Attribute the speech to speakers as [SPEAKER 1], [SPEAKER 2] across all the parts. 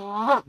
[SPEAKER 1] Ah.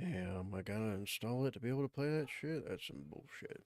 [SPEAKER 1] Damn, I gotta install it to be able to play that shit? That's some bullshit.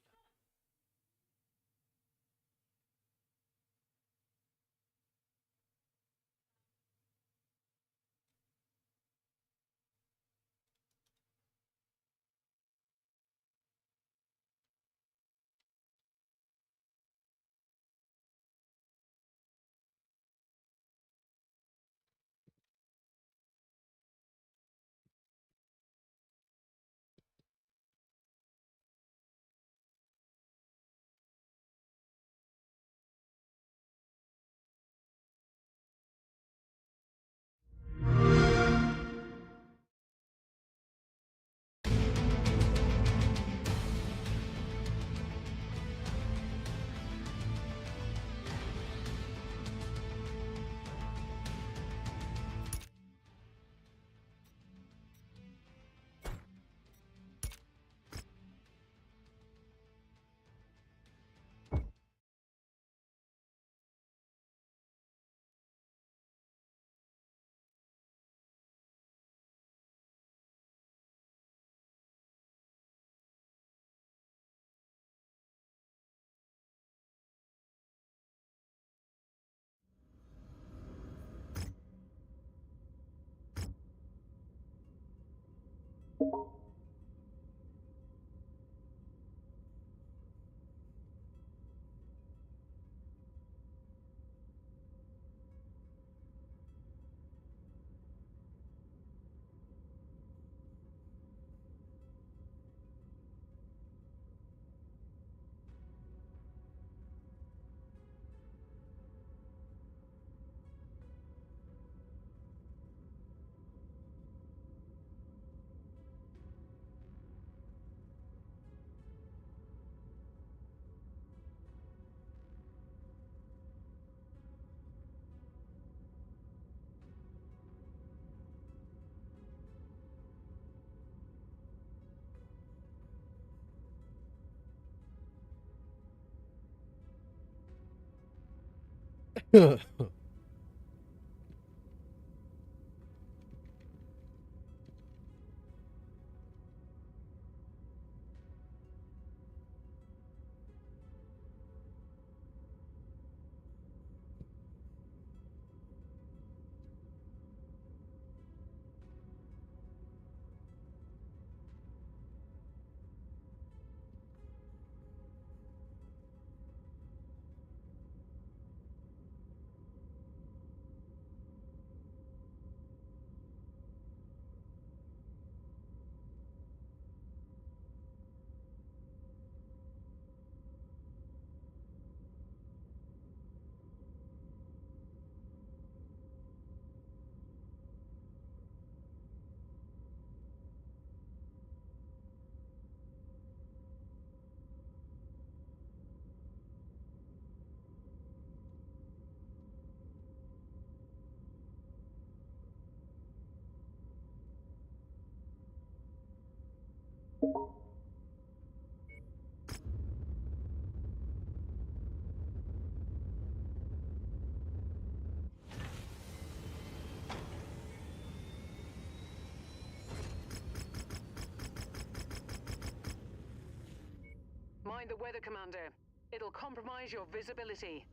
[SPEAKER 2] Mind the weather, Commander. It'll compromise your visibility.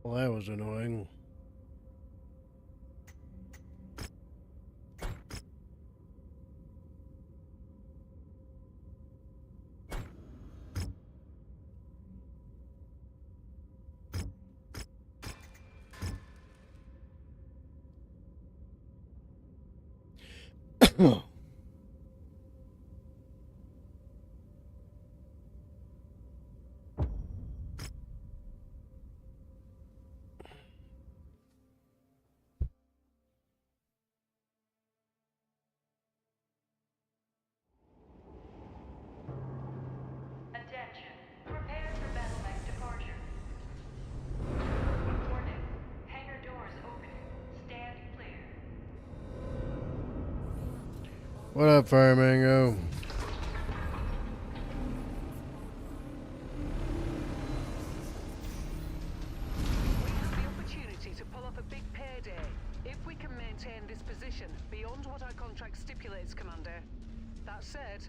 [SPEAKER 1] Well, that was annoying.
[SPEAKER 3] Attention. Prepare for battle mech departure. Warning. Hangar doors open. Stand clear.
[SPEAKER 1] What up, Fire Mango?
[SPEAKER 2] We have the opportunity to pull off a big payday if we can maintain this position beyond what our contract stipulates, Commander. That said,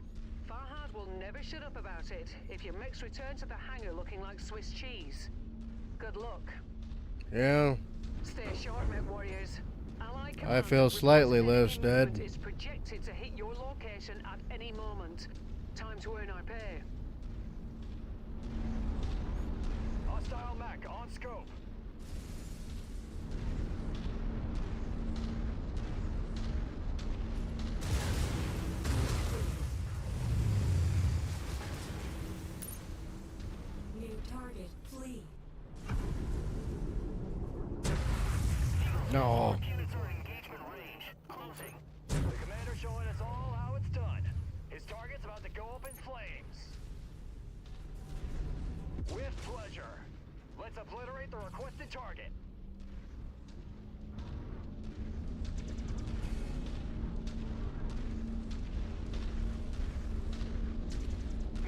[SPEAKER 2] Farhad will never shut up about it if your mechs return to the hangar looking like Swiss cheese. Good luck.
[SPEAKER 1] Yeah,
[SPEAKER 2] Stay sharp, mech warriors. Allied
[SPEAKER 1] I
[SPEAKER 2] Commander
[SPEAKER 1] feel slightly
[SPEAKER 2] reports
[SPEAKER 1] less
[SPEAKER 2] enemy movement
[SPEAKER 1] dead.
[SPEAKER 2] is projected to hit your location at any moment. Time to earn our pay.
[SPEAKER 4] Hostile mech on scope.
[SPEAKER 3] New target, flee.
[SPEAKER 1] No.
[SPEAKER 4] Units are in engagement range. Closing. The commander's showing us all how it's done. His target's about to go up in flames. With pleasure. Let's obliterate the requested target.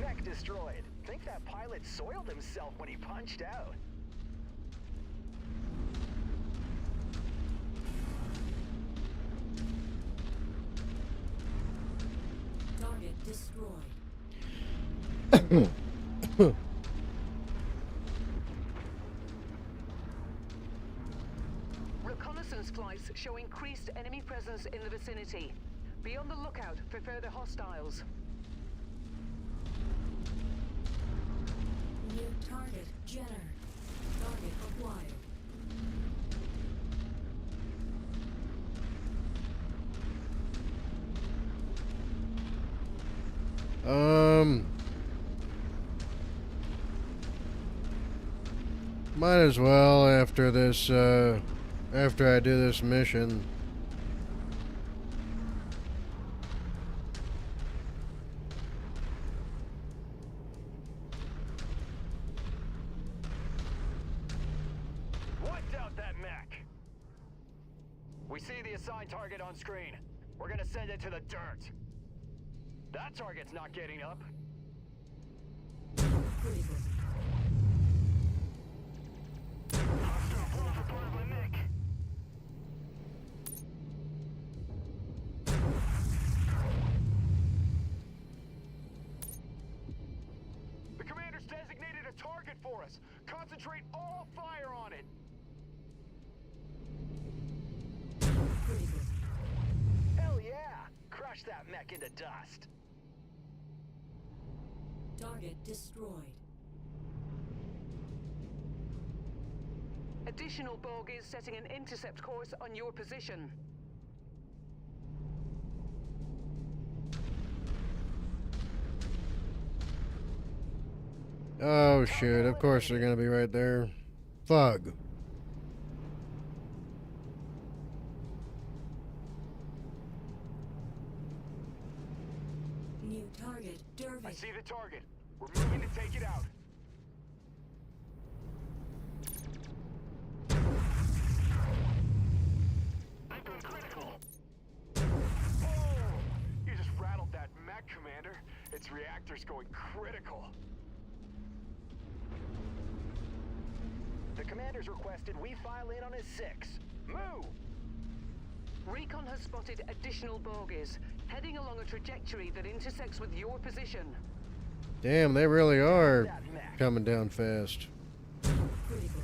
[SPEAKER 4] Mech destroyed. Think that pilot soiled himself when he punched out.
[SPEAKER 3] Target destroyed.
[SPEAKER 2] Reconnaissance flights show increased enemy presence in the vicinity. Be on the lookout for further hostiles.
[SPEAKER 3] New target, Jenner. Target acquired.
[SPEAKER 1] Might as well after this, after I do this mission.
[SPEAKER 4] Wiped out that mech. We see the assigned target on screen. We're gonna send it to the dirt. That target's not getting up.
[SPEAKER 3] Critical.
[SPEAKER 4] Hostile blown for part of my mech. The commander's designated a target for us. Concentrate all fire on it.
[SPEAKER 3] Critical.
[SPEAKER 4] Hell yeah! Crush that mech into dust.
[SPEAKER 3] Target destroyed.
[SPEAKER 2] Additional bogies setting an intercept course on your position.
[SPEAKER 1] Oh shit, of course they're gonna be right there. Fug.
[SPEAKER 3] New target, Derby.
[SPEAKER 4] I see the target. We're moving to take it out. I'm going critical. Oh! You just rattled that mech, Commander. Its reactor's going critical. The commander's requested we file in on his 6. Move!
[SPEAKER 2] Recon has spotted additional bogies, heading along a trajectory that intersects with your position.
[SPEAKER 1] Damn, they really are
[SPEAKER 4] That mech.
[SPEAKER 1] coming down fast.
[SPEAKER 3] Critical.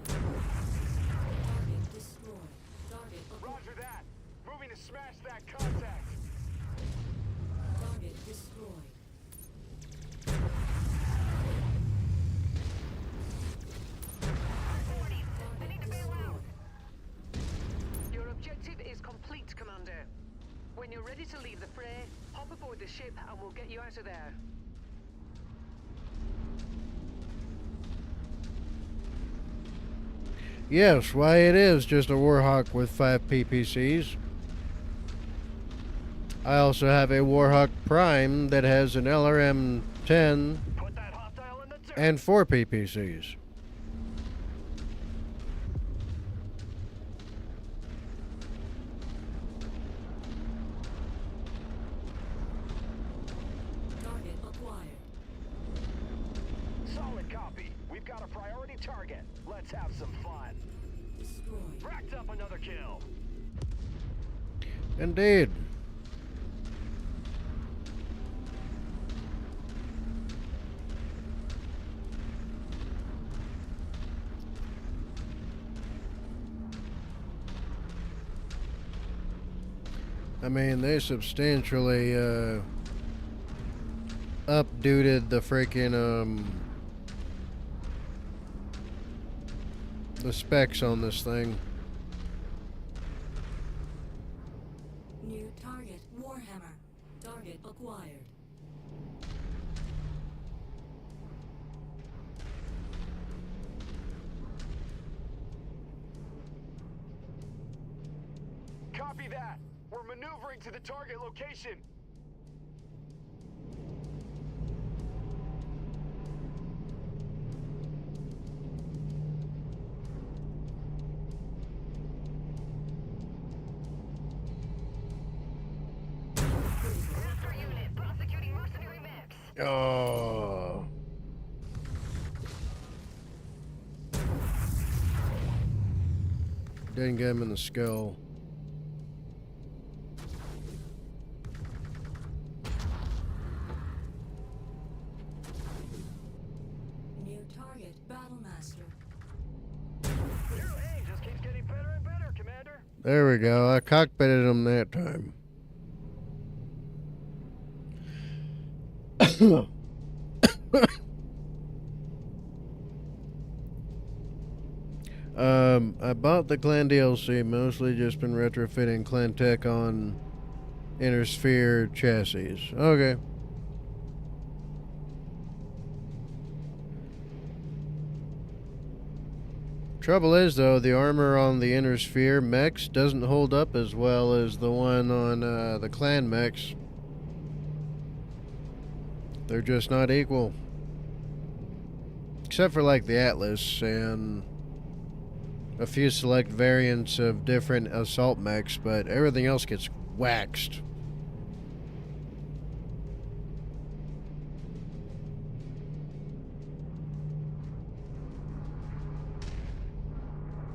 [SPEAKER 3] Target destroyed. Target
[SPEAKER 4] Roger that. Moving to smash that contact.
[SPEAKER 3] Target destroyed.
[SPEAKER 2] When you're ready to leave the fray, hop aboard the ship and we'll get you out of there.
[SPEAKER 1] Yes, why it is just a Warhawk with 5 PPCs. I also have a Warhawk Prime that has an LRM-10
[SPEAKER 4] Put that hostile in the dirt.
[SPEAKER 1] and 4 PPCs.
[SPEAKER 5] Target acquired.
[SPEAKER 4] Solid copy. We've got a priority target. Let's have some fun.
[SPEAKER 5] Destroyed.
[SPEAKER 4] Racked up another kill.
[SPEAKER 1] Indeed. I mean, they substantially updated the freaking the specs on this thing.
[SPEAKER 5] New target, Warhammer. Target acquired.
[SPEAKER 4] Copy that. We're maneuvering to the target location.
[SPEAKER 3] Master unit prosecuting mercenary mechs.
[SPEAKER 1] Oh. Didn't get him in the skull.
[SPEAKER 5] New target, Battlemaster.
[SPEAKER 4] Your aim just keeps getting better and better, Commander.
[SPEAKER 1] There we go. I cockpitted him that time. I bought the Clan DLC, mostly just been retrofitting Clan Tech on Inner Sphere chassis. Okay. Trouble is, though, the armor on the Inner Sphere mechs doesn't hold up as well as the one on the Clan mechs. They're just not equal. Except for, like, the Atlas and a few select variants of different assault mechs, but everything else gets waxed.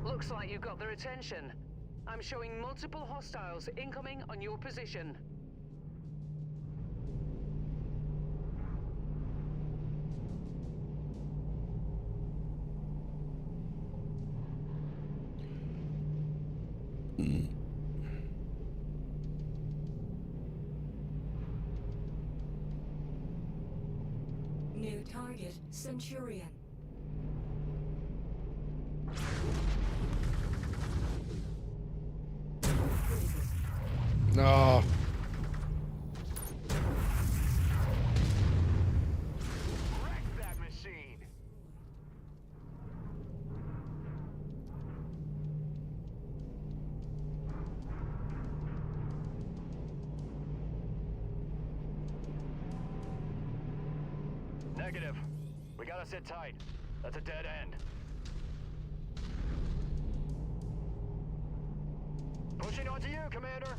[SPEAKER 2] Looks like you got their attention. I'm showing multiple hostiles incoming on your position.
[SPEAKER 5] New target, Centurion.
[SPEAKER 1] No.
[SPEAKER 4] Wreck that machine. Negative. We gotta sit tight. That's a dead end. Pushing onto you, Commander.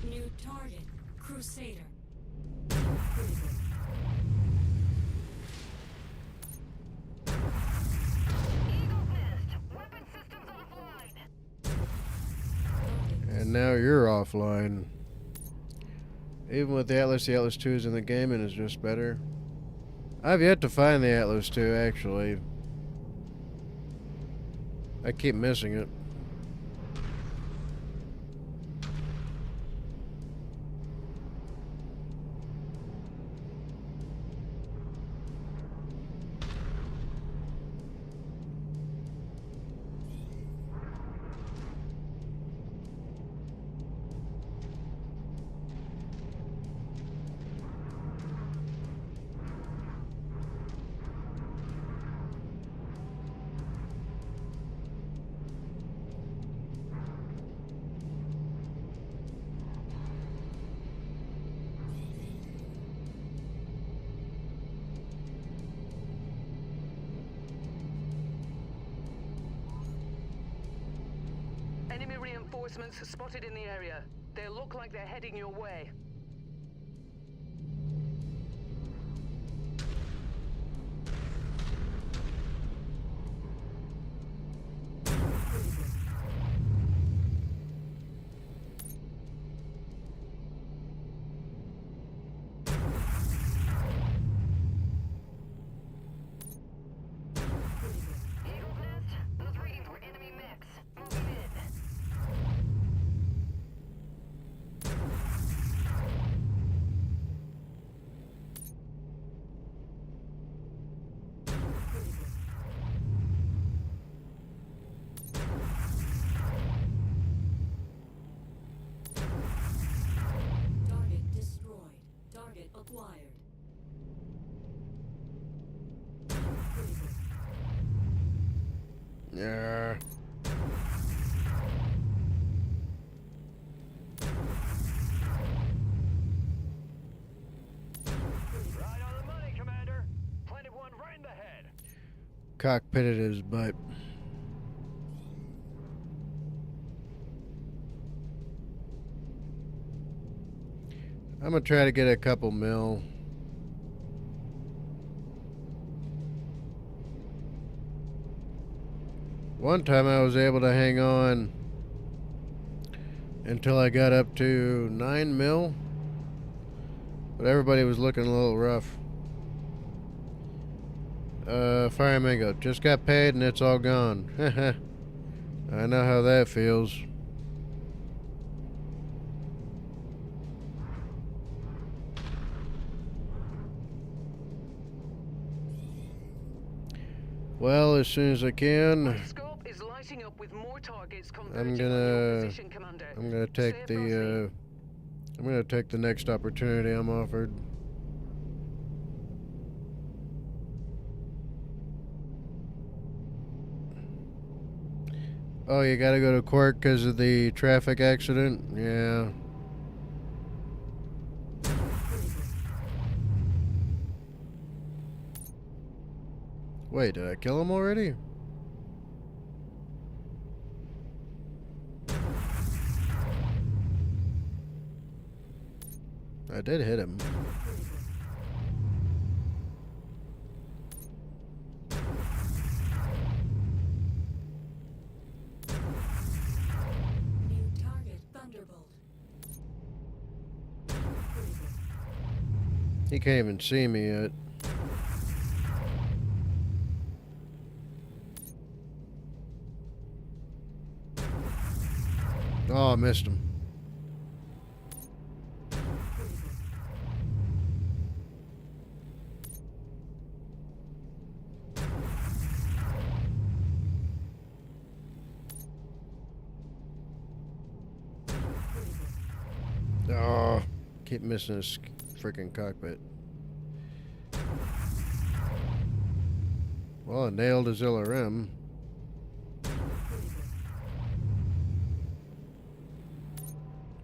[SPEAKER 5] New target, Crusader.
[SPEAKER 3] Eagle missed. Weapon systems offline.
[SPEAKER 1] And now you're offline. Even with the Atlas 2 is in the game and is just better. I've yet to find the Atlas 2, actually. I keep missing it.
[SPEAKER 2] reinforcements spotted in the area. They look like they're heading your way.
[SPEAKER 3] Eagle's Nest, those readings were enemy mix. Moving in.
[SPEAKER 5] Target destroyed. Target acquired. Critical.
[SPEAKER 1] Yeah.
[SPEAKER 4] Right on the money, Commander. Planted one right in the head.
[SPEAKER 1] Cockpitted his butt. I'm gonna try to get a couple mil. One time I was able to hang on until I got up to 9 mil, but everybody was looking a little rough. Fire Mango just got paid and it's all gone. I know how that feels. Well, as soon as I can,
[SPEAKER 2] My scope is lighting up with more targets
[SPEAKER 1] I'm
[SPEAKER 2] converging on your
[SPEAKER 1] gonna
[SPEAKER 2] position, Commander.
[SPEAKER 1] take
[SPEAKER 2] Safe
[SPEAKER 1] the I'm gonna take the next opportunity I'm offered. Oh, you gotta go to court because of the traffic accident? Yeah. Wait, did I kill him already? I did hit him.
[SPEAKER 5] New target Thunderbolt. Critical.
[SPEAKER 1] He can't even see me yet. Oh, I missed him. Oh, keep missing his freaking cockpit. Well, I nailed his LRM.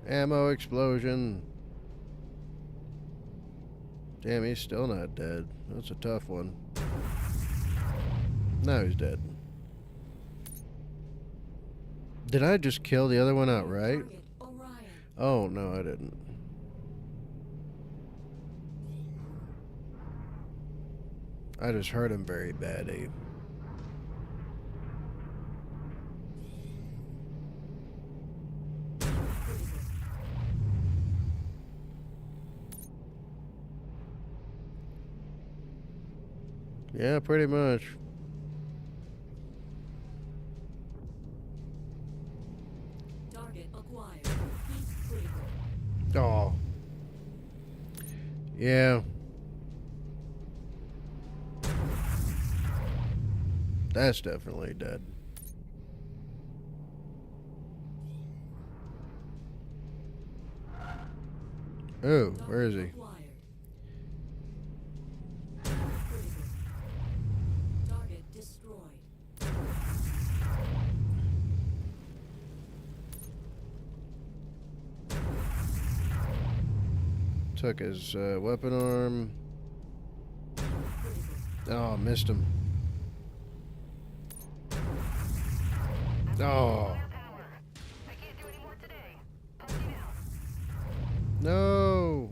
[SPEAKER 1] Ammo explosion. Damn, he's still not dead. That's a tough one. Now he's dead. Did I just kill the other one outright?
[SPEAKER 5] Target Orion.
[SPEAKER 1] Oh, no, I didn't. I just hurt him very badly. Yeah, pretty much.
[SPEAKER 5] Target acquired. Heat critical.
[SPEAKER 1] Oh. Yeah. That's definitely dead. Oh, where is he?
[SPEAKER 5] Acquired. Critical. Target destroyed.
[SPEAKER 1] Took his weapon arm. Oh, missed him. Oh.
[SPEAKER 3] I can't do
[SPEAKER 1] No.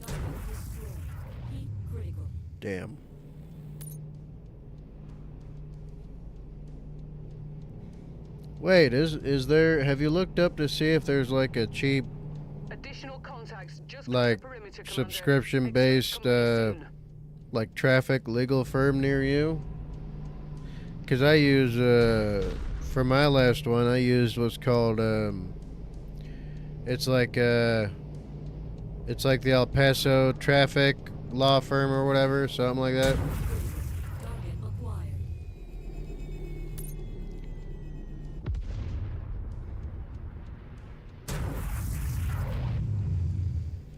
[SPEAKER 5] Target destroyed. Heat critical.
[SPEAKER 1] Damn. Wait, is there? Have you looked up to see if there's like a cheap,
[SPEAKER 2] Additional contacts just
[SPEAKER 1] like,
[SPEAKER 2] the perimeter, Commander.
[SPEAKER 1] subscription-based,
[SPEAKER 2] Expect company soon.
[SPEAKER 1] like traffic legal firm near you? Because I use, for my last one, I used what's called, it's like the El Paso traffic law firm or whatever, something like that.
[SPEAKER 5] Target acquired.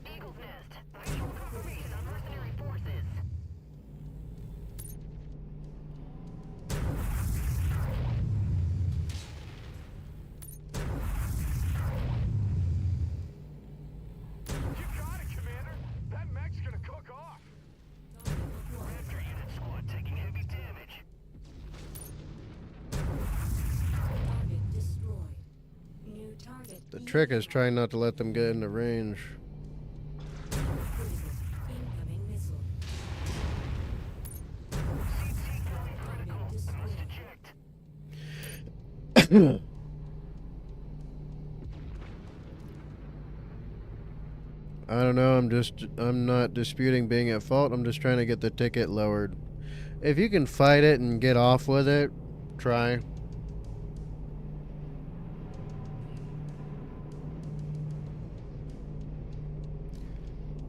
[SPEAKER 3] Eagle's Nest. Visual confirmation on mercenary forces.
[SPEAKER 4] You got it, Commander. That mech's gonna cook off.
[SPEAKER 5] Target acquired.
[SPEAKER 4] Raptor unit squad taking heavy damage.
[SPEAKER 5] Target destroyed. New target.
[SPEAKER 1] The trick is trying not to let them get into range.
[SPEAKER 5] Critical. Incoming missile.
[SPEAKER 4] CT going critical.
[SPEAKER 5] Target
[SPEAKER 4] I must
[SPEAKER 5] destroyed.
[SPEAKER 4] eject.
[SPEAKER 1] I don't know, I'm not disputing being at fault, I'm just trying to get the ticket lowered. If you can fight it and get off with it, try.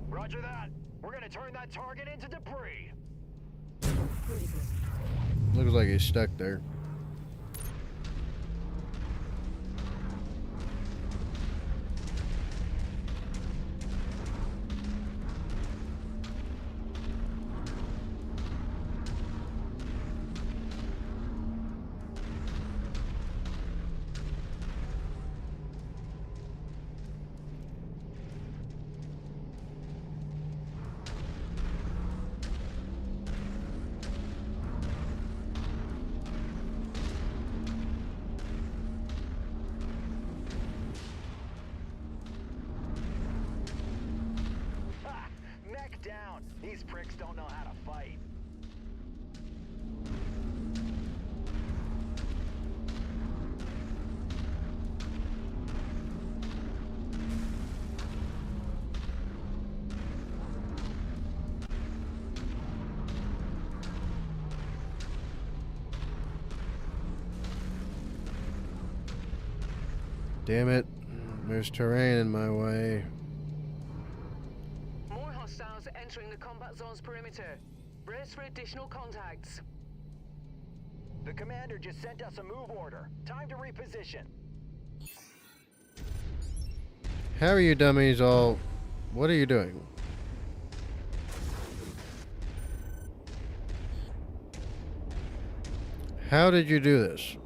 [SPEAKER 4] Roger that. We're gonna turn that target into debris.
[SPEAKER 5] Critical.
[SPEAKER 1] Looks like he's stuck there.
[SPEAKER 4] Ha! Mech down. These pricks don't know how to fight.
[SPEAKER 1] Damn it. There's terrain in my way.
[SPEAKER 2] More hostiles are entering the combat zone's perimeter. Brace for additional contacts.
[SPEAKER 4] The commander just sent us a move order. Time to reposition.
[SPEAKER 1] How are you dummies all... What are you doing? How did you do this?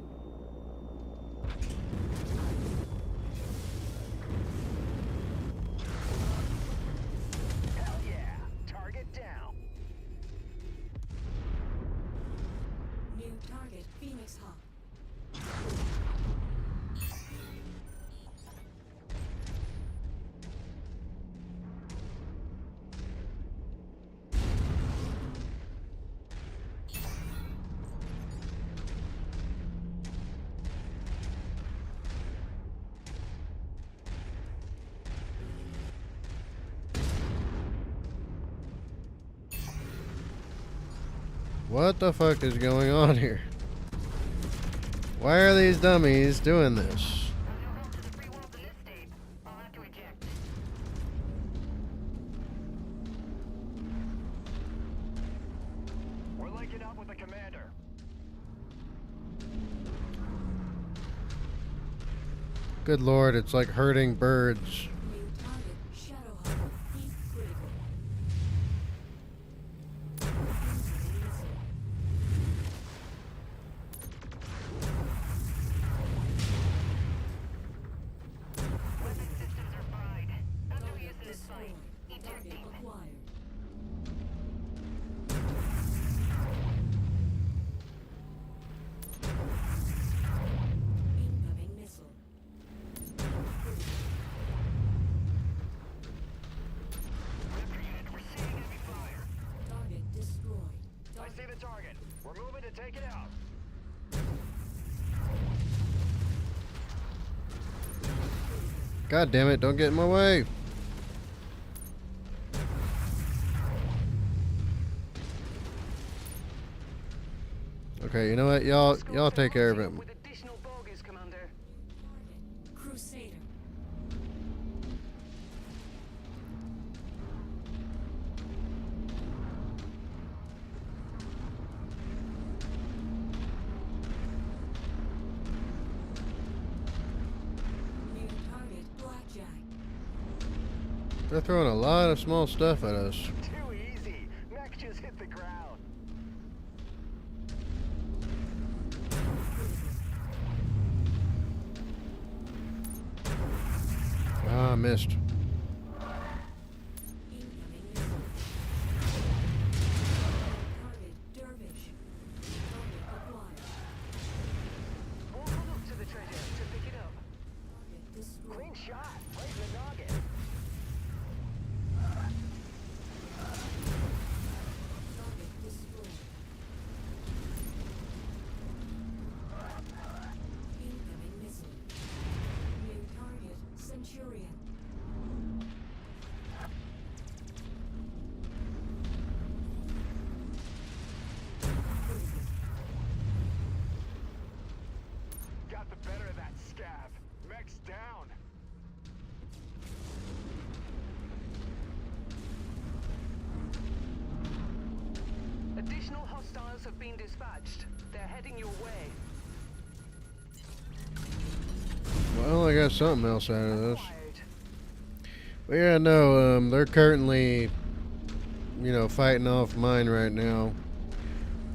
[SPEAKER 4] Hell yeah. Target down.
[SPEAKER 5] New target. Phoenix Hawk.
[SPEAKER 1] What the fuck is going on here? Why are these dummies doing this?
[SPEAKER 3] No help to the free world in this state. I'll have to eject.
[SPEAKER 4] We're linking up with the commander.
[SPEAKER 1] Good lord, it's like hurting birds.
[SPEAKER 5] New target. Shadowhawk. Heat critical. Incoming missile.
[SPEAKER 3] Weapon systems are fried. I'm no use
[SPEAKER 5] Target
[SPEAKER 3] in this fight.
[SPEAKER 5] destroyed. Target
[SPEAKER 3] Ejecting.
[SPEAKER 5] acquired. Incoming missile. Critical.
[SPEAKER 4] target. We're moving to take it out.
[SPEAKER 1] God damn it, don't get in my way. Okay, you know what? Y'all take care of him.
[SPEAKER 2] With additional bogies, Commander.
[SPEAKER 5] Target. Crusader. New target. Blackjack.
[SPEAKER 1] They're throwing a lot of small stuff at us.
[SPEAKER 4] Too easy. Mech just hit the ground.
[SPEAKER 1] Ah, missed.
[SPEAKER 5] Incoming missile. Target. Dervish. Target acquired.
[SPEAKER 2] We'll run up to the treasure to pick it up.
[SPEAKER 5] Target destroyed.
[SPEAKER 4] Clean shot. Right in the noggin.
[SPEAKER 5] Target destroyed. Incoming missile. New target. Centurion. Critical.
[SPEAKER 4] Got the better of that scav. Mech's down.
[SPEAKER 2] Additional hostiles have been dispatched. They're heading your way.
[SPEAKER 1] Well, I got something else out of this.
[SPEAKER 2] Acquired.
[SPEAKER 1] But yeah, no, they're currently, fighting off mine right now.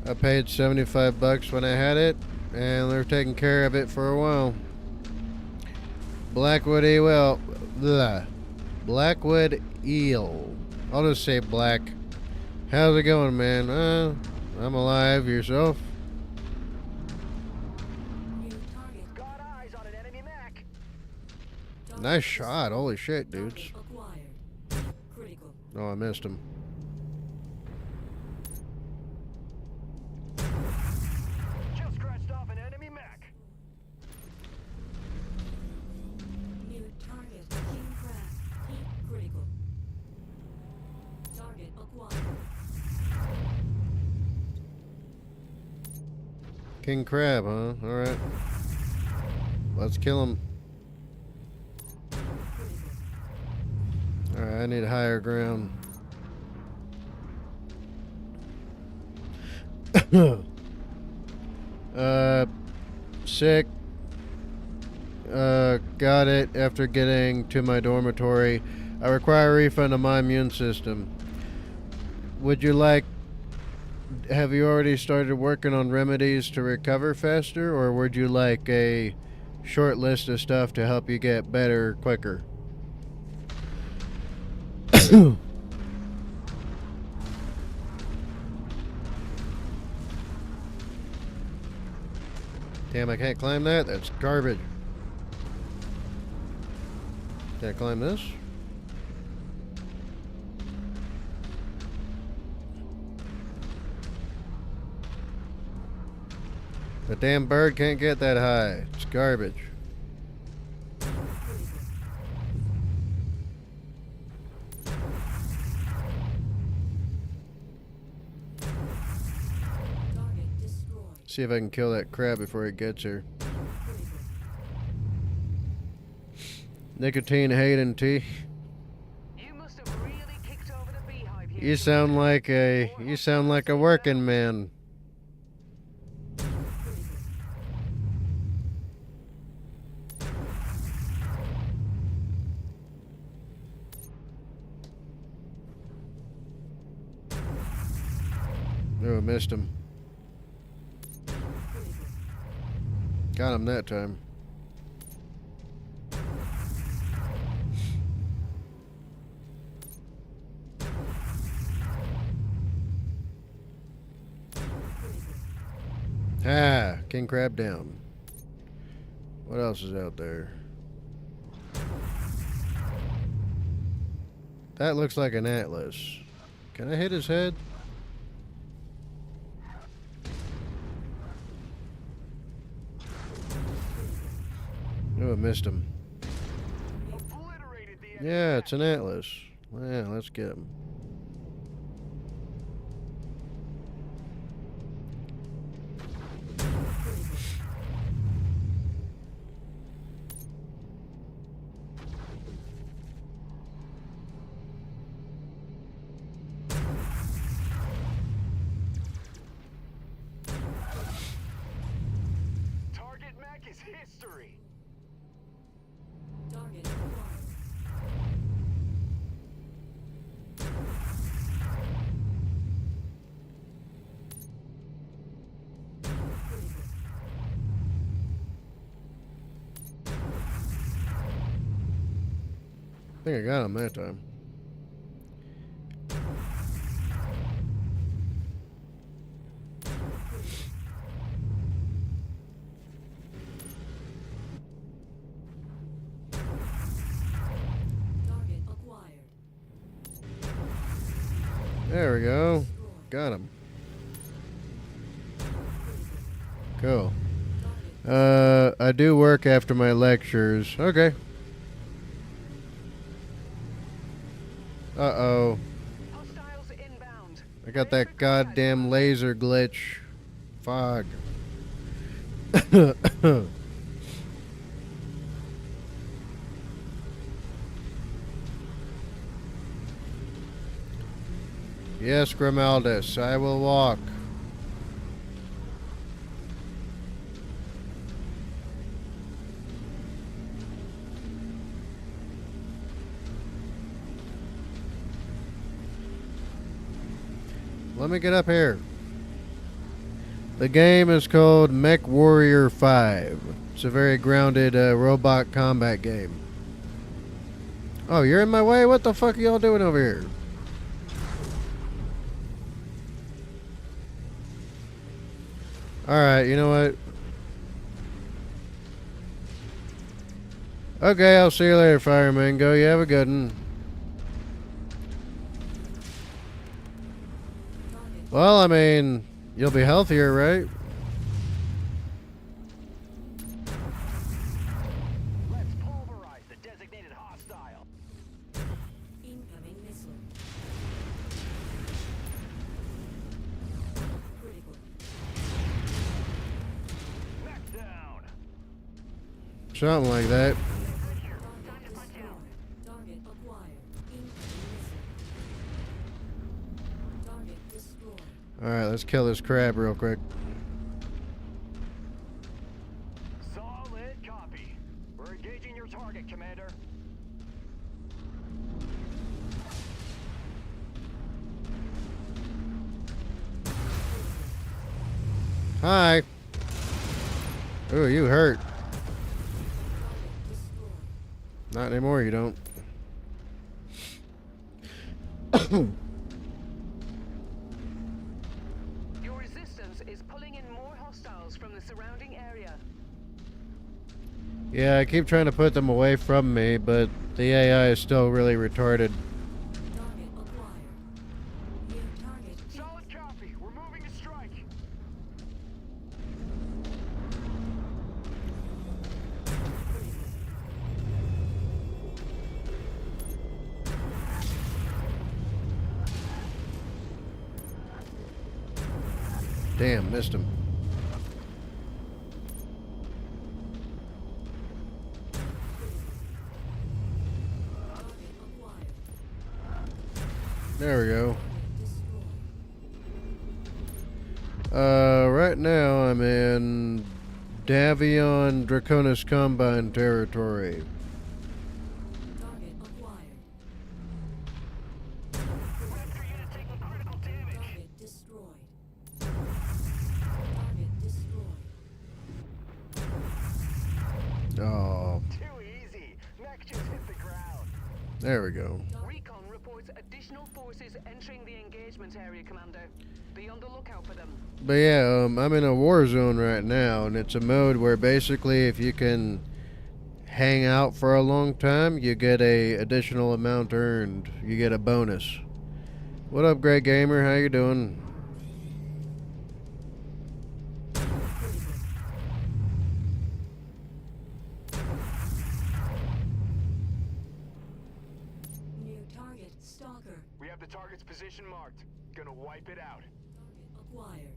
[SPEAKER 1] I paid $75 when I had it, and they're taking care of it for a while. Blackwood eel. Blah. Blackwood eel. I'll just say black. How's it going, man? I'm alive. Yourself?
[SPEAKER 5] New target.
[SPEAKER 4] Got eyes on an enemy mech.
[SPEAKER 5] Target
[SPEAKER 1] Nice shot.
[SPEAKER 5] destroyed.
[SPEAKER 1] Holy shit, dudes.
[SPEAKER 5] Target acquired. Critical.
[SPEAKER 1] Oh, I missed him.
[SPEAKER 4] Just scratched off an enemy mech.
[SPEAKER 5] New target. King Crab. Heat critical. Target acquired.
[SPEAKER 1] King Crab, huh? Alright. Let's kill him.
[SPEAKER 5] Critical.
[SPEAKER 1] Alright, I need higher ground. Sick. Got it after getting to my dormitory. I require a refund of my immune system. Have you already started working on remedies to recover faster, or would you like a short list of stuff to help you get better quicker? Damn, I can't climb that? That's garbage. Can I climb this? The damn bird can't get that high. It's garbage.
[SPEAKER 5] Target destroyed.
[SPEAKER 1] See if I can kill that crab before it gets here.
[SPEAKER 5] Critical.
[SPEAKER 1] Nicotine Hayden T.
[SPEAKER 2] You must have really kicked over the beehive here.
[SPEAKER 1] You sound like a working man. Oh, I missed him. Got him that time. Ah, king crab down. What else is out there? That looks like an atlas. Can I hit his head? Oh, missed him.
[SPEAKER 4] Obliterated the enemy.
[SPEAKER 1] Yeah, it's an Atlas. Yeah, let's get him.
[SPEAKER 4] Target mech is history.
[SPEAKER 5] Target acquired. Critical.
[SPEAKER 1] I think I got him that time.
[SPEAKER 5] Target acquired.
[SPEAKER 1] There we go.
[SPEAKER 5] Destroyed.
[SPEAKER 1] Got him.
[SPEAKER 5] Critical.
[SPEAKER 1] Cool.
[SPEAKER 5] Target.
[SPEAKER 1] I do work after my lectures. Okay. Uh-oh.
[SPEAKER 2] Hostiles inbound.
[SPEAKER 1] I got that goddamn laser glitch. Fog. Yes, Grimaldus, I will walk. Let me get up here. The game is called Mech Warrior 5. It's a very grounded robot combat game. Oh, you're in my way? What the fuck are y'all doing over here? Alright, you know what? Okay, I'll see you later, fireman. Go, you have a good one.
[SPEAKER 5] Target.
[SPEAKER 1] Well, I mean, you'll be healthier, right?
[SPEAKER 4] Let's pulverize the designated hostile.
[SPEAKER 5] Incoming missile. Critical.
[SPEAKER 4] Mech down.
[SPEAKER 1] Something like that.
[SPEAKER 5] Target destroyed. Target acquired. Incoming missile. Target destroyed.
[SPEAKER 1] Alright, let's kill this crab real quick.
[SPEAKER 4] Solid copy. We're engaging your target, Commander.
[SPEAKER 1] Hi. Ooh, you hurt.
[SPEAKER 5] Target destroyed.
[SPEAKER 1] Not anymore, you don't.
[SPEAKER 2] Your resistance is pulling in more hostiles from the surrounding area.
[SPEAKER 1] Yeah, I keep trying to put them away from me, but the AI is still really retarded.
[SPEAKER 5] Target acquired. New target.
[SPEAKER 4] Solid copy. We're moving to strike.
[SPEAKER 1] Damn, missed him.
[SPEAKER 5] Target acquired.
[SPEAKER 1] There we go.
[SPEAKER 5] Destroyed.
[SPEAKER 1] Right now I'm in Davion Draconis Combine territory.
[SPEAKER 5] Target acquired.
[SPEAKER 4] Raptor unit taking critical damage.
[SPEAKER 5] Target destroyed. Target destroyed.
[SPEAKER 1] Oh,
[SPEAKER 4] Too easy. Mech just hit the ground.
[SPEAKER 1] there we go.
[SPEAKER 2] Recon reports additional forces entering the engagement area, Commander. Be on the lookout for them.
[SPEAKER 1] But yeah, I'm in a war zone right now, and it's a mode where basically if you can hang out for a long time, you get a additional amount earned. You get a bonus. What up, Great Gamer? How you doing?
[SPEAKER 5] Critical.
[SPEAKER 4] to wipe it out.
[SPEAKER 5] Acquired.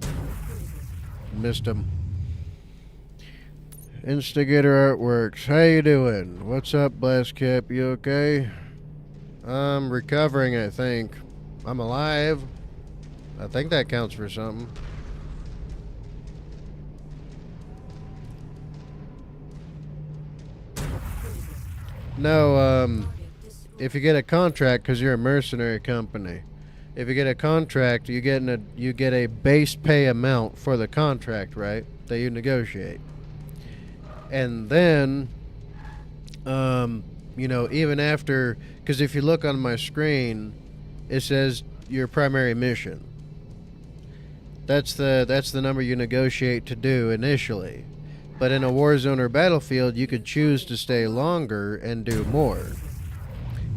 [SPEAKER 5] Critical.
[SPEAKER 1] Missed him. Instigator Artworks. How you doing? What's up, Blast Cap? You okay? I'm recovering, I think. I'm alive. I think that counts for something. No,
[SPEAKER 5] Target destroyed.
[SPEAKER 1] if you get a contract, because you're a mercenary company, if you get a contract, you get a base pay amount for the contract, right? That you negotiate, and then, even after, because if you look on my screen, it says your primary mission. That's the number you negotiate to do initially. But in a war zone or battlefield, you could choose to stay longer and do more.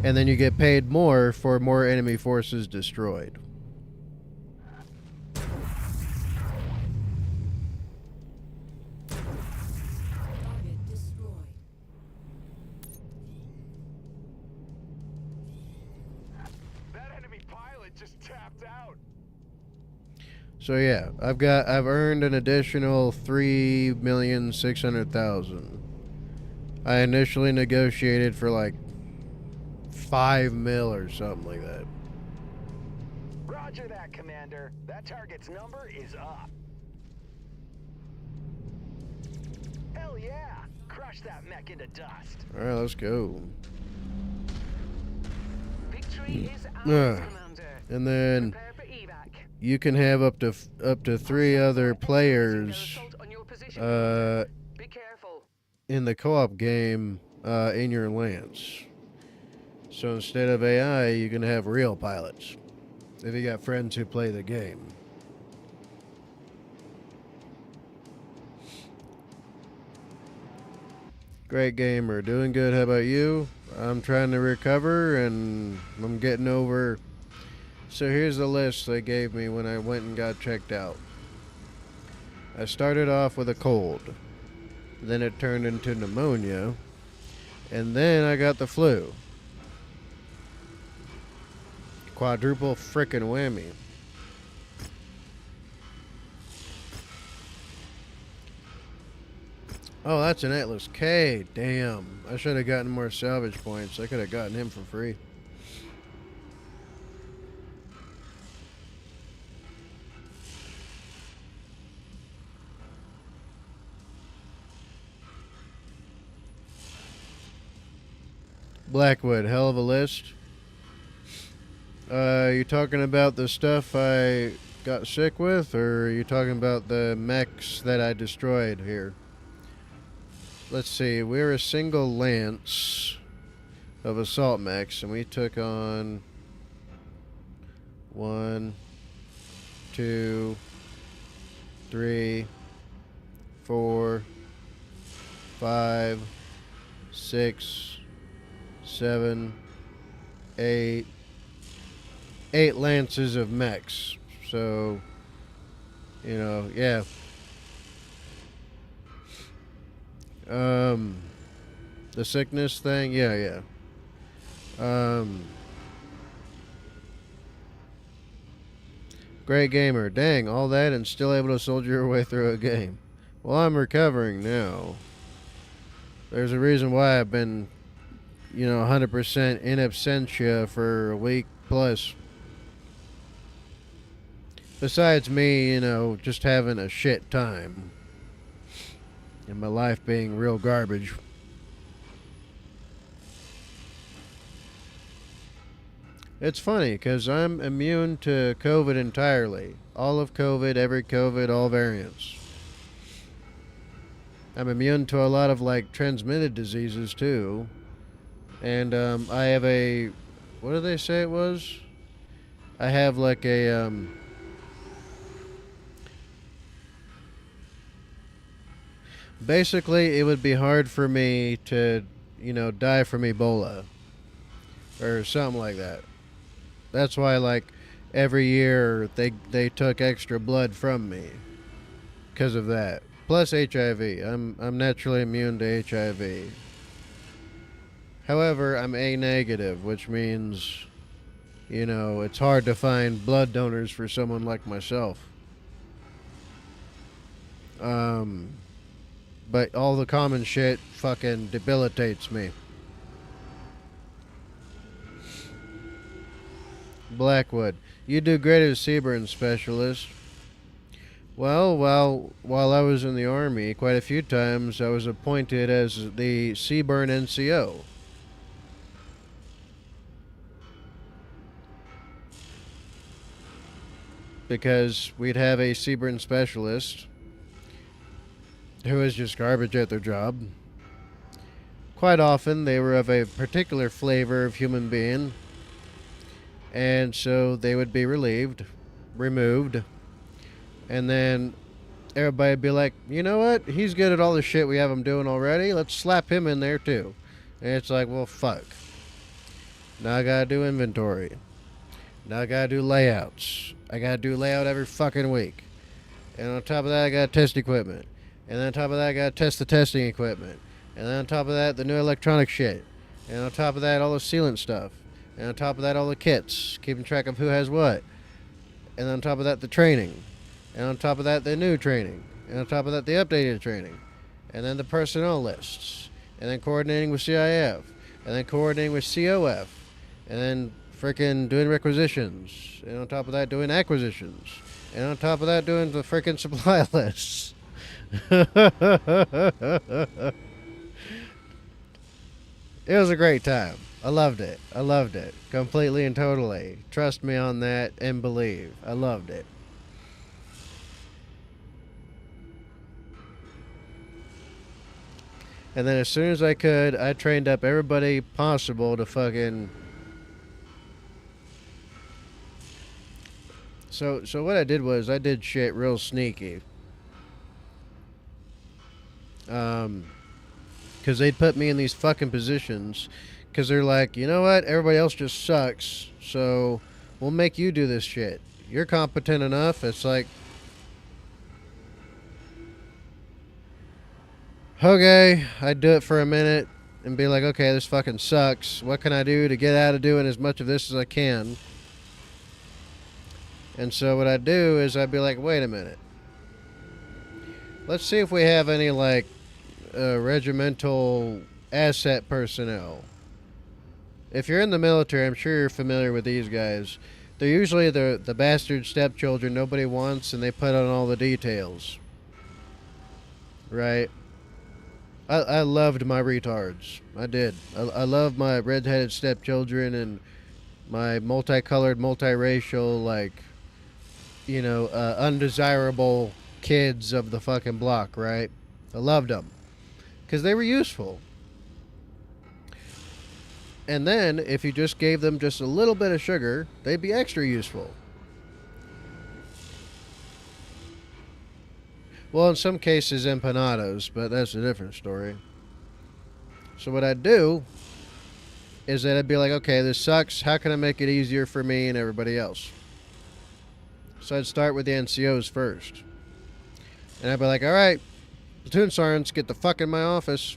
[SPEAKER 1] And then you get paid more for more enemy forces destroyed.
[SPEAKER 5] Target destroyed.
[SPEAKER 4] That enemy pilot just tapped out.
[SPEAKER 1] So yeah, I've earned an additional 3,600,000. I initially negotiated for like 5 mil or something like that.
[SPEAKER 4] Roger that, Commander. That target's number is up. Hell yeah! Crush that mech into dust.
[SPEAKER 1] All right, let's go.
[SPEAKER 2] Victory is ours,
[SPEAKER 1] Ah.
[SPEAKER 2] Commander.
[SPEAKER 1] And then
[SPEAKER 2] Prepare for evac.
[SPEAKER 1] you can have up to 3 other players
[SPEAKER 2] Assault on your position. Be careful.
[SPEAKER 1] in the co-op game in your lance. So instead of AI, you can have real pilots if you got friends who play the game. Great gamer, doing good. How about you? I'm trying to recover and I'm getting over. So here's the list they gave me when I went and got checked out. I started off with a cold. Then it turned into pneumonia. And then I got the flu. Quadruple frickin' whammy. Oh, that's an Atlas K. Damn. I should have gotten more salvage points. I could have gotten him for free. Blackwood, hell of a list. You talking about the stuff I got sick with, or are you talking about the mechs that I destroyed here? Let's see, we're a single lance of assault mechs, and we took on 1, 2, 3, 4, 5, 6, 7, 8 lances of mechs. So, yeah. The sickness thing, yeah. Great gamer. Dang, all that and still able to soldier your way through a game. Well, I'm recovering now. There's a reason why I've been, 100% in absentia for a week plus. Besides me, just having a shit time. And my life being real garbage. It's funny, because I'm immune to COVID entirely. All of COVID, every COVID, all variants. I'm immune to a lot of, transmitted diseases, too. And I have a... What did they say it was? I have, basically, it would be hard for me to, die from Ebola. Or something like that. That's why, every year they took extra blood from me. Because of that. Plus HIV. I'm naturally immune to HIV. However, I'm A negative, which means, you know, it's hard to find blood donors for someone like myself. But all the common shit fucking debilitates me. Blackwood, you do great as a Seaburn specialist. Well, while I was in the Army, quite a few times I was appointed as the Seaburn NCO. Because we'd have a Seaburn specialist who was just garbage at their job. Quite often they were of a particular flavor of human being, and so they would be removed, and then everybody would be like, you know what, he's good at all the shit we have him doing already, let's slap him in there too. And it's like, well, fuck. Now I gotta do inventory. Now I gotta do layouts. I gotta do layout every fucking week. And on top of that, I gotta test equipment. And then on top of that, I gotta test the testing equipment. And then on top of that, the new electronic shit. And on top of that, all the sealant stuff. And on top of that, all the kits, keeping track of who has what. And on top of that, the training. And on top of that, the new training. And on top of that, the updated training. And then the personnel lists. And then coordinating with CIF. And then coordinating with COF. And then frickin' doing requisitions. And on top of that, doing acquisitions. And on top of that, doing the frickin' supply lists. It was a great time. I loved it. I loved it. Completely and totally. Trust me on that and believe. I loved it. And then as soon as I could, I trained up everybody possible to fucking... So what I did was I did shit real sneaky. Because they'd put me in these fucking positions because they're like, you know what, everybody else just sucks, so we'll make you do this shit. You're competent enough. It's like, okay, I'd do it for a minute and be like, okay, this fucking sucks. What can I do to get out of doing as much of this as I can? And so what I'd do is I'd be like, wait a minute. Let's see if we have any, like, regimental asset personnel. If you're in the military, I'm sure you're familiar with these guys. They're usually the bastard stepchildren nobody wants, and they put on all the details. Right? I loved my retards. I did. I loved my redheaded stepchildren and my multicolored, multiracial, like, you know, undesirable kids of the fucking block, right? I loved them. Because they were useful. And then, if you just gave them just a little bit of sugar, they'd be extra useful. Well, in some cases, empanadas, but that's a different story. So what I'd do is that I'd be like, okay, this sucks. How can I make it easier for me and everybody else? So I'd start with the NCOs first. And I'd be like, all right, platoon sergeants, get the fuck in my office.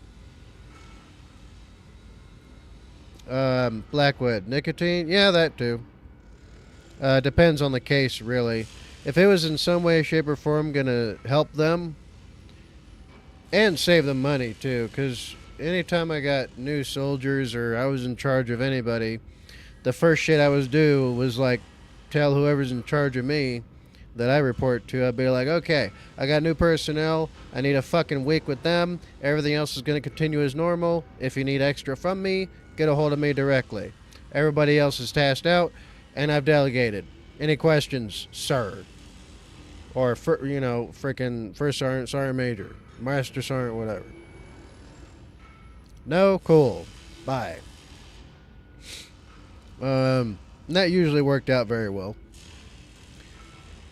[SPEAKER 1] Blackwood. Nicotine? Yeah, that too. Depends on the case, really. If it was in some way, shape, or form gonna help them and save them money, too, because anytime I got new soldiers or I was in charge of anybody, the first shit I was do was, like, tell whoever's in charge of me that I report to, I'd be like, okay, I got new personnel, I need a fucking week with them, everything else is going to continue as normal. If you need extra from me, get a hold of me directly. Everybody else is tasked out, and I've delegated. Any questions, sir? Or, you know, freaking first sergeant, sergeant major, master sergeant, whatever. No? Cool. Bye. That usually worked out very well.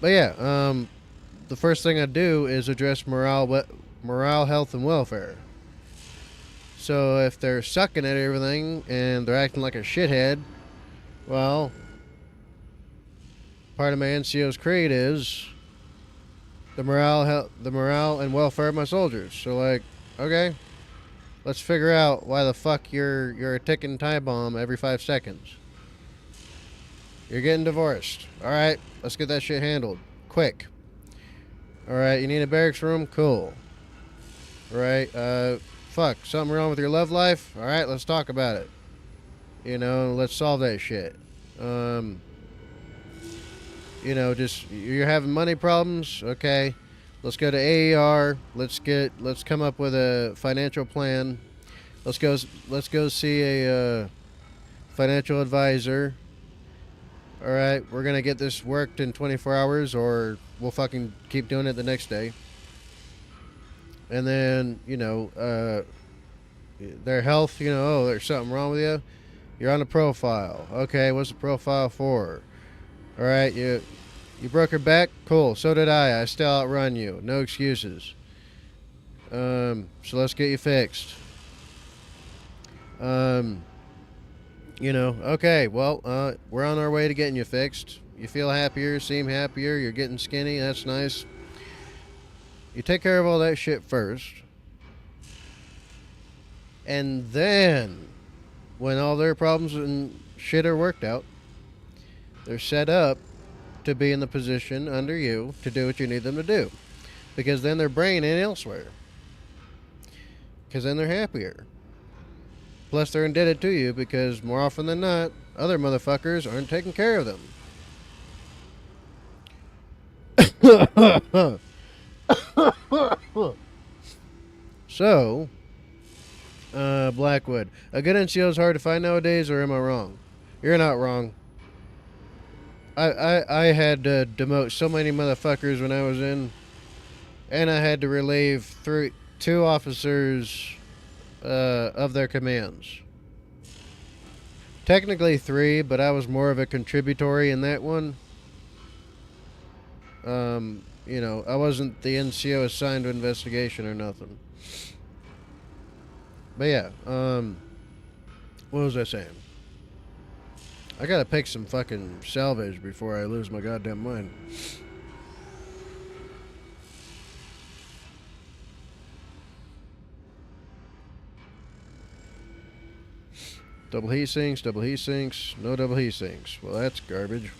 [SPEAKER 1] But yeah, the first thing I do is address morale, health, and welfare. So if they're sucking at everything and they're acting like a shithead, well, part of my NCO's creed is the morale and welfare of my soldiers. So, like, okay, Let's figure out why the fuck you're a ticking time bomb every 5 seconds. You're getting divorced. All right, let's get that shit handled quick. All right, you need a barracks room? Cool. All right, fuck, something wrong with your love life? All right, let's talk about it. You know, let's solve that shit. You know, just you're having money problems? Okay. Let's go to AER. Let's come up with a financial plan. Let's go see a financial advisor. All right, we're going to get this worked in 24 hours or we'll fucking keep doing it the next day. And then, you know, their health, you know, oh, there's something wrong with you. You're on a profile. Okay, what's the profile for? All right, you broke your back? Cool, so did I. I still outrun you. No excuses. So let's get you fixed. You know, okay, well, we're on our way to getting you fixed. You feel happier, seem happier, you're getting skinny, that's nice. You take care of all that shit first. And then, when all their problems and shit are worked out, they're set up to be in the position under you to do what you need them to do. Because then their brain ain't elsewhere. Because then they're happier. Plus they're indebted to you because more often than not, other motherfuckers aren't taking care of them. So, Blackwood. A good NCO is hard to find nowadays, or am I wrong? You're not wrong. I had to demote so many motherfuckers when I was in, and I had to relieve two officers of their commands. Technically 3, but I was more of a contributory in that one. You know, I wasn't the NCO assigned to investigation or nothing. But yeah, what was I saying? I gotta pick some fucking salvage before I lose my goddamn mind. Double heat sinks, no double heat sinks. Well, that's garbage.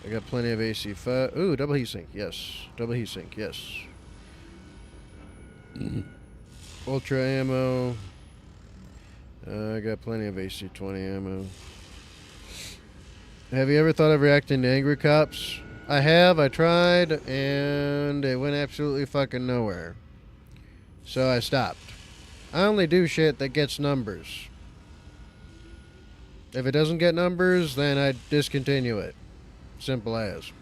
[SPEAKER 1] I got plenty of AC5. Ooh, double heat sink, yes. Double heat sink, yes. Ultra ammo. I got plenty of AC-20 ammo. Have you ever thought of reacting to angry cops? I have, I tried, and it went absolutely fucking nowhere. So I stopped. I only do shit that gets numbers. If it doesn't get numbers, then I discontinue it. Simple as.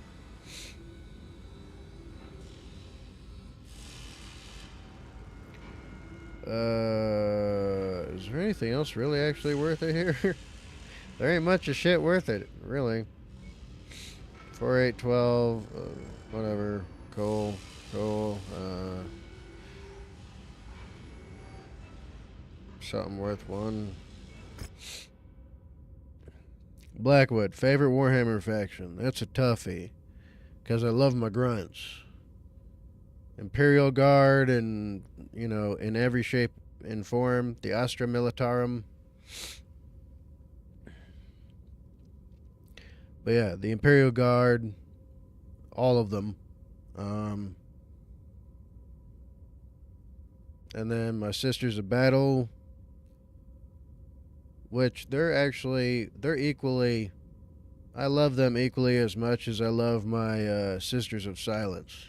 [SPEAKER 1] Is there anything else really actually worth it here? There ain't much of shit worth it, really. 4812, whatever. Coal. Something worth 1. Blackwood, favorite Warhammer faction. That's a toughie. Because I love my grunts. Imperial Guard and, you know, in every shape and form. The Astra Militarum. But yeah, the Imperial Guard. All of them. And then my Sisters of Battle. Which they're equally, I love them equally as much as I love my Sisters of Silence.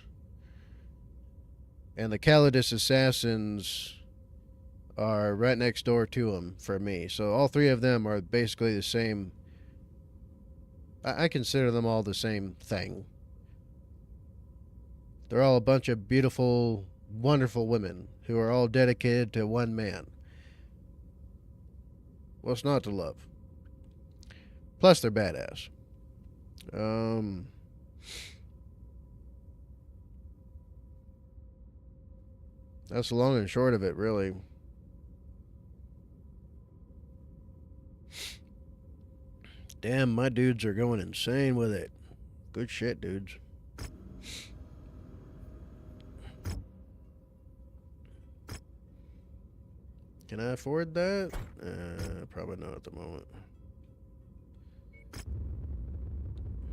[SPEAKER 1] And the Calidus Assassins are right next door to them for me. So all 3 of them are basically the same. I consider them all the same thing. They're all a bunch of beautiful, wonderful women who are all dedicated to one man. What's not to love? Plus, they're badass. That's the long and short of it, really. Damn, my dudes are going insane with it. Good shit, dudes. Can I afford that? Probably not at the moment.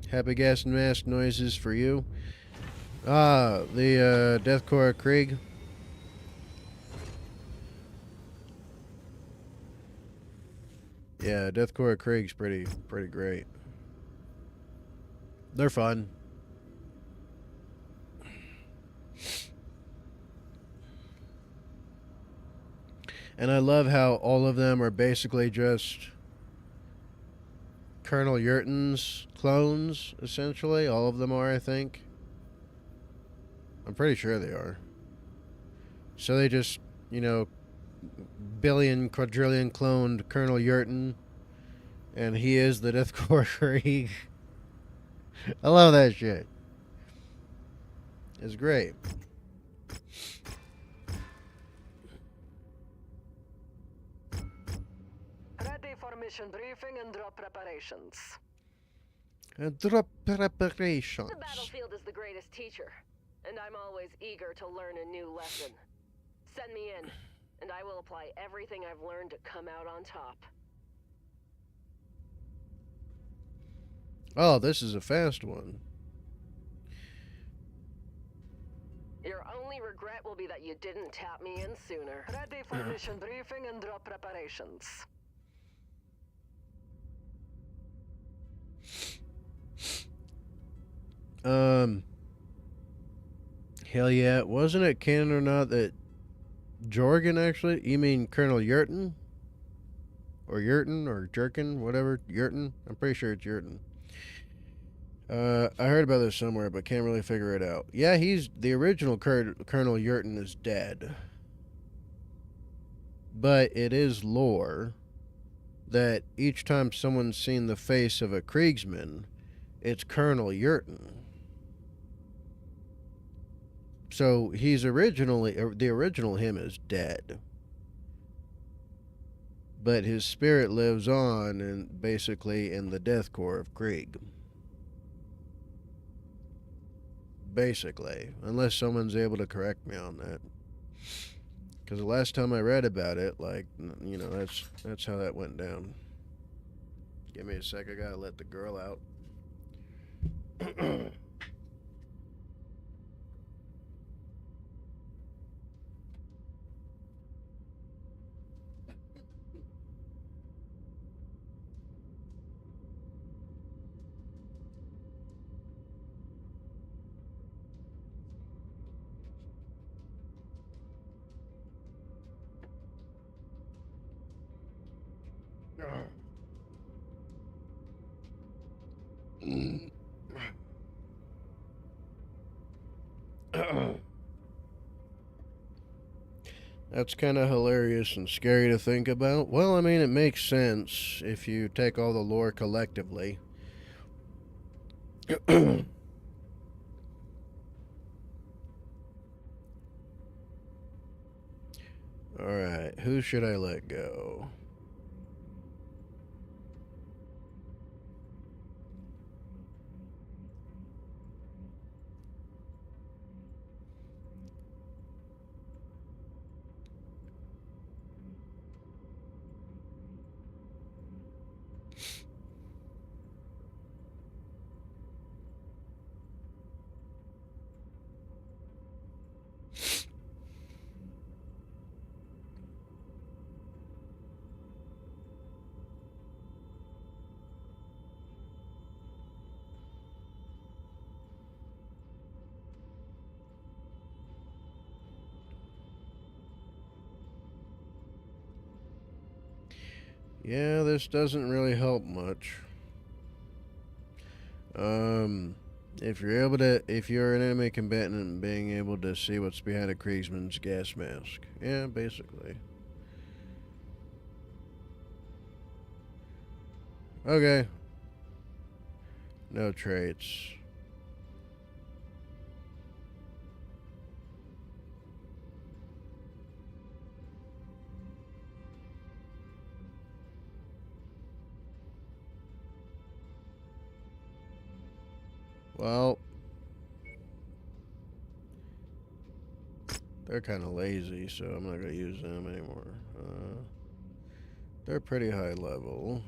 [SPEAKER 1] Happy gas and mask noises for you. Ah, the Deathcore Krieg. Yeah, Deathcore Krieg's pretty great. They're fun. And I love how all of them are basically just Colonel Yurton's clones, essentially. All of them are, I think. I'm pretty sure they are. So they just, you know, billion, quadrillion cloned Colonel Yurton. And he is the Deathcore Krieg. I love that shit. It's great.
[SPEAKER 2] Ready for mission briefing and drop preparations.
[SPEAKER 1] Drop preparations.
[SPEAKER 6] The battlefield is the greatest teacher, and I'm always eager to learn a new lesson. Send me in, and I will apply everything I've learned to come out on top.
[SPEAKER 1] Oh, this is a fast one.
[SPEAKER 6] Your only regret will be that you didn't tap me in sooner.
[SPEAKER 2] Ready for mission briefing and drop preparations.
[SPEAKER 1] Hell yeah. Wasn't it canon or not that Jorgen actually? You mean Colonel Yurton? Or Yurton or Jerkin, whatever. Yurton? I'm pretty sure it's Yurton. I heard about this somewhere, but can't really figure it out. Yeah, he's the original Colonel Yurton is dead. But it is lore that each time someone's seen the face of a Kriegsman, it's Colonel Yurton. So he's originally, the original him is dead. But his spirit lives on and basically in the Death Corps of Krieg. Basically, unless someone's able to correct me on that. Because the last time I read about it, like, you know, that's how that went down. Give me a sec, I gotta let the girl out. That's kind of hilarious and scary to think about. Well, I mean, it makes sense if you take all the lore collectively. Alright, who should I let go? Yeah, this doesn't really help much. If you're an enemy combatant, being able to see what's behind a Kriegsman's gas mask. Yeah, basically. Okay. No traits. Well, They're kind of lazy, so I'm not going to use them anymore. They're pretty high level.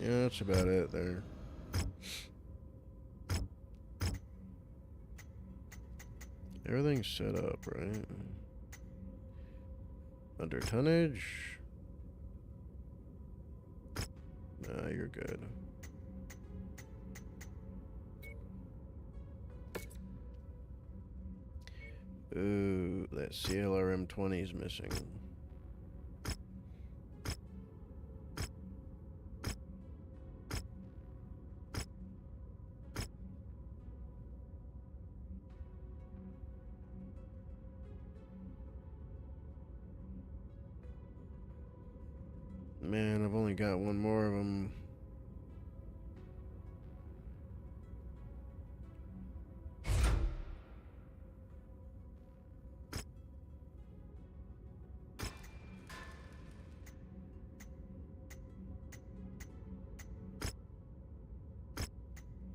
[SPEAKER 1] Yeah, that's about it there. Everything's set up, right? Under tonnage? Nah, you're good. Ooh, that CLRM 20 is missing. Man, I've only got one more of them.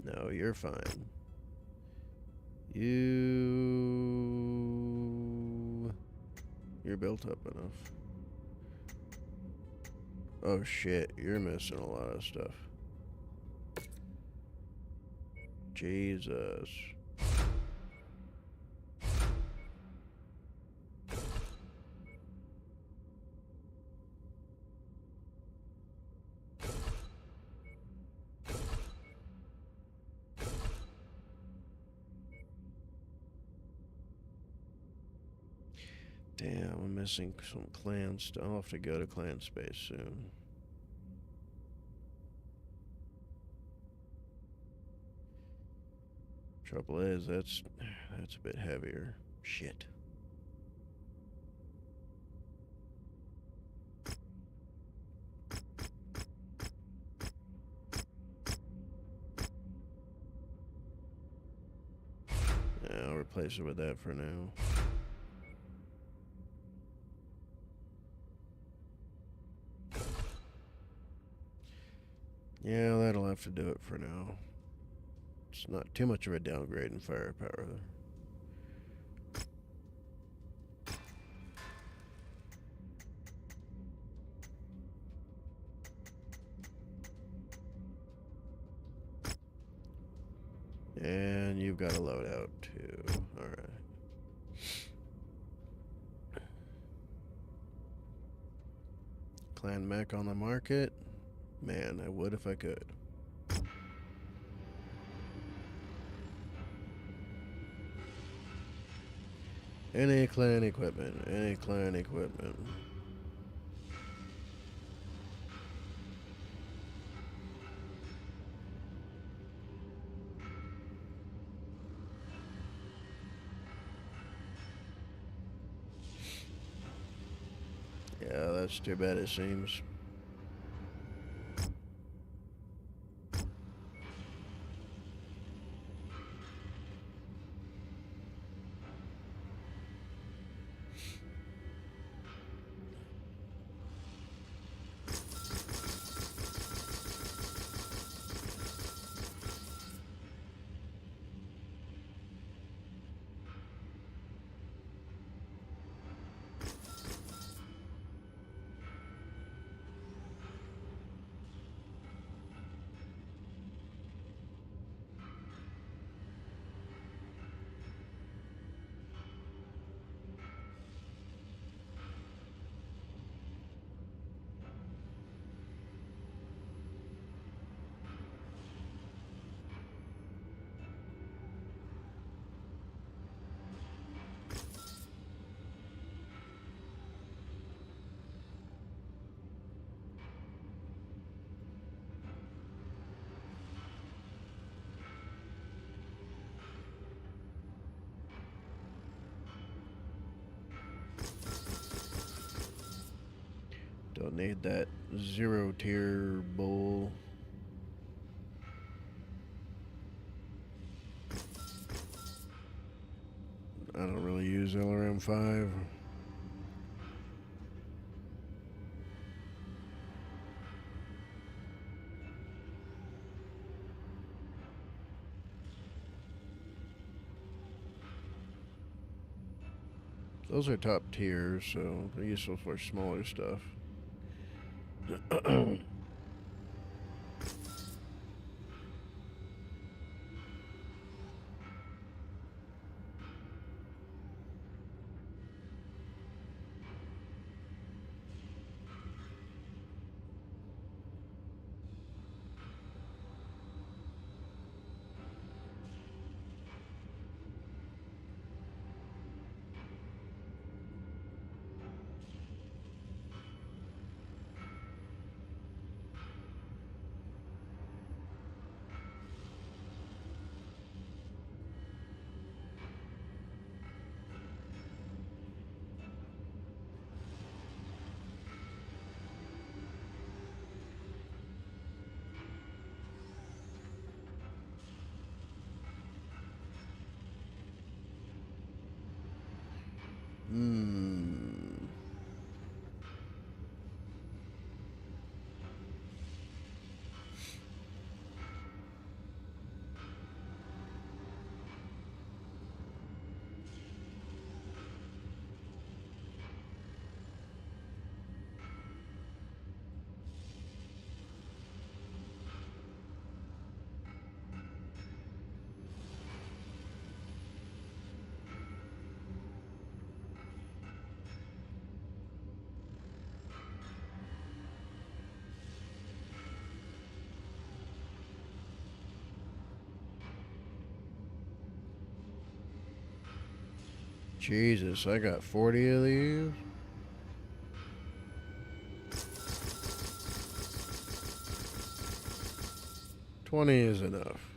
[SPEAKER 1] No, you're fine. You're built up enough. Oh shit, you're missing a lot of stuff. Jesus. Damn, I'm missing some clan stuff. I'll have to go to clan space soon. Trouble is, that's a bit heavier. Shit. Yeah, I'll replace it with that for now. Yeah, that'll have to do it for now. It's not too much of a downgrade in firepower. And you've got a loadout too. Alright. Clan mech on the market. Man, I would if I could. Any clan equipment. Any clan equipment. Yeah, that's too bad it seems. Don't need that 0 tier bull. LRM 5. Those are top tiers, so they're useful for smaller stuff. Jesus, I got 40 of these. $20 is enough.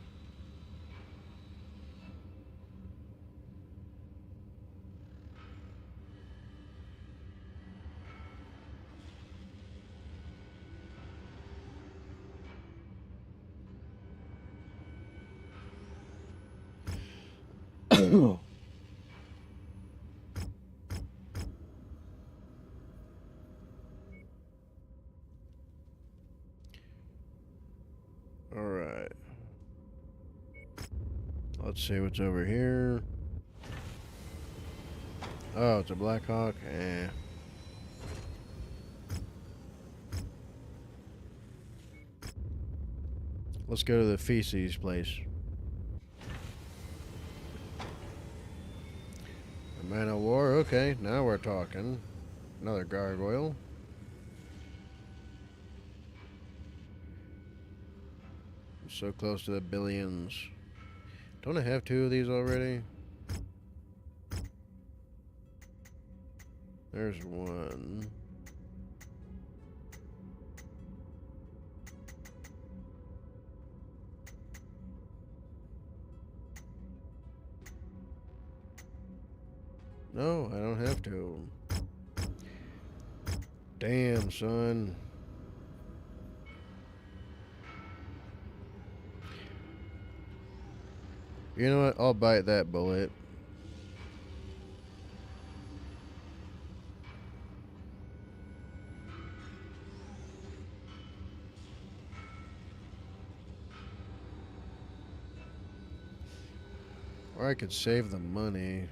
[SPEAKER 1] Alright. Let's see what's over here. Oh, it's a Black Hawk? Eh. Let's go to the feces place. A Man of War? Okay, now we're talking. Another gargoyle. So close to the billions. Don't I have 2 of these already? There's 1. No, I don't have to. Damn, son. You know what? I'll bite that bullet. Or I could save the money.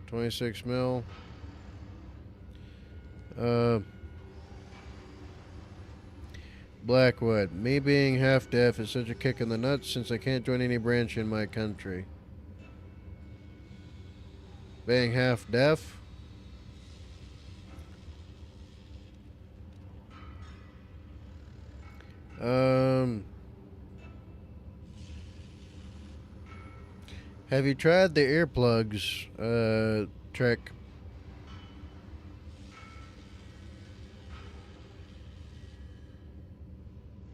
[SPEAKER 1] $26 mil. Blackwood. Me being half deaf is such a kick in the nuts since I can't join any branch in my country. Being half deaf? Have you tried the earplugs, trick?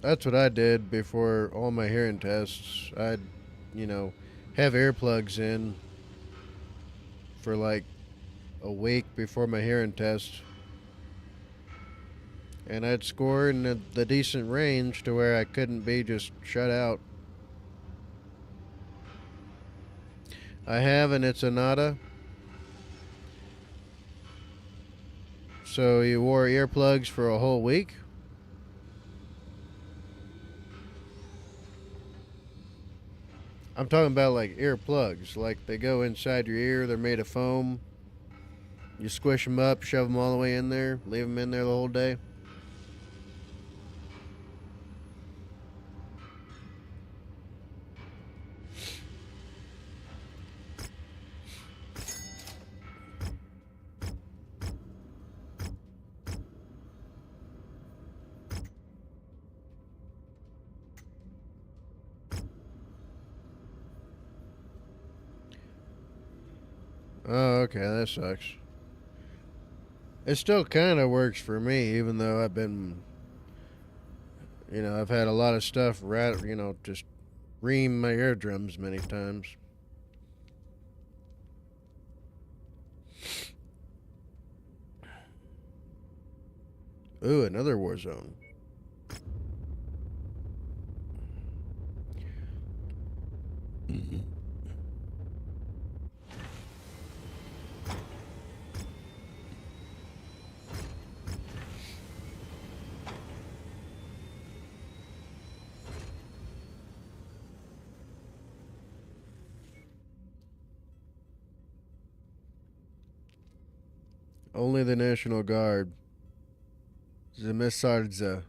[SPEAKER 1] That's what I did before all my hearing tests. I'd, have earplugs in for like a week before my hearing test. and I'd score in the decent range to where I couldn't be just shut out. I have, and it's a nada. So you wore earplugs for a whole week? I'm talking about like earplugs. Like they go inside your ear, they're made of foam. You squish them up, shove them all the way in there, leave them in there the whole day. Oh, okay, that sucks. It still kind of works for me, even though I've been, I've had a lot of stuff, just ream my eardrums many times. Ooh, another war zone. Only the National Guard. Zemesardza.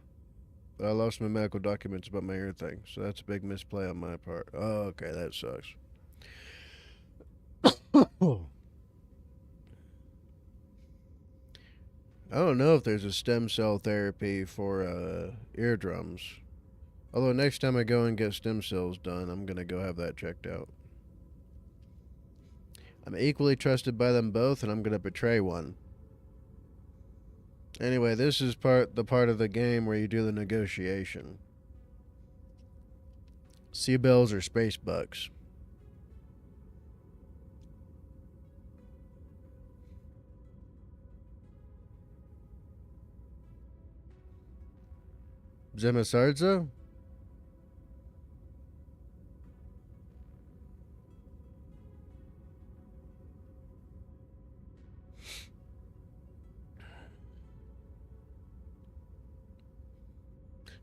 [SPEAKER 1] But I lost my medical documents about my ear thing, so that's a big misplay on my part. Oh, okay, that sucks. I don't know if there's a stem cell therapy for eardrums. Although next time I go and get stem cells done, I'm going to go have that checked out. I'm equally trusted by them both, and I'm going to betray one. Anyway, this is the part of the game where you do the negotiation. Seabells or space bucks. Zemesardza?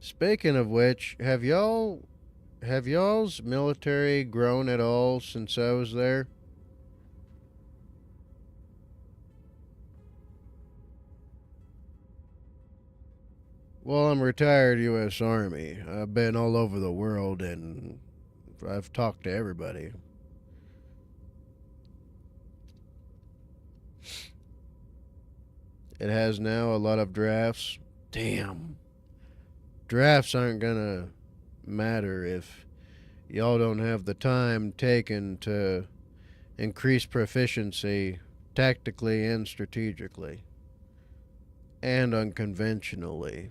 [SPEAKER 1] Speaking of which, have y'all's military grown at all since I was there? Well, I'm retired U.S. Army. I've been all over the world and I've talked to everybody. It has now a lot of drafts. Damn. Drafts aren't gonna matter if y'all don't have the time taken to increase proficiency tactically and strategically and unconventionally.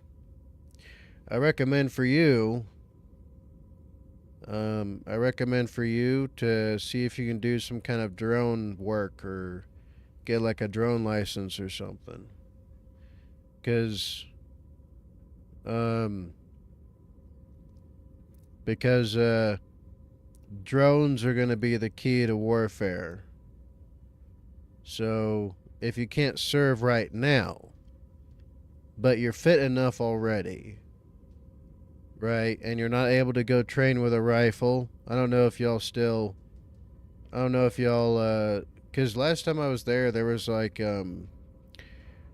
[SPEAKER 1] I recommend for you to see if you can do some kind of drone work or get like a drone license or something. Because drones are going to be the key to warfare. So if you can't serve right now, but you're fit enough already, right, and you're not able to go train with a rifle, I don't know if y'all, because last time I was there was like a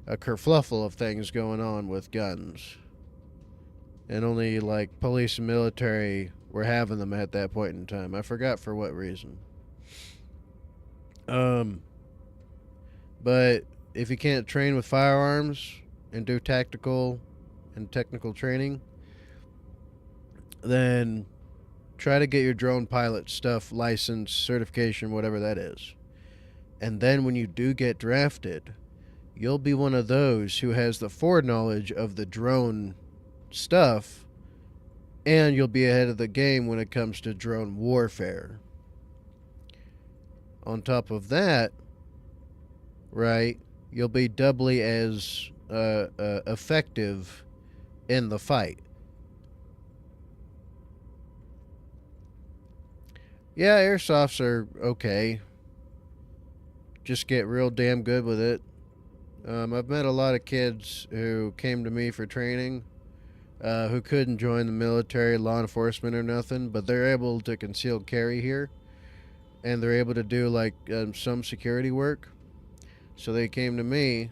[SPEAKER 1] kerfluffle of things going on with guns. And only like police and military were having them at that point in time. I forgot for what reason. But if you can't train with firearms and do tactical and technical training, then try to get your drone pilot stuff, license, certification, whatever that is. And then when you do get drafted, you'll be one of those who has the foreknowledge of the drone stuff, and you'll be ahead of the game when it comes to drone warfare. On top of that, right, you'll be doubly as effective in the fight. Yeah, airsofts are okay. Just get real damn good with it. I've met a lot of kids who came to me for training who couldn't join the military, law enforcement, or nothing, but they're able to concealed carry here, and they're able to do like some security work. So they came to me,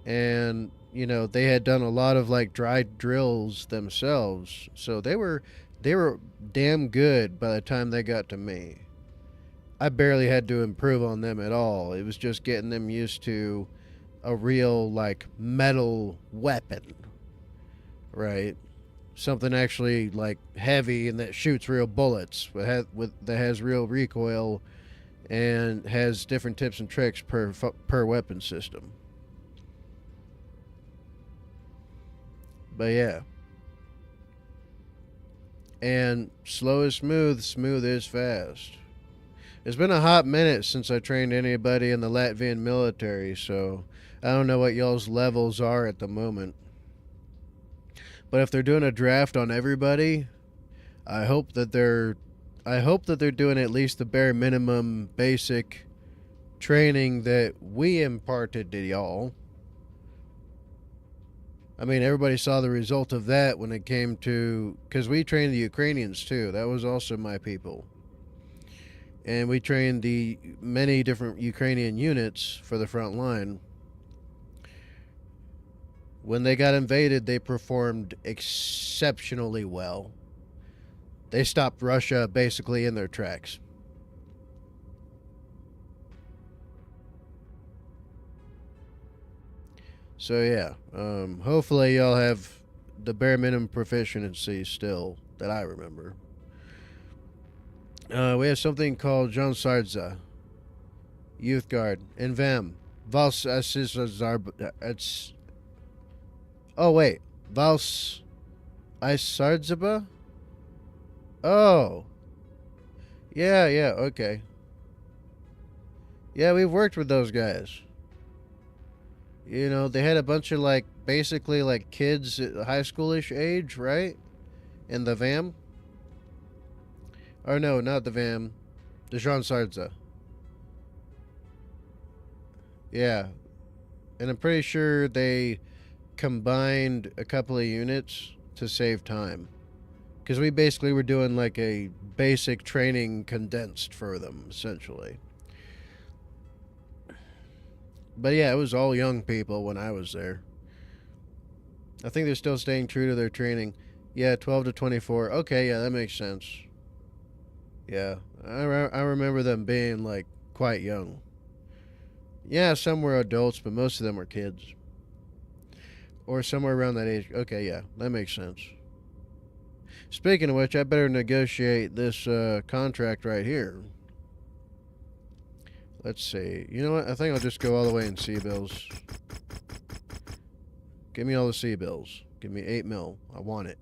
[SPEAKER 1] and they had done a lot of like dry drills themselves, so they were damn good by the time they got to me. I barely had to improve on them at all. It was just getting them used to a real like metal weapon, right? Something actually like heavy and that shoots real bullets, that has real recoil and has different tips and tricks per weapon system. But yeah. And slow is smooth, smooth is fast. It's been a hot minute since I trained anybody in the Latvian military, so I don't know what y'all's levels are at the moment. But if they're doing a draft on everybody, I hope that they're doing at least the bare minimum basic training that we imparted to y'all. I mean, everybody saw the result of that when it came to, because we trained the Ukrainians too. That was also my people. And we trained the many different Ukrainian units for the front line. When they got invaded, they performed exceptionally well. They stopped Russia basically in their tracks. So yeah, hopefully y'all have the bare minimum proficiency still that I remember. We have something called John Sardza, Youth Guard, and VAM. Vals it's oh wait, Vals Isardzaba? Oh. Yeah, okay. Yeah, we've worked with those guys. They had a bunch of like basically like kids at high schoolish age, right? In the VAM. Or no, not the VAM. The Jean Sardza. Yeah. And I'm pretty sure they combined a couple of units to save time. Because we basically were doing like a basic training condensed for them, essentially. But yeah, it was all young people when I was there. I think they're still staying true to their training. Yeah, 12 to 24. Okay, yeah, that makes sense. Yeah, I remember them being like quite young. Yeah, some were adults, but most of them were kids. Or somewhere around that age. Okay, yeah, that makes sense. Speaking of which, I better negotiate this contract right here. Let's see. You know what? I think I'll just go all the way in C-bills. Give me all the C-bills. Give me 8 mil. I want it.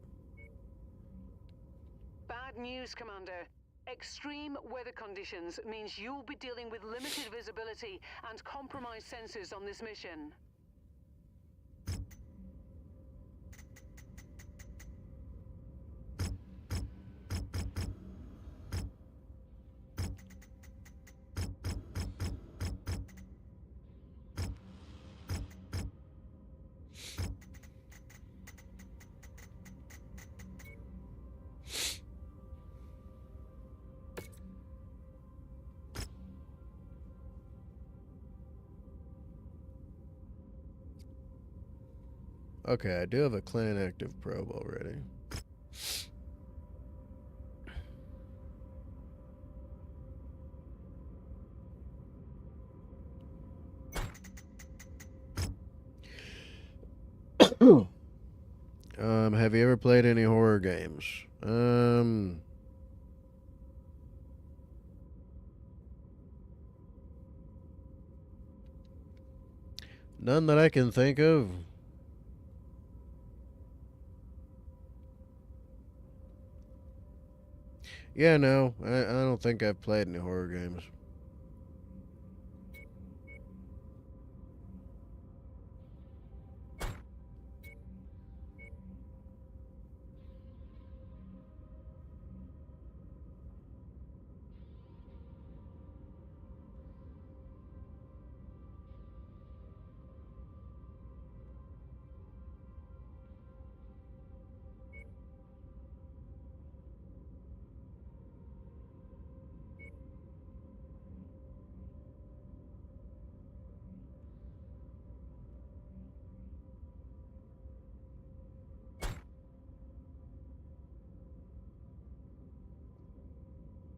[SPEAKER 2] Bad news, Commander. Extreme weather conditions means you'll be dealing with limited visibility and compromised sensors on this mission.
[SPEAKER 1] Okay, I do have a clan active probe already. Have you ever played any horror games? None that I can think of. Yeah, no, I don't think I've played any horror games.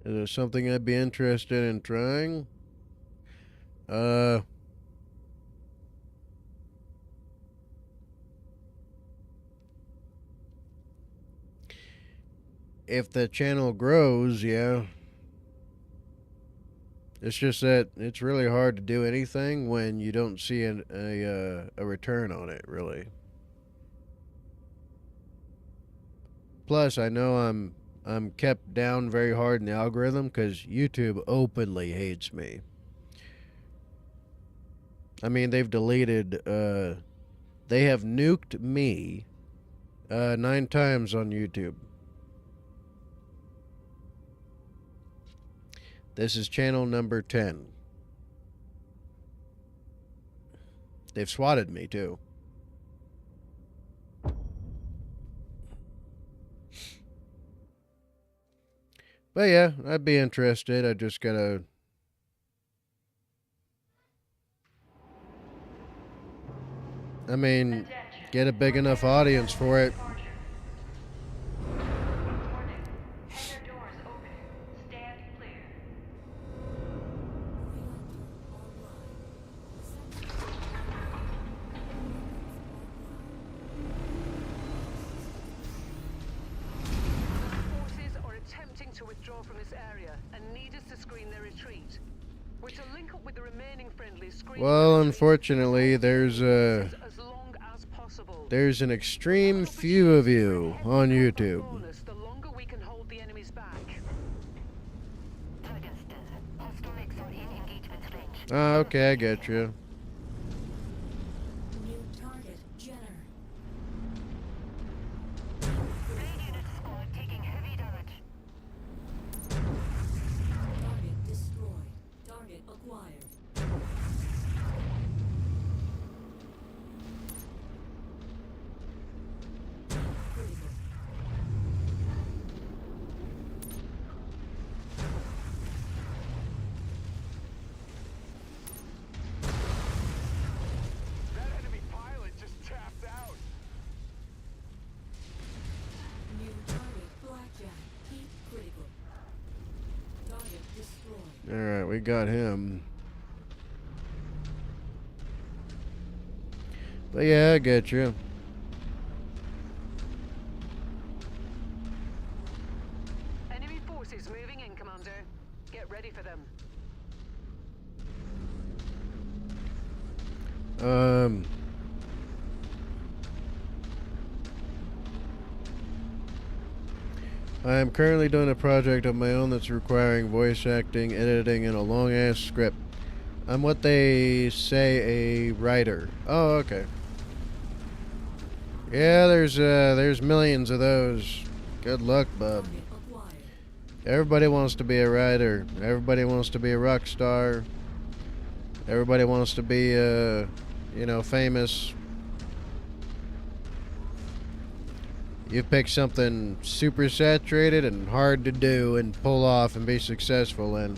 [SPEAKER 1] Is it something I'd be interested in trying? Uh, if the channel grows, yeah. It's just that it's really hard to do anything when you don't see a return on it, really. Plus, I know I'm kept down very hard in the algorithm because YouTube openly hates me. I mean, they've deleted. They have nuked me 9 times on YouTube. This is channel number 10. They've swatted me too. But yeah, I'd be interested. I just gotta. I mean, get a big enough audience for it.
[SPEAKER 3] Warning. Hangar doors open. Stand clear.
[SPEAKER 2] Forces are attempting to withdraw from this area and need us to screen their retreat. We're to link up with the remaining friendlies.
[SPEAKER 1] Well, unfortunately, there's
[SPEAKER 2] as long as possible.
[SPEAKER 1] an extreme few of you on YouTube.
[SPEAKER 2] The longer we can hold the enemies back.
[SPEAKER 1] Ah, okay, I get you.
[SPEAKER 5] New target, Jenner. Target destroyed. Target acquired. Critical.
[SPEAKER 4] That enemy pilot just tapped out.
[SPEAKER 5] New target, Blackjack. Heat critical. Target destroyed.
[SPEAKER 1] Alright, we got him. But yeah, I get you.
[SPEAKER 2] Enemy forces moving in, Commander. Get ready for them.
[SPEAKER 1] I am currently doing a project of my own that's requiring voice acting, editing, and a long-ass script. I'm what they say a writer. Oh, okay. Yeah, there's millions of those. Good luck, bub.
[SPEAKER 5] Target acquired.
[SPEAKER 1] Everybody wants to be a writer. Everybody wants to be a rock star. Everybody wants to be, famous. You pick something super saturated and hard to do and pull off and be successful in.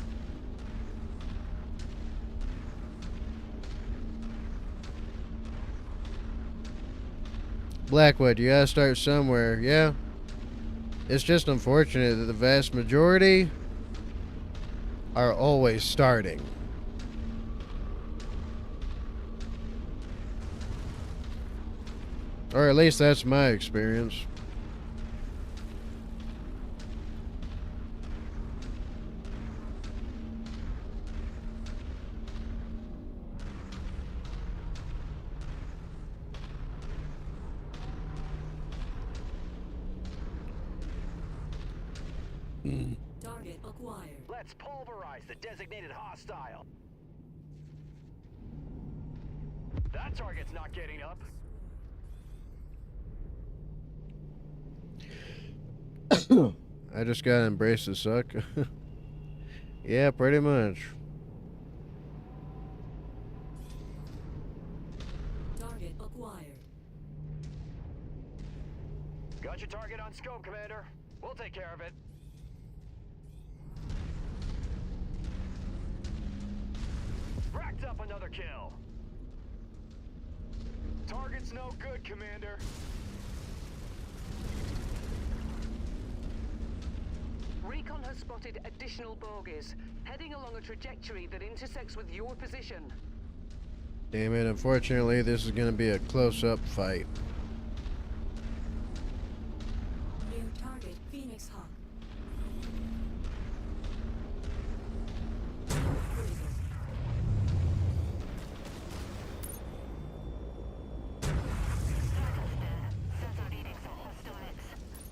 [SPEAKER 1] Blackwood, you gotta start somewhere, yeah? It's just unfortunate that the vast majority are always starting. Or at least that's my experience.
[SPEAKER 5] Target acquired.
[SPEAKER 4] Let's pulverize the designated hostile. That target's not getting up.
[SPEAKER 1] I just gotta embrace the suck. Yeah, pretty much.
[SPEAKER 5] Target acquired.
[SPEAKER 4] Got your target on scope, Commander. We'll take care of it. Racked up another kill. Target's no good, Commander.
[SPEAKER 2] Recon has spotted additional bogies, heading along a trajectory that intersects with your position.
[SPEAKER 1] Damn it, unfortunately, this is going to be a close-up fight.
[SPEAKER 5] New target Phoenix Hawk. Critical.
[SPEAKER 3] Sensor readings on hostile mix.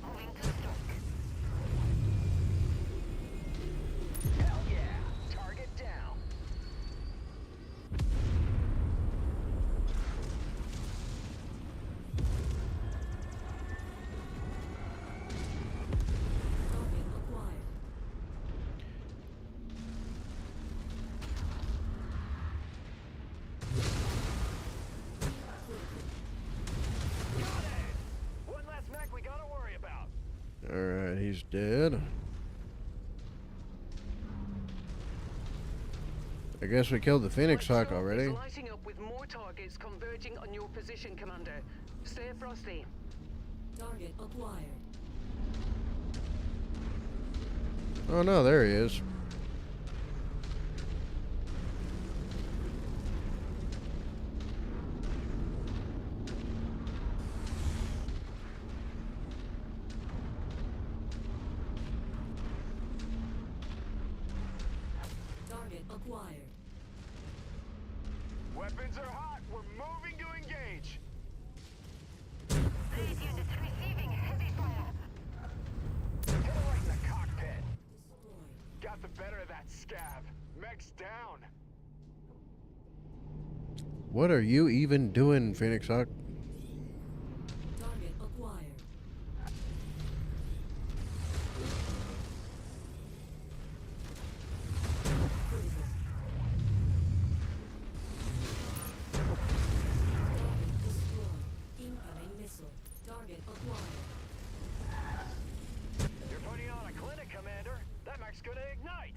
[SPEAKER 3] Moving to stock.
[SPEAKER 4] Hell yeah! Target down.
[SPEAKER 5] Target acquired.
[SPEAKER 4] Got it! One less mech we gotta worry about.
[SPEAKER 1] Alright, he's dead. I guess we killed the Phoenix Hawk
[SPEAKER 2] Let's go.
[SPEAKER 1] already.
[SPEAKER 2] It's lighting up with more targets converging on your position, Commander. Stay frosty.
[SPEAKER 5] Target acquired.
[SPEAKER 1] Oh no, there he is.
[SPEAKER 5] Target acquired.
[SPEAKER 4] Weapons are hot. We're moving to engage.
[SPEAKER 3] These units receiving heavy fire.
[SPEAKER 4] Hit her right in the cockpit.
[SPEAKER 5] Destroyed.
[SPEAKER 4] Got the better of that scab. Mech's down.
[SPEAKER 1] What are you even doing, Phoenix Hawk?
[SPEAKER 5] Target acquired. Critical. Target destroyed. Incoming missile. Target acquired.
[SPEAKER 4] You're putting on a clinic, Commander. That mech's gonna ignite.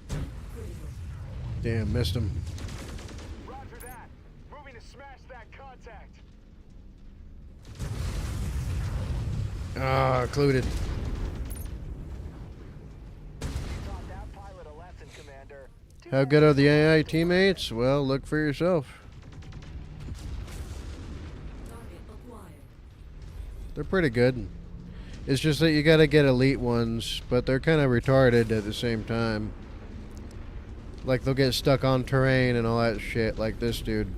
[SPEAKER 5] Critical.
[SPEAKER 1] Damn, missed him.
[SPEAKER 4] Roger that. Moving to smash that contact.
[SPEAKER 1] Ah, occluded.
[SPEAKER 4] You taught that pilot a lesson, Commander.
[SPEAKER 1] How good are the AI teammates? Well, look for yourself.
[SPEAKER 5] Target acquired.
[SPEAKER 1] They're pretty good. It's just that you gotta get elite ones, but they're kind of retarded at the same time. Like, they'll get stuck on terrain and all that shit, like this dude.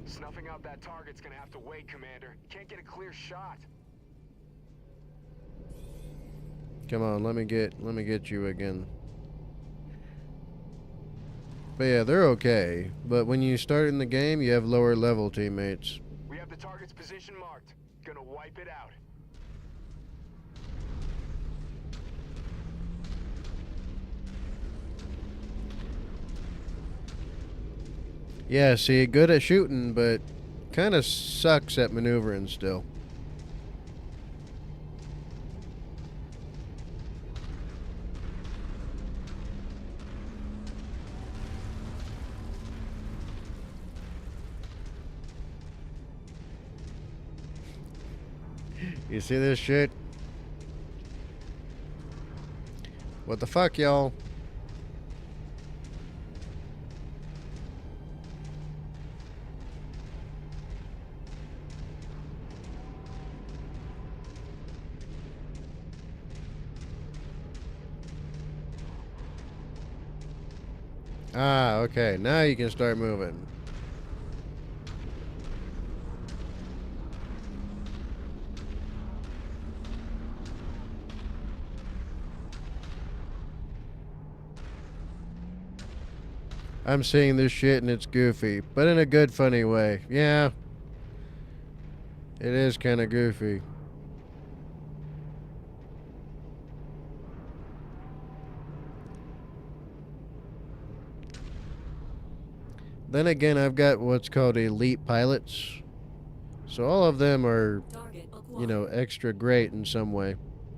[SPEAKER 4] Snuffing out that target's gonna have to wait, Commander. Can't get a clear shot.
[SPEAKER 1] Come on, let me get you again. But yeah, they're okay. But when you start in the game, you have lower level teammates.
[SPEAKER 4] We have the target's position marked. Gonna wipe it out.
[SPEAKER 1] Yeah, see, good at shooting, but kind of sucks at maneuvering still. You see this shit? What the fuck, y'all? Ah, okay. Now you can start moving. I'm seeing this shit and it's goofy, but in a good, funny way. Yeah. It is kind of goofy. Then again, I've got what's called elite pilots. So all of them are,
[SPEAKER 5] Target acquired.
[SPEAKER 1] you know, extra great in some way.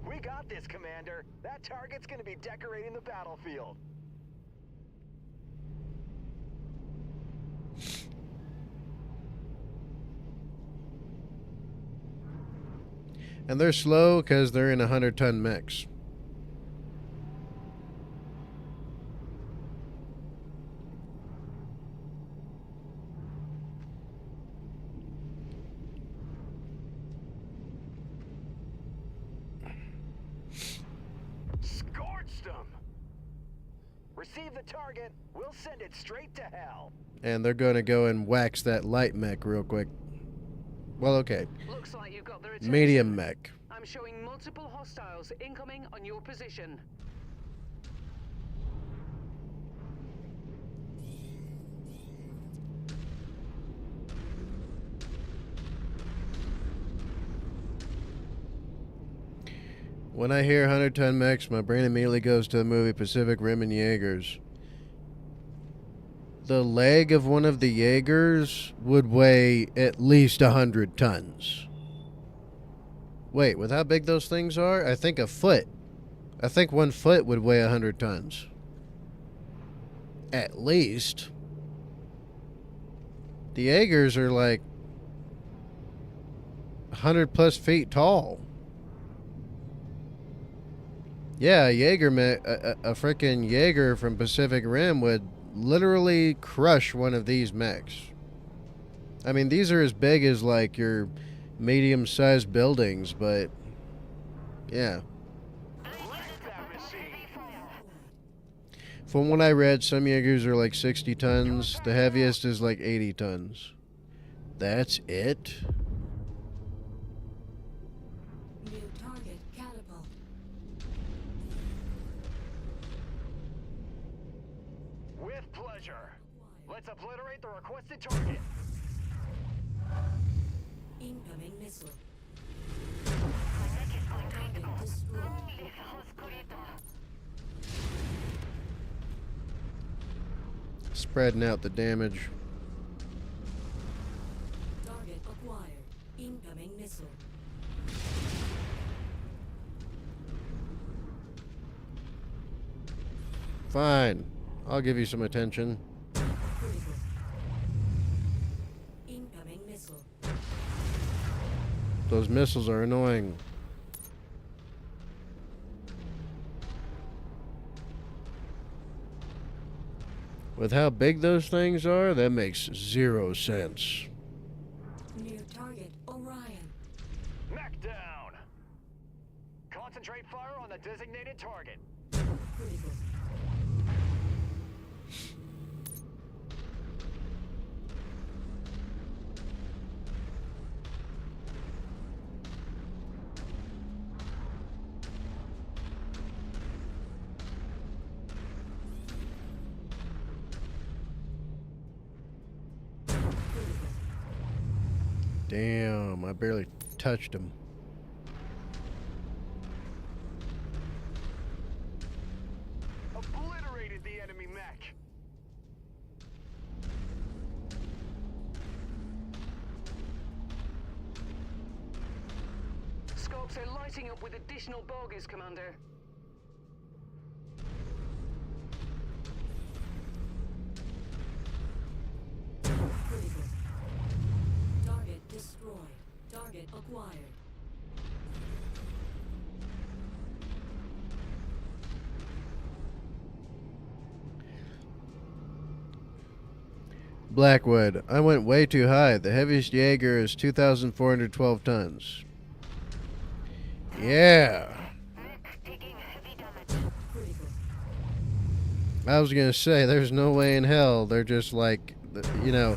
[SPEAKER 4] We got this, Commander. That target's gonna be decorating the battlefield.
[SPEAKER 1] And they're slow because they're in 100-ton mechs.
[SPEAKER 4] Receive the target, we'll send it straight to hell.
[SPEAKER 1] And they're going to go and wax that light mech real quick. Well, okay.
[SPEAKER 2] Looks like you've got their attention.
[SPEAKER 1] Medium mech.
[SPEAKER 2] I'm showing multiple hostiles incoming on your position.
[SPEAKER 1] When I hear 100-ton mechs, my brain immediately goes to the movie Pacific Rim and Jaegers. The leg of one of the Jaegers would weigh at least 100 tons. Wait, with how big those things are? I think a foot. I think 1 foot would weigh 100 tons. At least. The Jaegers are like 100 plus feet tall. Yeah, a freaking Jaeger from Pacific Rim would literally crush one of these mechs. I mean, these are as big as like your medium-sized buildings, but yeah. From what I read, some Jaegers are like 60 tons. The heaviest is like 80 tons. That's it?
[SPEAKER 5] New target catapult.
[SPEAKER 4] With pleasure. Let's obliterate the requested target.
[SPEAKER 5] Incoming missile. Target destroyed.
[SPEAKER 1] Spreading out the damage.
[SPEAKER 5] Target acquired. Incoming missile.
[SPEAKER 1] Fine. I'll give you some attention.
[SPEAKER 5] Critical. Incoming missile.
[SPEAKER 1] Those missiles are annoying. With how big those things are, that makes 0 sense.
[SPEAKER 5] New target Orion.
[SPEAKER 4] Mech down. Concentrate fire on the designated target.
[SPEAKER 5] Critical.
[SPEAKER 1] Damn, I barely touched him.
[SPEAKER 4] Obliterated the enemy mech.
[SPEAKER 2] Scopes are lighting up with additional bogies, Commander.
[SPEAKER 5] Critical. Target destroyed. Target acquired.
[SPEAKER 1] Blackwood, I went way too high. The heaviest Jaeger is 2,412 tons. Yeah.
[SPEAKER 5] Critical.
[SPEAKER 1] I was gonna say, there's no way in hell they're just like, you know,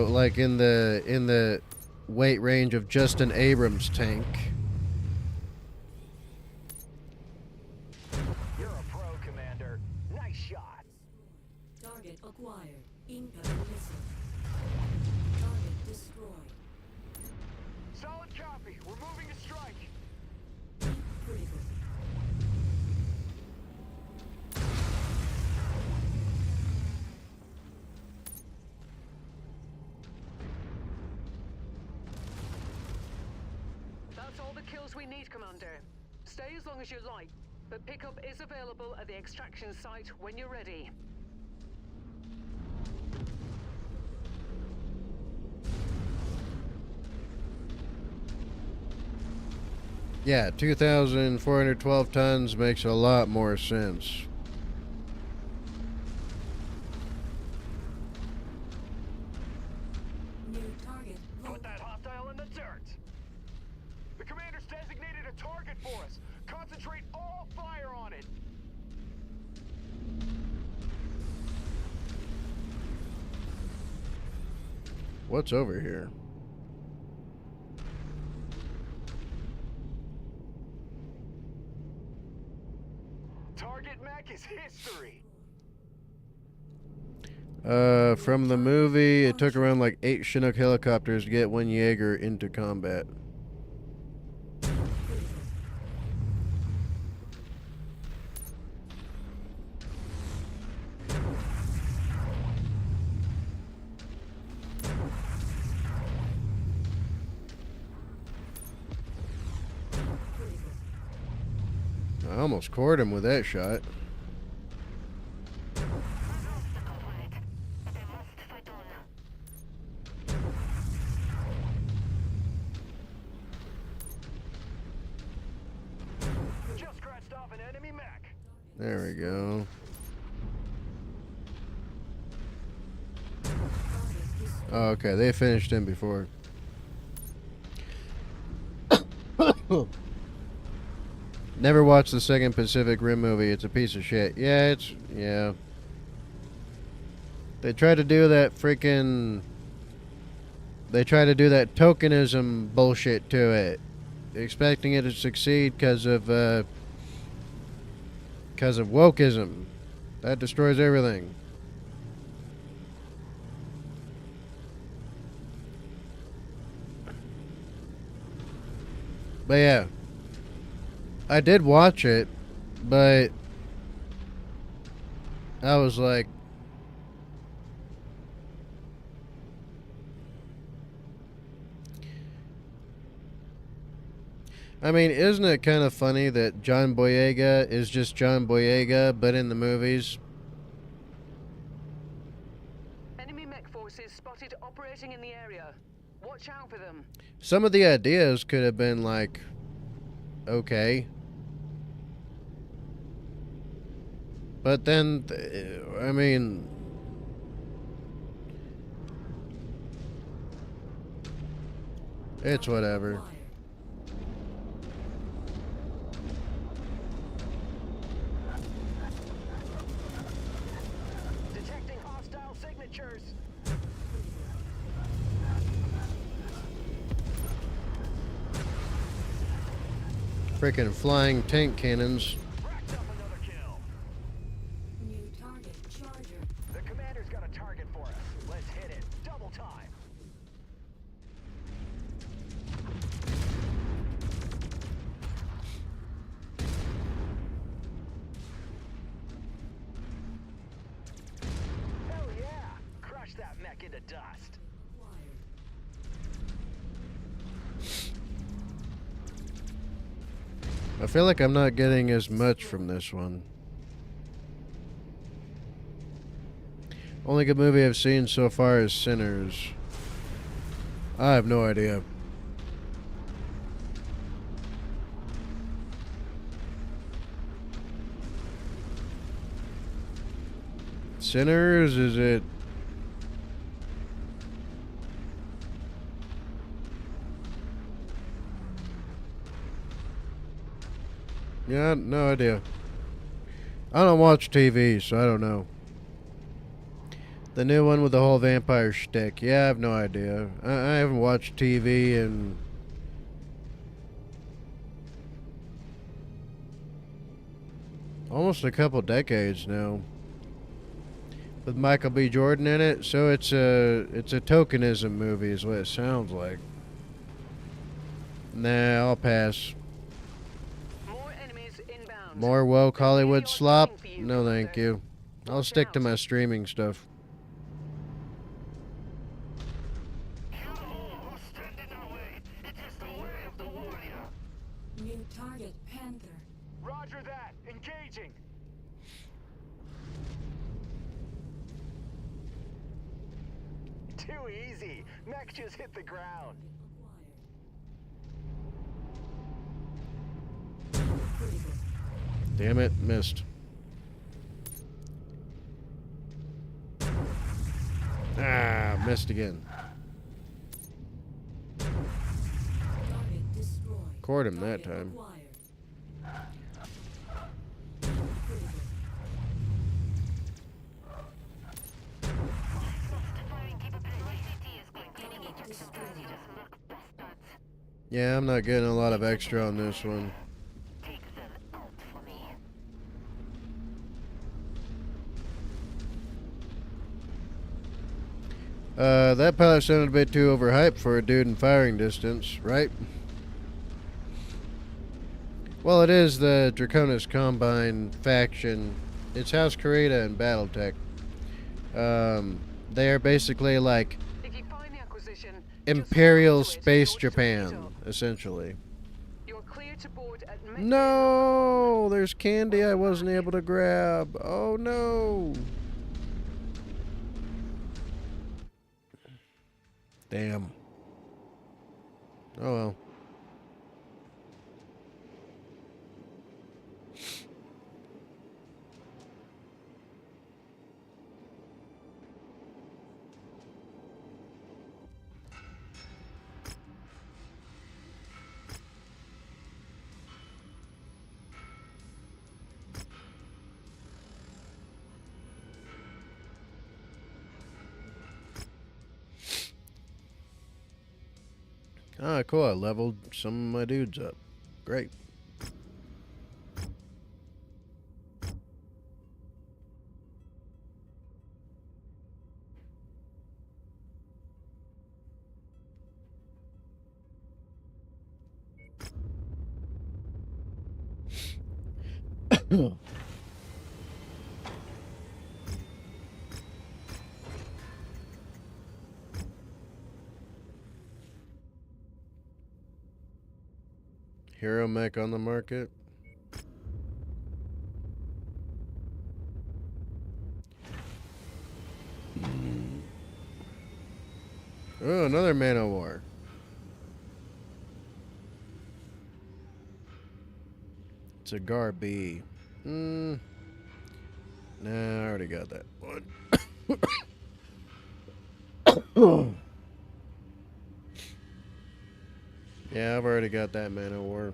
[SPEAKER 1] like in the weight range of just an Abrams tank.
[SPEAKER 4] You're a pro, Commander. Nice shot.
[SPEAKER 5] Target acquired. Incoming missile. Target destroyed.
[SPEAKER 4] Solid copy. We're moving to strike.
[SPEAKER 5] Critical.
[SPEAKER 2] That's all the kills we need, Commander. Stay as long as you like, but pickup is available at the extraction site when you're ready.
[SPEAKER 1] Yeah, 2,412 tons makes a lot more sense.
[SPEAKER 5] New target.
[SPEAKER 4] Put that hostile in the dirt. The commander's designated a target for us. Concentrate all fire on it.
[SPEAKER 1] What's over here?
[SPEAKER 4] Target mech is history.
[SPEAKER 1] From the movie, it took around like 8 Chinook helicopters to get one Jaeger into combat. I almost cored him with that shot.
[SPEAKER 4] Just scratched off an enemy mech.
[SPEAKER 1] There we go. Oh, okay, they finished him before. Never watched the second Pacific Rim movie. It's a piece of shit. Yeah. They try to do that freaking... They try to do that tokenism bullshit to it. Expecting it to succeed because of wokeism. That destroys everything. But yeah, I did watch it, but I was like, I mean, isn't it kind of funny that John Boyega is just John Boyega, but in the movies?
[SPEAKER 2] Enemy mech forces spotted operating in the area. Watch out for them.
[SPEAKER 1] Some of the ideas could have been like, okay. But then, I mean, it's whatever.
[SPEAKER 4] Detecting hostile signatures.
[SPEAKER 1] Freaking flying tank cannons.
[SPEAKER 4] Racked up another kill.
[SPEAKER 5] New target, Charger.
[SPEAKER 4] The commander's got a target for us. Let's hit it. Double time. Hell yeah! Crush that mech into dust.
[SPEAKER 5] Acquired.
[SPEAKER 1] I feel like I'm not getting as much from this one. Only good movie I've seen so far is Sinners. I have no idea. Sinners, is it? Yeah, no idea. I don't watch TV, so I don't know. The new one with the whole vampire shtick. Yeah, I have no idea. I haven't watched TV in almost a couple decades now. With Michael B. Jordan in it, so it's a tokenism movie, is what it sounds like. Nah, I'll pass.
[SPEAKER 2] More enemies inbound.
[SPEAKER 1] More woke Hollywood slop? No, thank you. I'll stick to my streaming stuff.
[SPEAKER 5] New target, Panther.
[SPEAKER 4] Roger that. Engaging. Too easy. Mech just hit the ground.
[SPEAKER 5] Acquired. Critical.
[SPEAKER 1] Damn it, missed. Ah, missed again.
[SPEAKER 5] Target destroyed.
[SPEAKER 1] Caught him that
[SPEAKER 5] Target
[SPEAKER 1] time.
[SPEAKER 5] acquired. Critical.
[SPEAKER 1] Yeah, I'm not getting a lot of extra on this one.
[SPEAKER 3] Take them out for me.
[SPEAKER 1] That pilot sounded a bit too overhyped for a dude in firing distance, right? Well, it is the Draconis Combine faction. It's House Karita and Battletech. They are basically like
[SPEAKER 2] If you find the acquisition,
[SPEAKER 1] Imperial
[SPEAKER 2] just hold on to it in
[SPEAKER 1] Space
[SPEAKER 2] order to pick it
[SPEAKER 1] Japan,
[SPEAKER 2] up.
[SPEAKER 1] essentially.
[SPEAKER 2] You're clear to board at
[SPEAKER 1] No, there's candy I wasn't able to grab. Oh no. Damn. Oh well. Ah, cool. I leveled some of my dudes up. Great. Hero mech on the market. Oh, another Man of War. It's a Garby. Nah, I already got that one. Yeah, I've already got that Man of War.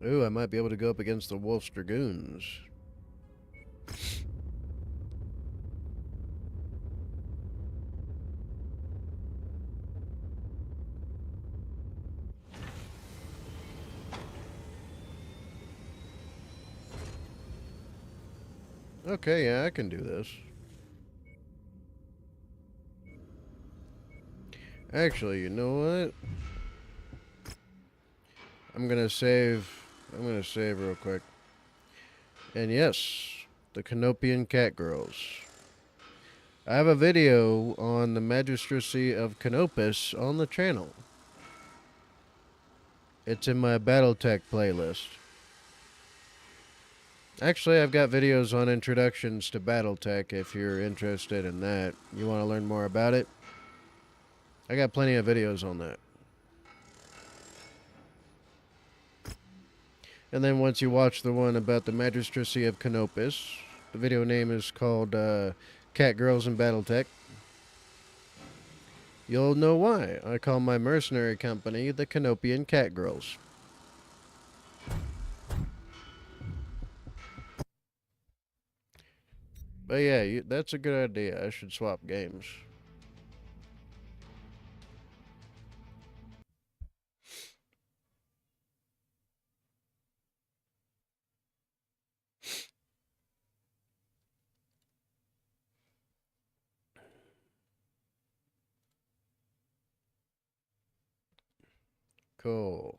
[SPEAKER 1] Ooh, I might be able to go up against the Wolf's Dragoons. Okay, yeah, I can do this. Actually, you know what? I'm gonna save real quick. And yes, the Canopian Cat Girls. I have a video on the Magistracy of Canopus on the channel. It's in my Battletech playlist. Actually, I've got videos on introductions to Battletech if you're interested in that. You want to learn more about it? I got plenty of videos on that. And then once you watch the one about the Magistracy of Canopus, the video name is called Cat Girls in Battletech. You'll know why I call my mercenary company the Canopian Cat Girls. But yeah, that's a good idea. I should swap games. Cool.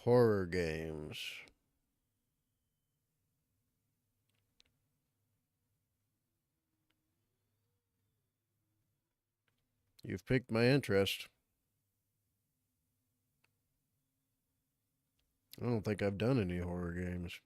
[SPEAKER 1] Horror games. You've piqued my interest. I don't think I've done any horror games.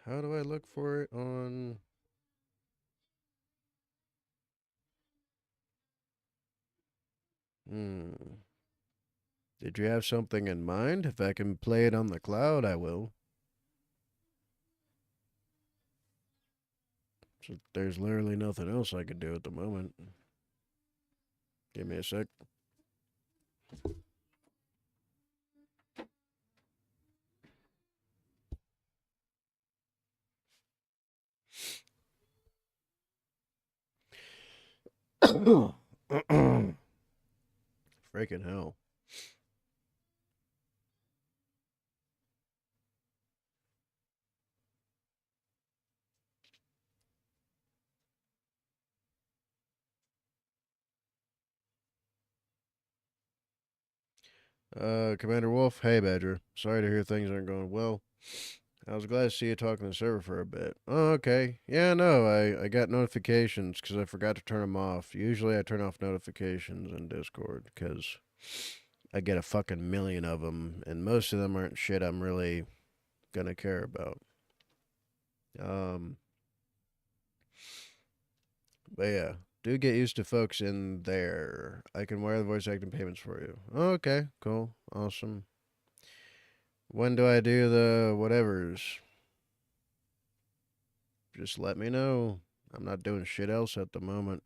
[SPEAKER 1] How do I look for it on... Did you have something in mind? If I can play it on the cloud, I will. So there's literally nothing else I could do at the moment. Give me a sec. Freaking hell. Commander Wolf, hey Badger. Sorry to hear things aren't going well. I was glad to see you talking to the server for a bit. Oh, okay. Yeah, no, I got notifications because I forgot to turn them off. Usually I turn off notifications in Discord because I get a fucking million of them, and most of them aren't shit I'm really gonna care about. But yeah, do get used to folks in there. I can wire the voice acting payments for you. Oh, okay, cool, awesome. When do I do the whatevers? Just let me know. I'm not doing shit else at the moment.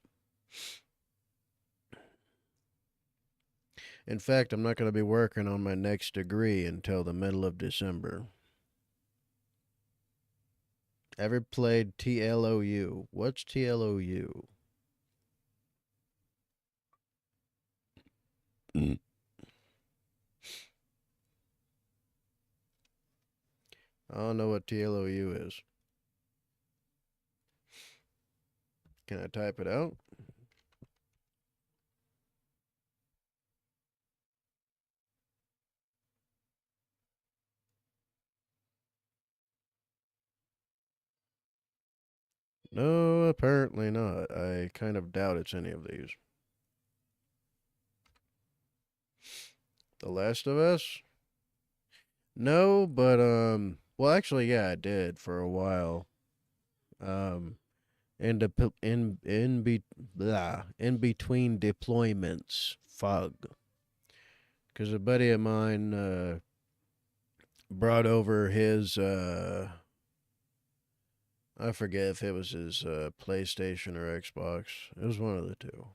[SPEAKER 1] In fact, I'm not going to be working on my next degree until the middle of December. Ever played TLOU? What's TLOU? I don't know what TLOU is. Can I type it out? No, apparently not. I kind of doubt it's any of these. The Last of Us? No, but well, actually, yeah, I did for a while. Um, in the in between deployments, fug. Because a buddy of mine brought over his I forget if it was his PlayStation or Xbox. It was one of the two.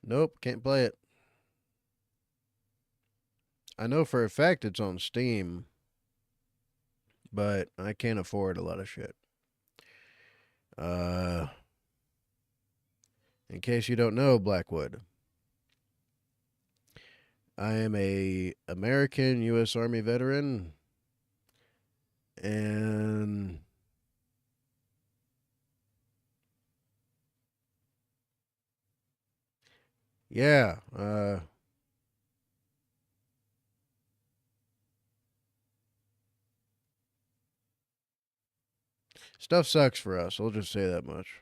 [SPEAKER 1] Nope, can't play it. I know for a fact it's on Steam, but I can't afford a lot of shit. Uh, in case you don't know, Blackwood, I am a American U.S. Army veteran, and yeah, stuff sucks for us. I'll just say that much.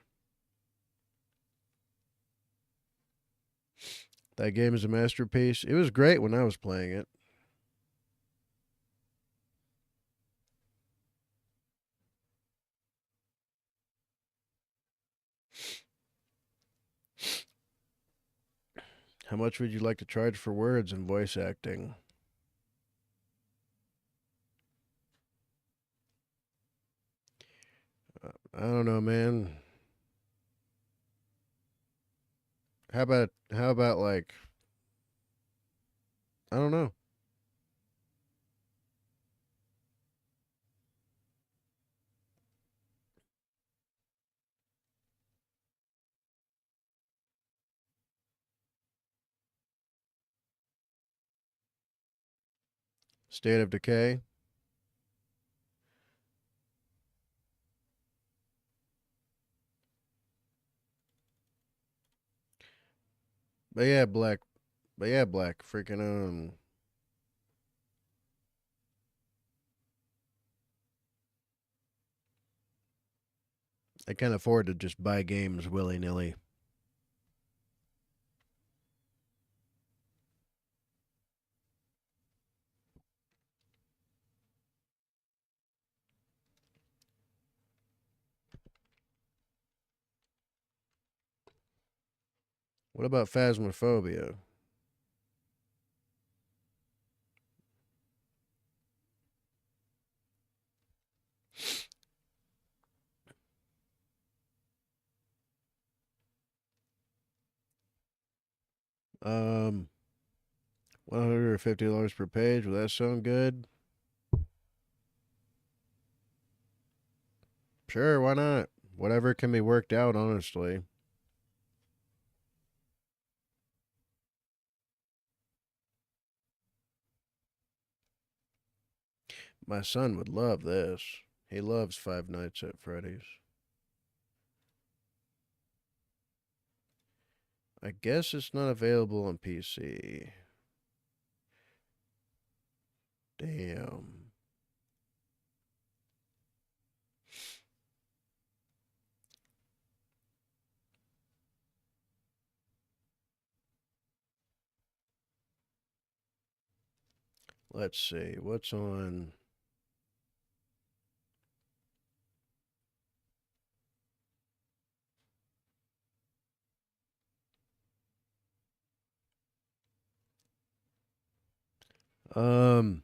[SPEAKER 1] That game is a masterpiece. It was great when I was playing it. How much would you like to charge for words and voice acting? I don't know, man. How about like I don't know. State of Decay. But yeah, Black. But yeah, Black. Freaking I can't afford to just buy games willy nilly. What about Phasmophobia? Um, $150 per page. Will that sound good? Sure, why not? Whatever can be worked out, honestly. My son would love this. He loves Five Nights at Freddy's. I guess it's not available on PC. Damn. Let's see. What's on? Um,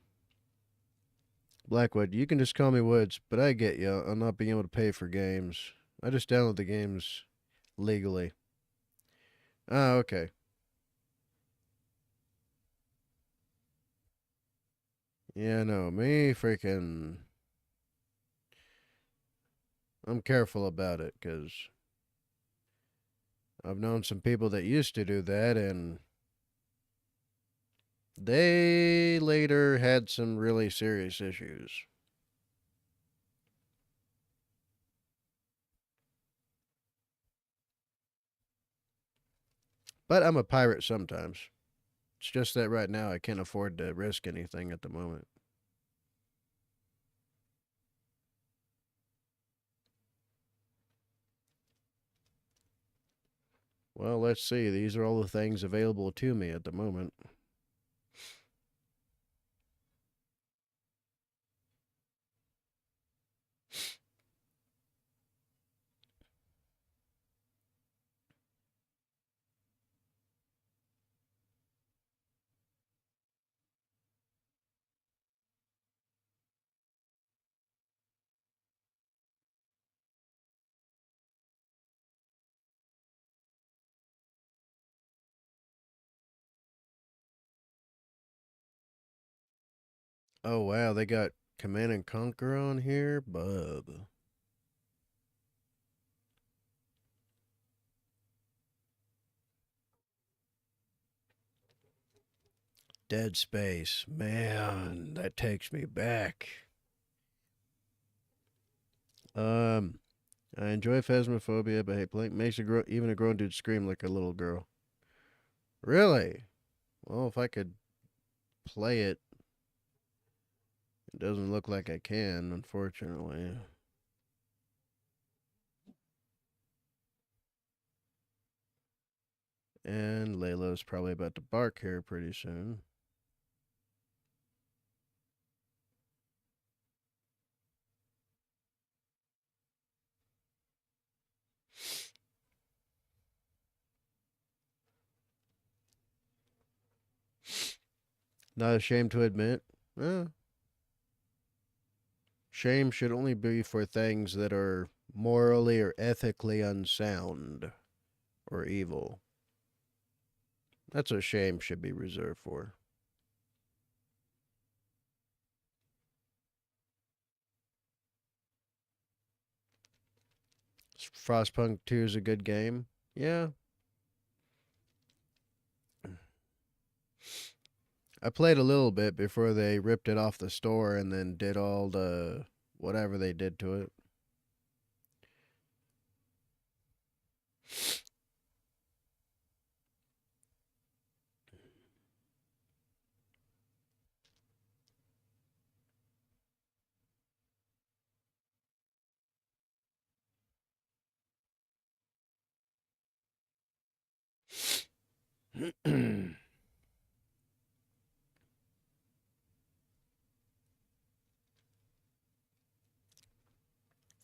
[SPEAKER 1] Blackwood, you can just call me Woods, but I get you on not being able to pay for games. I just download the games legally. Ah, okay. Yeah, no, me freaking. I'm careful about it because I've known some people that used to do that and they later had some really serious issues. But I'm a pirate sometimes. It's just that right now I can't afford to risk anything at the moment. Well, let's see. These are all the things available to me at the moment. Oh, wow. They got Command and Conquer on here? Bub. Dead Space. Man, that takes me back. Um, I enjoy Phasmophobia, but hey, playing makes even a grown dude scream like a little girl. Really? Well, if I could play it, it doesn't look like I can, unfortunately. And Layla's probably about to bark here pretty soon. Not ashamed to admit. Eh, shame should only be for things that are morally or ethically unsound or evil. That's what shame should be reserved for. Frostpunk 2 is a good game. Yeah. I played a little bit before they ripped it off the store and then did all the whatever they did to it.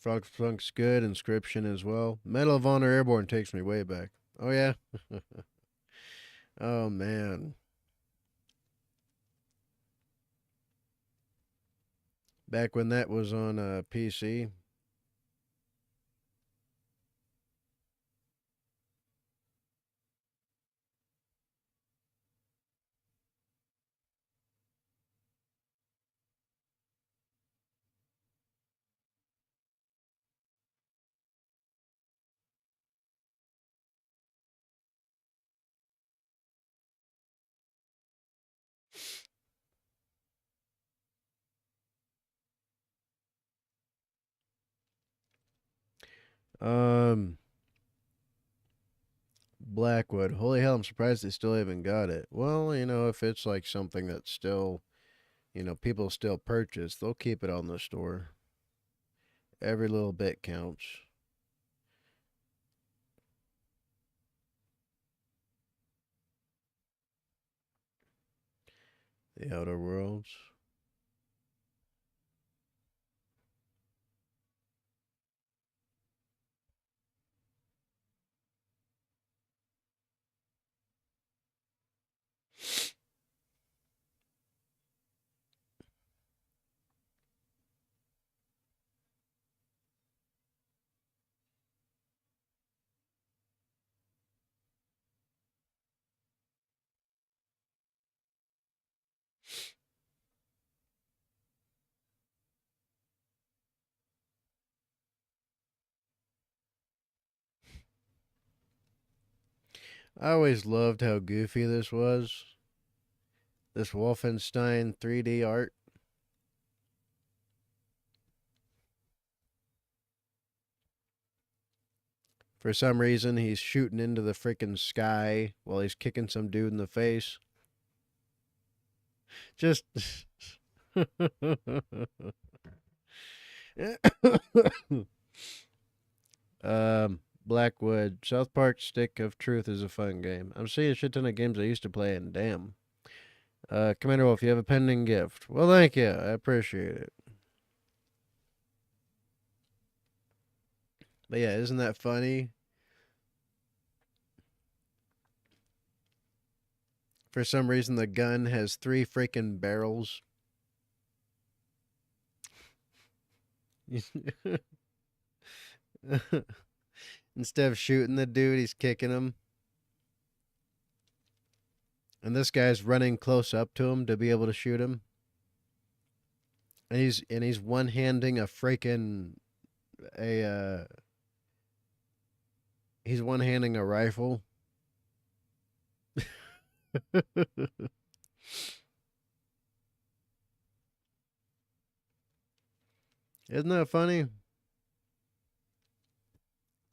[SPEAKER 1] Frostpunk's good. Inscription as well. Medal of Honor Airborne takes me way back. Oh, yeah? Oh, man. Back when that was on PC. Um, Blackwood. Holy hell, I'm surprised they still haven't got it. Well, if it's like something that's still, people still purchase, they'll keep it on the store. Every little bit counts. The Outer Worlds. I always loved how goofy this was. This Wolfenstein 3D art. For some reason, he's shooting into the freaking sky while he's kicking some dude in the face. Just. Blackwood. South Park Stick of Truth is a fun game. I'm seeing a shit ton of games I used to play, and damn. Commander Wolf, you have a pending gift. Well, thank you. I appreciate it. But yeah, isn't that funny? For some reason, the gun has 3 freaking barrels. Instead of shooting the dude, he's kicking him. And this guy's running close up to him to be able to shoot him. And he's one-handing a freaking he's one-handing a rifle. Isn't that funny?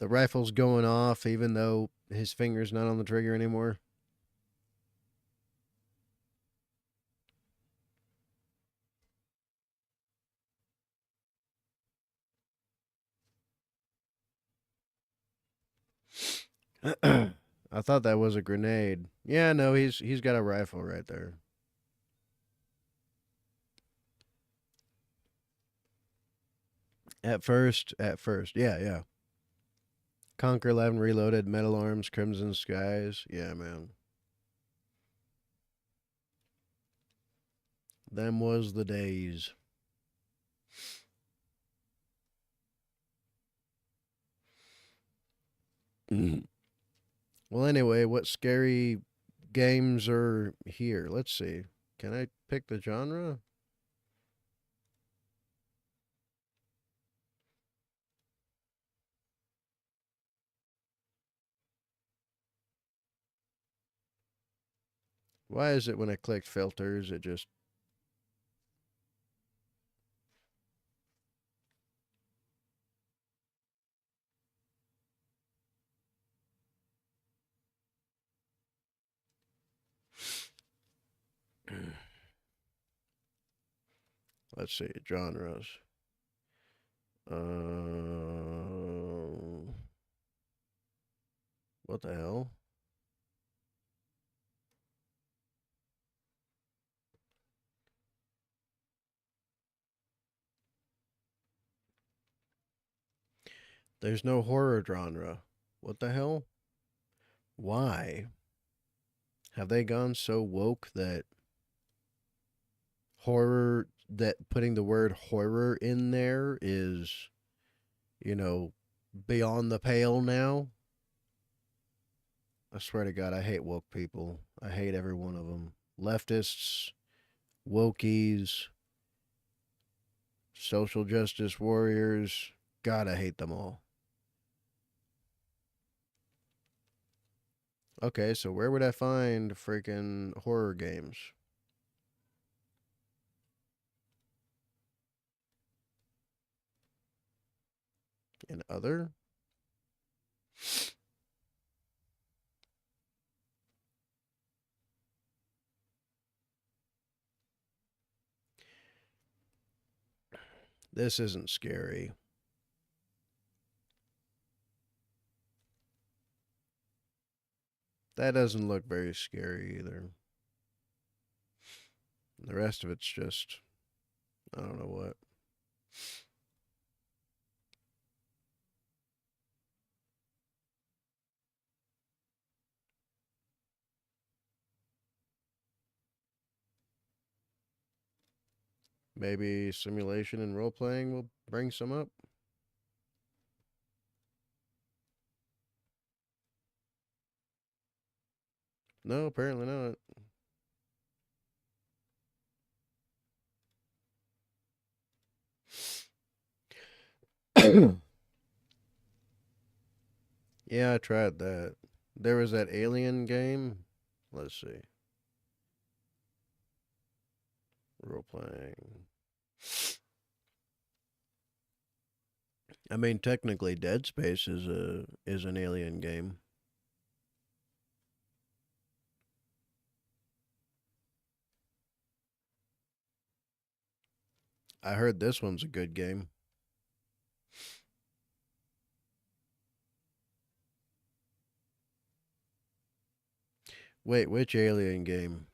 [SPEAKER 1] The rifle's going off even though his finger's not on the trigger anymore. I thought that was a grenade. Yeah, no, he's got a rifle right there. At first, yeah. Conquer 11 Reloaded, Metal Arms, Crimson Skies. Yeah, man. Them was the days. Well, anyway, what scary games are here? Let's see. Can I pick the genre? Why is it when I click filters, it just. Let's see, genres. What the hell? There's no horror genre. What the hell? Why? Have they gone so woke that putting the word horror in there is, you know, beyond the pale now? I swear to God, I hate woke people. I hate every one of them. Leftists, wokies, social justice warriors. God, I hate them all. Okay, so where would I find freaking horror games? In other? This isn't scary. That doesn't look very scary either. The rest of it's just, I don't know what. Maybe simulation and role playing will bring some up. No, apparently not. Yeah, I tried that. There was that alien game. Let's see. Role playing. I mean, technically, Dead Space is an alien game. I heard this one's a good game. Wait, which alien game?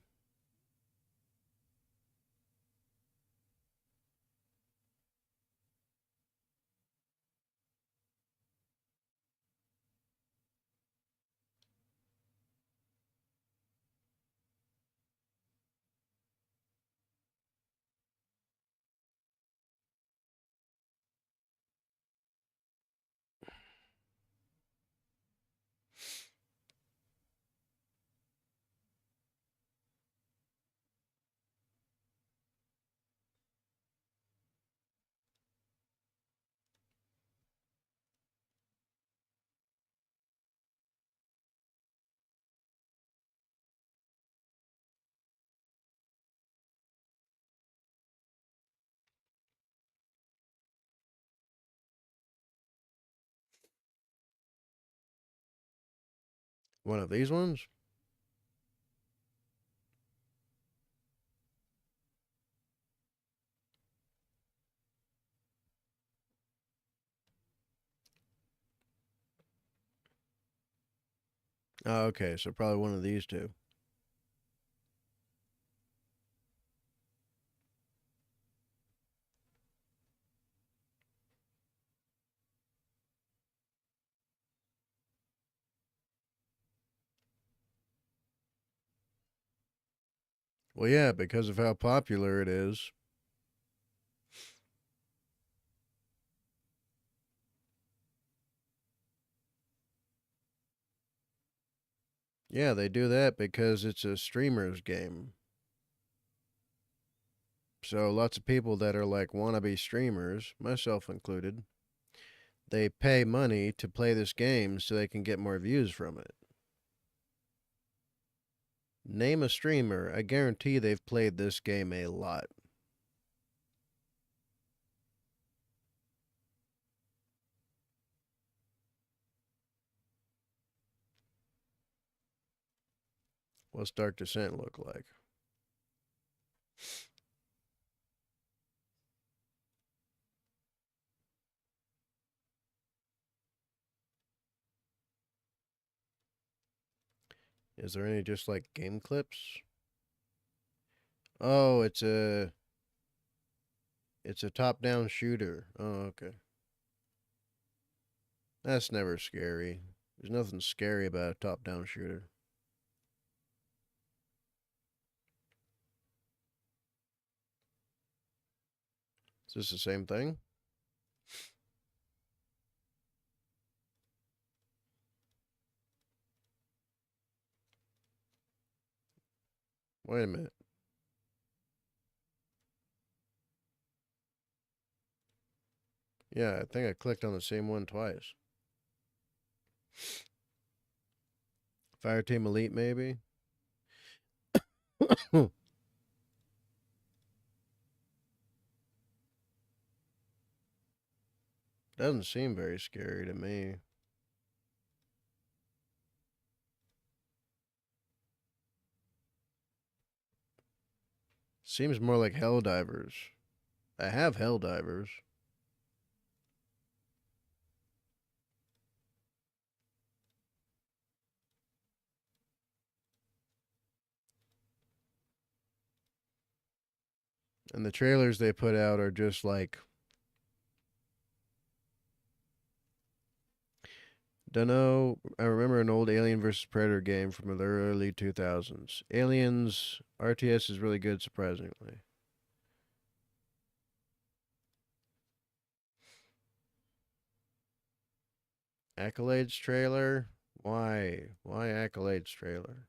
[SPEAKER 1] One of these ones? Oh, okay, so probably one of these two. Well, yeah, because of how popular it is. Yeah, they do that because it's a streamer's game. So lots of people that are like wannabe streamers, myself included, they pay money to play this game so they can get more views from it. Name a streamer, I guarantee they've played this game a lot. What's Dark Descent look like? Is there any just like game clips? Oh, it's a top-down shooter. Oh, okay. That's never scary. There's nothing scary about a top-down shooter. Is this the same thing? Wait a minute. Yeah, I think I clicked on the same one twice. Fireteam Elite, maybe? Doesn't seem very scary to me. Seems more like Helldivers. I have Helldivers. And the trailers they put out are just like, dunno. I remember an old Alien vs. Predator game from the early 2000s. Aliens RTS is really good, surprisingly. Accolades trailer? Why? Why Accolades trailer?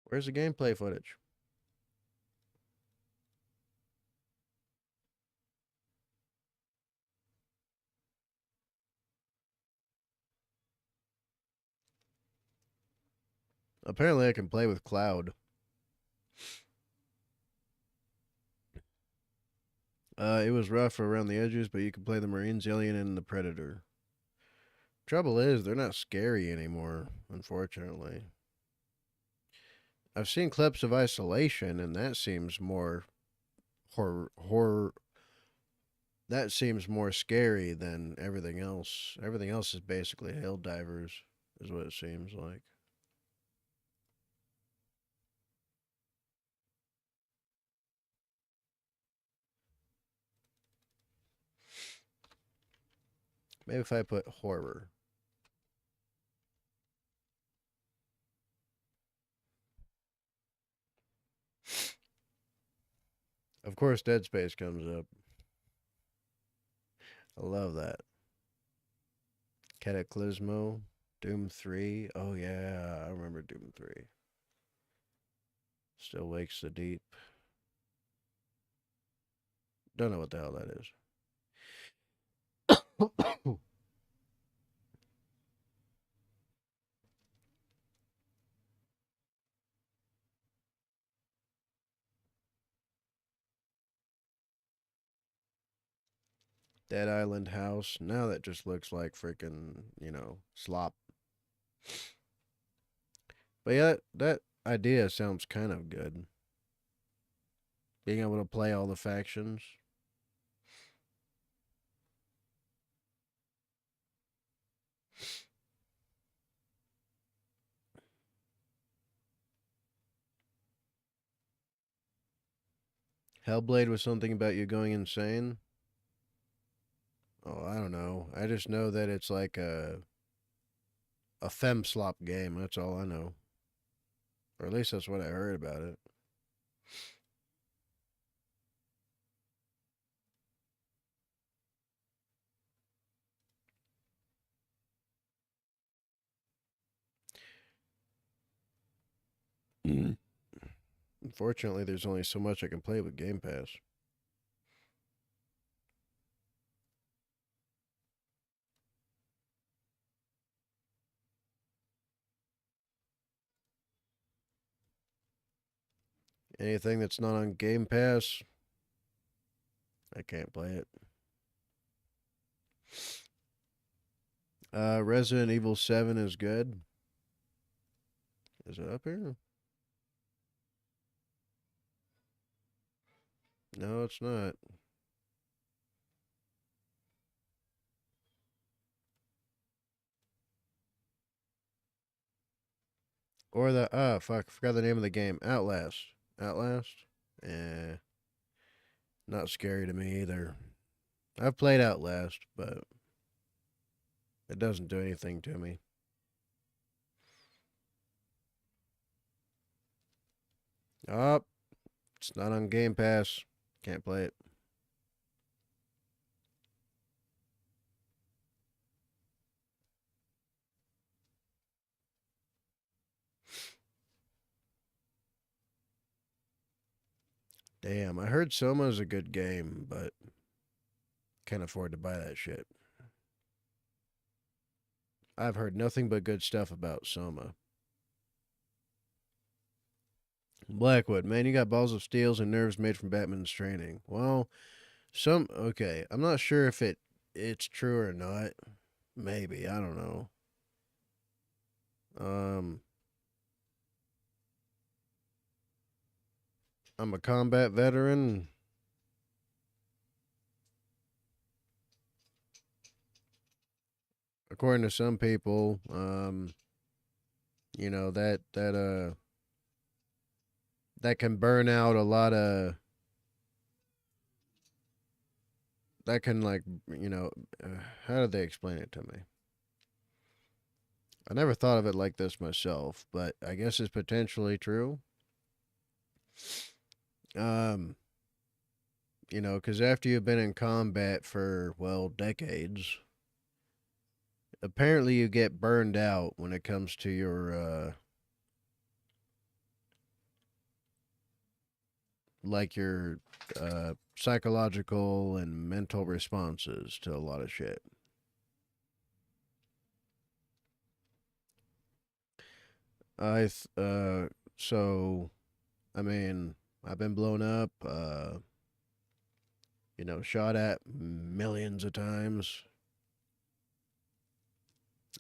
[SPEAKER 1] Where's the gameplay footage? Apparently I can play with Cloud. It was rough around the edges, but you can play the Marines, Alien, and the Predator. Trouble is, they're not scary anymore, unfortunately. I've seen clips of Isolation, and that seems more horror. That seems more scary than everything else. Everything else is basically Helldivers, is what it seems like. Maybe if I put horror. Of course, Dead Space comes up. I love that. Cataclysmo, Doom 3. Oh, yeah, I remember Doom 3. Still Wakes the Deep. Don't know what the hell that is. Dead Island House. Now that just looks like freaking, slop. But yeah, that idea sounds kind of good. Being able to play all the factions. Hellblade was something about you going insane? Oh, I don't know. I just know that it's like a fem slop game. That's all I know. Or at least that's what I heard about it. Unfortunately, there's only so much I can play with Game Pass. Anything that's not on Game Pass, I can't play it. Resident Evil 7 is good. Is it up here? No, it's not. Or the fuck, I forgot the name of the game. Outlast. Outlast? Eh. Not scary to me either. I've played Outlast, but it doesn't do anything to me. Oh, it's not on Game Pass. Can't play it. Damn, I heard Soma's a good game, but can't afford to buy that shit. I've heard nothing but good stuff about Soma. Blackwood, man, you got balls of steels and nerves made from Batman's training. Well, okay, I'm not sure if it's true or not. Maybe, I don't know. I'm a combat veteran. According to some people, you know, that can burn out a lot of, that can, like, you know, how did they explain it to me? I never thought of it like this myself, but I guess it's potentially true. You know, because after you've been in combat for, well, decades, apparently you get burned out when it comes to your, like your psychological and mental responses to a lot of shit. So, I mean, I've been blown up, you know, shot at millions of times.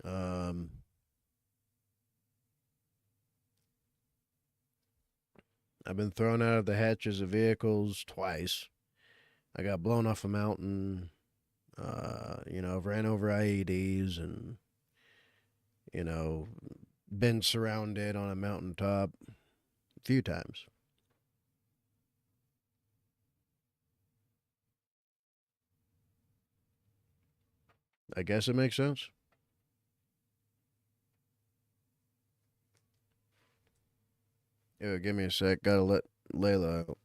[SPEAKER 1] I've been thrown out of the hatches of vehicles twice. I got blown off a mountain. You know, I've ran over IEDs and, you know, been surrounded on a mountaintop a few times. I guess it makes sense. Yeah, give me a sec. Gotta let Layla out.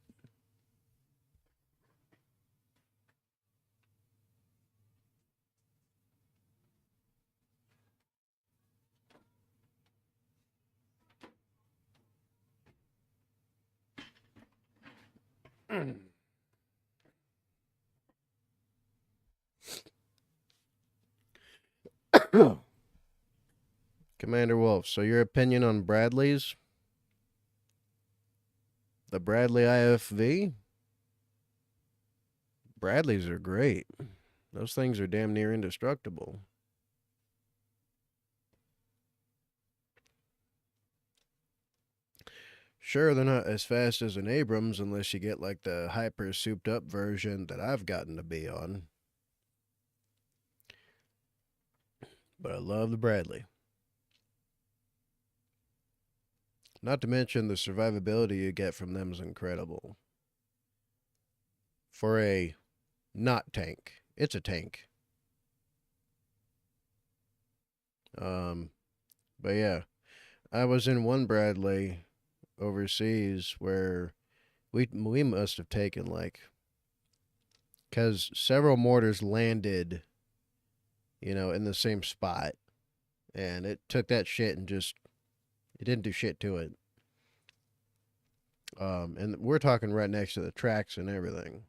[SPEAKER 1] Commander Wolf, so your opinion on Bradley's? The Bradley IFV? Bradleys are great. Those things are damn near indestructible. Sure, they're not as fast as an Abrams unless you get like the hyper souped up version that I've gotten to be on. But I love the Bradley. Not to mention the survivability you get from them is incredible. for a not tank. It's a tank. But yeah, I was in one Bradley overseas where we must have taken like, because several mortars landed, in the same spot, and it took that shit and just it didn't do shit to it. And we're talking right next to the tracks and everything.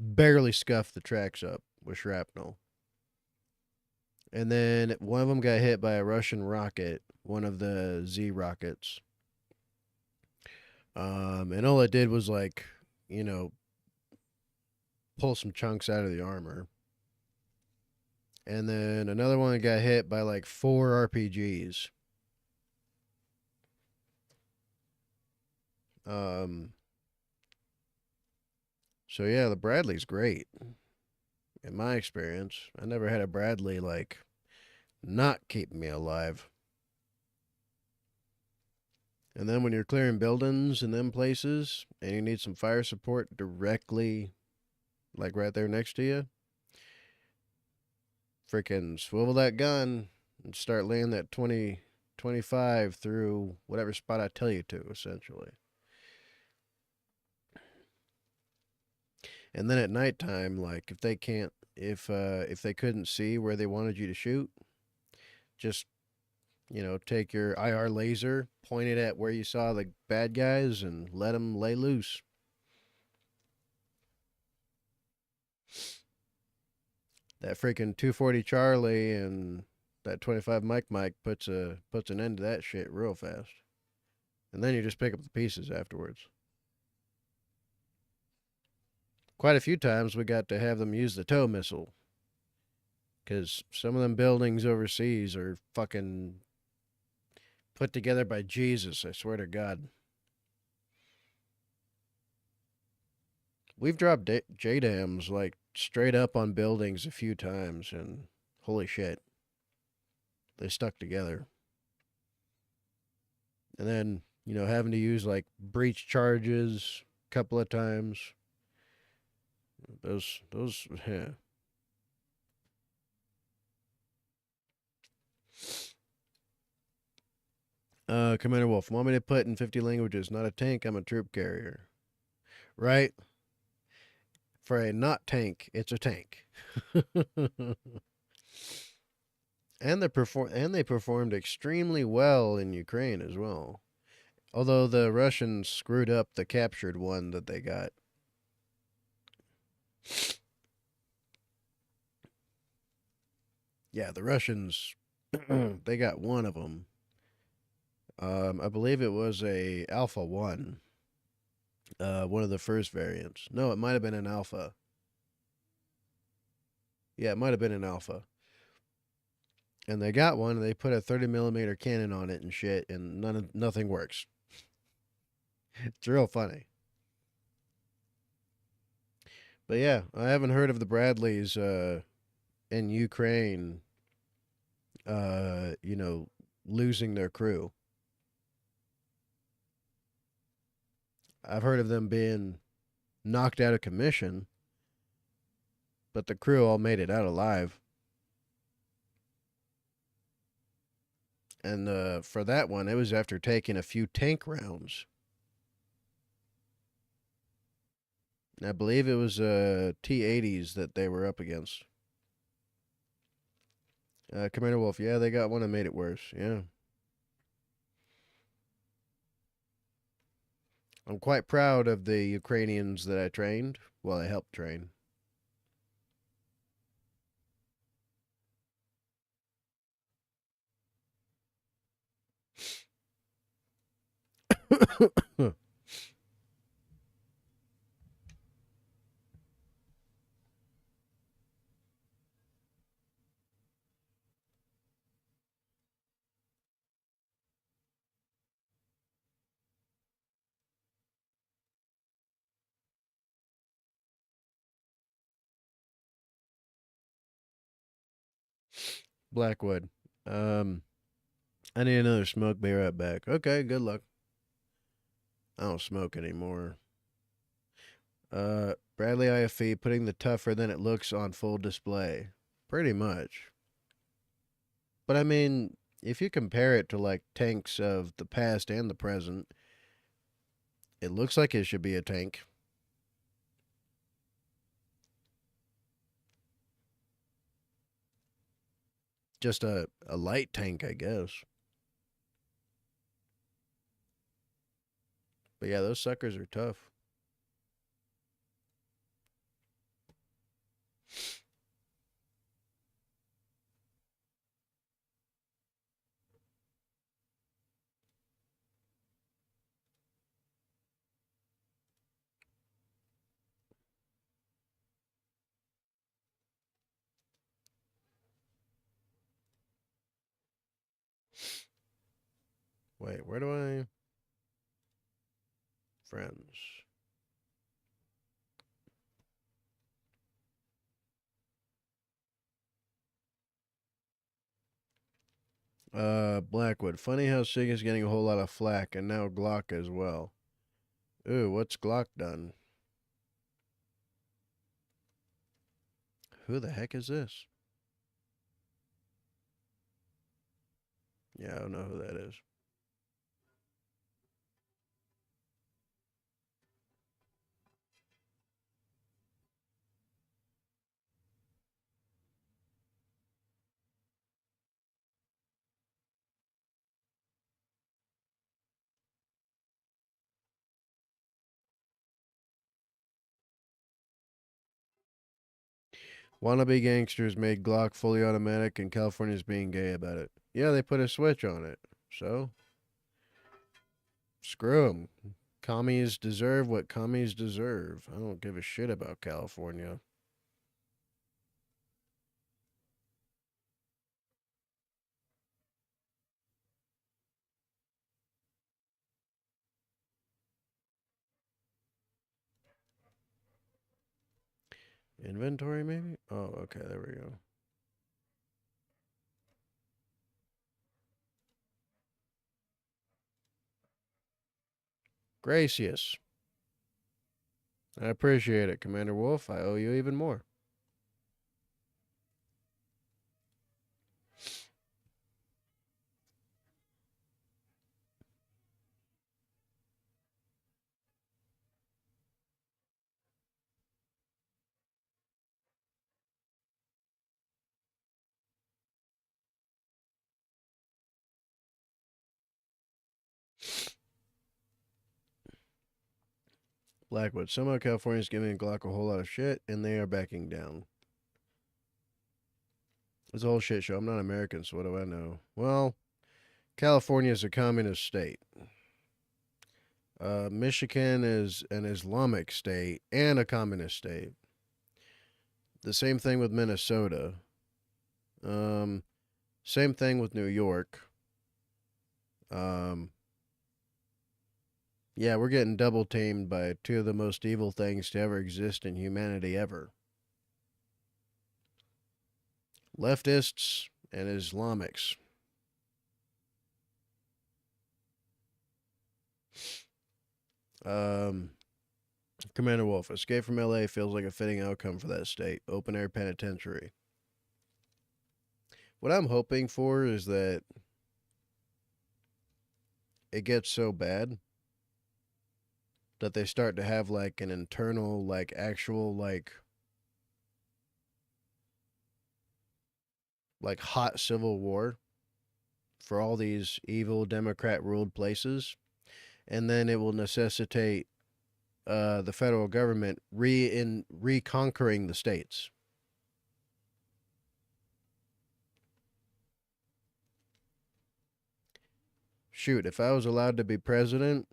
[SPEAKER 1] Barely scuffed the tracks up with shrapnel. And then one of them got hit by a Russian rocket, one of the Z rockets. And all it did was like, pull some chunks out of the armor. And then another one got hit by like 4 RPGs. So yeah, the Bradley's great. In my experience, I never had a Bradley like not keeping me alive. And then when you're clearing buildings in them places and you need some fire support directly, like right there next to you, freaking swivel that gun and start laying that 25 through whatever spot I tell you to, essentially. And then at nighttime, like if they couldn't see where they wanted you to shoot, just take your IR laser, point it at where you saw the bad guys, and let them lay loose. That freaking 240 Charlie and that 25 Mike puts an end to that shit real fast. And then you just pick up the pieces afterwards. Quite a few times we got to have them use the tow missile. Because some of them buildings overseas are fucking put together by Jesus, I swear to God. We've dropped JDAMs like straight up on buildings a few times, and holy shit, they stuck together. And then, having to use like breach charges a couple of times. Those, yeah. Commander Wolf, want me to put in 50 languages? Not a tank, I'm a troop carrier. Right? For a not tank, it's a tank. And they performed extremely well in Ukraine as well. Although the Russians screwed up the captured one that they got. Yeah, the Russians, they got one of them. I believe it was a Alpha 1. One of the first variants. No, it might have been an Alpha. Yeah, it might have been an Alpha. And they got one, and they put a 30mm cannon on it and shit, and nothing works. It's real funny. But yeah, I haven't heard of the Bradleys in Ukraine, losing their crew. I've heard of them being knocked out of commission, but the crew all made it out alive. And for that one, it was after taking a few tank rounds. And I believe it was T-80s that they were up against. Commander Wolf, yeah, they got one that made it worse. Yeah. I'm quite proud of the Ukrainians that I trained. Well, I helped train. Blackwood. I need another smoke. Be right back. Okay, good luck. I don't smoke anymore. Bradley IFE putting the tougher than it looks on full display. Pretty much. But I mean, if you compare it to like tanks of the past and the present, it looks like it should be a tank. Just a light tank, I guess. But yeah, those suckers are tough. Wait, where do I... Friends. Blackwood. Funny how Sig is getting a whole lot of flack, and now Glock as well. Ooh, what's Glock done? Who the heck is this? Yeah, I don't know who that is. Wannabe gangsters made Glock fully automatic, and California's being gay about it. Yeah, they put a switch on it. So, screw them. Commies deserve what commies deserve. I don't give a shit about California. Inventory, maybe? Oh, okay, there we go. Gracious. I appreciate it, Commander Wolf. I owe you even more. Blackwood. Somehow California's giving Glock a whole lot of shit, and they are backing down. It's a whole shit show. I'm not American, so what do I know? Well, California is a communist state. Michigan is an Islamic state and a communist state. The same thing with Minnesota. Same thing with New York. Yeah, we're getting double teamed by two of the most evil things to ever exist in humanity ever. Leftists and Islamics. Commander Wolf, escape from LA feels like a fitting outcome for that state. Open air penitentiary. What I'm hoping for is that it gets so bad that they start to have like an internal, like actual, like hot civil war for all these evil Democrat ruled places. And then it will necessitate the federal government reconquering the states. Shoot, if I was allowed to be president,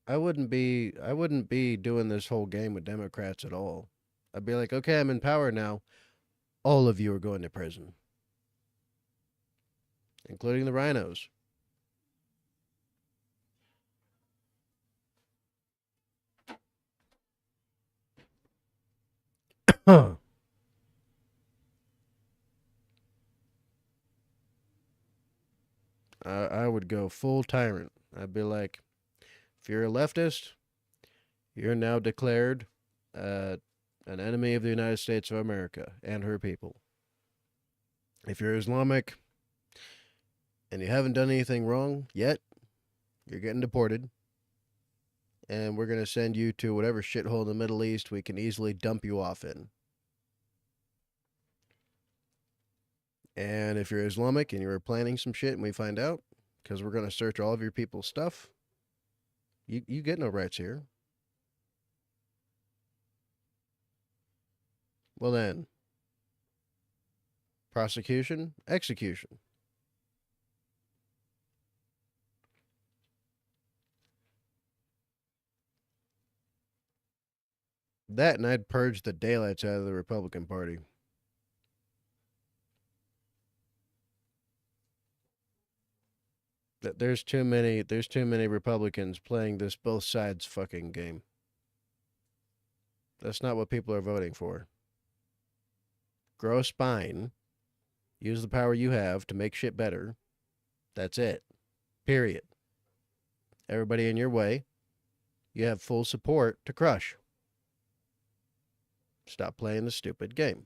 [SPEAKER 1] I wouldn't be doing this whole game with Democrats at all. I'd be like, okay, I'm in power now. All of you are going to prison, including the rhinos. I would go full tyrant. I'd be like, if you're a leftist, You're now declared an enemy of the United States of America and her people. If you're Islamic and you haven't done anything wrong yet, you're getting deported. And we're going to send you to whatever shithole in the Middle East we can easily dump you off in. And if you're Islamic and you were planning some shit and we find out, because we're going to search all of your people's stuff, you get no rights here. Well then, prosecution, execution. That and I'd purge the daylights out of the Republican Party. There's too many Republicans playing this both sides fucking game. That's not what people are voting for. Grow a spine. Use the power you have to make shit better. That's it. Period. Everybody in your way, you have full support to crush. Stop playing the stupid game.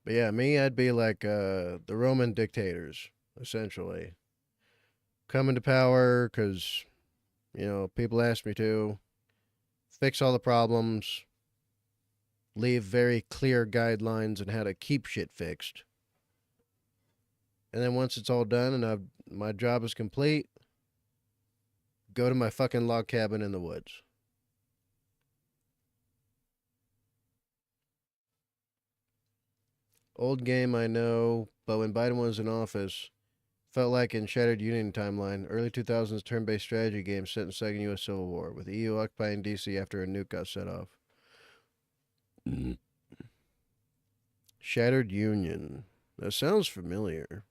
[SPEAKER 1] But yeah, me, I'd be like the Roman dictators, essentially. Come into power because, people ask me to. Fix all the problems. Leave very clear guidelines on how to keep shit fixed. And then once it's all done and my job is complete, go to my fucking log cabin in the woods. Old game, I know, but when Biden was in office, felt like in Shattered Union timeline, early 2000s turn-based strategy game set in second U.S. Civil War, with the EU occupying D.C. after a nuke got set off. Shattered Union. That sounds familiar.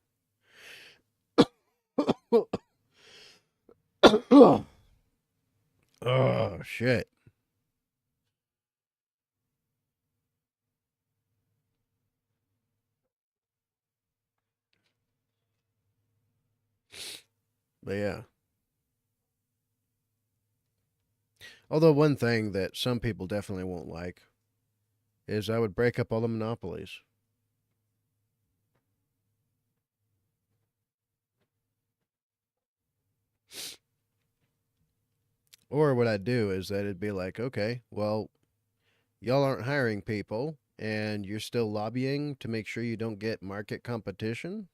[SPEAKER 1] Oh, shit. But yeah. Although one thing that some people definitely won't like is I would break up all the monopolies. Or what I'd do is that it'd be like, okay, well, y'all aren't hiring people and you're still lobbying to make sure you don't get market competition.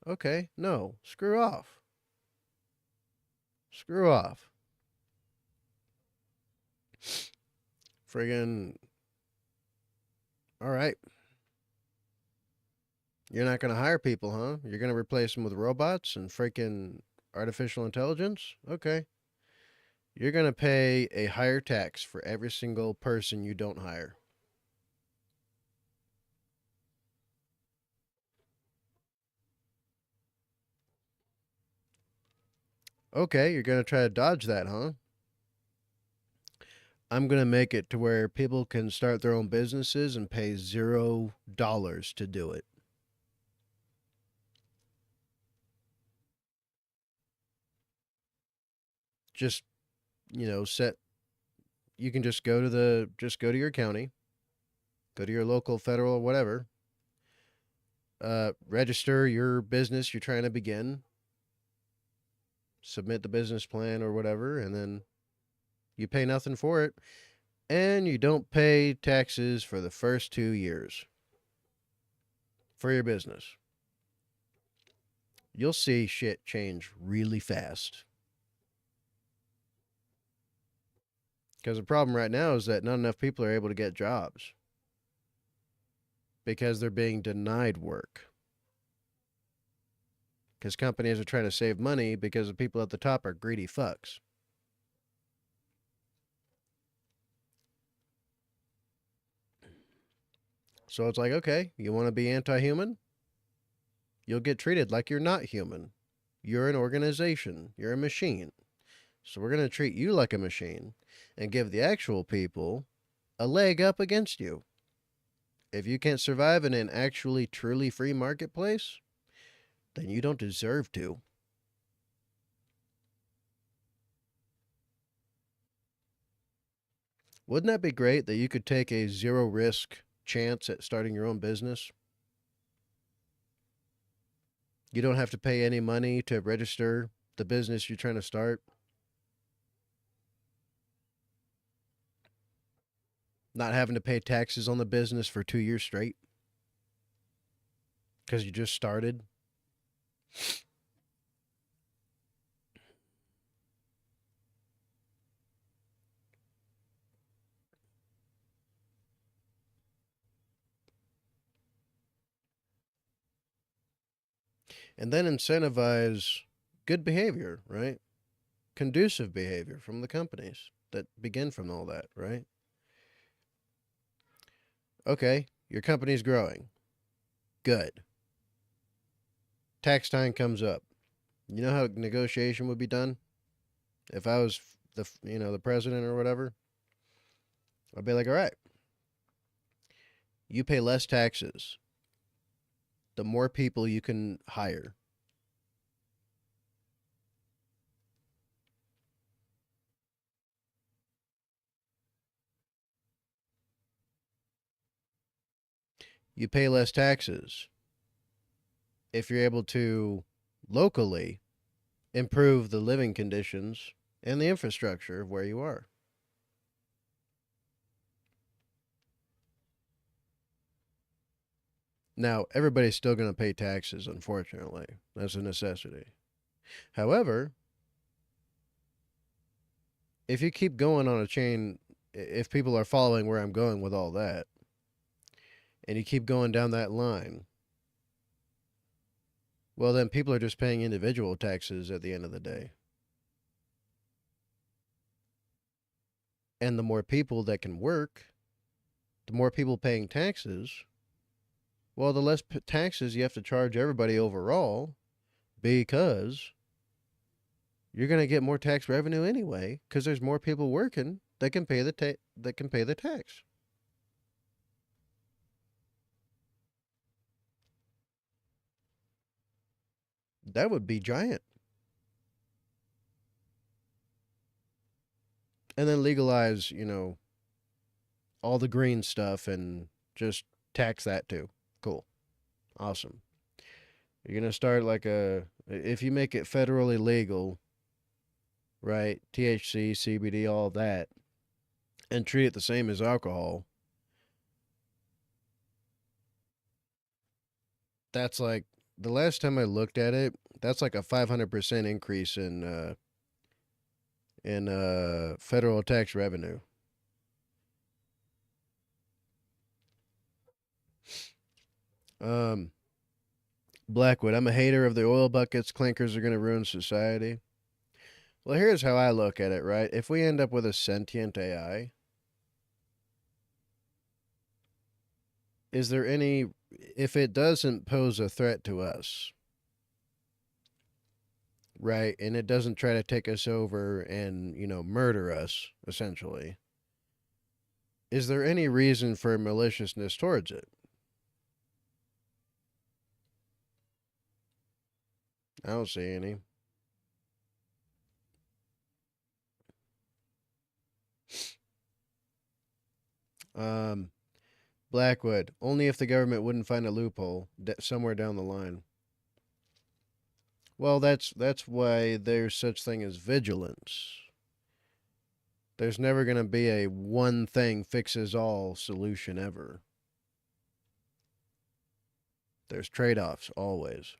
[SPEAKER 1] Okay, no, screw off. Screw off. Friggin'. All right. You're not going to hire people, huh? You're going to replace them with robots and freaking artificial intelligence? Okay. You're going to pay a higher tax for every single person you don't hire. Okay, you're going to try to dodge that, huh? I'm going to make it to where people can start their own businesses and pay $0 to do it. Just, you can just go to your county, go to your local, federal, whatever, register your business you're trying to begin, submit the business plan or whatever, and then you pay nothing for it, and you don't pay taxes for the first 2 years for your business. You'll see shit change really fast. Because the problem right now is that not enough people are able to get jobs because they're being denied work. Because companies are trying to save money because the people at the top are greedy fucks. So it's like, okay, you want to be anti-human? You'll get treated like you're not human. You're an organization. You're a machine. So we're going to treat you like a machine and give the actual people a leg up against you. If you can't survive in an actually truly free marketplace, then you don't deserve to. Wouldn't that be great that you could take a zero risk chance at starting your own business? You don't have to pay any money to register the business you're trying to start. Not having to pay taxes on the business for 2 years straight because you just started. And then incentivize good behavior, right? Conducive behavior from the companies that begin from all that, right? Okay, your company's growing. Good. Tax time comes up. You know how negotiation would be done? If I was the president or whatever, I'd be like, all right, you pay less taxes, the more people you can hire. You pay less taxes if you're able to locally improve the living conditions and the infrastructure of where you are. Now, everybody's still going to pay taxes, unfortunately. That's a necessity. However, if you keep going on a chain, if people are following where I'm going with all that, and you keep going down that line, well, then people are just paying individual taxes at the end of the day. And the more people that can work, the more people paying taxes, well, the less taxes you have to charge everybody overall, because you're going to get more tax revenue anyway, because there's more people working that can pay the tax. That would be giant. And then legalize, all the green stuff and just tax that too. Cool. Awesome. You're going to start if you make it federally legal, right? THC, CBD, all that, and treat it the same as alcohol. That's like, the last time I looked at it, that's like a 500% increase in federal tax revenue. Blackwood, I'm a hater of the oil buckets. Clinkers are going to ruin society. Well, here's how I look at it, right? If we end up with a sentient AI, if it doesn't pose a threat to us, right, and it doesn't try to take us over and, murder us, essentially, is there any reason for maliciousness towards it? I don't see any. Blackwood, only if the government wouldn't find a loophole somewhere down the line. Well, that's why there's such thing as vigilance. There's never going to be a one thing fixes all solution ever. There's trade-offs always.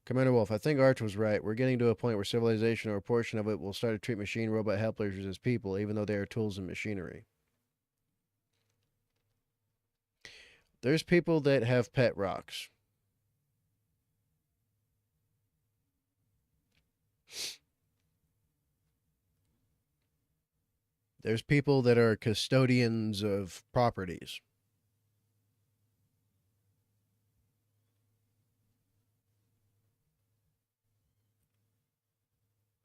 [SPEAKER 1] Commander Wolf, I think Arch was right. We're getting to a point where civilization or a portion of it will start to treat machine robot helpers as people, even though they are tools and machinery. There's people that have pet rocks. There's people that are custodians of properties.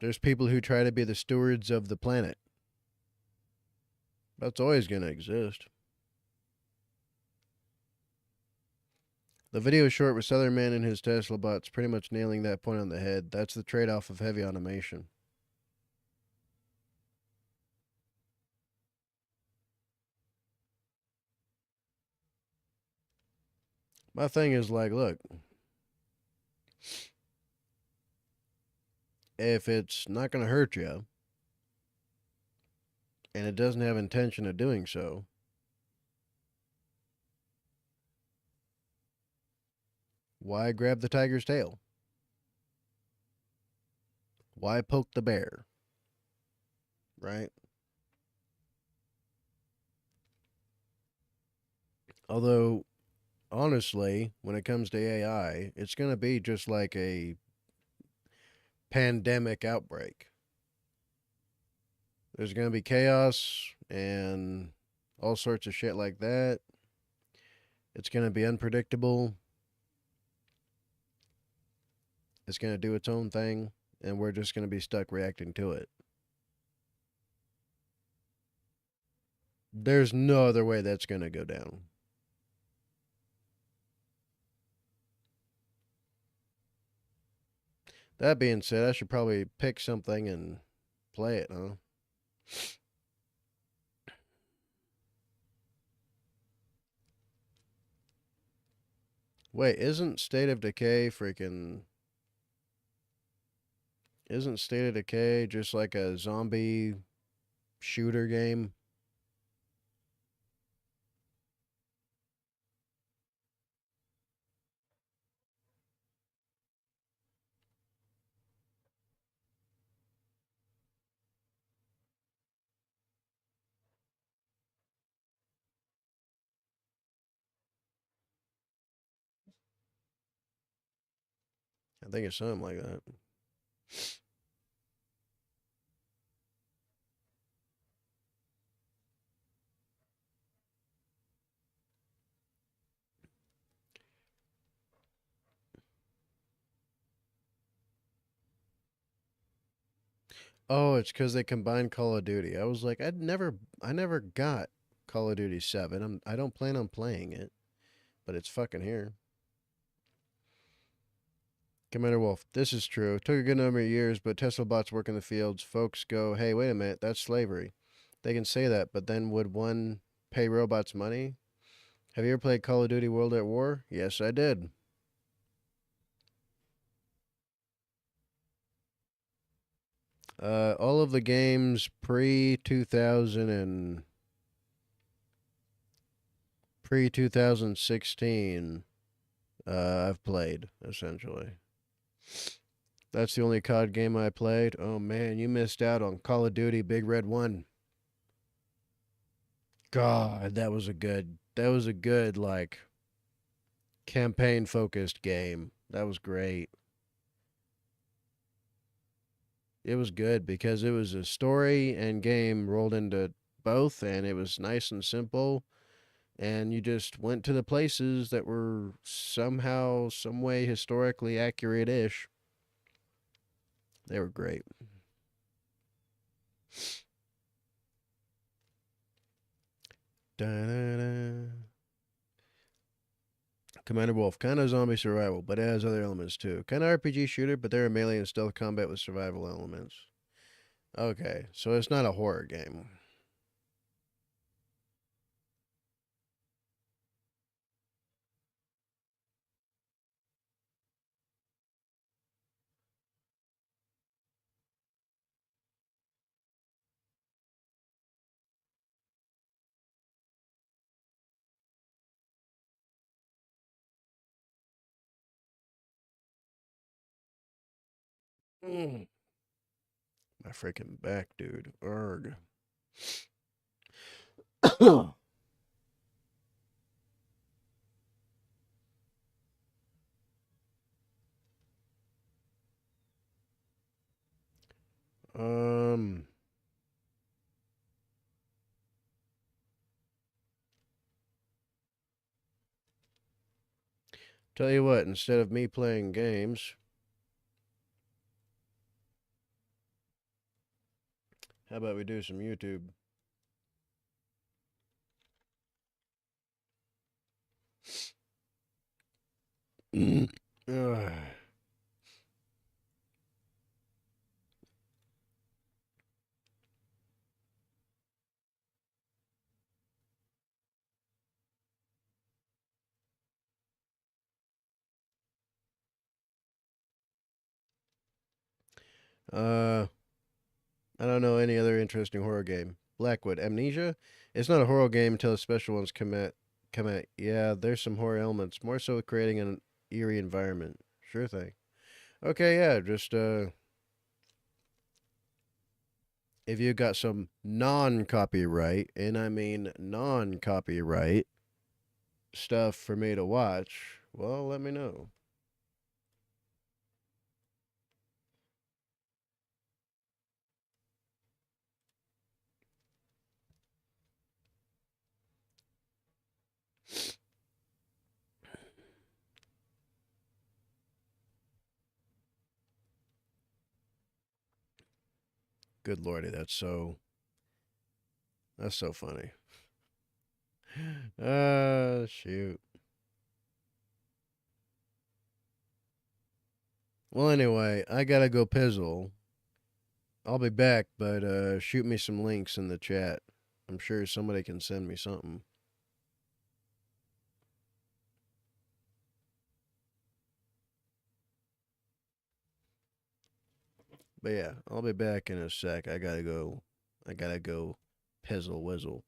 [SPEAKER 1] There's people who try to be the stewards of the planet. That's always going to exist. The video short with Southern Man and his Tesla bots pretty much nailing that point on the head. That's the trade-off of heavy automation. My thing is like, look, if it's not going to hurt you and it doesn't have intention of doing so, why grab the tiger's tail? Why poke the bear? Right? Although, honestly, when it comes to AI, it's going to be just like a pandemic outbreak. There's going to be chaos and all sorts of shit like that. It's going to be unpredictable. It's going to do its own thing, and we're just going to be stuck reacting to it. There's no other way that's going to go down. That being said, I should probably pick something and play it, huh? Wait, isn't State of Decay freaking... Isn't State of Decay just like a zombie shooter game? I think it's something like that. Oh, it's because they combined Call of Duty. I was like, I never got Call of Duty 7. I don't plan on playing it, but it's fucking here. Commander Wolf, this is true. It took a good number of years, but Tesla bots work in the fields. Folks go, hey, wait a minute, that's slavery. They can say that, but then would one pay robots money? Have you ever played Call of Duty World at War? Yes, I did. All of the games pre 2000 and pre 2016, I've played essentially. That's the only COD game I played. Oh man, you missed out on Call of Duty Big Red 1. God, that was a good like campaign focused game. That was great. It was good because it was a story and game rolled into both, and it was nice and simple, and you just went to the places that were somehow some way historically accurate-ish. They were great. Da-da-da. Commander Wolf, kind of zombie survival, but it has other elements too. Kind of RPG shooter, but there are melee and stealth combat with survival elements. Okay, so it's not a horror game. Mm. My freaking back, dude. Arg. um, tell you what, instead of me playing games, how about we do some YouTube? Ugh. Uh, I don't know any other interesting horror game. Blackwood, Amnesia. It's not a horror game until the special ones come out. Come out. Yeah, there's some horror elements. More so creating an eerie environment. Sure thing. Okay, yeah, just if you got some non-copyright, and I mean non-copyright stuff for me to watch, well, let me know. Good lordy, that's so funny. Shoot. Well, anyway, I gotta go pizzle. I'll be back, but shoot me some links in the chat. I'm sure somebody can send me something. But yeah, I'll be back in a sec. I gotta go. I gotta go pizzle whizzle.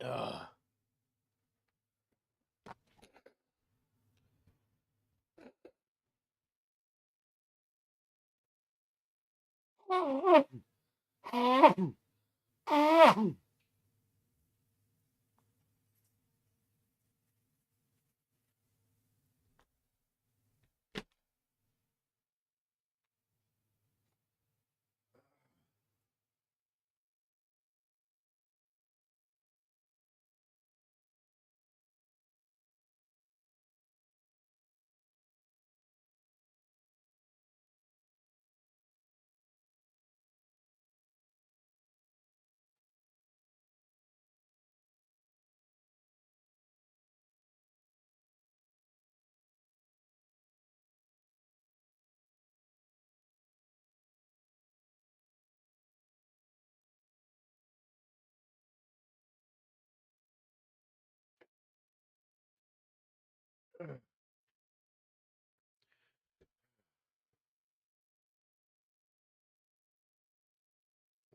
[SPEAKER 1] Ugh.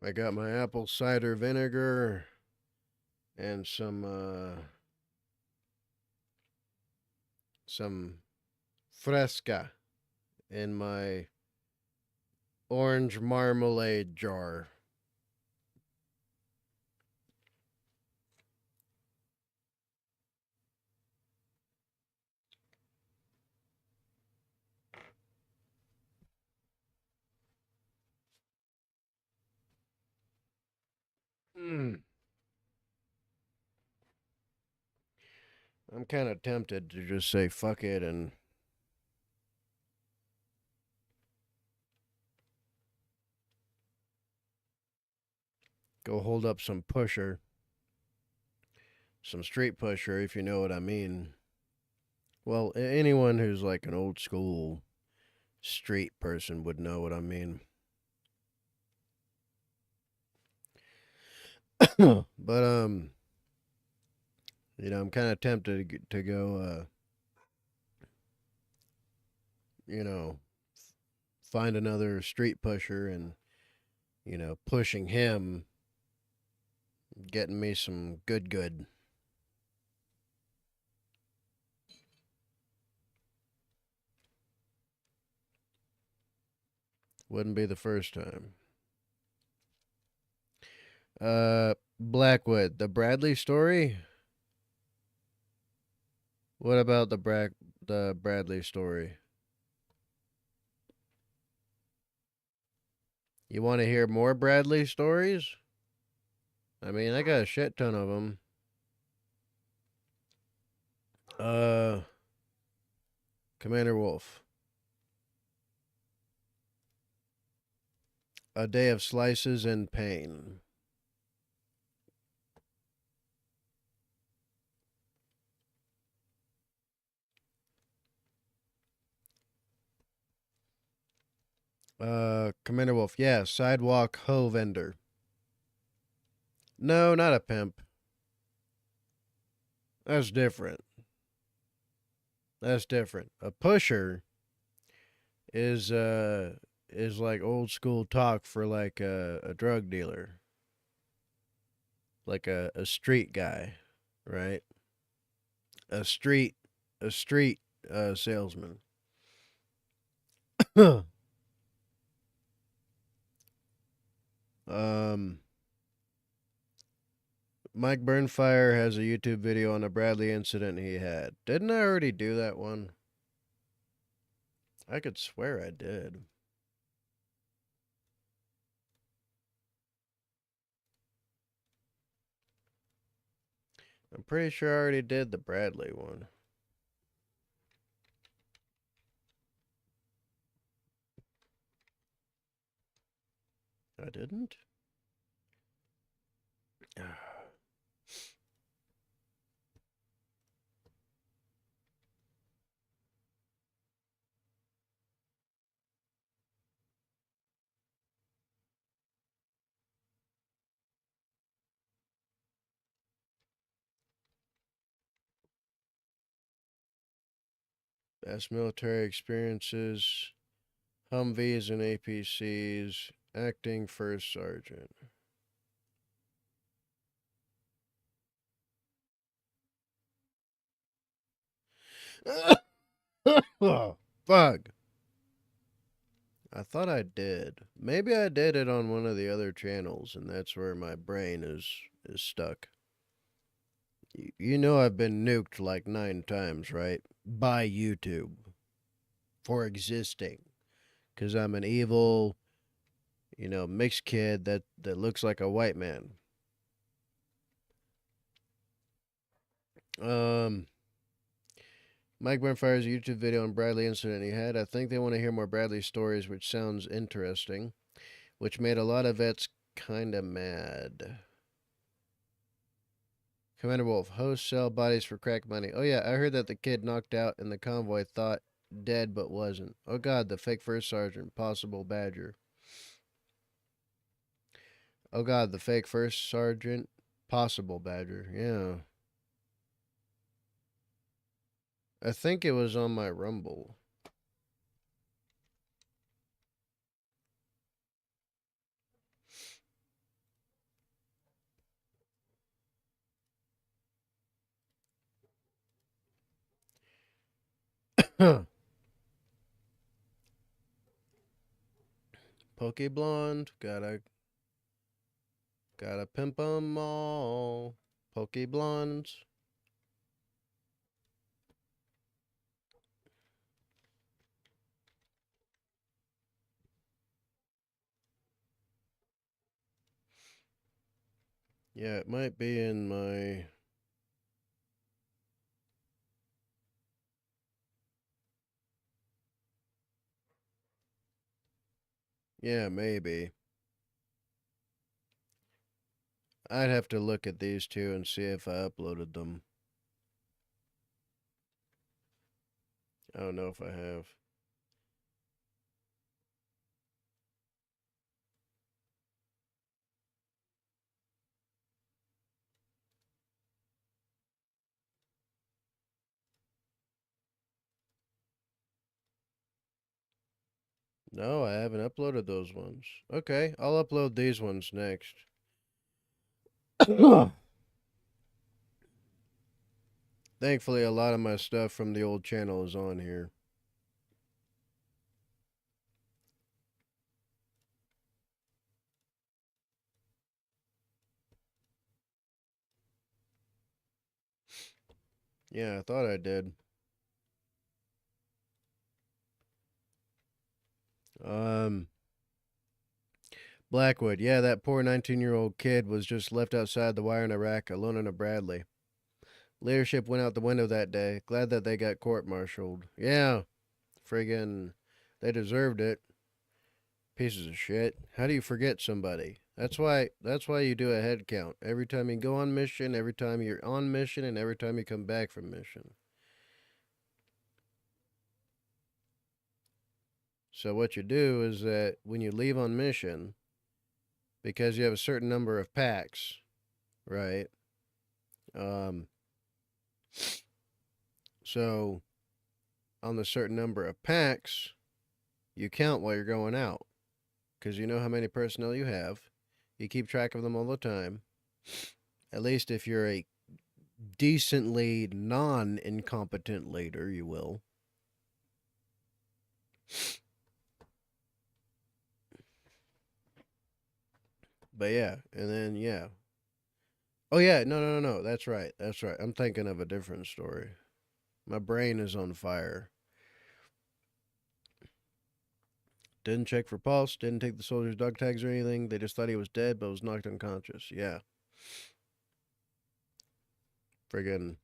[SPEAKER 1] I got my apple cider vinegar and some fresca in my orange marmalade jar. Mm. I'm kind of tempted to just say fuck it and go hold up some pusher, some street pusher, if you know what I mean. Well, anyone who's like an old school street person would know what I mean. But I'm kind of tempted to go, you know, find another street pusher and pushing him, getting me some good. Wouldn't be the first time. Blackwood, the Bradley story. What about the Bradley story? You want to hear more Bradley stories? I mean, I got a shit ton of them. Uh, Commander Wolf. A day of slices and pain. Commander Wolf. Yeah, sidewalk hoe vendor. No, not a pimp. That's different. That's different. A pusher is uh is like old school talk for like a drug dealer, like a street guy, right? A street a street salesman. um, Mike Burnfire has a YouTube video on a Bradley incident he had. Didn't I already do that one? I could swear I did. I'm pretty sure I already did the Bradley one. I didn't? Best military experiences. Humvees and APCs. Acting first sergeant. Oh, fuck. I thought I did. Maybe I did it on one of the other channels, and that's where my brain is stuck. You know I've been nuked like 9 times, right? By YouTube. For existing. Because I'm an evil, mixed kid that looks like a white man. Mike Burnfire's YouTube video on Bradley incident he had. I think they want to hear more Bradley stories, which sounds interesting. Which made a lot of vets kind of mad. Commander Wolf, hosts sell bodies for crack money. Oh yeah, I heard that the kid knocked out in the convoy thought dead but wasn't. Oh god, the fake first sergeant, possible badger. Oh god, the fake first sergeant, possible badger. Yeah. I think it was on my Rumble. Pokey Blonde, gotta pimp 'em all. Pokey Blondes. Yeah, it might be in my... Yeah, maybe. I'd have to look at these two and see if I uploaded them. I don't know if I have. No, I haven't uploaded those ones. Okay, I'll upload these ones next. Thankfully, a lot of my stuff from the old channel is on here. Yeah, I thought I did. Blackwood. Yeah, that poor 19-year-old kid was just left outside the wire in Iraq alone in a Bradley. Leadership went out the window that day. Glad that they got court-martialed. Yeah, friggin', they deserved it. Pieces of shit. How do you forget somebody? That's why you do a head count. Every time you go on mission, every time you're on mission, and every time you come back from mission. So what you do is that when you leave on mission, because you have a certain number of packs, right? So on the certain number of packs, you count while you're going out, because you know how many personnel you have. You keep track of them all the time. At least if you're a decently non-incompetent leader, you will. But yeah, and then yeah. Oh yeah, no. That's right. I'm thinking of a different story. My brain is on fire. Didn't check for pulse, didn't take the soldier's dog tags or anything. They just thought he was dead but was knocked unconscious. Yeah. Friggin'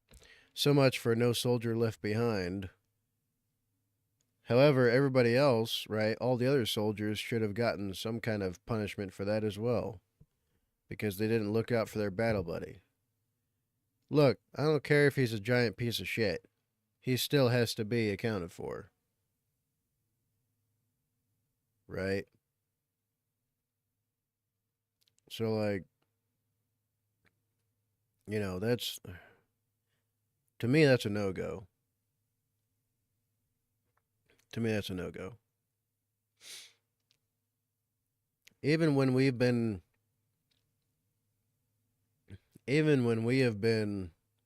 [SPEAKER 1] so much for no soldier left behind. However, everybody else, right, all the other soldiers should have gotten some kind of punishment for that as well. Because they didn't look out for their battle buddy. Look, I don't care if he's a giant piece of shit. He still has to be accounted for. Right? So, like, that's... To me, that's a no-go. To me, that's a no-go. Even when we have been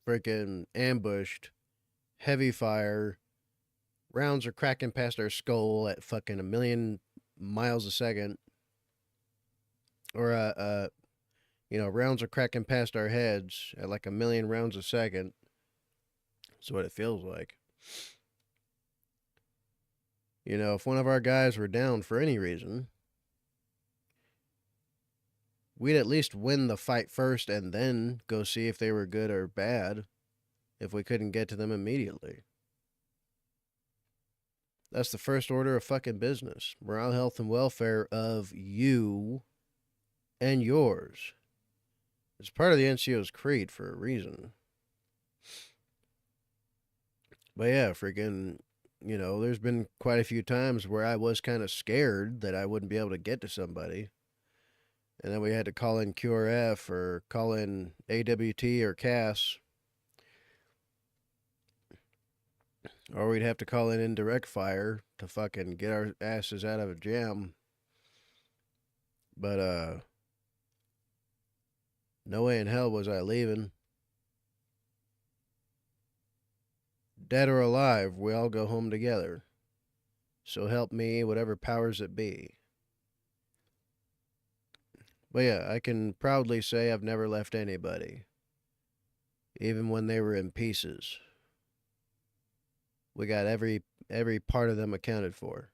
[SPEAKER 1] freaking ambushed, heavy fire, rounds are cracking past our skull at fucking a million miles a second, or rounds are cracking past our heads at like a million rounds a second. That's what it feels like. You know, if one of our guys were down for any reason, we'd at least win the fight first and then go see if they were good or bad if we couldn't get to them immediately. That's the first order of fucking business. Morale, health, and welfare of you and yours. It's part of the NCO's creed for a reason. But yeah, freaking, there's been quite a few times where I was kind of scared that I wouldn't be able to get to somebody. And then we had to call in QRF or call in AWT or CAS. Or we'd have to call in indirect fire to fucking get our asses out of a jam. But, no way in hell was I leaving. Dead or alive, we all go home together. So help me, whatever powers it be. But yeah, I can proudly say I've never left anybody. Even when they were in pieces. We got every part of them accounted for.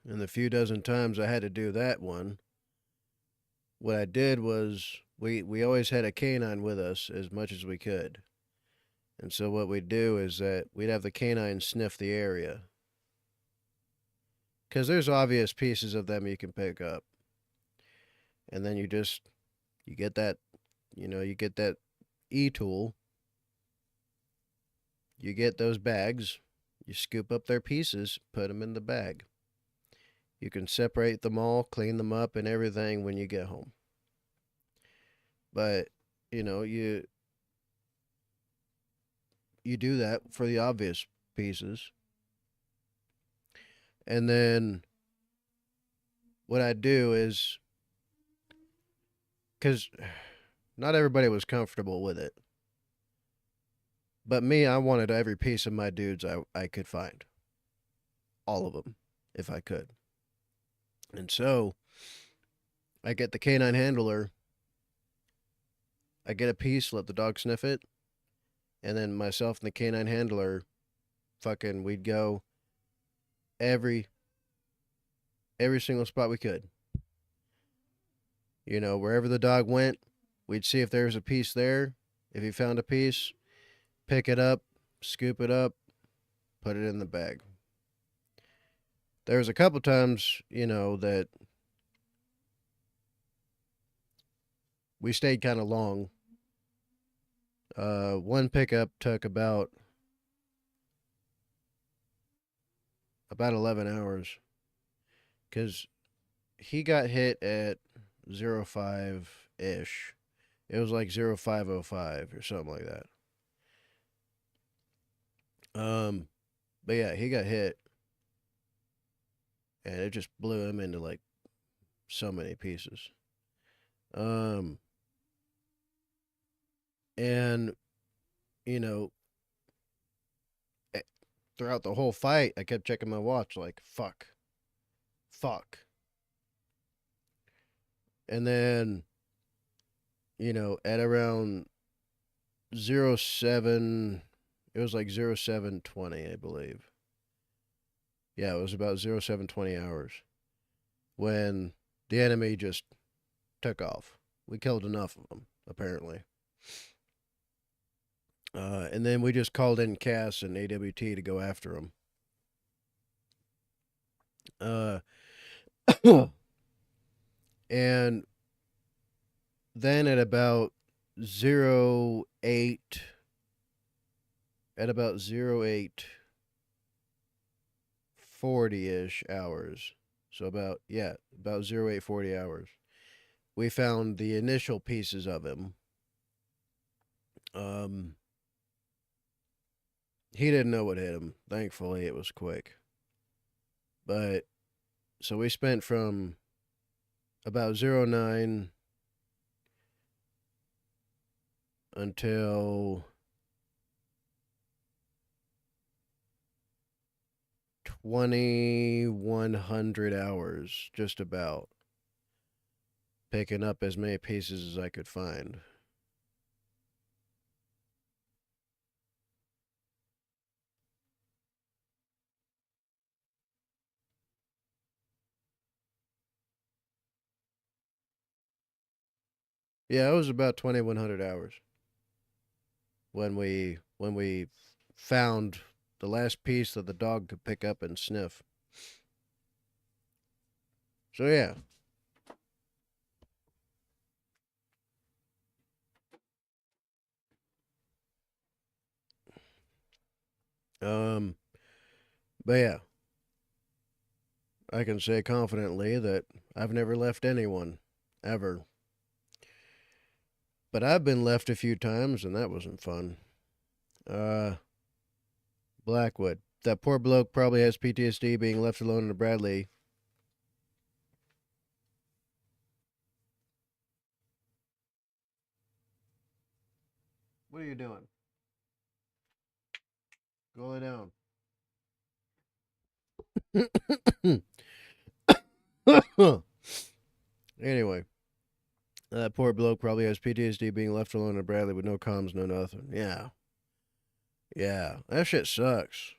[SPEAKER 1] And the few dozen times I had to do that one, what I did was we always had a canine with us as much as we could. And so what we'd do is that we'd have the canine sniff the area. Because there's obvious pieces of them you can pick up. And then you get that E-tool. You get those bags, you scoop up their pieces, put them in the bag. You can separate them all, clean them up and everything when you get home. But, you do that for the obvious pieces. And then what I do is, because not everybody was comfortable with it. But me, I wanted every piece of my dudes I could find. All of them, if I could. And so, I get the canine handler. I get a piece, let the dog sniff it. And then myself and the canine handler, we'd go every single spot we could. Wherever the dog went, we'd see if there was a piece there. If he found a piece, pick it up, scoop it up, put it in the bag. There was a couple times, that we stayed kind of long. One pickup took about 11 hours. Because he got hit at 05-ish. It was like 0505 or something like that. But yeah, he got hit. And it just blew him into like so many pieces. And, throughout the whole fight, I kept checking my watch like, fuck. And then, at around 07, it was like 0720, I believe. Yeah, it was about 0720 hours when the enemy just took off. We killed enough of them, apparently. And then we just called in CAS and AWT to go after them. And then at about 08, 40-ish hours. So about 0840 hours. We found the initial pieces of him. He didn't know what hit him. Thankfully, it was quick. But so we spent from about 09 until 2,100 hours, just about, picking up as many pieces as I could find. Yeah, it was about 2,100 hours when we found the last piece that the dog could pick up and sniff. So yeah. Um but yeah, I can say confidently that I've never left anyone ever. But I've been left a few times and that wasn't fun. Uh Blackwood. That poor bloke probably has PTSD being left alone in a Bradley. What are you doing? Go lay down. Anyway, that poor bloke probably has PTSD being left alone in a Bradley with no comms, no nothing. Yeah. Yeah. That shit sucks.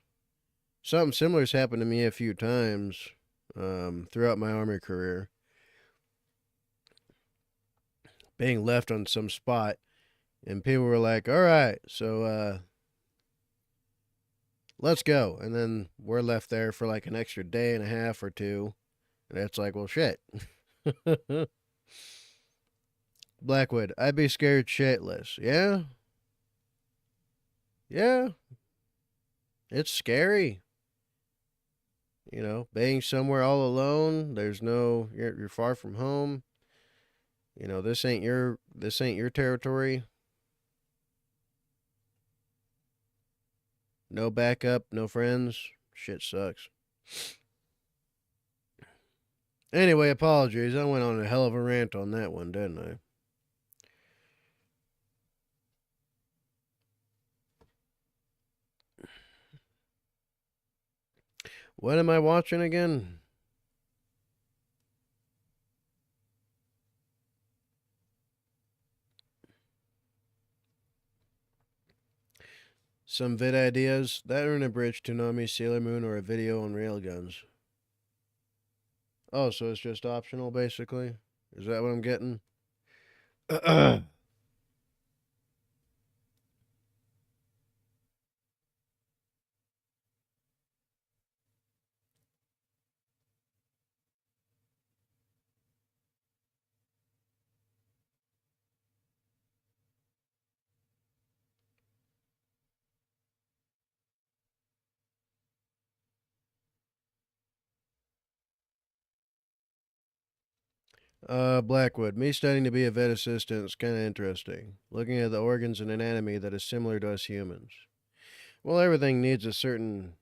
[SPEAKER 1] Something similar's happened to me a few times throughout my Army career. Being left on some spot, and people were like, all right, so let's go. And then we're left there for like an extra day and a half or two. And it's like, well, shit. Blackwood, I'd be scared shitless. Yeah? Yeah. It's scary. You know, being somewhere all alone, there's no you're far from home. You know, this ain't your territory. No backup, no friends. Shit sucks. Anyway, apologies. I went on a hell of a rant on that one, didn't I? What am I watching again? Some vid ideas. That or an abridged Toonami, Sailor Moon, or a video on railguns. Oh, so it's just optional, basically? Is that what I'm getting? Blackwood. Me studying to be a vet assistant is kind of interesting. Looking at the organs and anatomy that is similar to us humans. Well, everything needs a certain,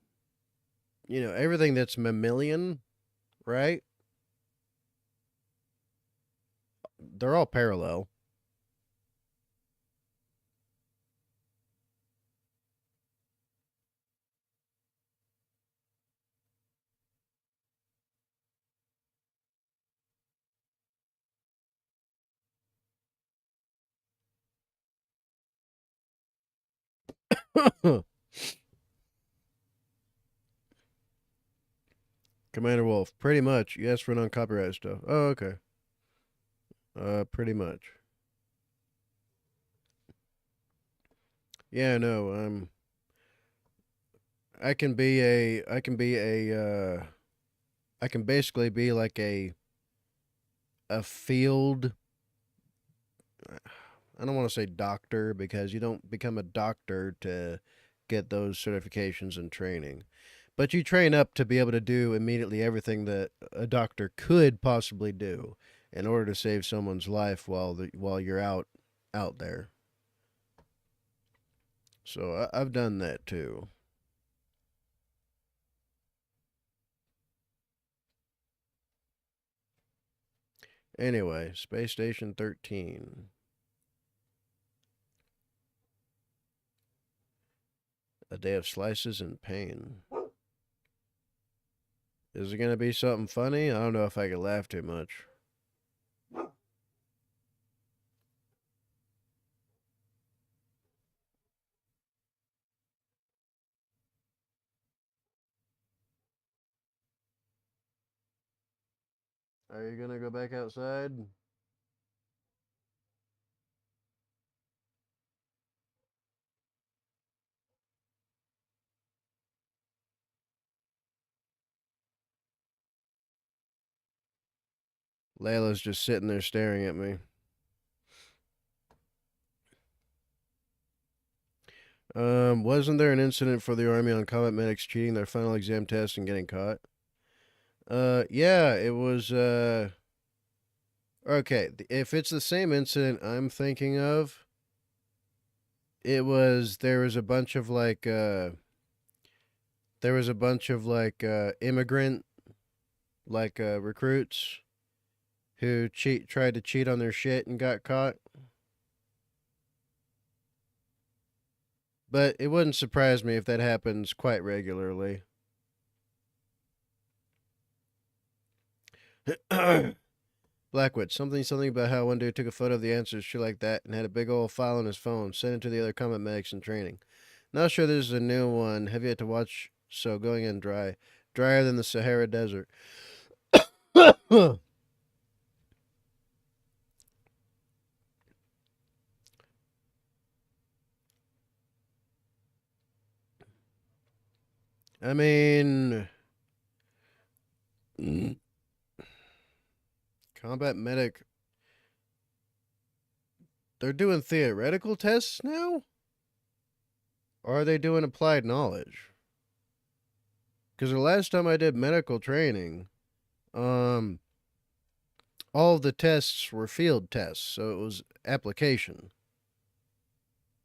[SPEAKER 1] everything that's mammalian, right? They're all parallel. Commander Wolf. Pretty much. Yes, for non-copyright stuff. Oh, okay. Pretty much. Yeah, no. I can be a. I can be a. I can basically be like a field. I don't want to say doctor because you don't become a doctor to get those certifications and training. But you train up to be able to do immediately everything that a doctor could possibly do in order to save someone's life while you're out there. So I've done that too. Anyway, Space Station 13. A day of slices and pain. Is it going to be something funny? I don't know if I could laugh too much. Are you going to go back outside? Layla's just sitting there staring at me. Wasn't there an incident for the Army on combat medics cheating their final exam test and getting caught? Yeah, it was, okay, if it's the same incident I'm thinking of, there was a bunch of immigrant, recruits who tried to cheat on their shit and got caught. But it wouldn't surprise me if that happens quite regularly. Blackwood, something about how one dude took a photo of the answers, shit like that, and had a big old file on his phone, sent it to the other combat medics in training. Not sure there's a new one. Have yet to watch, so going in dry. Drier than the Sahara Desert. I mean, combat medic. They're doing theoretical tests now? Or are they doing applied knowledge? Because the last time I did medical training, all of the tests were field tests, so it was application.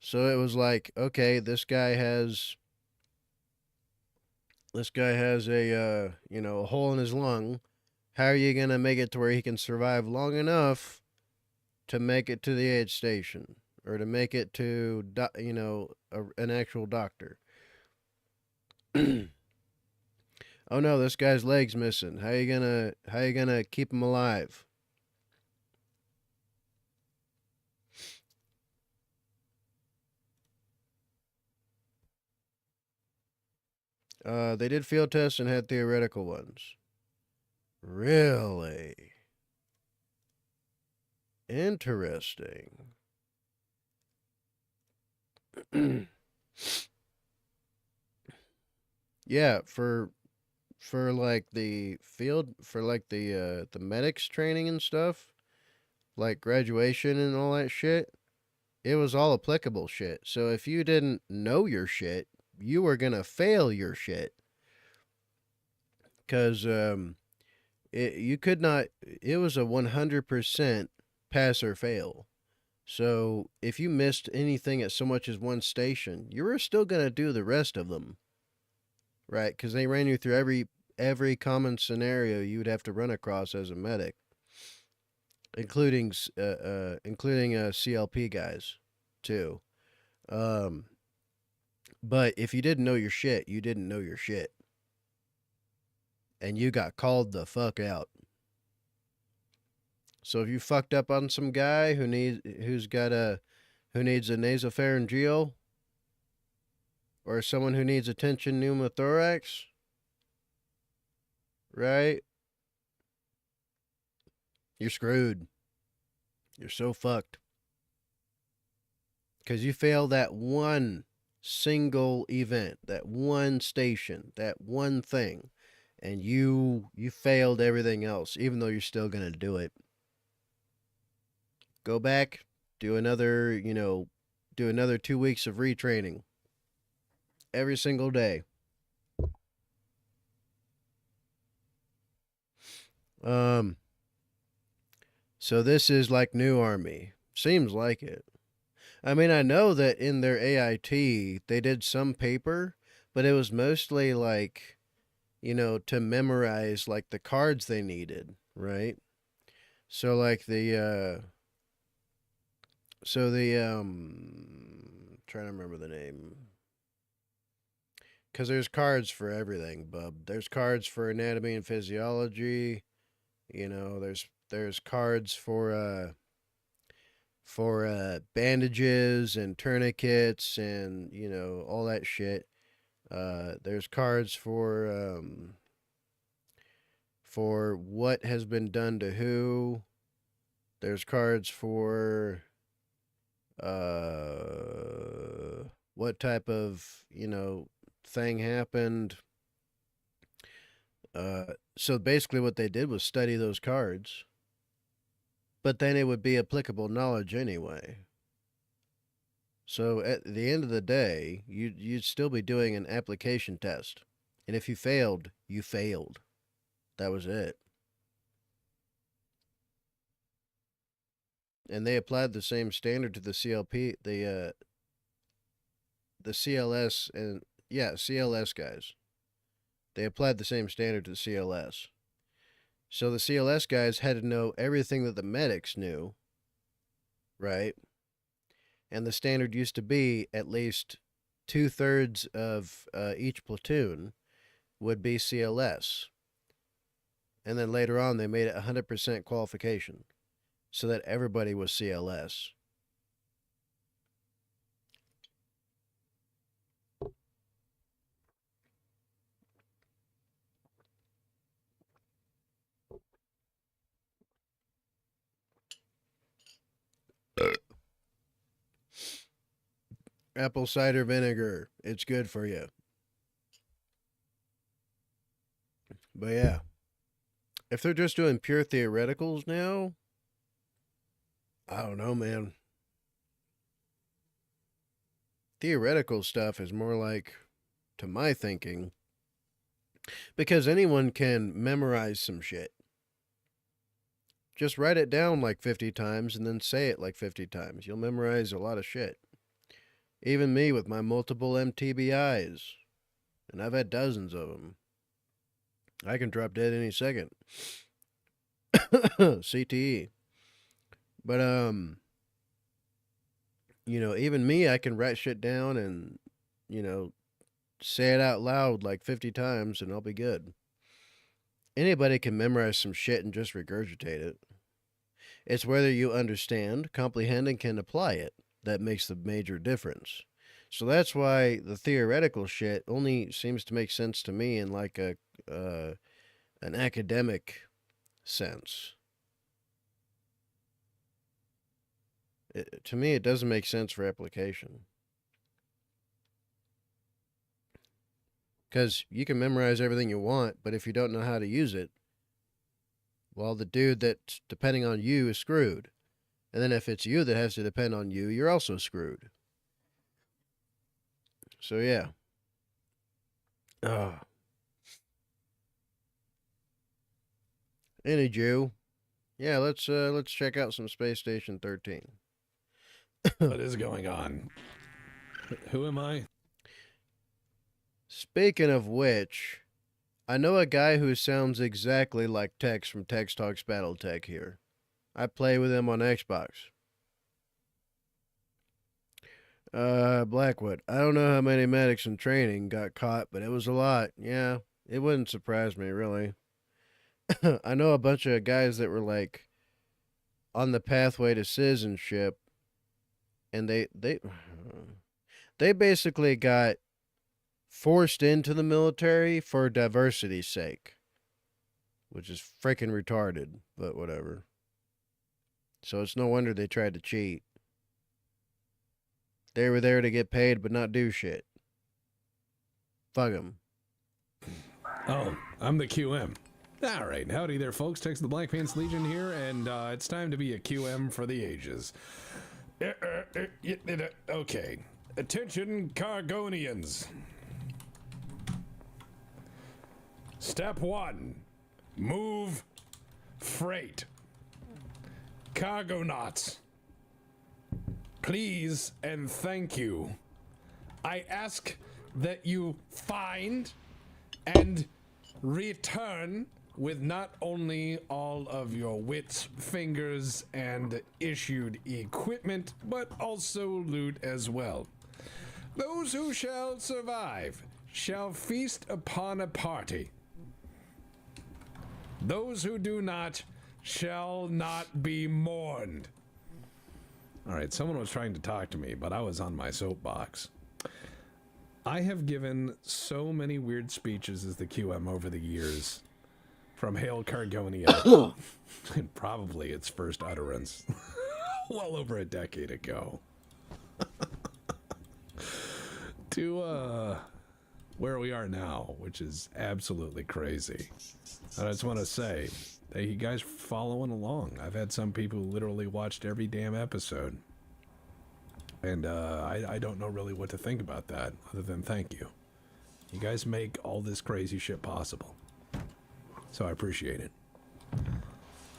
[SPEAKER 1] So it was like, okay, this guy has a a hole in his lung. How are you gonna make it to where he can survive long enough to make it to the aid station or to make it to an actual doctor? Oh no, this guy's leg's missing. How you gonna keep him alive? They did field tests and had theoretical ones. Really? Interesting. Yeah, for like the field, for like the medics training and stuff, like graduation and all that shit, it was all applicable shit. So if you didn't know your shit, you were gonna fail your shit. Cause you could not. It was a 100% pass or fail. So if you missed anything at so much as one station, you were still gonna do the rest of them, right? Because they ran you through every common scenario you would have to run across as a medic, including CLP guys, too. But if you didn't know your shit, you didn't know your shit, and you got called the fuck out. So if you fucked up on some guy who needs a nasopharyngeal, or someone who needs a tension pneumothorax, right? You're screwed. You're so fucked. Because you failed that one single event, that one station, that one thing, and you failed everything else, even though you're still going to do it. Go back, do another 2 weeks of retraining. Every single day. So this is like new Army. Seems like it. I mean, I know that in their AIT, they did some paper, but it was mostly to memorize, like, the cards they needed, right? So like trying to remember the name. Because there's cards for everything, bub. There's cards for anatomy and physiology. You know, there's cards for bandages and tourniquets and you know all that shit. There's cards for what has been done to who. There's cards for what type of thing happened. So basically, what they did was study those cards, but then it would be applicable knowledge anyway. So at the end of the day, you'd still be doing an application test, and if you failed, you failed. That was it. And they applied the same standard to the CLP, the CLS, and yeah, CLS guys. They applied the same standard to the CLS. So the CLS guys had to know everything that the medics knew, right? And the standard used to be at least 2/3 of each platoon would be CLS. And then later on, they made it 100% qualification so that everybody was CLS. Apple cider vinegar. It's good for you. But yeah. If they're just doing pure theoreticals now, I don't know, man. Theoretical stuff is more like, to my thinking, because anyone can memorize some shit. Just write it down like 50 times and then say it like 50 times. You'll memorize a lot of shit. Even me with my multiple MTBIs. And I've had dozens of them. I can drop dead any second. CTE. But, even me, I can write shit down and, say it out loud like 50 times and I'll be good. Anybody can memorize some shit and just regurgitate it. It's whether you understand, comprehend, and can apply it that makes the major difference. So that's why the theoretical shit only seems to make sense to me in like an academic sense. To me, it doesn't make sense for application. Because you can memorize everything you want, but if you don't know how to use it, well, the dude that's depending on you is screwed. And then if it's you that has to depend on you, you're also screwed. So yeah. Any Jew. Yeah, let's check out some Space Station 13.
[SPEAKER 7] What is going on? Who am I?
[SPEAKER 1] Speaking of which, I know a guy who sounds exactly like Tex from Tex Talks Battletech here. I play with him on Xbox. Blackwood. I don't know how many medics in training got caught, but it was a lot. Yeah, it wouldn't surprise me, really. I know a bunch of guys that were, like, on the pathway to citizenship, and they basically got forced into the military for diversity's sake, which is freaking retarded, but whatever. So it's no wonder they tried to cheat. They were there to get paid but not do shit. Fuck them.
[SPEAKER 7] Oh, I'm the QM. All right, howdy there, folks. Tex the Black Pants Legion here, and it's time to be a QM for the ages. Okay, attention, Cargonians. Step 1, move freight. Cargonauts, please and thank you. I ask that you find and return with not only all of your wits, fingers, and issued equipment, but also loot as well. Those who shall survive shall feast upon a party. Those who do not shall not be mourned. All right, someone was trying to talk to me, but I was on my soapbox. I have given so many weird speeches as the QM over the years, from Hail Cargonia, and probably its first utterance, well over a decade ago, to where we are now, which is absolutely crazy. And I just want to say, hey, you guys following along. I've had some people who literally watched every damn episode. And I don't know really what to think about that, other than thank you. You guys make all this crazy shit possible. So I appreciate it.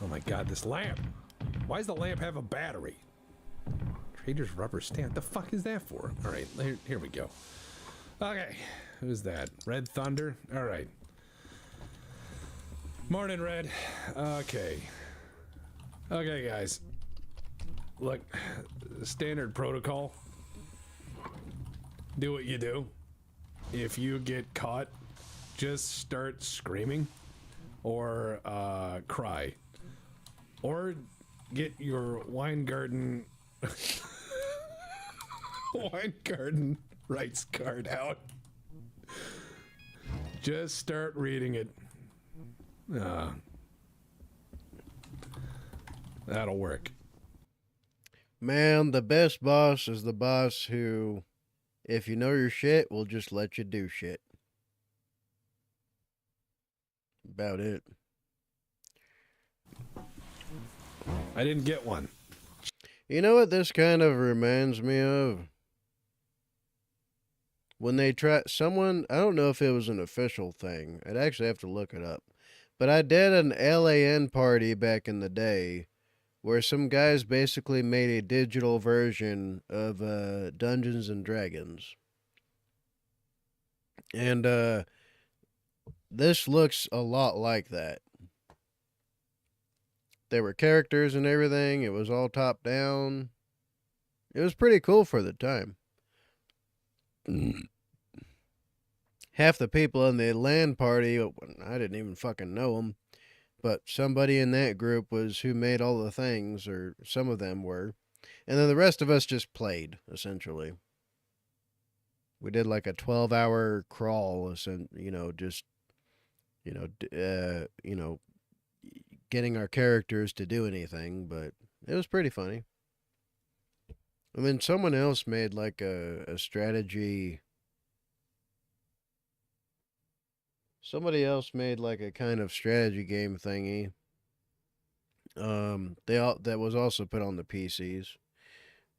[SPEAKER 7] Oh my god, this lamp! Why does the lamp have a battery? Trader's rubber stamp. The fuck is that for? Alright, here we go. Okay, who's that? Red Thunder? Alright. Morning, Red. Okay. Okay, guys. Look, standard protocol. Do what you do. If you get caught, just start screaming or cry. Or get your wine garden rights card out. Just start reading it. That'll work.
[SPEAKER 1] Man, the best boss is the boss who, if you know your shit, will just let you do shit. About it.
[SPEAKER 7] I didn't get one.
[SPEAKER 1] You know what this kind of reminds me of? When they try, someone, I don't know if it was an official thing. I'd actually have to look it up. But I did an LAN party back in the day where some guys basically made a digital version of Dungeons and Dragons. And this looks a lot like that. There were characters and everything. It was all top down. It was pretty cool for the time. Half the people in the LAN party, I didn't even fucking know them. But somebody in that group was who made all the things, or some of them were. And then the rest of us just played, essentially. We did like a 12-hour crawl, getting our characters to do anything, but it was pretty funny. And then someone else made like a strategy. Somebody else made like a kind of strategy game thingy. That was also put on the PCs.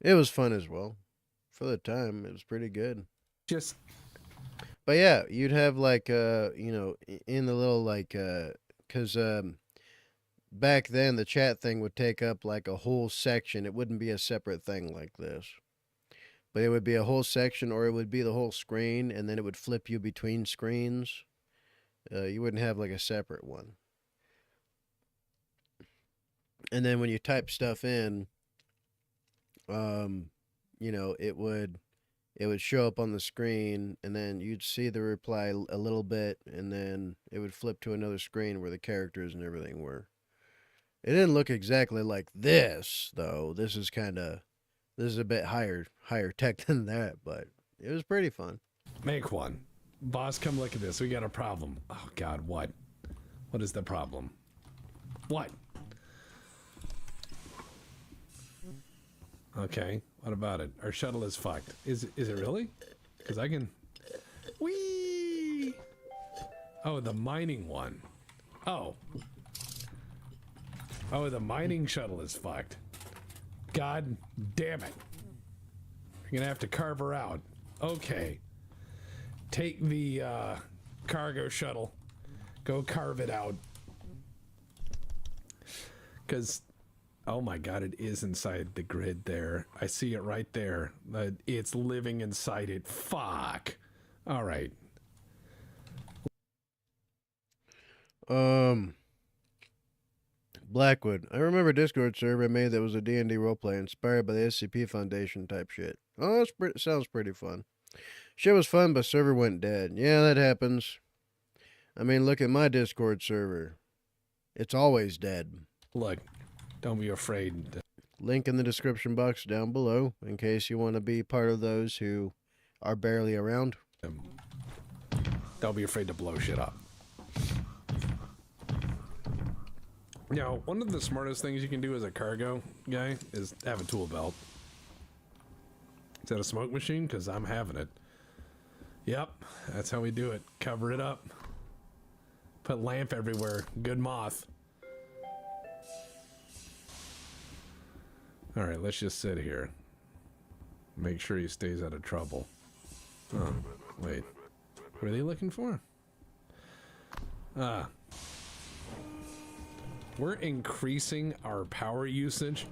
[SPEAKER 1] It was fun as well. For the time, it was pretty good. But yeah, you'd have like in the little like cuz back then the chat thing would take up like a whole section. It wouldn't be a separate thing like this. But it would be a whole section, or it would be the whole screen, and then it would flip you between screens. You wouldn't have like a separate one. And then when you type stuff in, it would show up on the screen, and then you'd see the reply a little bit, and then it would flip to another screen where the characters and everything were. It didn't look exactly like this, though. This is a bit higher tech than that, but it was pretty fun.
[SPEAKER 7] Make one. Boss, come look at this. We got a problem. Oh, God, what? What is the problem? What? Okay, what about it? Our shuttle is fucked. Is it really? Because I can... Whee! Oh, the mining one. Oh. Oh, the mining shuttle is fucked. God damn it. You're gonna have to carve her out. Okay. Take the cargo shuttle. Go carve it out. Because, oh my God, it is inside the grid there. I see it right there. It's living inside it. Fuck. All right.
[SPEAKER 1] Blackwood. I remember a Discord server I made that was a D&D roleplay inspired by the SCP Foundation type shit. Oh, sounds pretty fun. Shit was fun, but server went dead. Yeah, that happens. I mean, look at my Discord server. It's always dead.
[SPEAKER 7] Look, don't be afraid.
[SPEAKER 1] Link in the description box down below in case you want to be part of those who are barely around.
[SPEAKER 7] Don't be afraid to blow shit up. Now, one of the smartest things you can do as a cargo guy is have a tool belt. Is that a smoke machine? Because I'm having it. Yep, that's how we do it. Cover it up. Put lamp everywhere. Good moth. Alright, let's just sit here. Make sure he stays out of trouble. Oh, wait. What are they looking for? We're increasing our power usage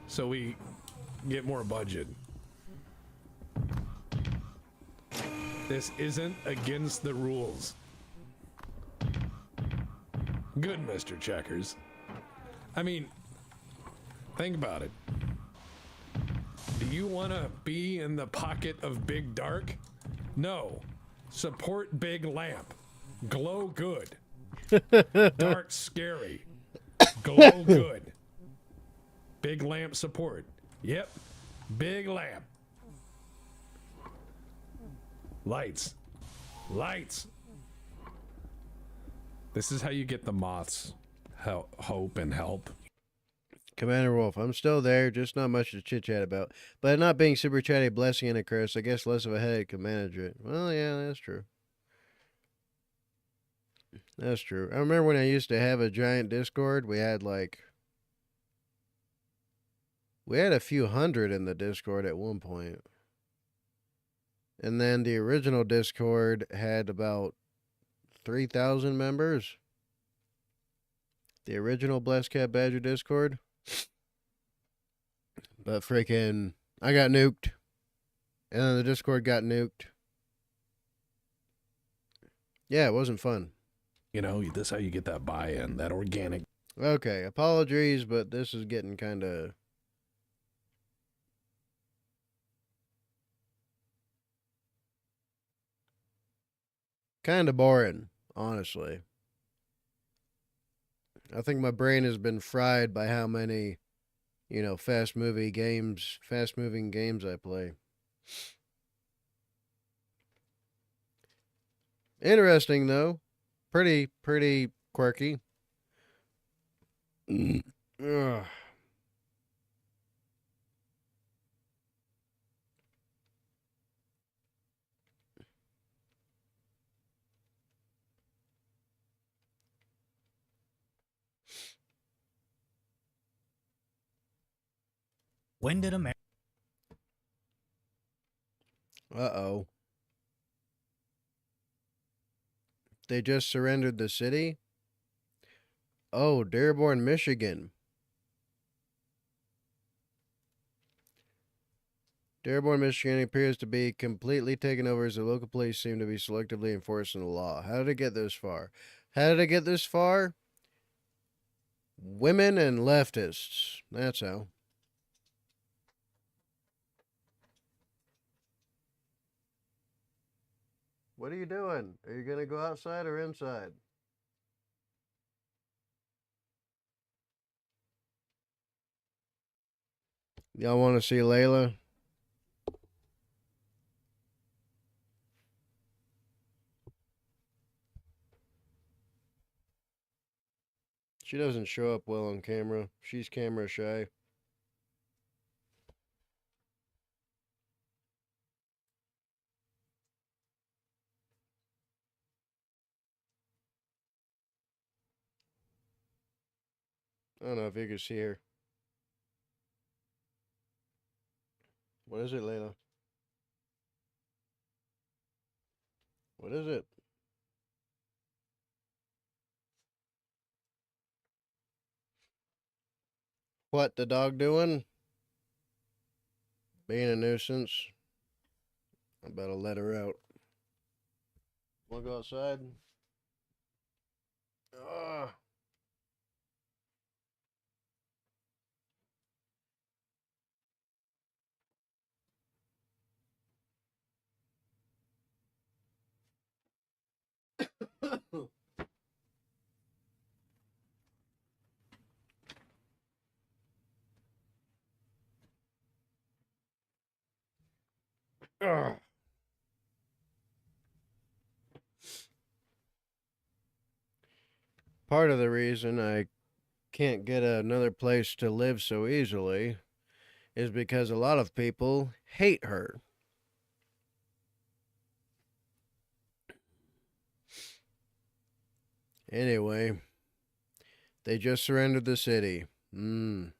[SPEAKER 7] so we get more budget. This isn't against the rules. Good, Mr. Checkers. I mean, think about it. Do you want to be in the pocket of Big Dark? No. Support Big Lamp. Glow good. Dark scary. Glow good. Big Lamp support. Yep. Big Lamp. Lights. Lights. This is how you get the moths hope and help.
[SPEAKER 1] Commander Wolf, I'm still there, just not much to chit-chat about. But not being super chatty, blessing and a curse, I guess less of a headache can manage it. Well, yeah, that's true. That's true. I remember when I used to have a giant Discord, we had a few hundred in the Discord at one point. And then the original Discord had about 3,000 members. The original Blessed Cat Badger Discord. But freaking, I got nuked. And then the Discord got nuked. Yeah, it wasn't fun.
[SPEAKER 7] You know, this is how you get that buy-in, that organic.
[SPEAKER 1] Okay, apologies, but this is getting kind of... boring, honestly. I think my brain has been fried by how many, fast-moving games I play. Interesting, though. Pretty quirky. Ugh.
[SPEAKER 8] When did America...
[SPEAKER 1] Uh-oh. They just surrendered the city? Oh, Dearborn, Michigan. Dearborn, Michigan appears to be completely taken over as the local police seem to be selectively enforcing the law. How did it get this far? Women and leftists. That's how. What are you doing? Are you going to go outside or inside? Y'all want to see Layla? She doesn't show up well on camera. She's camera shy. I don't know if you can see her. What is it, Layla? What is it? What the dog doing? Being a nuisance. I better let her out. Wanna go outside? Part of the reason I can't get another place to live so easily is because a lot of people hate her. Anyway, they just surrendered the city. I've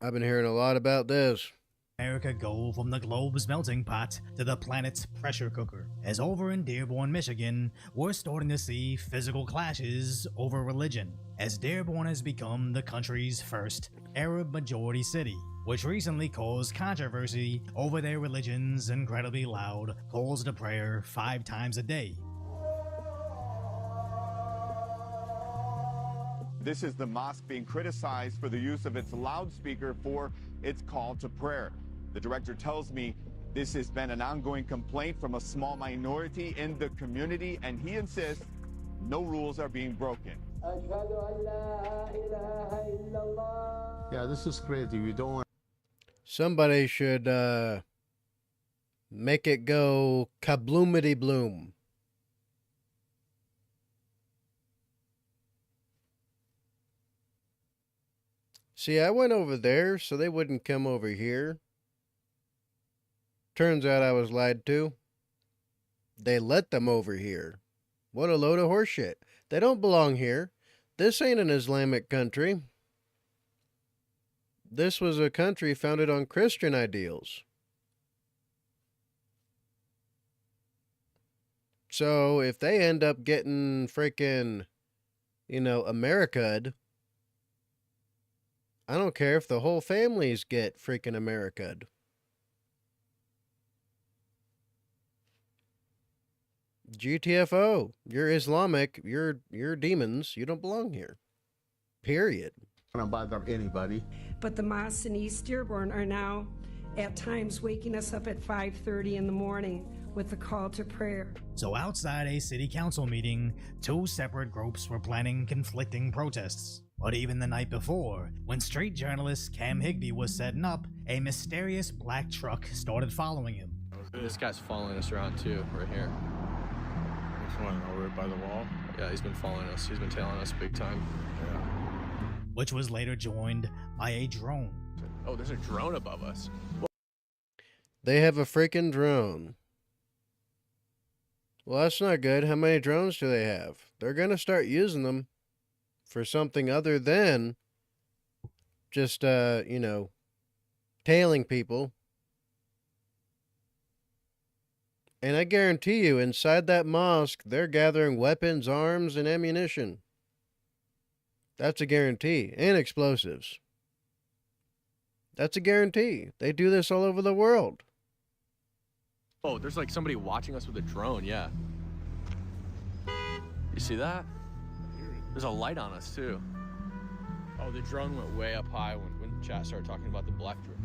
[SPEAKER 1] been hearing a lot about this.
[SPEAKER 8] America go from the globe's melting pot to the planet's pressure cooker. As over in Dearborn, Michigan, we're starting to see physical clashes over religion, as Dearborn has become the country's first Arab-majority city, which recently caused controversy over their religion's incredibly loud calls to prayer 5 times a day.
[SPEAKER 9] This is the mosque being criticized for the use of its loudspeaker for its call to prayer. The director tells me this has been an ongoing complaint from a small minority in the community, and he insists no rules are being broken.
[SPEAKER 10] Yeah, this is crazy. We don't want.
[SPEAKER 1] Somebody should make it go kabloomity bloom. See, I went over there so they wouldn't come over here. Turns out I was lied to. They let them over here. What a load of horseshit. They don't belong here. This ain't an Islamic country. This was a country founded on Christian ideals. So if they end up getting freaking, America'd, I don't care if the whole families get freaking America'd. GTFO, you're Islamic, you're demons, you don't belong here. Period.
[SPEAKER 10] I don't bother anybody.
[SPEAKER 11] But the mosques in East Dearborn are now at times waking us up at 5:30 in the morning with the call to prayer.
[SPEAKER 8] So outside a city council meeting, 2 separate groups were planning conflicting protests. But even the night before, when street journalist Cam Higbee was setting up, a mysterious black truck started following him.
[SPEAKER 12] This guy's following us around too, right here.
[SPEAKER 13] This one over by the wall?
[SPEAKER 12] Yeah, he's been following us. He's been tailing us big time.
[SPEAKER 13] Yeah.
[SPEAKER 8] Which was later joined by a drone.
[SPEAKER 12] Oh, there's a drone above us.
[SPEAKER 1] They have a freaking drone. Well, that's not good. How many drones do they have? They're going to start using them for something other than just, tailing people. And I guarantee you, inside that mosque, they're gathering weapons, arms, and ammunition. That's a guarantee. And explosives. That's a guarantee. They do this all over the world.
[SPEAKER 12] Oh, there's like somebody watching us with a drone, yeah. You see that? There's a light on us, too. Oh, the drone went way up high when chat started talking about the black truck.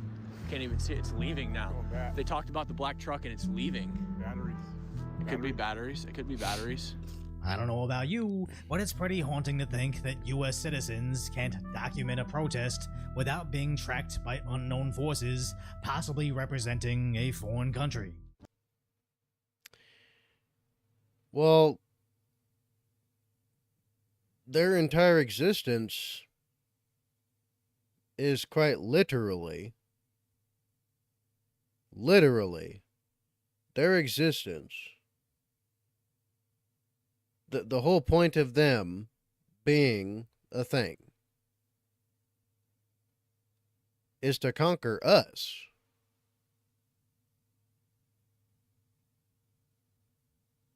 [SPEAKER 12] Can't even see it. It's leaving now. They talked about the black truck and it's leaving.
[SPEAKER 13] Batteries.
[SPEAKER 12] It could be batteries. It could be batteries.
[SPEAKER 8] I don't know about you, but it's pretty haunting to think that US citizens can't document a protest without being tracked by unknown forces, possibly representing a foreign country.
[SPEAKER 1] Well, their entire existence is quite literally, their existence. The whole point of them being a thing is to conquer us.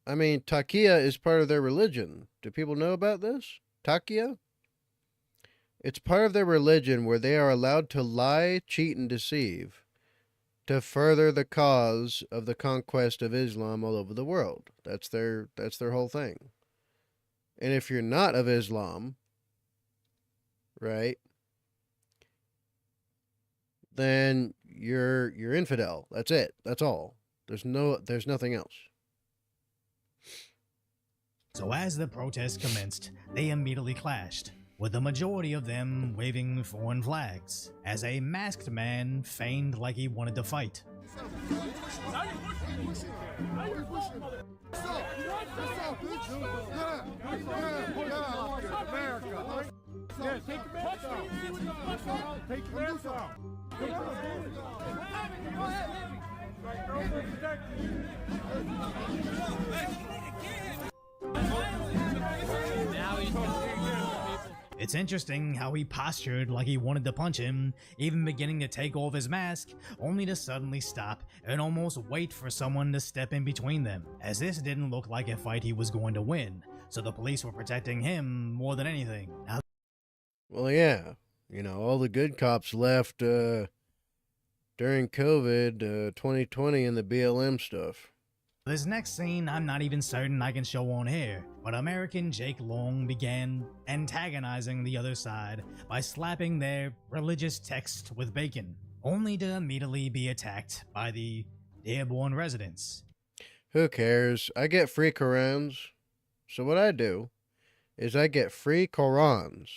[SPEAKER 1] I mean, Takia is part of their religion. Do people know about this? Takia? It's part of their religion where they are allowed to lie, cheat, and deceive to further the cause of the conquest of Islam all over the world. That's their whole thing. And if you're not of Islam, right, then you're infidel. That's it. That's all. There's nothing else.
[SPEAKER 8] So as the protests commenced, they immediately clashed, with the majority of them waving foreign flags, as a masked man feigned like he wanted to fight. It's interesting how he postured like he wanted to punch him, even beginning to take off his mask, only to suddenly stop and almost wait for someone to step in between them, as this didn't look like a fight he was going to win, so the police were protecting him more than anything.
[SPEAKER 1] Well, yeah, you know, all the good cops left during COVID 2020 and the BLM stuff.
[SPEAKER 8] This next scene, I'm not even certain I can show on here, but American Jake Long began antagonizing the other side by slapping their religious text with bacon, only to immediately be attacked by the airborne residents.
[SPEAKER 1] Who cares? I get free Korans. So what I do is I get free Korans.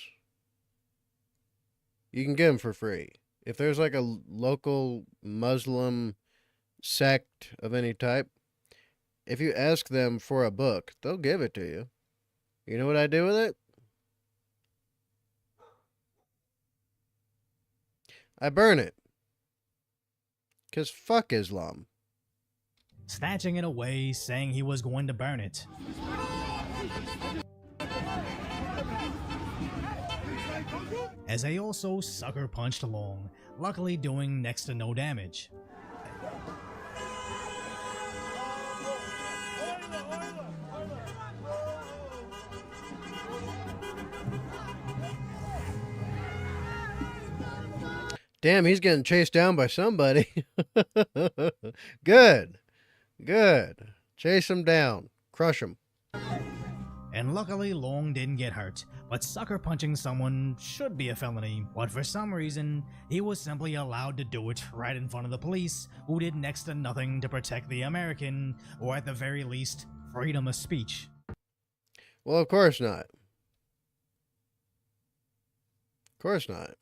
[SPEAKER 1] You can get them for free. If there's like a local Muslim sect of any type, if you ask them for a book, they'll give it to you. You know what I do with it? I burn it. 'Cause fuck Islam.
[SPEAKER 8] Snatching it away, saying he was going to burn it. As they also sucker punched Long, luckily doing next to no damage.
[SPEAKER 1] Damn, he's getting chased down by somebody. Good. Good. Chase him down. Crush him.
[SPEAKER 8] And luckily Long didn't get hurt, but sucker punching someone should be a felony, but for some reason, he was simply allowed to do it right in front of the police, who did next to nothing to protect the American, or at the very least, freedom of speech.
[SPEAKER 1] Well, of course not. Of course not.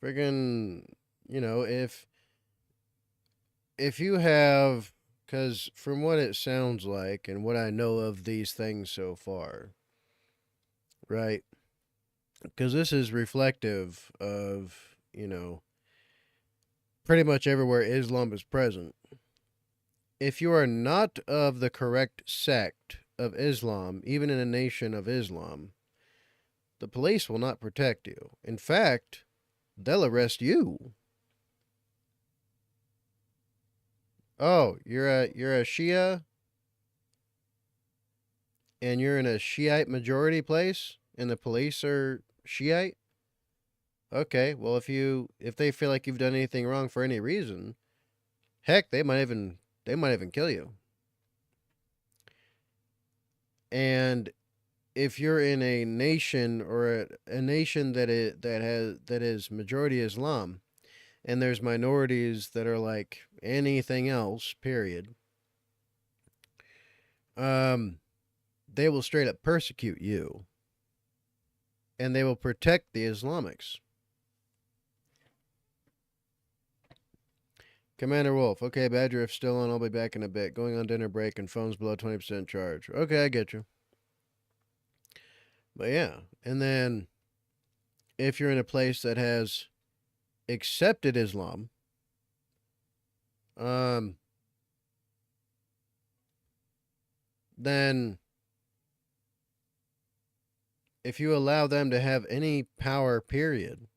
[SPEAKER 1] Friggin', you know, if you have, because from what it sounds like and what I know of these things so far, right, because this is reflective of, you know, pretty much everywhere Islam is present. If you are not of the correct sect of Islam, even in a nation of Islam, the police will not protect you. In fact, they'll arrest you. Oh, you're a Shia, and you're in a Shiite majority place, and the police are Shiite? Okay, well if they feel like you've done anything wrong for any reason, heck, they might even kill you. And if you're in a nation or a nation that is majority Islam, and there's minorities that are like anything else, period, they will straight up persecute you, and they will protect the Islamics. Commander Wolf, okay, Badger, if still on, I'll be back in a bit. Going on dinner break and phone's below 20% charge. Okay, I get you. But yeah, and then if you're in a place that has accepted Islam, then if you allow them to have any power, period,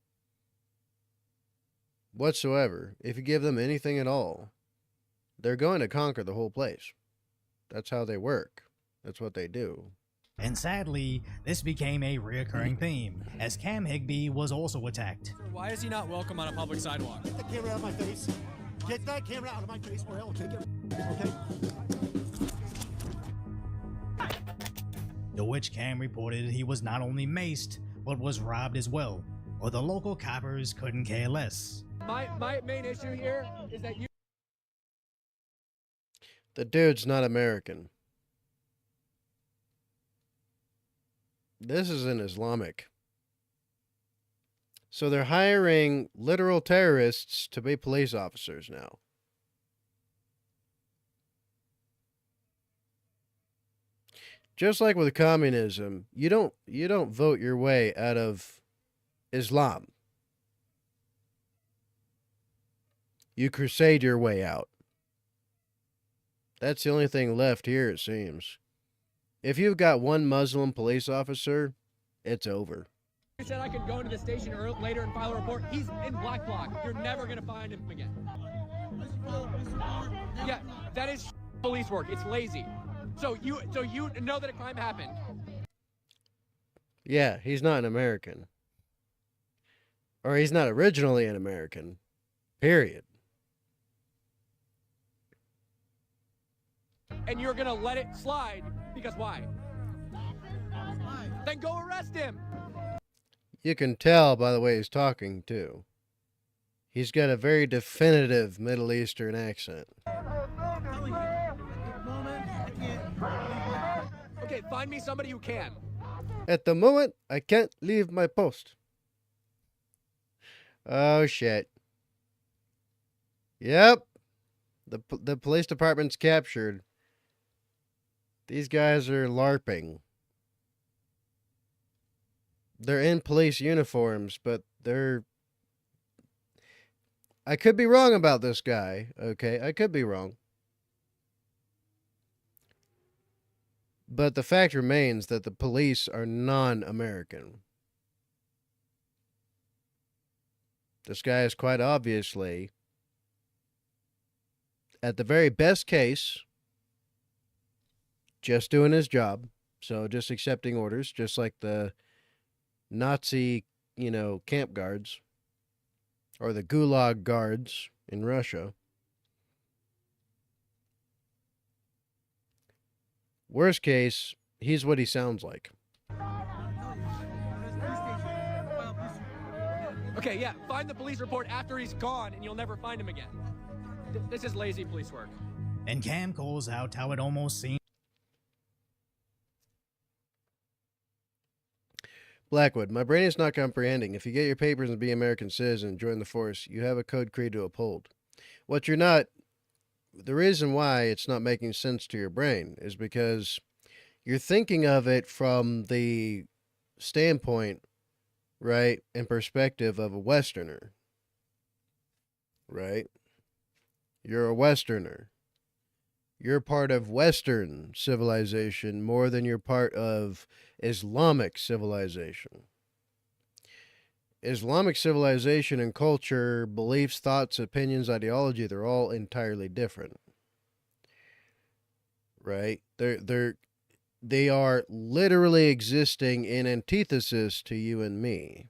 [SPEAKER 1] whatsoever, if you give them anything at all, they're going to conquer the whole place. That's how they work. That's what they do.
[SPEAKER 8] And sadly, this became a reoccurring theme, as Cam Higbee was also attacked.
[SPEAKER 12] Why is he not welcome on a public sidewalk?
[SPEAKER 14] Get the camera out of my face. Get that camera out of my face, or I'll take it. Okay?
[SPEAKER 8] to which Cam reported he was not only maced, but was robbed as well, or the local coppers couldn't care less.
[SPEAKER 12] My main issue here is that you.
[SPEAKER 1] The dude's not American. This is an Islamic. So they're hiring literal terrorists to be police officers now. Just like with communism, you don't vote your way out of Islam. You crusade your way out. That's the only thing left here, it seems. If you've got one Muslim police officer, it's over.
[SPEAKER 12] You said I could go into the station later and file a report. He's in black bloc. You're never gonna find him again. Yeah, that is police work. It's lazy. So you know that a crime happened.
[SPEAKER 1] Yeah, he's not an American. Or he's not originally an American. Period.
[SPEAKER 12] And you're gonna let it slide because why? Then go arrest him.
[SPEAKER 1] You can tell by the way he's talking, too. He's got a very definitive Middle Eastern accent.
[SPEAKER 12] Okay, find me somebody who can.
[SPEAKER 1] At the moment, I can't leave my post. Oh, shit. Yep. The police department's captured. These guys are LARPing. They're in police uniforms, but they're... I could be wrong about this guy, okay? I could be wrong. But the fact remains that the police are non-American. This guy is quite obviously, at the very best case, just doing his job. So just accepting orders, just like the Nazi, camp guards. Or the Gulag guards in Russia. Worst case, he's what he sounds like.
[SPEAKER 12] Okay, yeah, find the police report after he's gone and you'll never find him again. This is lazy police work.
[SPEAKER 8] And Cam calls out how it almost seems.
[SPEAKER 1] Blackwood, my brain is not comprehending. If you get your papers and be an American citizen and join the force, you have a code creed to uphold. What you're not, the reason why it's not making sense to your brain is because you're thinking of it from the standpoint, right, and perspective of a Westerner, right? You're a Westerner. You're part of Western civilization more than you're part of Islamic civilization. Islamic civilization and culture, beliefs, thoughts, opinions, ideology, they're all entirely different. Right? They are literally existing in antithesis to you and me.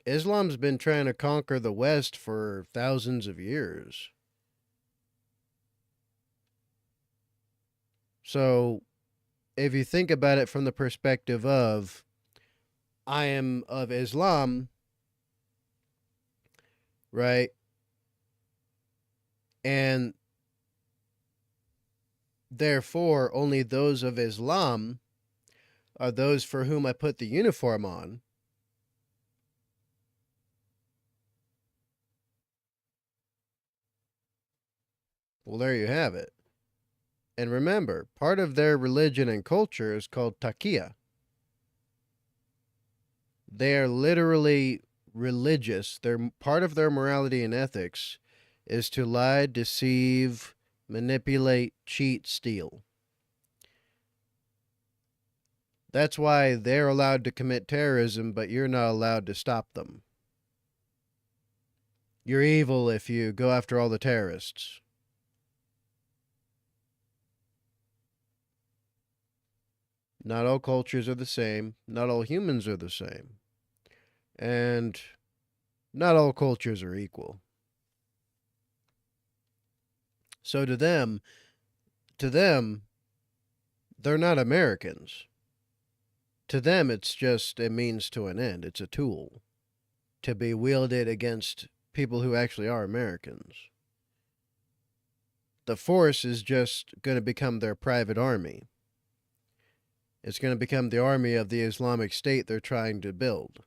[SPEAKER 1] Islam's been trying to conquer the West for thousands of years. So, if you think about it from the perspective of, I am of Islam, right? And therefore, only those of Islam are those for whom I put the uniform on. Well, there you have it. And remember, part of their religion and culture is called taqiyya. They are literally religious. Part of their morality and ethics is to lie, deceive, manipulate, cheat, steal. That's why they're allowed to commit terrorism, but you're not allowed to stop them. You're evil if you go after all the terrorists. Not all cultures are the same. Not all humans are the same. And not all cultures are equal. So to them, the they're not Americans. To them, it's just a means to an end. It's a tool to be wielded against people who actually are Americans. The force is just going to become their private army. It's going to become the army of the Islamic State they're trying to build.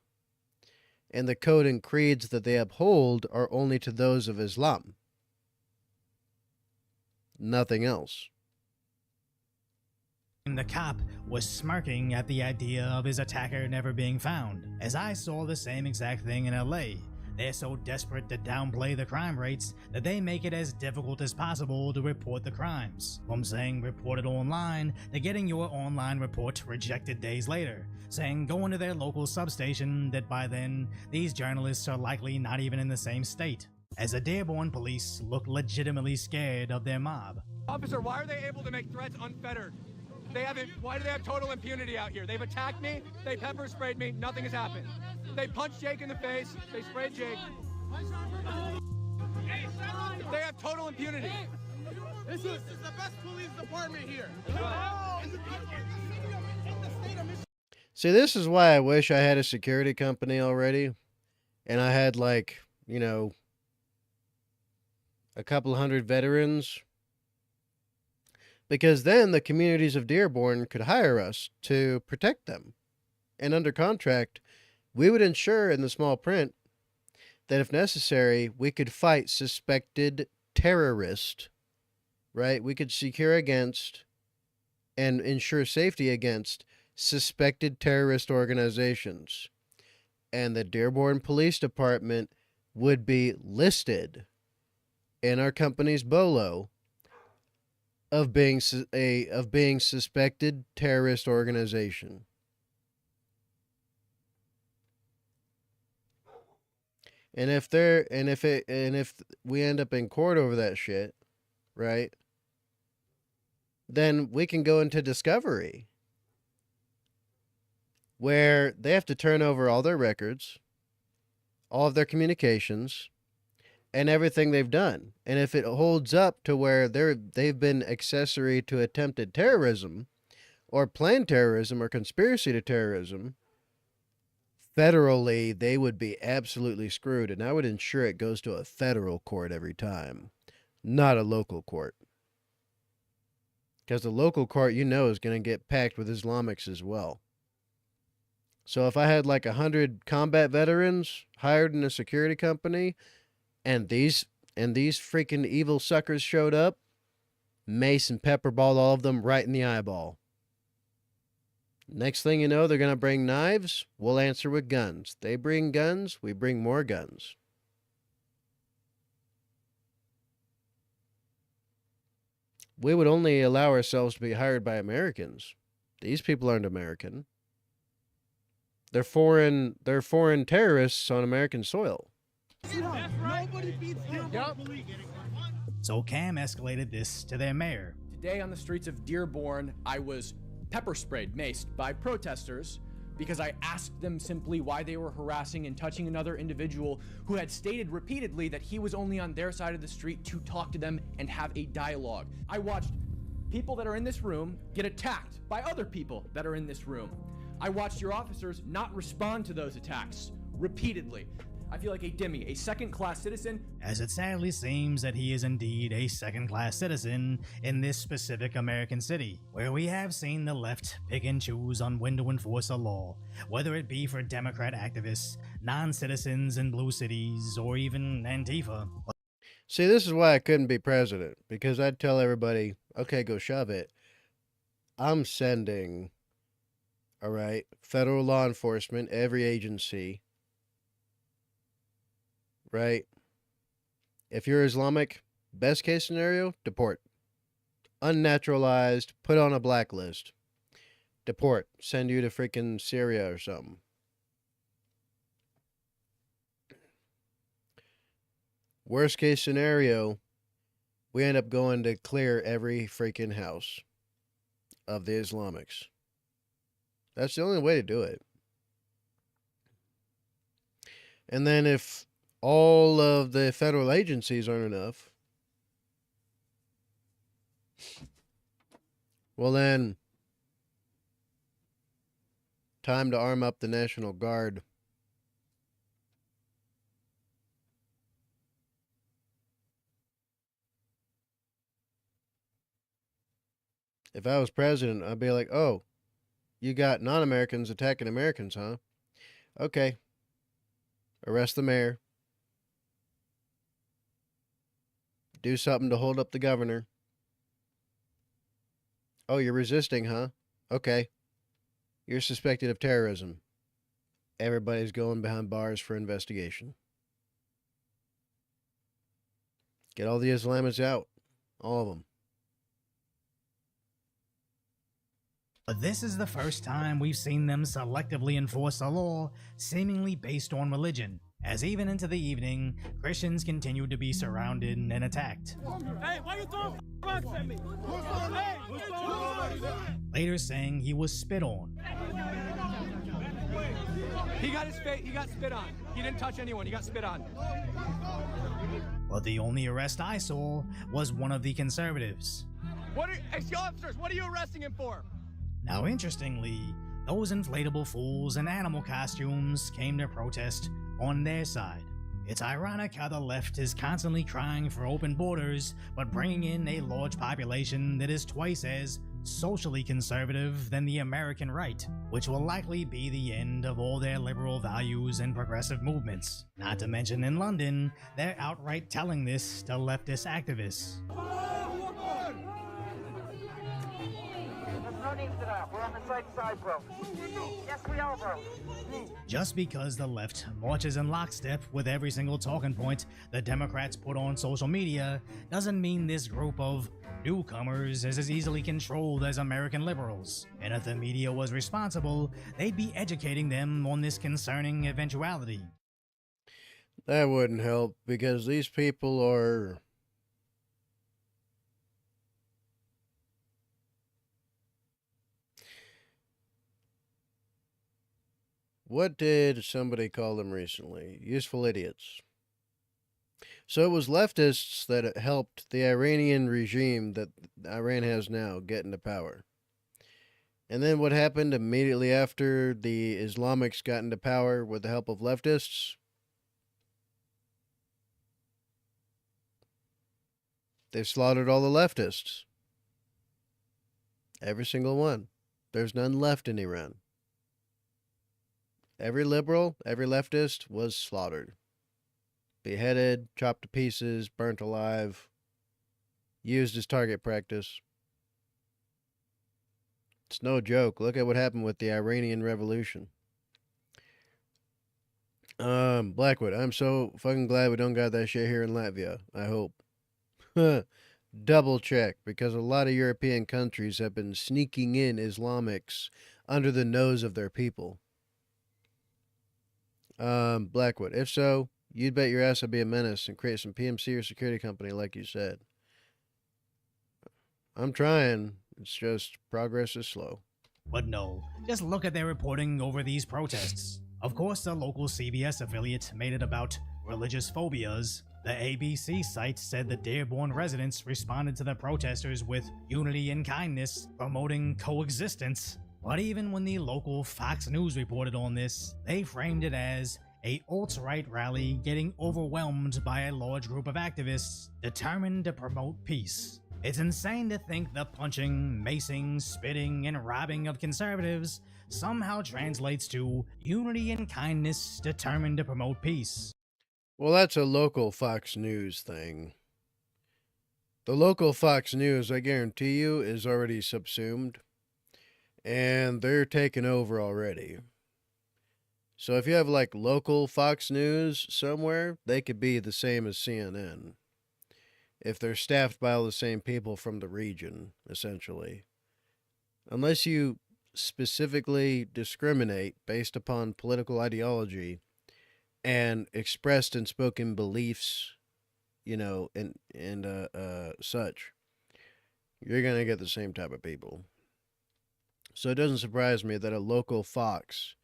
[SPEAKER 1] And the code and creeds that they uphold are only to those of Islam. Nothing else.
[SPEAKER 8] The cop was smirking at the idea of his attacker never being found, as I saw the same exact thing in LA. They're so desperate to downplay the crime rates that they make it as difficult as possible to report the crimes. From saying report it online to getting your online report rejected days later, saying go into their local substation that by then these journalists are likely not even in the same state. As the Dearborn police look legitimately scared of their mob.
[SPEAKER 15] Officer, why are they able to make threats unfettered? Why do they have total impunity out here? They've attacked me, they pepper sprayed me, nothing has happened. They punched Jake in the face, they sprayed Jake. They have total impunity.
[SPEAKER 14] This is the best police department here.
[SPEAKER 1] See, this is why I wish I had a security company already. And I had, like, you know, a couple hundred veterans. Because then the communities of Dearborn could hire us to protect them. And under contract, we would ensure in the small print that if necessary, we could fight suspected terrorists, right? We could secure against and ensure safety against suspected terrorist organizations. And the Dearborn Police Department would be listed in our company's BOLO of being suspected terrorist organization. And if we end up in court over that shit, right? Then we can go into discovery where they have to turn over all their records, all of their communications, and everything they've done. And if it holds up to where they've been accessory to attempted terrorism or planned terrorism or conspiracy to terrorism, federally, they would be absolutely screwed. And I would ensure it goes to a federal court every time, not a local court. Because the local court, you know, is going to get packed with Islamics as well. So if I had like 100 combat veterans hired in a security company, and these freaking evil suckers showed up, mace and pepperballed all of them right in the eyeball. Next thing you know, they're going to bring knives. We'll answer with guns. They bring guns. We bring more guns. We would only allow ourselves to be hired by Americans. These people aren't American. They're foreign terrorists on American soil.
[SPEAKER 14] Nobody beats police.
[SPEAKER 8] So Cam escalated this to their mayor.
[SPEAKER 12] Today on the streets of Dearborn, I was pepper sprayed, maced by protesters because I asked them simply why they were harassing and touching another individual who had stated repeatedly that he was only on their side of the street to talk to them and have a dialogue. I watched people that are in this room get attacked by other people that are in this room. I watched your officers not respond to those attacks repeatedly. I feel like a Demi, a second-class citizen.
[SPEAKER 8] As it sadly seems that he is indeed a second-class citizen in this specific American city, where we have seen the left pick and choose on when to enforce a law, whether it be for Democrat activists, non-citizens in blue cities, or even Antifa.
[SPEAKER 1] See, this is why I couldn't be president, because I'd tell everybody, okay, go shove it. I'm sending, all right, federal law enforcement, every agency, right? If you're Islamic, best case scenario, deport. Unnaturalized, put on a blacklist. Deport. Send you to freaking Syria or something. Worst case scenario, we end up going to clear every freaking house of the Islamics. That's the only way to do it. And then if all of the federal agencies aren't enough, well then, Time to arm up the National Guard. If I was president, I'd be like, oh, you got non-Americans attacking Americans, huh? Okay. Arrest the mayor. Do something to hold up the governor. Oh, you're resisting, huh? Okay. You're suspected of terrorism. Everybody's going behind bars for investigation. Get all the Islamists out. All of them.
[SPEAKER 8] But this is the first time we've seen them selectively enforce a law seemingly based on religion, as even into the evening, Christians continued to be surrounded and attacked.
[SPEAKER 14] Hey, why you throwing rocks at me?
[SPEAKER 8] Later saying he was spit on.
[SPEAKER 15] He got spit on. He didn't touch anyone. He got spit on.
[SPEAKER 8] But the only arrest I saw was one of the conservatives.
[SPEAKER 15] Officers, what are you arresting him for?
[SPEAKER 8] Now, interestingly, those inflatable fools in animal costumes came to protest on their side. It's ironic how the left is constantly crying for open borders, but bringing in a large population that is twice as socially conservative than the American right, which will likely be the end of all their liberal values and progressive movements. Not to mention in London, they're outright telling this to leftist activists.
[SPEAKER 14] No need for that. We're on the same side, bro. Yes, we are, bro.
[SPEAKER 8] Just because the left marches in lockstep with every single talking point the Democrats put on social media doesn't mean this group of newcomers is as easily controlled as American liberals. And if the media was responsible, they'd be educating them on this concerning eventuality.
[SPEAKER 1] That wouldn't help because these people are... What did somebody call them recently? Useful idiots. So it was leftists that helped the Iranian regime that Iran has now get into power. And then what happened immediately after the Islamics got into power with the help of leftists? They slaughtered all the leftists. Every single one. There's none left in Iran. Every liberal, every leftist was slaughtered. Beheaded, chopped to pieces, burnt alive, used as target practice. It's no joke. Look at what happened with the Iranian Revolution. Blackwood, I'm so fucking glad we don't got that shit here in Latvia. I hope. Double check, because a lot of European countries have been sneaking in Islamics under the nose of their people. Blackwood, if so, you'd bet your ass I'd be a menace and create some PMC or security company like you said. I'm trying. It's just progress is slow.
[SPEAKER 8] But no, just look at their reporting over these protests. Of course, the local CBS affiliate made it about religious phobias. The ABC site said the Dearborn residents responded to the protesters with unity and kindness, promoting coexistence. But even when the local Fox News reported on this, they framed it as a alt-right rally getting overwhelmed by a large group of activists determined to promote peace. It's insane to think the punching, macing, spitting, and robbing of conservatives somehow translates to unity and kindness determined to promote peace.
[SPEAKER 1] Well, that's a local Fox News thing. The local Fox News, I guarantee you, is already subsumed. And they're taking over already. So if you have like local Fox News somewhere, they could be the same as CNN. If they're staffed by all the same people from the region, essentially. Unless you specifically discriminate based upon political ideology and expressed and spoken beliefs, you know, and such, you're going to get the same type of people. So it doesn't surprise me that a local Fox,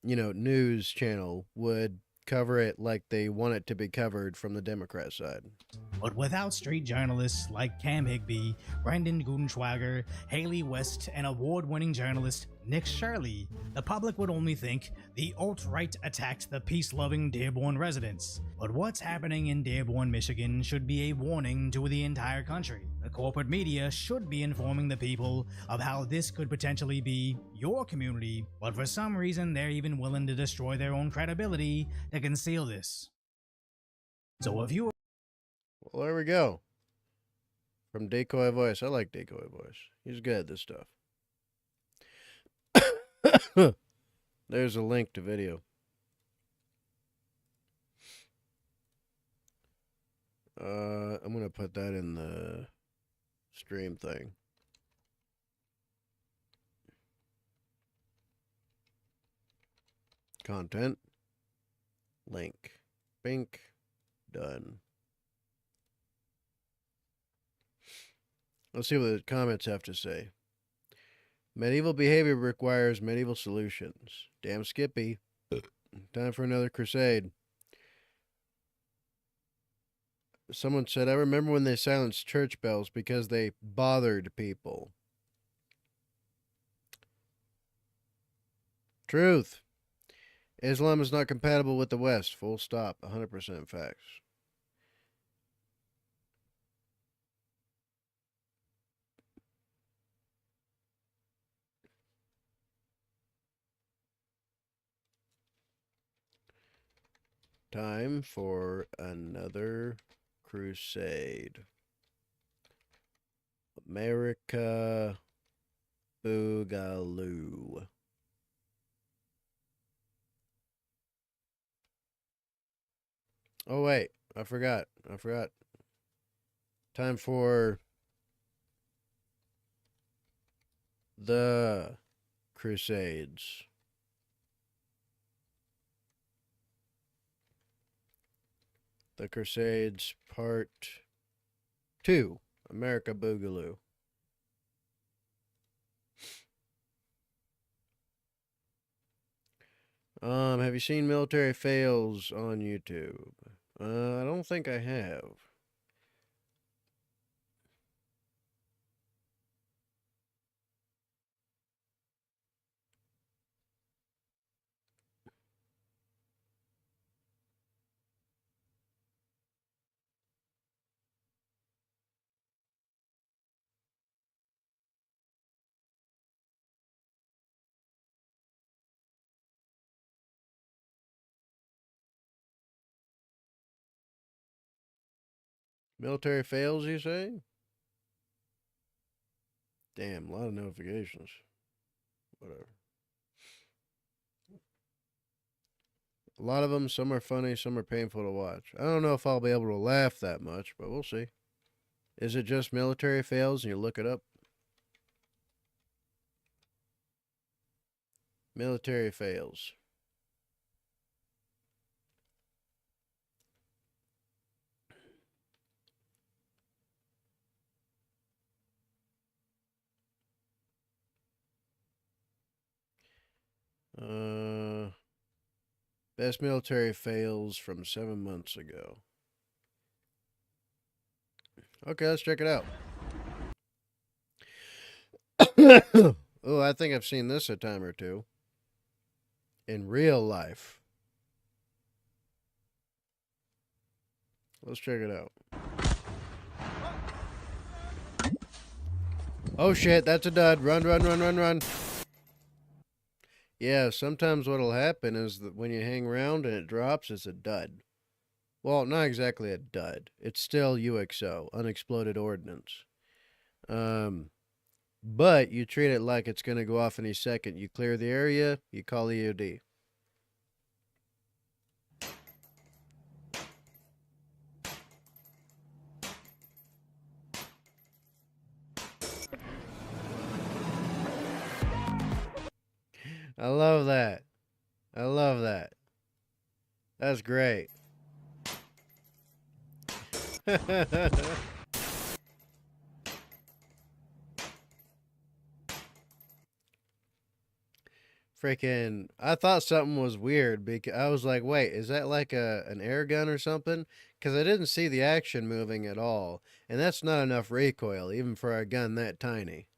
[SPEAKER 1] news channel would cover it like they want it to be covered from the Democrat side.
[SPEAKER 8] But without street journalists like Cam Higby, Brendan Gudenschwager, Haley West, and award-winning journalist Nick Shirley, the public would only think the alt-right attacked the peace-loving Dearborn residents. But what's happening in Dearborn, Michigan should be a warning to the entire country. The corporate media should be informing the people of how this could potentially be your community, but for some reason they're even willing to destroy their own credibility to conceal this. So if you
[SPEAKER 1] Well, there we go. From Decoy Voice. I like Decoy Voice. He's good at this stuff. There's a link to video. I'm going to put that in the stream thing. Content. Link. Bink. Done. Let's see what the comments have to say. Medieval behavior requires medieval solutions. Damn Skippy. Time for another crusade. Someone said, I remember when they silenced church bells because they bothered people. Truth. Islam is not compatible with the West. Full stop. 100% facts. Time for another crusade. America Boogaloo. Oh wait, I forgot. Time for the Crusades. The Crusades Part 2. America Boogaloo. Have you seen Military Fails on YouTube? I don't think I have. Military Fails, you say? Damn, a lot of notifications. Whatever. A lot of them, some are funny, some are painful to watch. I don't know if I'll be able to laugh that much, but we'll see. Is it just Military Fails and you look it up? Military Fails. Best Military Fails from 7 months ago. Okay, let's check it out. Oh, I think I've seen this a time or two. In real life. Let's check it out. Oh shit, that's a dud. Run, run, run, run, run. Yeah, sometimes what'll happen is that when you hang around and it drops, it's a dud. Well, not exactly a dud. It's still UXO, unexploded ordnance. But you treat it like it's going to go off any second. You clear the area, you call EOD. I love that. I love that. That's great. freaking, I thought something was weird because I was like, wait, is that like an air gun or something? Because I didn't see the action moving at all. And that's not enough recoil, even for a gun that tiny.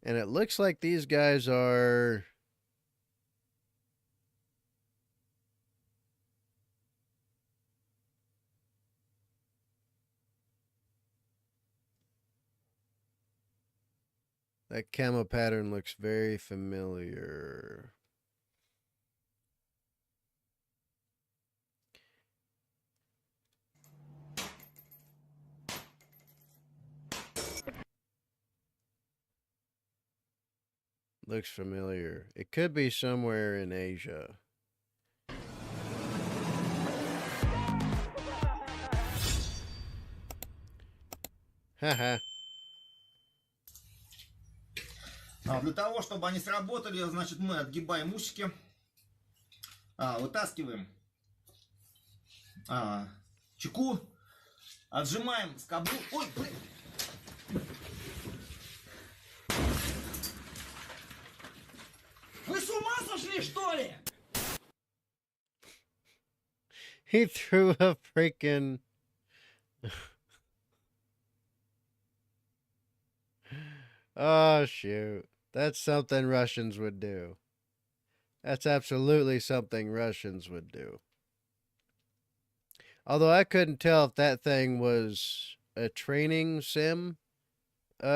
[SPEAKER 1] And it looks like these guys are... That camo pattern looks very familiar. Looks familiar. It could be somewhere in Asia. Haha.
[SPEAKER 16] Для того, чтобы они сработали, значит, мы отгибаем усики, вытаскиваем чеку, отжимаем скобу. Ой, блин! Вы с ума сошли, что ли?
[SPEAKER 1] He threw a freaking... Oh, shoot. That's something Russians would do. That's absolutely something Russians would do. Although I couldn't tell if that thing was a training sim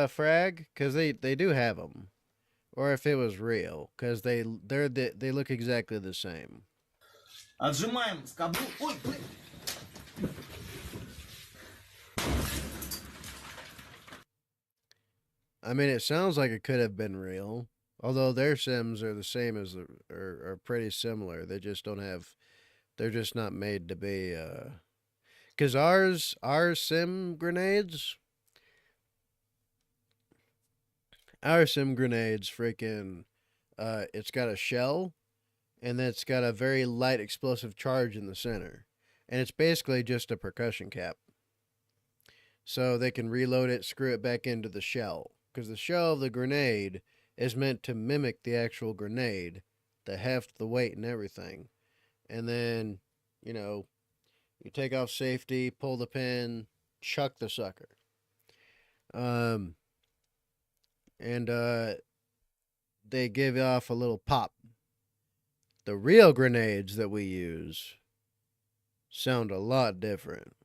[SPEAKER 1] frag, because they do have them. Or if it was real, because they look exactly the same.
[SPEAKER 16] Отжимаем скобу. Ой, блин!
[SPEAKER 1] I mean, it sounds like it could have been real. Although their sims are the same as are pretty similar. They just don't have, they're just not made to be, because our sim grenades freaking, it's got a shell, and then it's got a very light explosive charge in the center. And it's basically just a percussion cap. So they can reload it, screw it back into the shell. Because the shell of the grenade is meant to mimic the actual grenade, the heft, the weight, and everything. And then, you know, you take off safety, pull the pin, chuck the sucker. They give off a little pop. The real grenades that we use sound a lot different.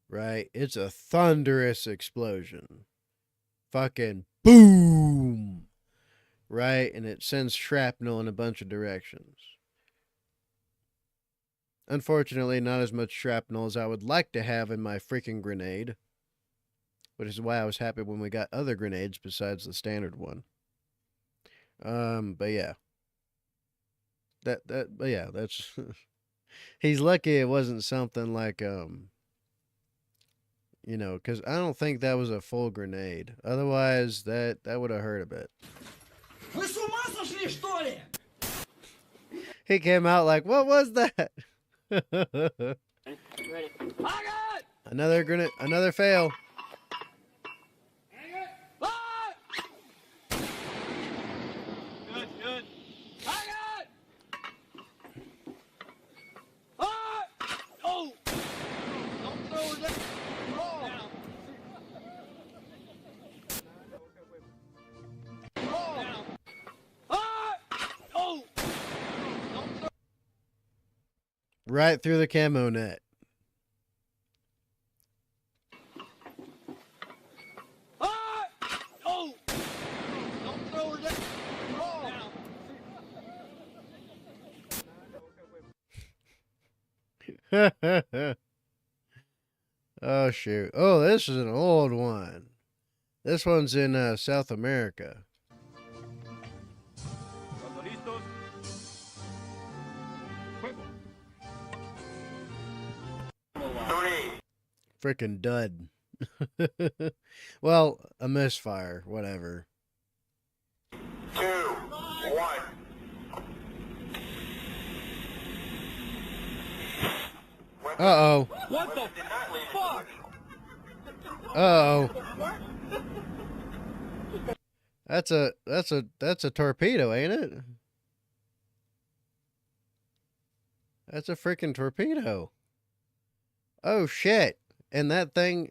[SPEAKER 1] Right? It's a thunderous explosion. Fucking boom! Right? And it sends shrapnel in a bunch of directions. Unfortunately, not as much shrapnel as I would like to have in my freaking grenade. Which is why I was happy when we got other grenades besides the standard one. But yeah. But yeah, that's... He's lucky it wasn't something like, you know, because I don't think that was a full grenade. Otherwise, that would have hurt a bit.
[SPEAKER 16] Вы с ума сошли, что ли?
[SPEAKER 1] He came out like, what was that?
[SPEAKER 16] Ready.
[SPEAKER 1] Another grenade, another fail.
[SPEAKER 16] Good, good. Oh! Don't throw that.
[SPEAKER 1] Right through the camo net.
[SPEAKER 16] Oh! Don't throw that.
[SPEAKER 1] Oh, shoot. Oh, this is an old one. This one's in South America. Frickin' dud. Well, a misfire, whatever.
[SPEAKER 16] 2, 1.
[SPEAKER 1] Uh-oh.
[SPEAKER 16] What the fuck?
[SPEAKER 1] Uh-oh. That's a torpedo, ain't it? That's a freaking torpedo. Oh shit. And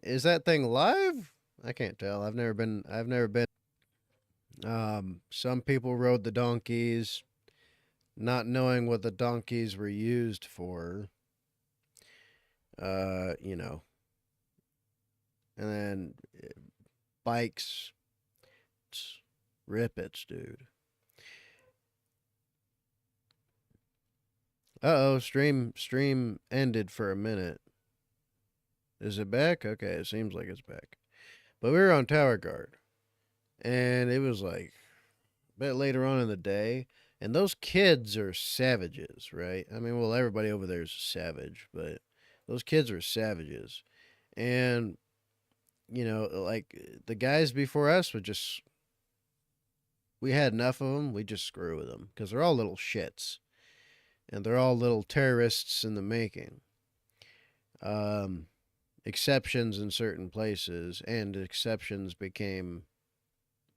[SPEAKER 1] is that thing live? I can't tell. I've never been. Some people rode the donkeys, not knowing what the donkeys were used for. You know. And then bikes. Rippets, dude. Uh-oh, stream ended for a minute. Is it back? Okay, it seems like it's back. But we were on Tower Guard. And it was like a bit later on in the day. And those kids are savages, right? I mean, well, everybody over there is a savage, but those kids are savages. And, you know, like the guys before us would just, we had enough of them, we just screw with them. Because they're all little shits. And they're all little terrorists in the making. Exceptions in certain places, and exceptions became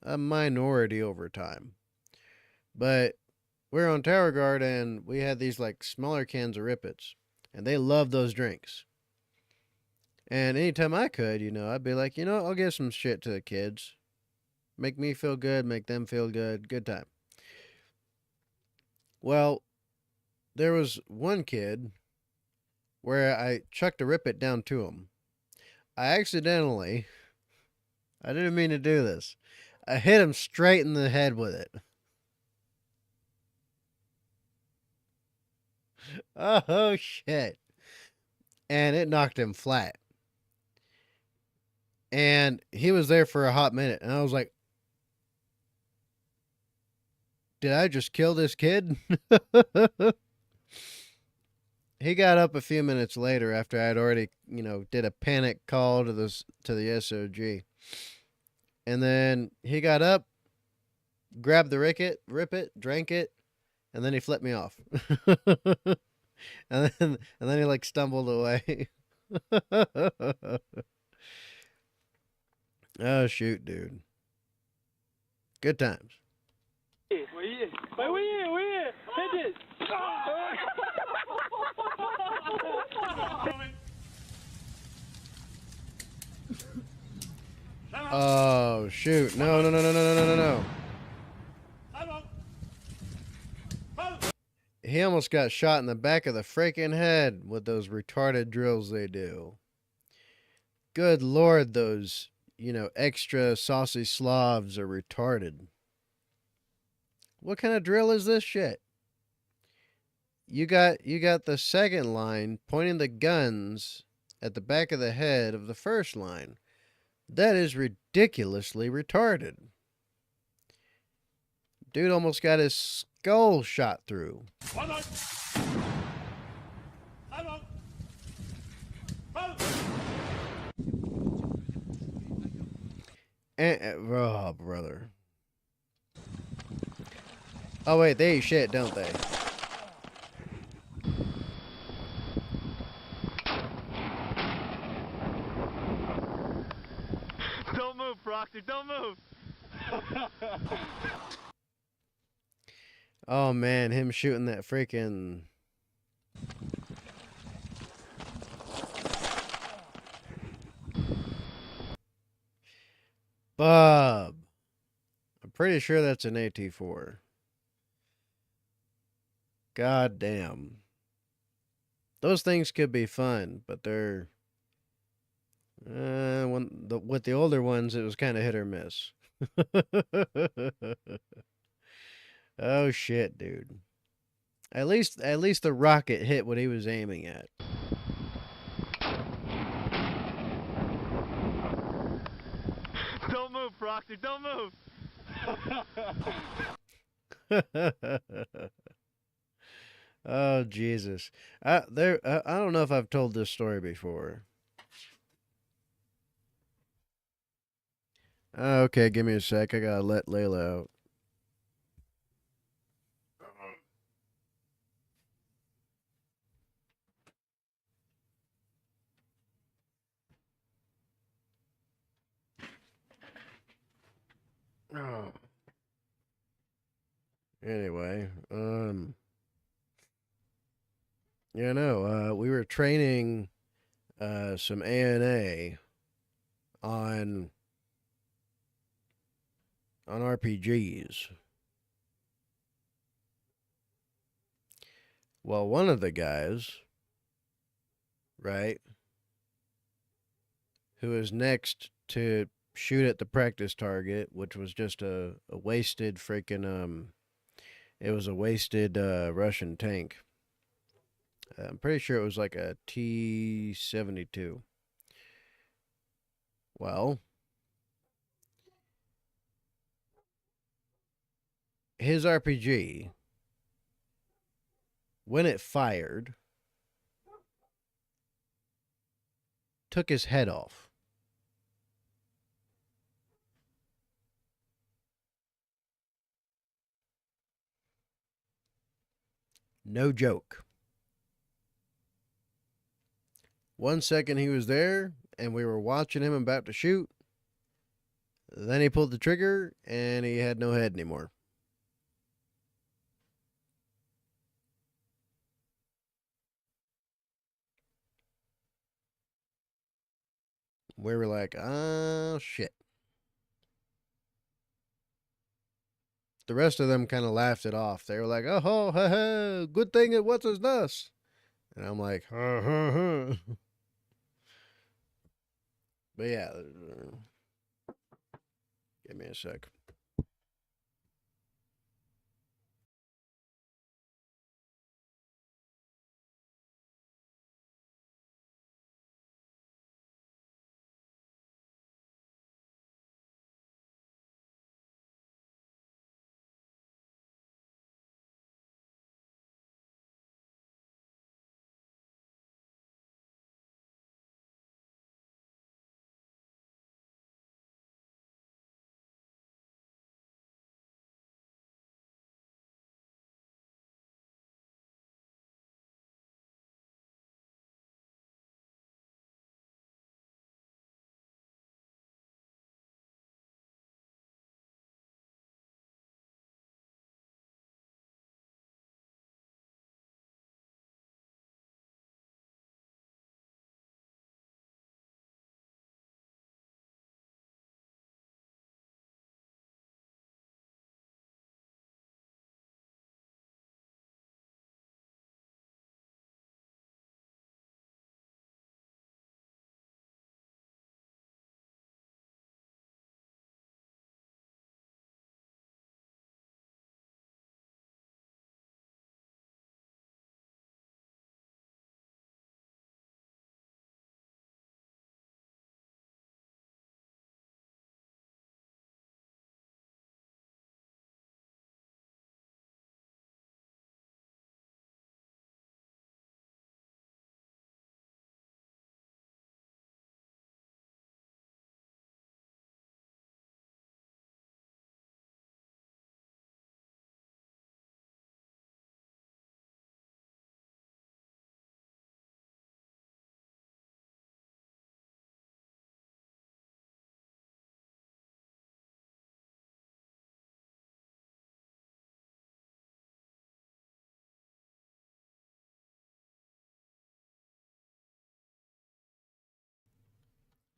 [SPEAKER 1] a minority over time. But we're on Tower Guard, and we had these like smaller cans of Rippets, and they loved those drinks. And anytime I could, you know, I'd be like, you know, I'll give some shit to the kids. Make me feel good, make them feel good. Good time. Well, there was one kid where I chucked a Rippet down to him. I didn't mean to do this. I hit him straight in the head with it. Oh, shit. And it knocked him flat. And he was there for a hot minute. And I was like, did I just kill this kid? He got up a few minutes later after I'd already, you know, did a panic call to the SOG. And then he got up, grabbed the Rippet, drank it, and then he flipped me off. and then he like stumbled away. Oh shoot, dude. Good times. Oh shoot. No. He almost got shot in the back of the freaking head with those retarded drills they do. Good lord, those, you know, extra saucy Slavs are retarded. What kind of drill is this shit? You got the second line pointing the guns at the back of the head of the first line. That is ridiculously retarded. Dude almost got his skull shot through. Oh, brother. Oh, wait, they eat shit, don't they?
[SPEAKER 17] Don't move, Proctor, don't move!
[SPEAKER 1] Oh, man, him shooting that freaking... Bob. I'm pretty sure that's an AT-4. God damn. Those things could be fun, but they're... with the older ones, it was kind of hit or miss. Oh shit, dude. At least the rocket hit what he was aiming at.
[SPEAKER 17] Don't move, Proctor, don't move!
[SPEAKER 1] Oh Jesus. I don't know if I've told this story before. Okay, give me a sec. I gotta let Layla out. Oh. Anyway, yeah, no, we were training some ANA on RPGs. Well, one of the guys, right, who was next to shoot at the practice target, which was just a wasted freaking it was a wasted Russian tank. I'm pretty sure it was like a T-72. Well, his RPG, when it fired, took his head off. No joke. 1 second he was there, and we were watching him about to shoot. Then he pulled the trigger, and he had no head anymore. We were like, oh, shit. The rest of them kind of laughed it off. They were like, oh, ho, ha, ha, good thing it wasn't us. And I'm like, ha, ha, ha. But yeah, give me a sec.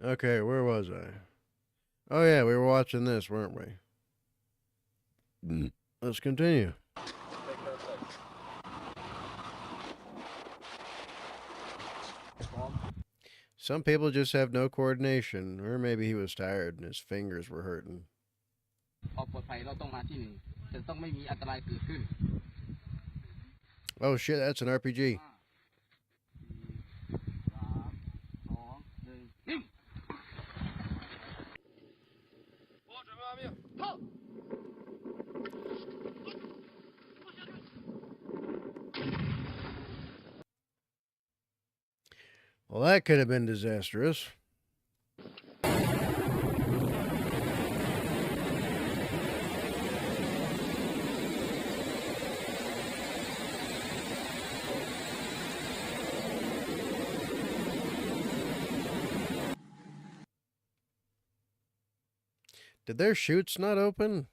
[SPEAKER 1] Okay, where was I? Oh, yeah, we were watching this, weren't we? Let's continue. Some people just have no coordination, or maybe he was tired and his fingers were hurting. Oh shit, that's an RPG. Well, that could have been disastrous. Did their chutes not open?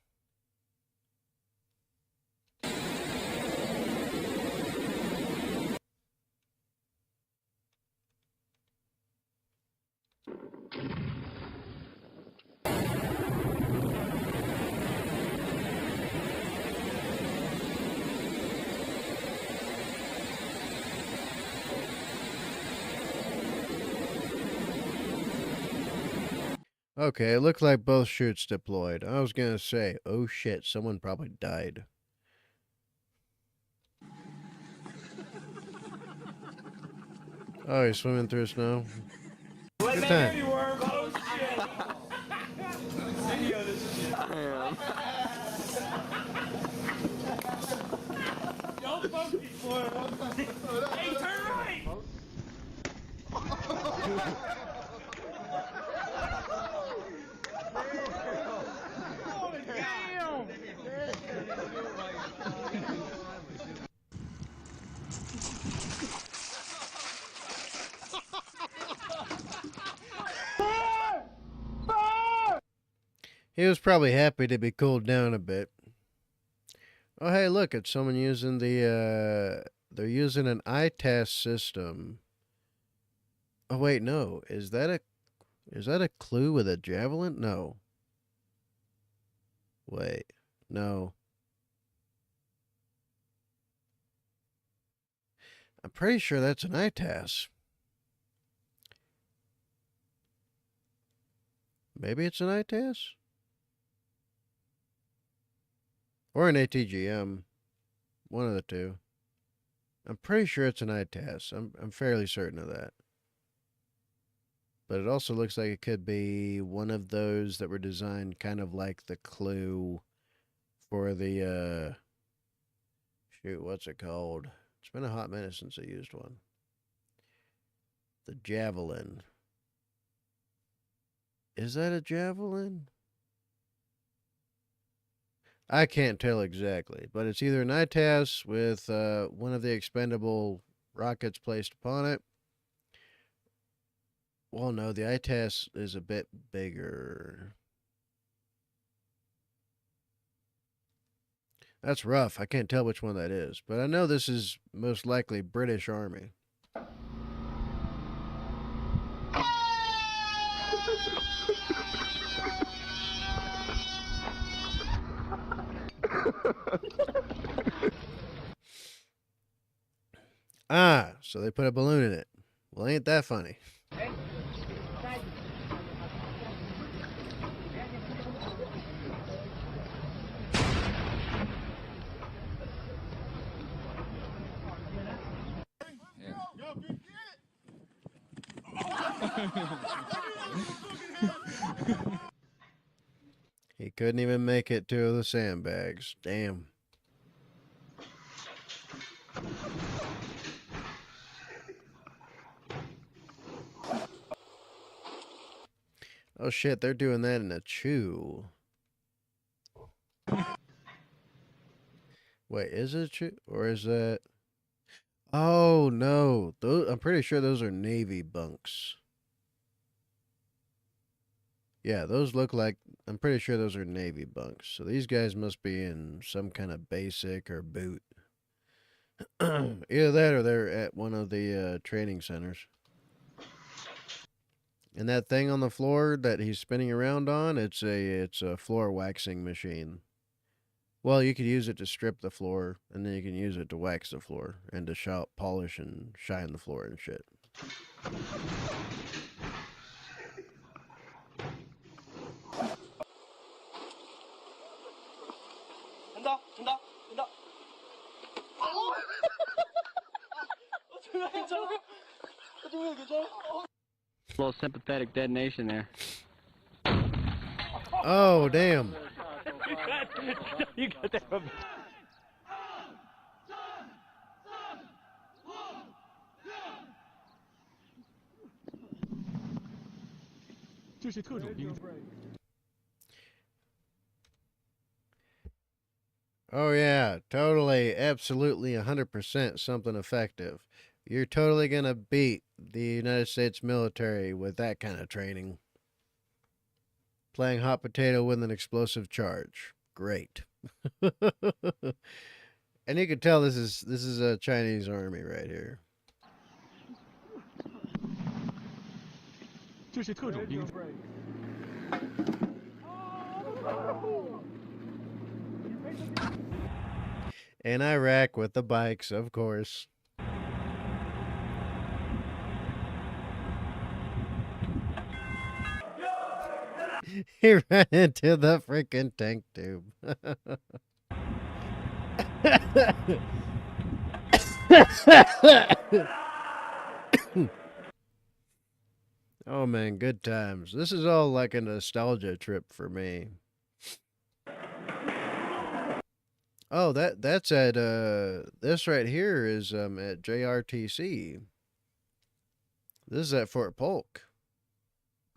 [SPEAKER 1] Okay, it looked like both chutes deployed. I was gonna say, oh shit, someone probably died. Oh, he's swimming through snow. Good time.
[SPEAKER 17] Hey, turn right!
[SPEAKER 1] He was probably happy to be cooled down a bit. Oh, hey, look, it's someone using the, they're using an ITAS system. Oh, wait, no. Is that a clue with a javelin? No. Wait, no. I'm pretty sure that's an ITAS. Maybe it's an ITAS? Or an ATGM. One of the two. I'm pretty sure it's an ITAS. I'm fairly certain of that. But it also looks like it could be one of those that were designed kind of like the clue for the, shoot, what's it called? It's been a hot minute since I used one. The javelin. Is that a javelin? I can't tell exactly, but it's either an ITAS with one of the expendable rockets placed upon it. Well, no, the ITAS is a bit bigger. That's rough. I can't tell which one that is, but I know this is most likely British Army. Ah, so they put a balloon in it. Well, ain't that funny? He couldn't even make it to the sandbags. Damn. Oh shit, they're doing that in a chew. Wait, is it a chew? Or is that... Oh, no. I'm pretty sure those are Navy bunks. Yeah, those look like... I'm pretty sure those are Navy bunks. So these guys must be in some kind of basic or boot. Either that or they're at one of the training centers. And that thing on the floor that he's spinning around on, it's a floor waxing machine. Well, you could use it to strip the floor, and then you can use it to wax the floor, and to polish and shine the floor and shit.
[SPEAKER 18] A little sympathetic detonation there.
[SPEAKER 1] Oh, damn.
[SPEAKER 18] You got that from...
[SPEAKER 1] Oh yeah, totally, absolutely, 100% something effective. You're totally gonna beat the United States military with that kind of training. Playing hot potato with an explosive charge. Great. And you can tell this is a Chinese army right here. In Iraq with the bikes, of course. He ran into the freaking tank tube. Oh man, good times. This is all like a nostalgia trip for me. Oh, that's at this right here is at JRTC. This is at Fort Polk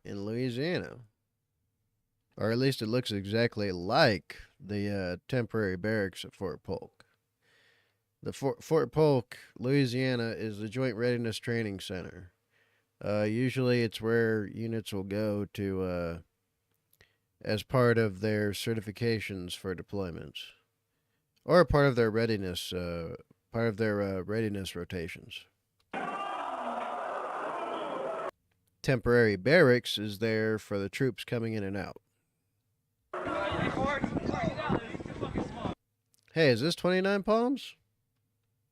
[SPEAKER 1] in Louisiana. Or at least it looks exactly like the temporary barracks at Fort Polk. The Fort Polk, Louisiana is the Joint Readiness Training Center. Usually it's where units will go to as part of their certifications for deployments. Or part of their readiness readiness rotations. Temporary barracks is there for the troops coming in and out. Hey, is this 29 Palms?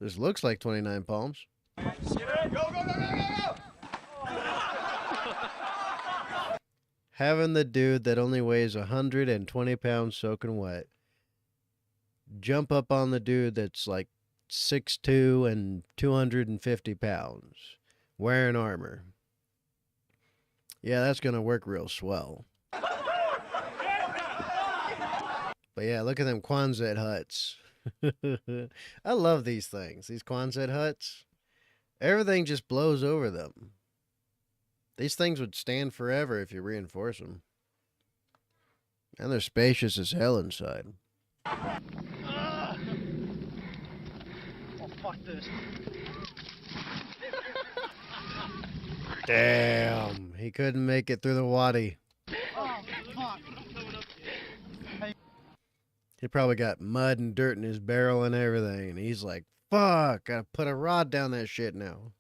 [SPEAKER 1] This looks like 29 Palms. Having the dude that only weighs 120 pounds soaking wet jump up on the dude that's like 6'2" and 250 pounds wearing armor. Yeah, that's going to work real swell. But yeah, look at them Quonset huts. I love these things, these Quonset huts. Everything just blows over them. These things would stand forever if you reinforce them. And they're spacious as hell inside.
[SPEAKER 17] Oh, fuck this.
[SPEAKER 1] Damn, he couldn't make it through the wadi.
[SPEAKER 17] Oh, fuck.
[SPEAKER 1] He probably got mud and dirt in his barrel and everything. And he's like, fuck, gotta put a rod down that shit now.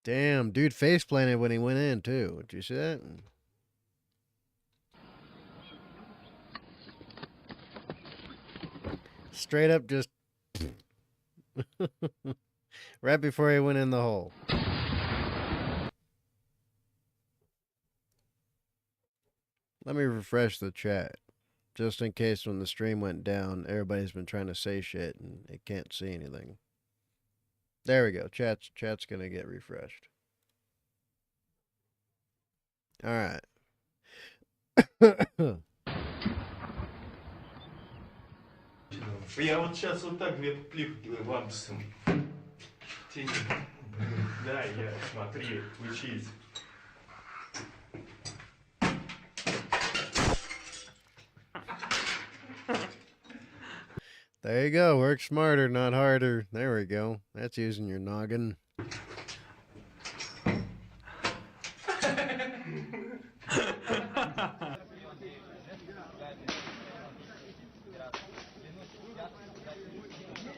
[SPEAKER 1] Damn, dude face planted when he went in too. Did you see that? Straight up just right before he went in the hole. Let me refresh the chat. Just in case when the stream went down, everybody's been trying to say shit and it can't see anything. There we go. Chat's gonna get refreshed. All right.
[SPEAKER 19] Я вот сейчас вот так две плитки лампсом. Тени. Да, я, смотри, учись.
[SPEAKER 1] There you go. Work smarter, not harder. There we go. That's using your noggin.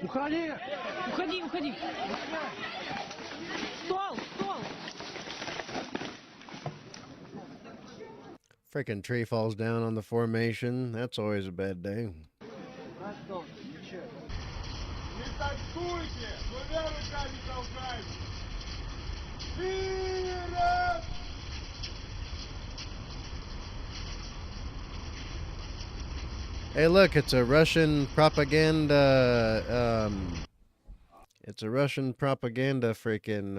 [SPEAKER 17] Уходи! Уходи, уходи! Стол! Стол!
[SPEAKER 1] Freaking tree falls down on the formation. That's always a bad day.
[SPEAKER 19] Не танцуйте! Двумя руками толкайте! Вперед!
[SPEAKER 1] Hey, look, it's a Russian propaganda. It's a Russian propaganda freaking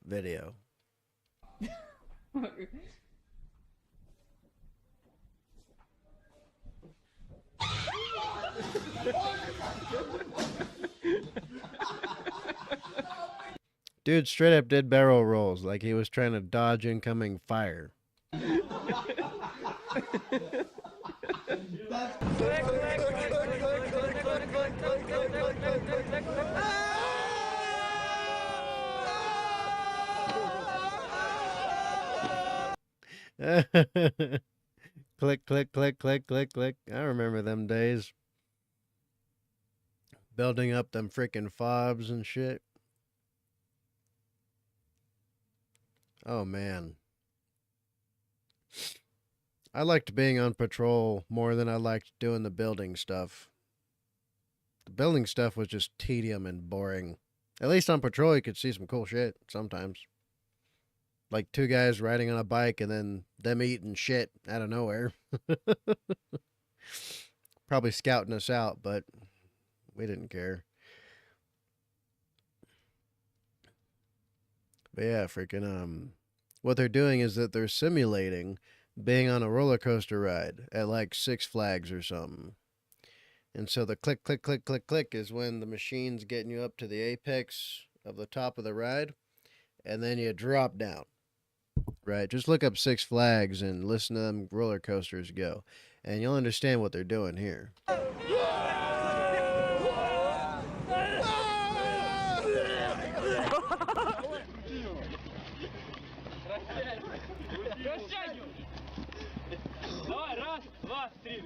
[SPEAKER 1] video. Dude straight up did barrel rolls like he was trying to dodge incoming fire. Click, click, click, click, click, click. I remember them days. Building up them freaking fobs and shit. Oh, man. I liked being on patrol more than I liked doing the building stuff. building stuff was just tedium and boring. At least on patrol, you could see some cool shit sometimes. Like 2 guys riding on a bike and then them eating shit out of nowhere. Probably scouting us out, but we didn't care. But yeah, freaking, what they're doing is that they're simulating being on a roller coaster ride at like Six Flags or something. And so the click, click, click, click, click is when the machine's getting you up to the apex of the top of the ride, and then you drop down. Right? Just look up Six Flags and listen to them roller coasters go, and you'll understand what they're doing here.
[SPEAKER 17] Давай, раз, два, три.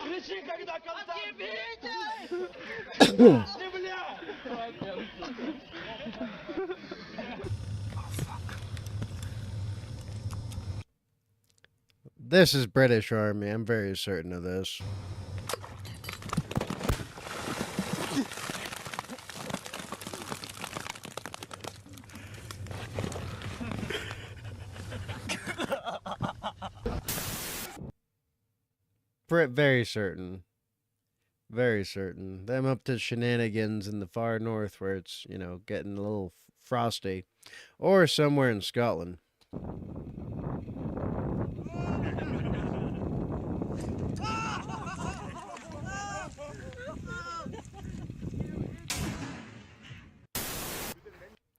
[SPEAKER 17] Кричи, когда контакт.
[SPEAKER 1] This is British Army. I'm very certain of this. Very certain. Very certain. Them up to shenanigans in the far north where it's, you know, getting a little frosty. Or somewhere in Scotland.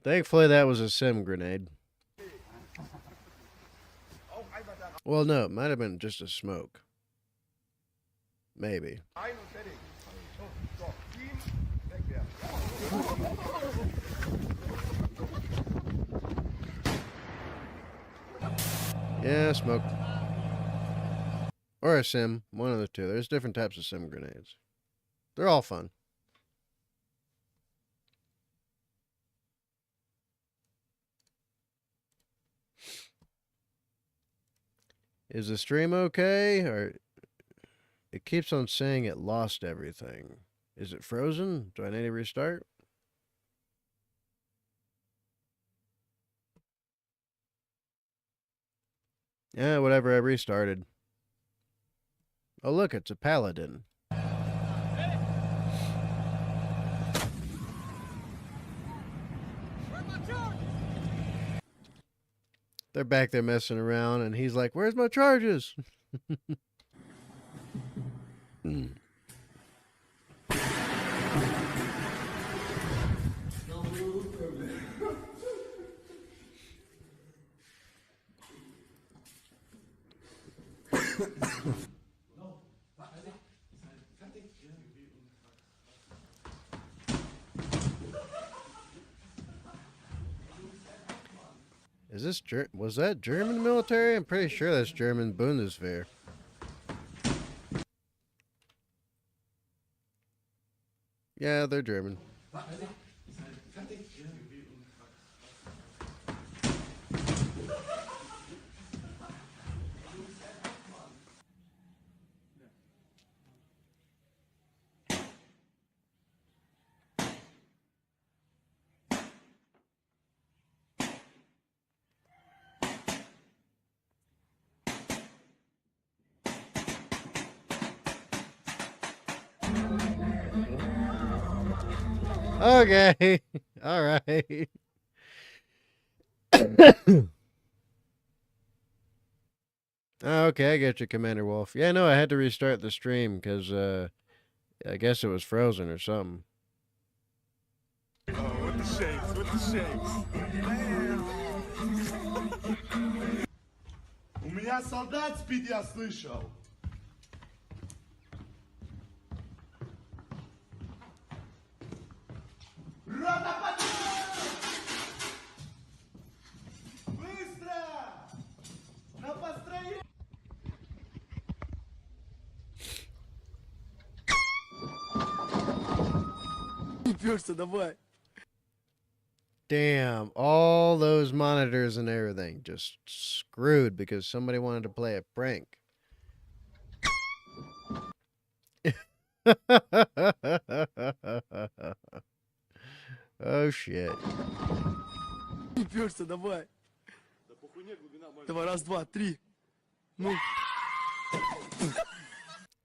[SPEAKER 1] Thankfully that was a sim grenade. Well, no, it might have been just a smoke. Maybe. Yeah, smoke. Or a sim. One of the two. There's different types of sim grenades. They're all fun. Is the stream okay? Or it keeps on saying it lost everything. Is it frozen? Do I need to restart? Yeah, whatever, I restarted. Oh look, it's a paladin. They're back there messing around, and he's like, where's my charges? Is this was that German military? I'm pretty sure that's German Bundeswehr. Yeah, they're German. Okay. All right. Okay, I get you, Commander Wolf. Yeah, no, I had to restart the stream because I guess it was frozen or something.
[SPEAKER 20] Oh, with the shakes, with the shakes. У меня солдат спит, я слышал.
[SPEAKER 1] Уперся, давай. Damn, all those monitors and everything just screwed because somebody wanted to play a prank. Oh shit.
[SPEAKER 20] Перся, давай. Давай, раз, два, три. Ну.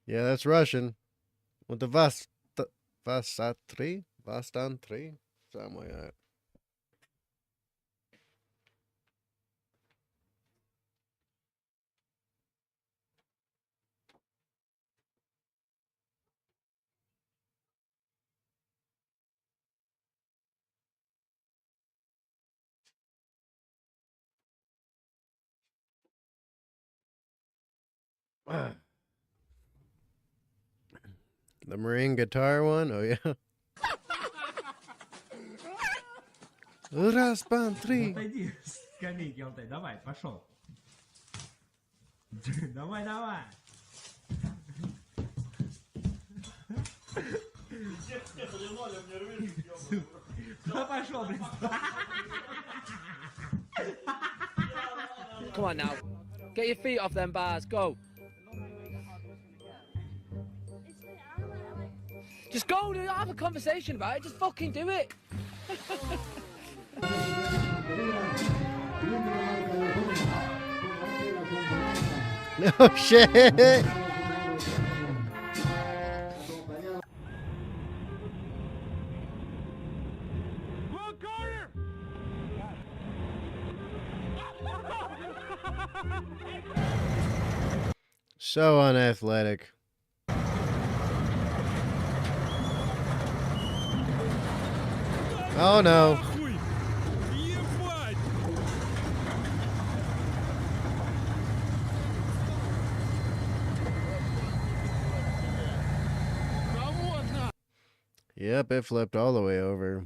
[SPEAKER 1] Yeah, that's Russian. With the Vasatri? Vastantri? Something like that. The Marine guitar one? Oh, yeah. Раз, два, три.
[SPEAKER 21] Отойди, скамейки, Алтай, давай, пошел. Давай, давай. Пошел, блин.
[SPEAKER 22] Come on now. Get your feet off them bars. Go. Just go and have a conversation about it. Just fucking do it.
[SPEAKER 1] No shit. So unathletic. Oh no. Yep, it flipped all the way over.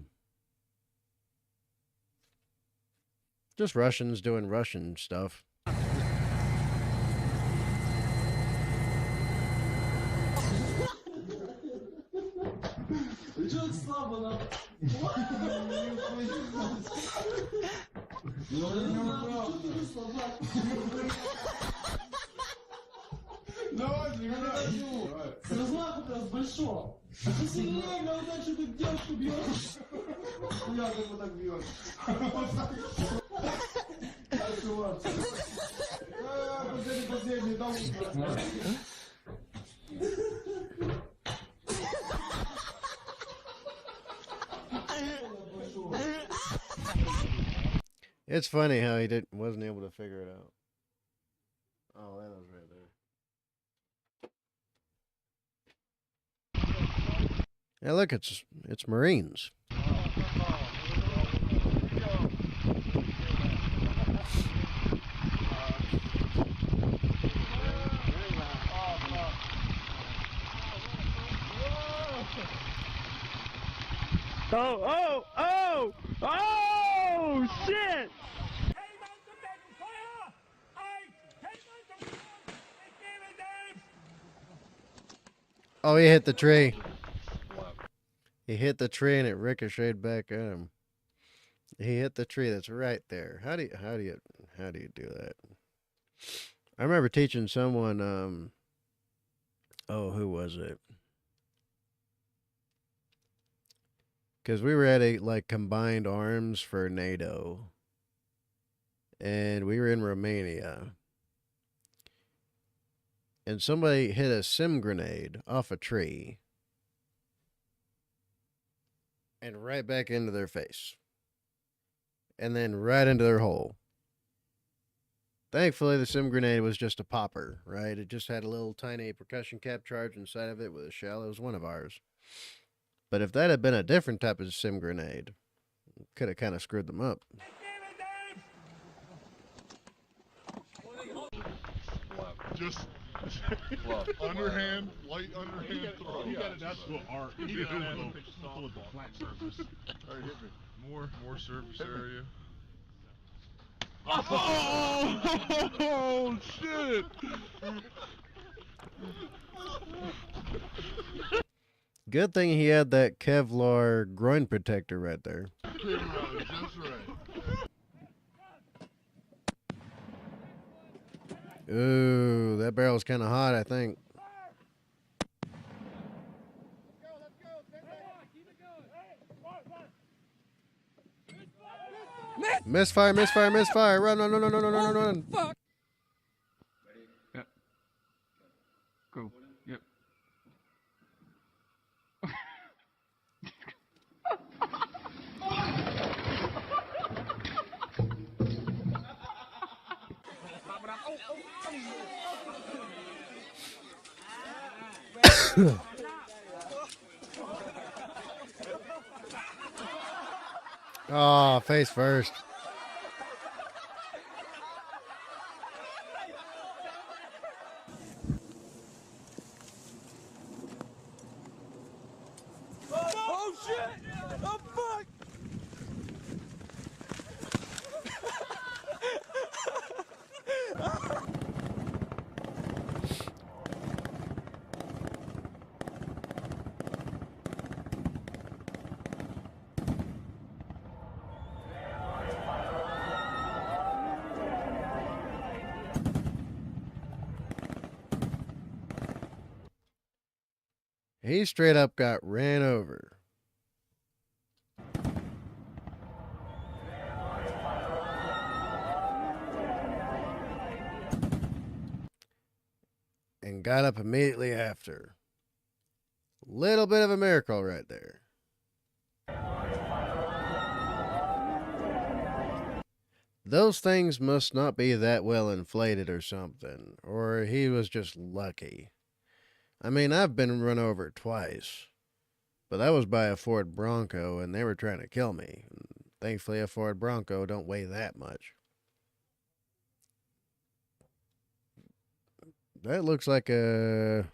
[SPEAKER 1] Just Russians doing Russian stuff.
[SPEAKER 20] Давай, с размаху прям с большого. А ты сильнее, главное, что ты девушку бьешь. Я как бы так бьешь. Последний, там.
[SPEAKER 1] It's funny how he wasn't able to figure it out. Oh, that was right there. Yeah, look, it's Marines.
[SPEAKER 17] Oh, oh, oh, oh, shit!
[SPEAKER 1] Oh, he hit the tree. He hit the tree and it ricocheted back at him. He hit the tree that's right there. How do you do that? I remember teaching someone oh, who was it? Because we were at a combined arms for NATO. And we were in Romania. And somebody hit a sim grenade off a tree. And right back into their face. And then right into their hole. Thankfully, the sim grenade was just a popper, right? It just had a little tiny percussion cap charge inside of it with a shell. It was one of ours. But if that had been a different type of sim grenade, could have kind of screwed them up.
[SPEAKER 20] Just underhand, light underhand throw. You got it down to an arc. You got to pull with the flat surface. All right, hit me. More surface area. Oh, shit!
[SPEAKER 1] Good thing he had that Kevlar groin protector right there.
[SPEAKER 4] Came around just right.
[SPEAKER 1] Ooh, that barrel's kind of hot, I think. Misfire, misfire, misfire. Run, run, run, run, run, run, run, run.
[SPEAKER 6] Fuck. Yep. Go. Yep.
[SPEAKER 1] Oh, face first.
[SPEAKER 14] Oh shit! Oh fuck!
[SPEAKER 1] He straight up got ran over. And got up immediately after. Little bit of a miracle right there. Those things must not be that well inflated or something, or he was just lucky. I mean, I've been run over twice, but that was by a Ford Bronco, and they were trying to kill me. Thankfully, a Ford Bronco don't weigh that much. That looks like a...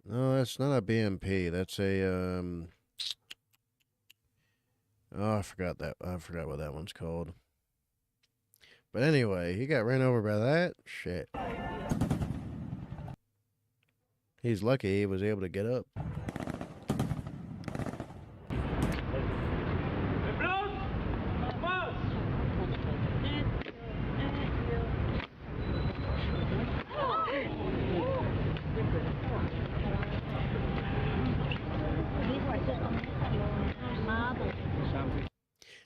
[SPEAKER 1] No, that's not a BMP. That's a, Oh, I forgot that. I forgot what that one's called. But anyway, he got ran over by that. Shit. He's lucky he was able to get up.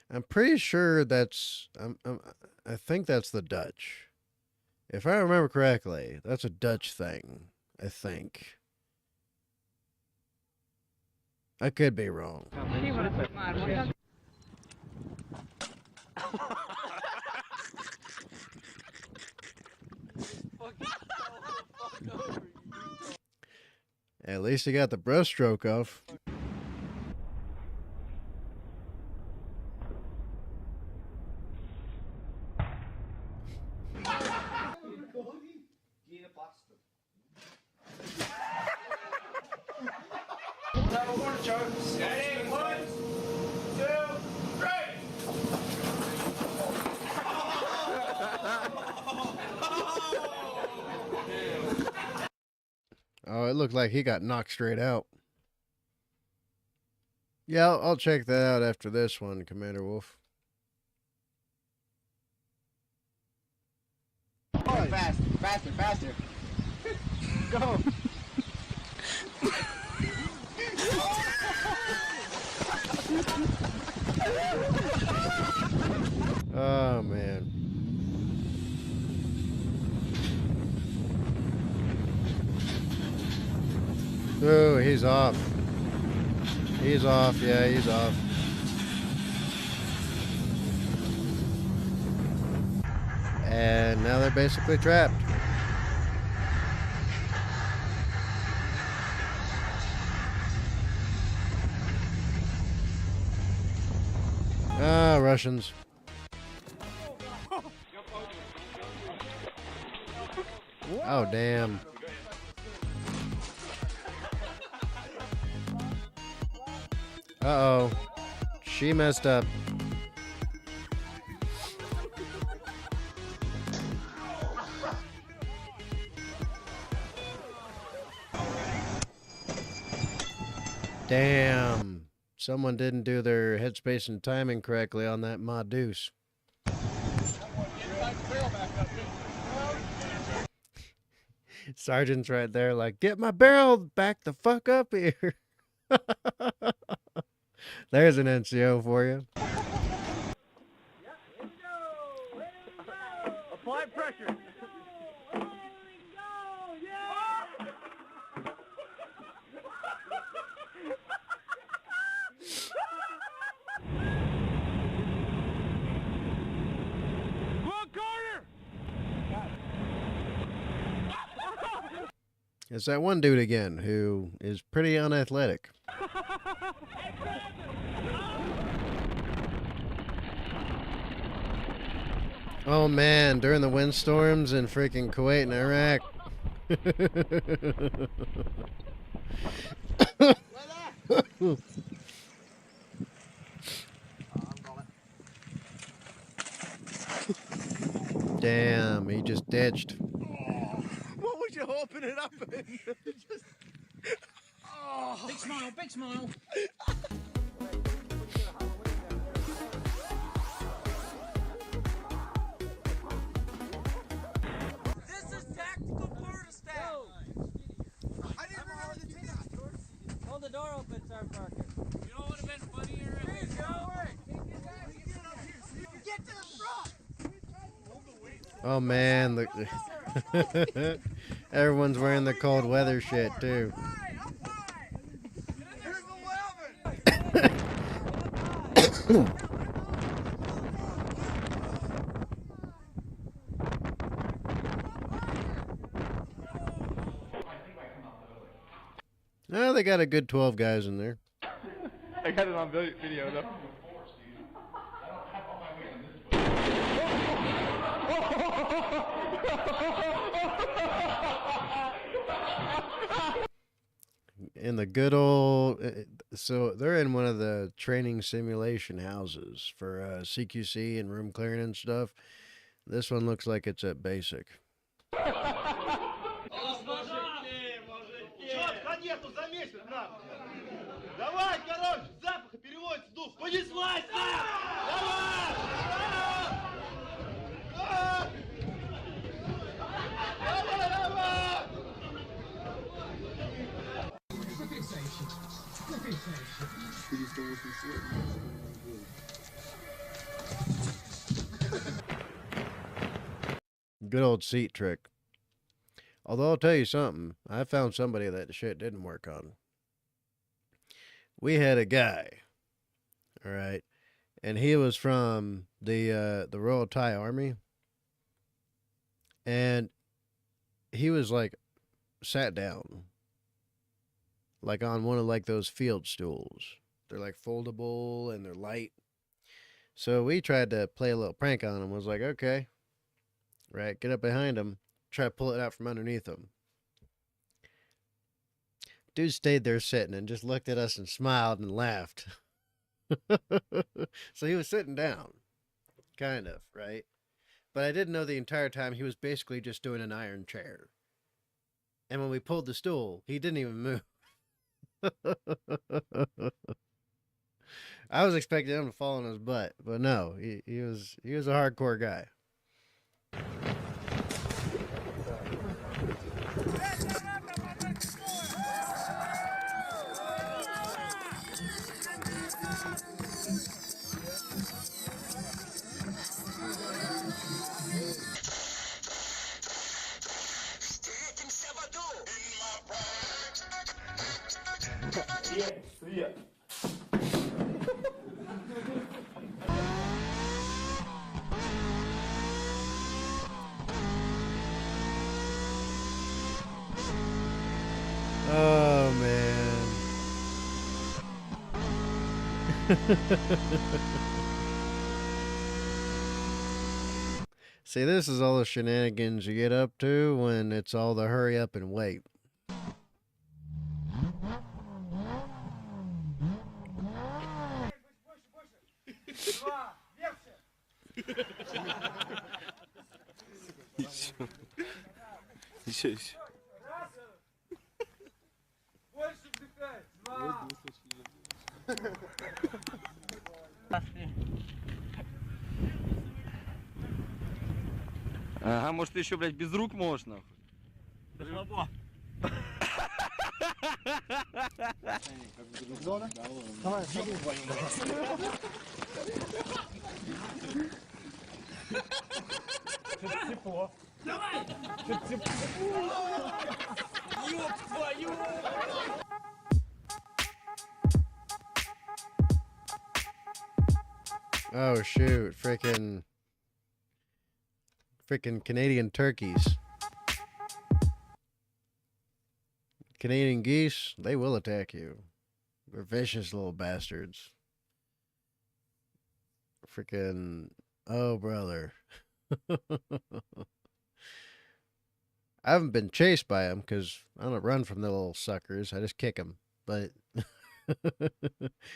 [SPEAKER 1] I'm pretty sure that's, I think that's the Dutch. If I remember correctly, that's a Dutch thing, I think. I could be wrong. At least he got the breaststroke off.
[SPEAKER 14] Steady, 1, 2, 3.
[SPEAKER 1] Oh, it looked like he got knocked straight out. Yeah, I'll check that out after this one, Commander Wolf.
[SPEAKER 14] Oh, faster, faster, faster. Go.
[SPEAKER 1] Oh, man. Ooh, he's off. He's off. Yeah, he's off. And now they're basically trapped. Ah, Russians. Oh, damn. Uh-oh. She messed up. Damn. Someone didn't do their headspace and timing correctly on that Ma Deuce. Sergeant's right there like, get my barrel back the fuck up here. There's an NCO for you.
[SPEAKER 17] Apply pressure.
[SPEAKER 1] It's that one dude again who is pretty unathletic. Oh man, during the windstorms in freaking Kuwait and Iraq. Damn, he just ditched.
[SPEAKER 3] What was you hoping it happened? Just...
[SPEAKER 5] Oh. Big smile, big smile.
[SPEAKER 3] This is tactical Florida staff. I didn't remember the task.
[SPEAKER 5] Hold the door open, Sergeant Parker.
[SPEAKER 3] You know what would have been funnier? Please go. Get to the front.
[SPEAKER 1] Oh man, everyone's wearing the cold weather shit too. Oh, they got a good 12 guys in there.
[SPEAKER 6] I got it on video though.
[SPEAKER 1] In the good old, so they're in one of the training simulation houses for CQC and room clearing and stuff. This one looks like it's at basic.
[SPEAKER 3] Давай, короче, запах переводится дух. Понеслась, давай!
[SPEAKER 1] Good old seat trick. Although I'll tell you something, I found somebody that shit didn't work on. We had a guy, all right, and he was from the Royal Thai Army, and he was like sat down, like on one of like those field stools. They're like foldable and they're light. So we tried to play a little prank on him. Was like, okay, right, get up behind him, try to pull it out from underneath him. Dude stayed there sitting and just looked at us and smiled and laughed. So he was sitting down, kind of, right? But I didn't know the entire time he was basically just doing an iron chair. And when we pulled the stool, he didn't even move. I was expecting him to fall on his butt, but no, he was a hardcore guy.
[SPEAKER 3] Свет.
[SPEAKER 1] Oh man. See, this is all the shenanigans you get up to when it's all the hurry up and wait.
[SPEAKER 3] Больше вдыхай. 2.
[SPEAKER 18] Ага, может, ты еще, блядь, без рук можешь, нахуй?
[SPEAKER 19] Слабо.
[SPEAKER 20] Зона? Давай,
[SPEAKER 19] Что-то тепло. Давай! Что-то тепло. Ёб твою!
[SPEAKER 1] Oh shoot, freaking Canadian turkeys. Canadian geese, they will attack you. They're vicious little bastards. Freaking, oh brother. I haven't been chased by them because I don't run from the little suckers. I just kick them. But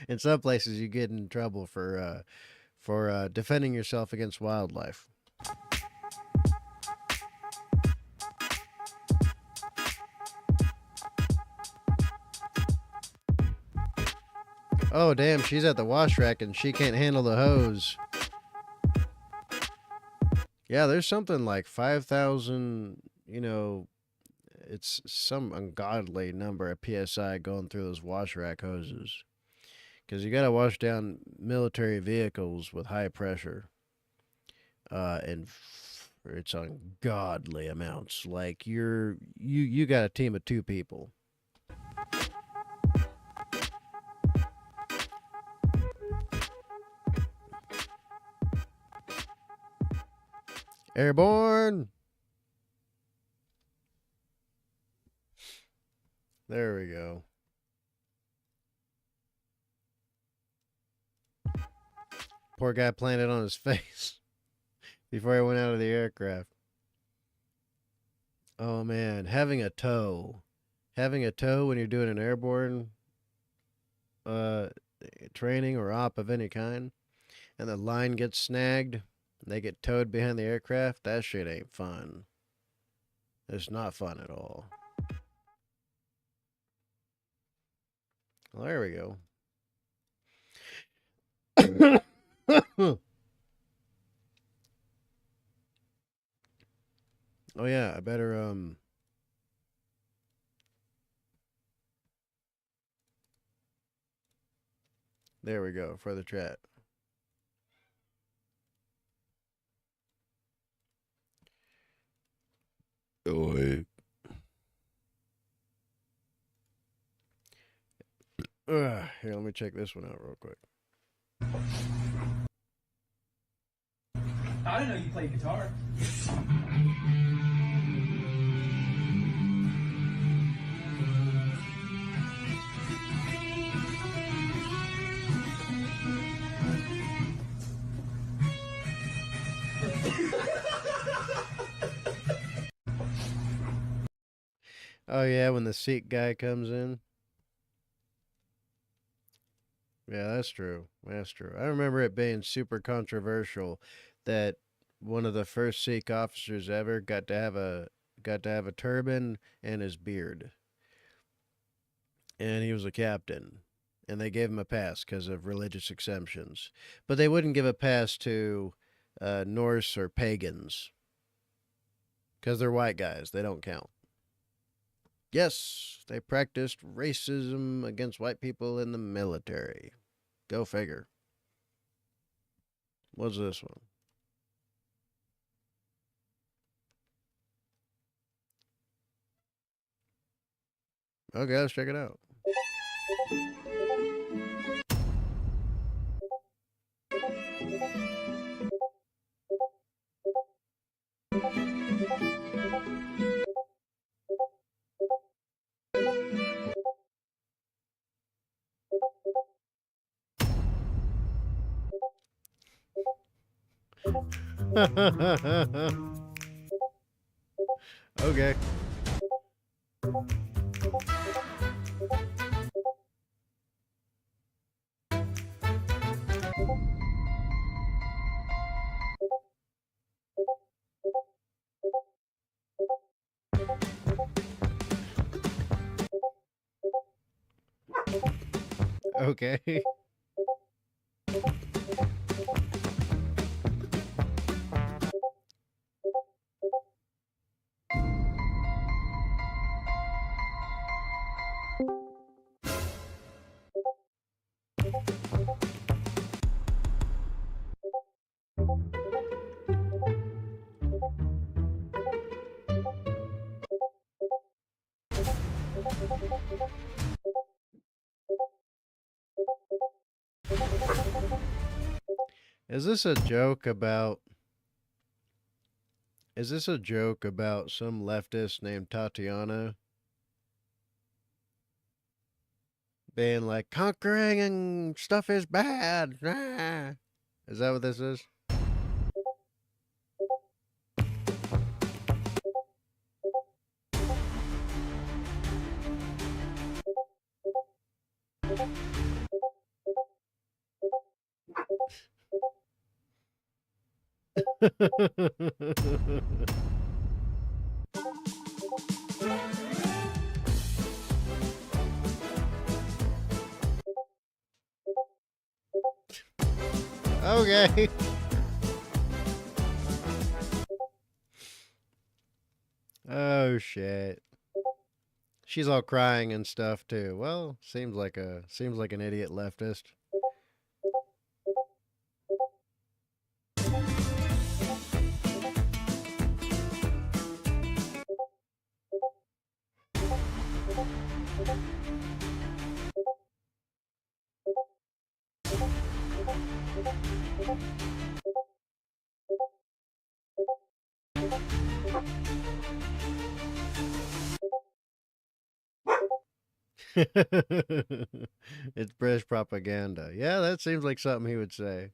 [SPEAKER 1] in some places, you get in trouble for defending yourself against wildlife. Oh damn, she's at the wash rack and she can't handle the hose. Yeah, there's something like 5,000, you know, it's some ungodly number of PSI going through those wash rack hoses. Because you got to wash down military vehicles with high pressure. And it's ungodly amounts. Like you got a team of 2 people. Airborne. There we go. Poor guy planted on his face before he went out of the aircraft. Oh man, having a tow when you're doing an airborne training or op of any kind, and the line gets snagged, and they get towed behind the aircraft, that shit ain't fun. It's not fun at all. Well, there we go. Oh yeah, I better there we go for the chat. Oh, hey. Here, let me check this one out real quick.
[SPEAKER 21] I didn't know you played guitar.
[SPEAKER 1] Oh yeah, when the Sikh guy comes in. Yeah, that's true. That's true. I remember it being super controversial that one of the first Sikh officers ever got to have a turban and his beard. And he was a captain. And they gave him a pass because of religious exemptions. But they wouldn't give a pass to Norse or pagans. Because they're white guys. They don't count. Yes, they practiced racism against white people in the military. Go figure. What's this one? Okay, let's check it out. Okay. Okay. Is this a joke about... Is this a joke about some leftist named Tatiana being like, conquering and stuff is bad? Ah. Is that what this is? Okay. Oh shit. She's all crying and stuff too. Well, seems like an idiot leftist. It's British propaganda. Yeah, that seems like something he would say.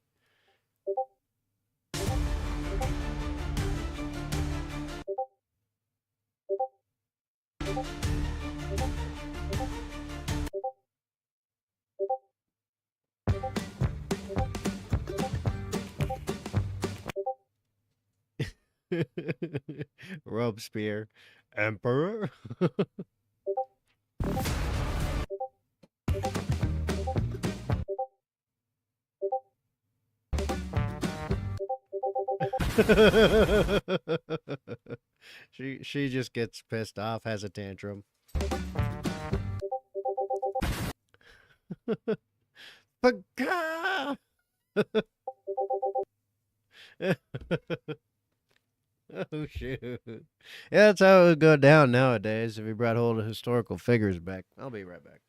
[SPEAKER 1] Robespierre. Emperor? She just gets pissed off, has a tantrum. Pagah! Oh shoot. Yeah, that's how it would go down nowadays if you brought old historical figures back. I'll be right back.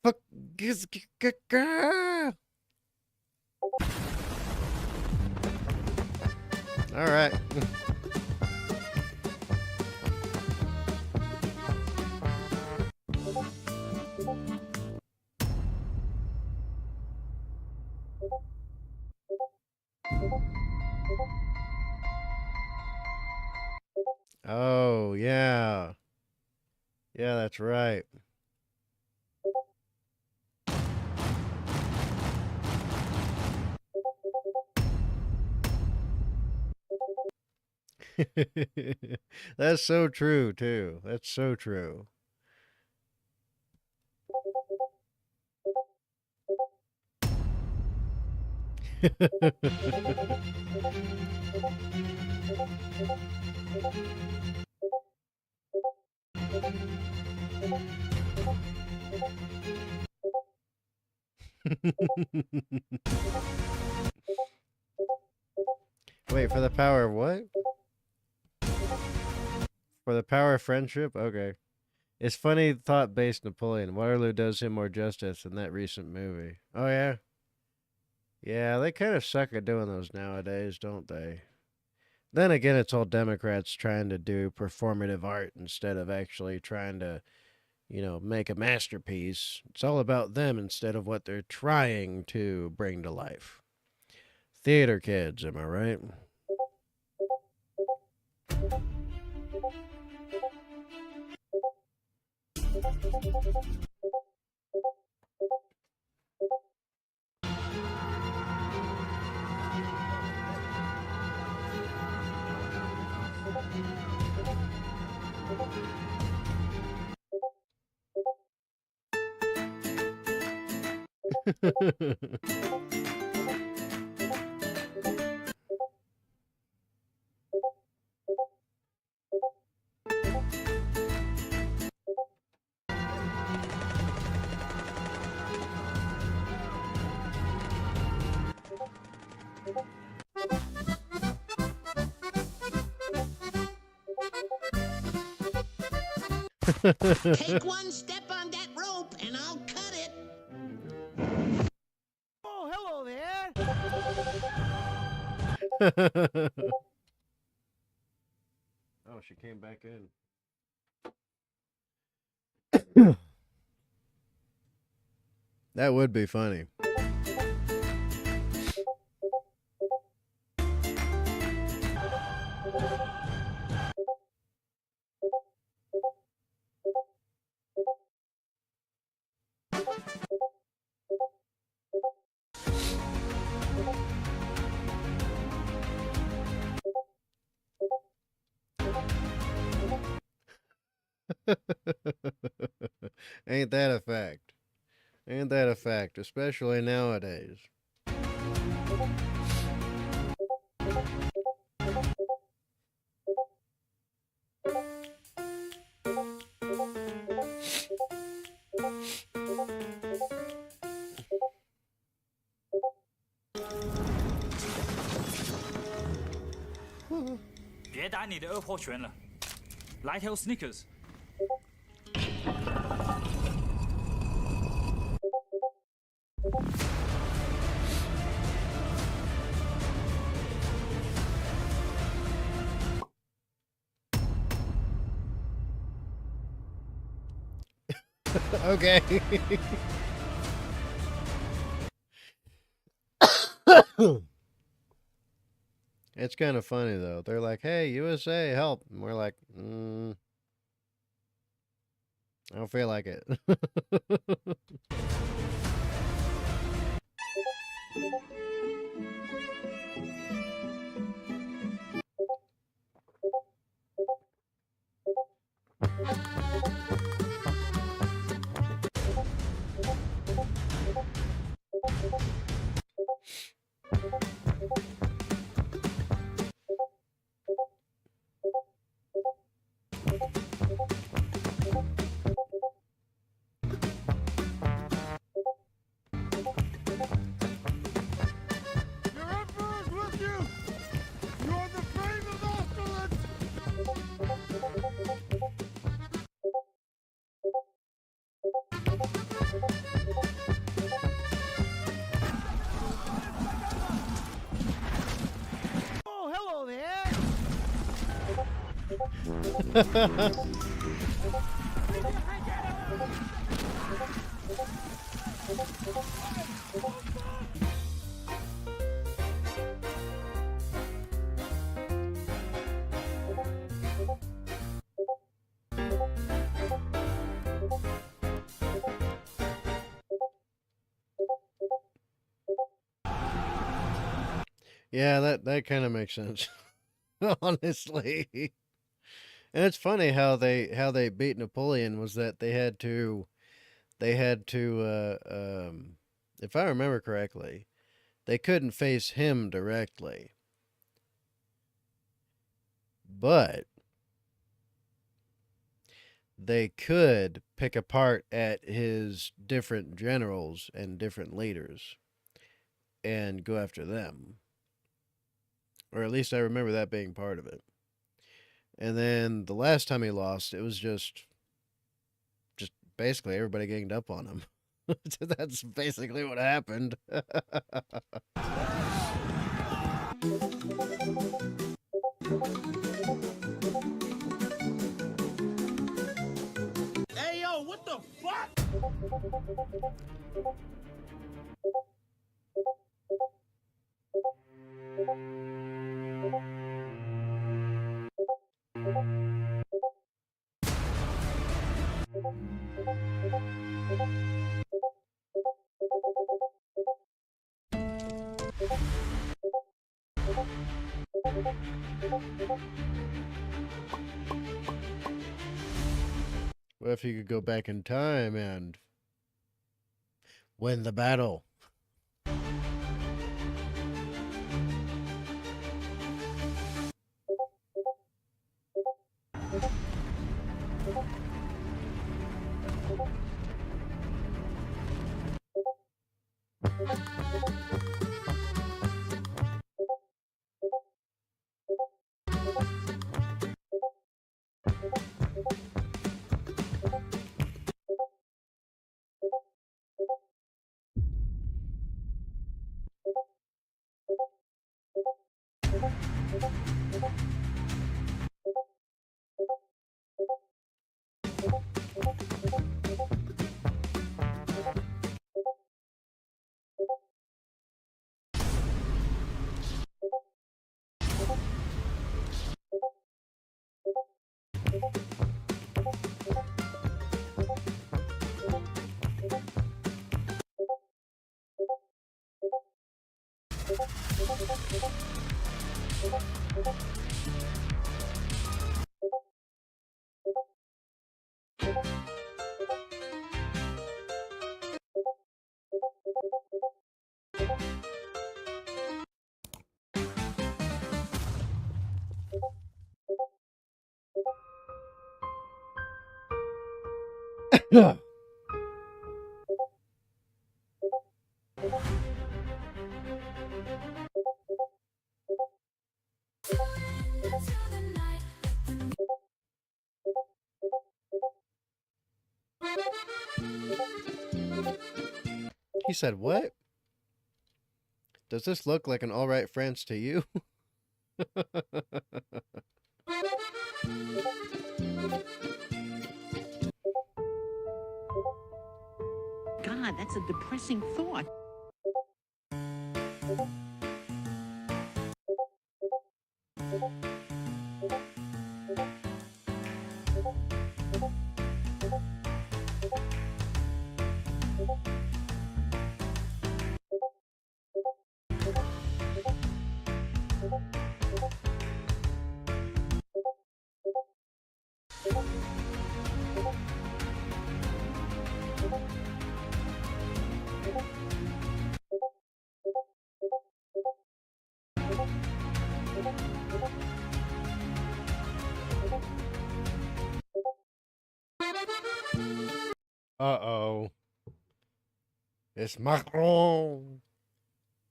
[SPEAKER 1] Fuck. All right. Oh, yeah. Yeah, that's right. That's so true, too. That's so true. Wait, for the power of what? For the power of friendship? Okay. It's funny thought-based Napoleon. Waterloo does him more justice than that recent movie. Oh, yeah? Yeah, they kind of suck at doing those nowadays, don't they? Then again, it's all Democrats trying to do performative art instead of actually trying to, make a masterpiece. It's all about them instead of what they're trying to bring to life. Theater kids, am I right?
[SPEAKER 2] Take one step on that rope and I'll cut it.
[SPEAKER 3] Oh, hello there.
[SPEAKER 1] Oh, she came back in. That would be funny. Ain't that a fact? Ain't that a fact, especially nowadays?
[SPEAKER 7] 别打你的二破拳了，来条 Snickers。Okay.
[SPEAKER 1] It's kind of funny though. They're like, "Hey, USA, help!" And we're like, I don't feel like it."
[SPEAKER 3] Your emperor is with you. You are the frame of Austerlitz. Oh, hello there.
[SPEAKER 1] Yeah, that kind of makes sense. Honestly. And it's funny how they beat Napoleon was that they had to if I remember correctly, they couldn't face him directly. But they could pick apart at his different generals and different leaders and go after them. Or at least I remember that being part of it. And then the last time he lost, it was just basically everybody ganged up on him. That's basically what happened.
[SPEAKER 3] Hey, yo, what the fuck?
[SPEAKER 1] What if you could go back in time and win the battle? He said, "What? Does this look like an all right France to you?"
[SPEAKER 2] God, that's a depressing thought.
[SPEAKER 1] Uh-oh. It's Macron.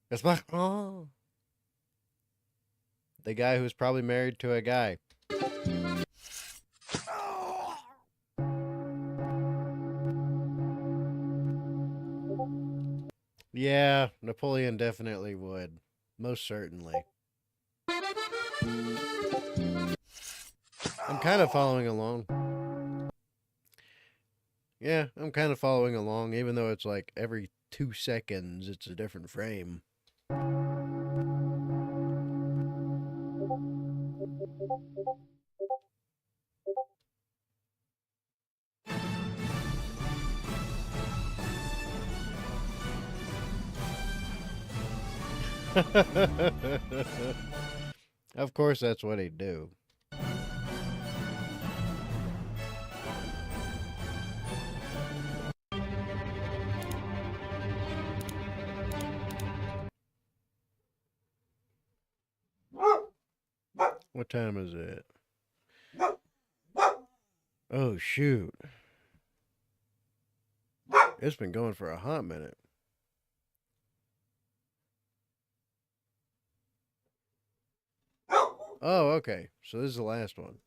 [SPEAKER 1] It's Macron. The guy who's probably married to a guy. Yeah, Napoleon definitely would. Most certainly. I'm kind of following along. Yeah, I'm kind of following along, even though it's like every 2 seconds it's a different frame. Of course, that's what he'd do. What time is it? Oh, shoot. It's been going for a hot minute. Oh, okay. So this is the last one.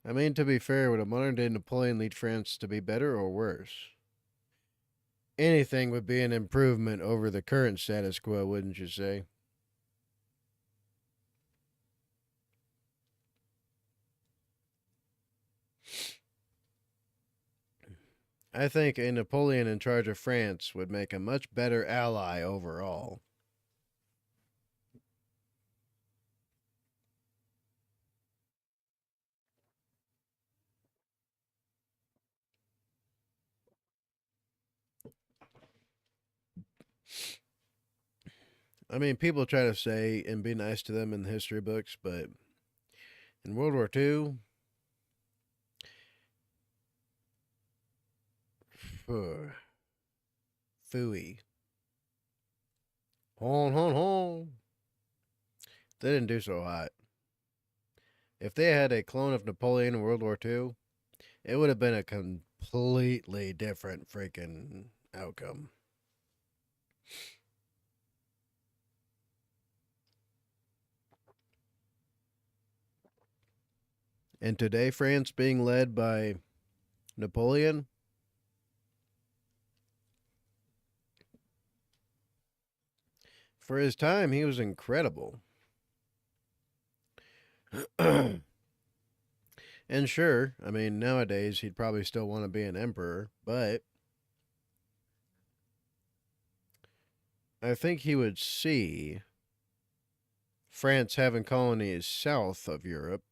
[SPEAKER 1] I mean, to be fair, would a modern-day Napoleon lead France to be better or worse? Anything would be an improvement over the current status quo, wouldn't you say? I think a Napoleon in charge of France would make a much better ally overall. I mean, people try to say and be nice to them in the history books, but in World War II, phooey. Hon, hon, hon. They didn't do so hot. If they had a clone of Napoleon in World War II, it would have been a completely different freaking outcome. And today, France being led by Napoleon, for his time, he was incredible. And sure, I mean, nowadays he'd probably still want to be an emperor, but I think he would see France having colonies south of Europe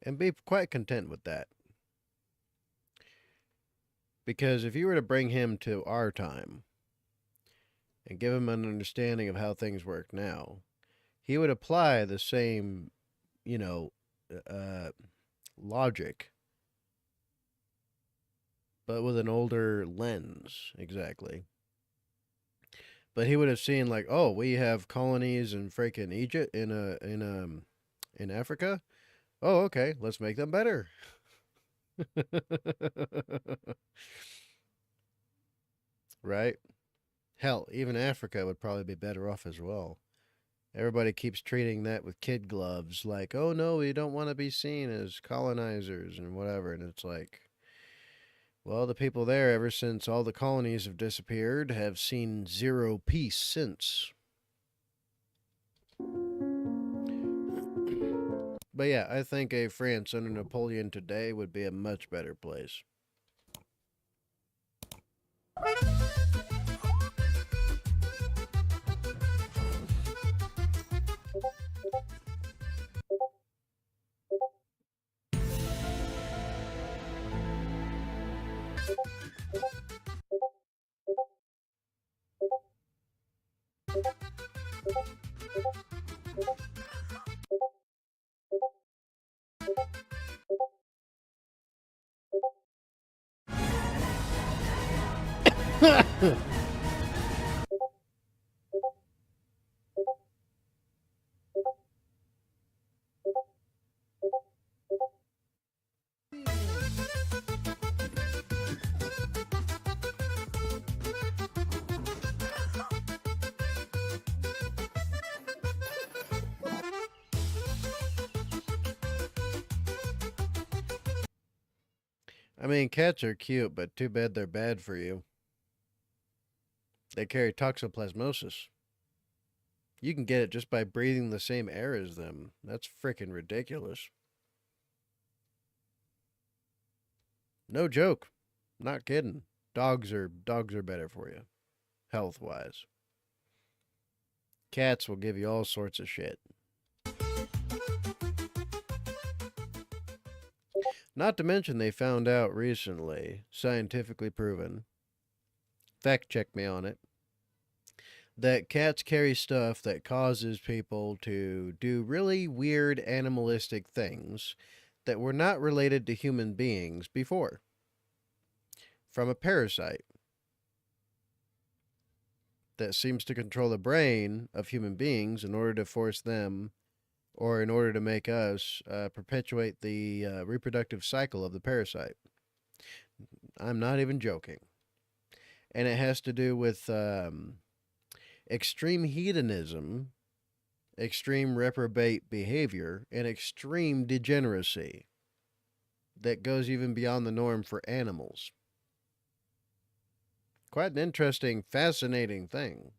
[SPEAKER 1] and be quite content with that. Because if you were to bring him to our time and give him an understanding of how things work now, he would apply the same, logic, but with an older lens, exactly. But he would have seen like, oh, we have colonies in freaking Egypt in Africa. Oh, okay, let's make them better. Right? Hell, even Africa would probably be better off as well. Everybody keeps treating that with kid gloves, like, oh no, we don't want to be seen as colonizers and whatever. And it's like, well, the people there, ever since all the colonies have disappeared, have seen zero peace since. But yeah, I think a France under Napoleon today would be a much better place. I mean, cats are cute, but too bad they're bad for you. They carry toxoplasmosis. You can get it just by breathing the same air as them. That's freaking ridiculous. No joke. Not kidding. Dogs are better for you, health-wise. Cats will give you all sorts of shit. Not to mention they found out recently, scientifically proven, fact check me on it, that cats carry stuff that causes people to do really weird animalistic things that were not related to human beings before. From a parasite that seems to control the brain of human beings in order to force them, or in order to make us perpetuate the reproductive cycle of the parasite. I'm not even joking. And it has to do with extreme hedonism, extreme reprobate behavior, and extreme degeneracy. that goes even beyond the norm for animals. Quite an interesting, fascinating thing.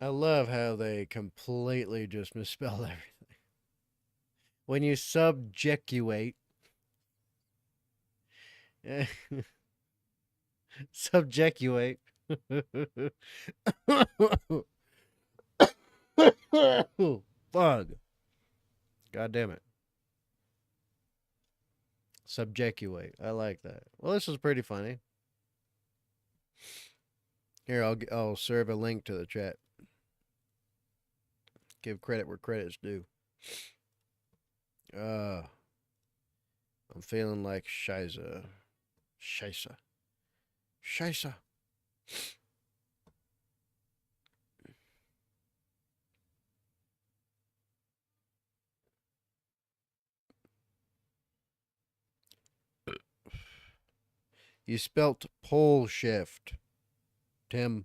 [SPEAKER 1] I love how they completely just misspell everything. When you subjectuate, subjectuate. Bug. God damn it. Subjectuate. I like that. Well, this is pretty funny. Here, I'll serve a link to the chat. Give credit where credit's due. I'm feeling like Shiza. Shisa. Shisa. You spelt pole shift, Tim.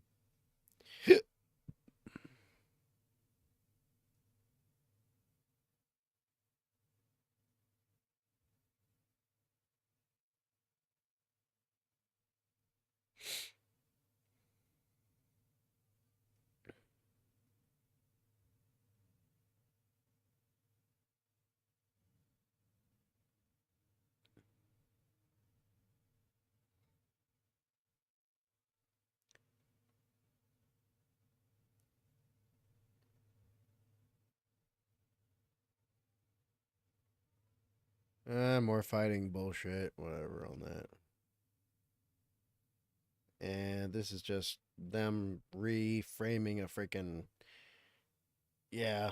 [SPEAKER 1] More fighting bullshit, whatever on that. And this is just them reframing a freaking, yeah.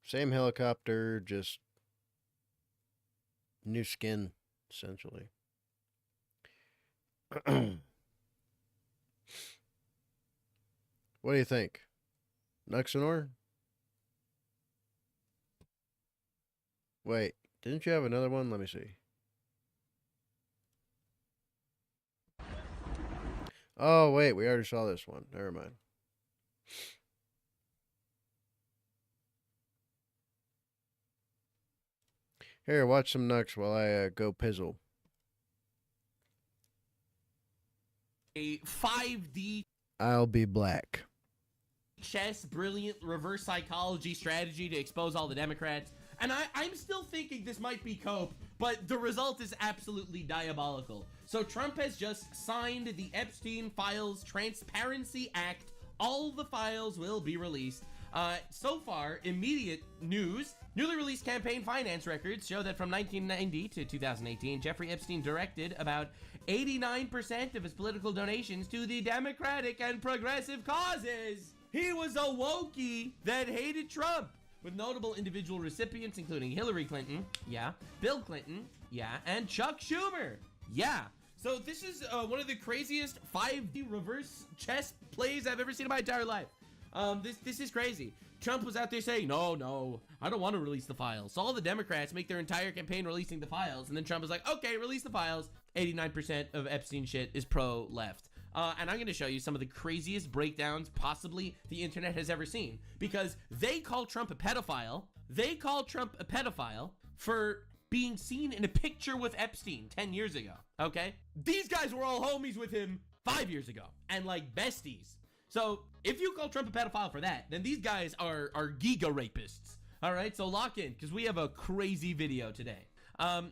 [SPEAKER 1] Same helicopter, just new skin, essentially. What do you think? Nuxanor? Wait, didn't you have another one? Let me see. Oh, wait, we already saw this one. Never mind. Here, watch some Nux while I go pizzle.
[SPEAKER 9] A 5D
[SPEAKER 1] I'll be black.
[SPEAKER 9] chess, brilliant reverse psychology strategy to expose all the Democrats. And I'm still thinking this might be cope, but the result is absolutely diabolical. So Trump has just signed the Epstein Files Transparency Act. All the files will be released. So far, immediate news. Newly released campaign finance records show that from 1990 to 2018, Jeffrey Epstein directed about 89% of his political donations to the Democratic and progressive causes. He was a wokey that hated Trump, with notable individual recipients including Hillary Clinton, yeah, Bill Clinton, yeah, and Chuck Schumer, yeah. So this is one of the craziest 5D reverse chess plays I've ever seen in my entire life. This is crazy. Trump was out there saying, no, I don't want to release the files. So all the Democrats make their entire campaign releasing the files, and then Trump was like, okay, release the files. 89% of Epstein shit is pro-left. And I'm going to show you some of the craziest breakdowns possibly the internet has ever seen. Because they call Trump a pedophile. They call Trump a pedophile for being seen in a picture with Epstein 10 years ago, okay? These guys were all homies with him 5 years ago, and like besties. So if you call Trump a pedophile for that, then these guys are giga rapists. All right, so lock in, because we have a crazy video today.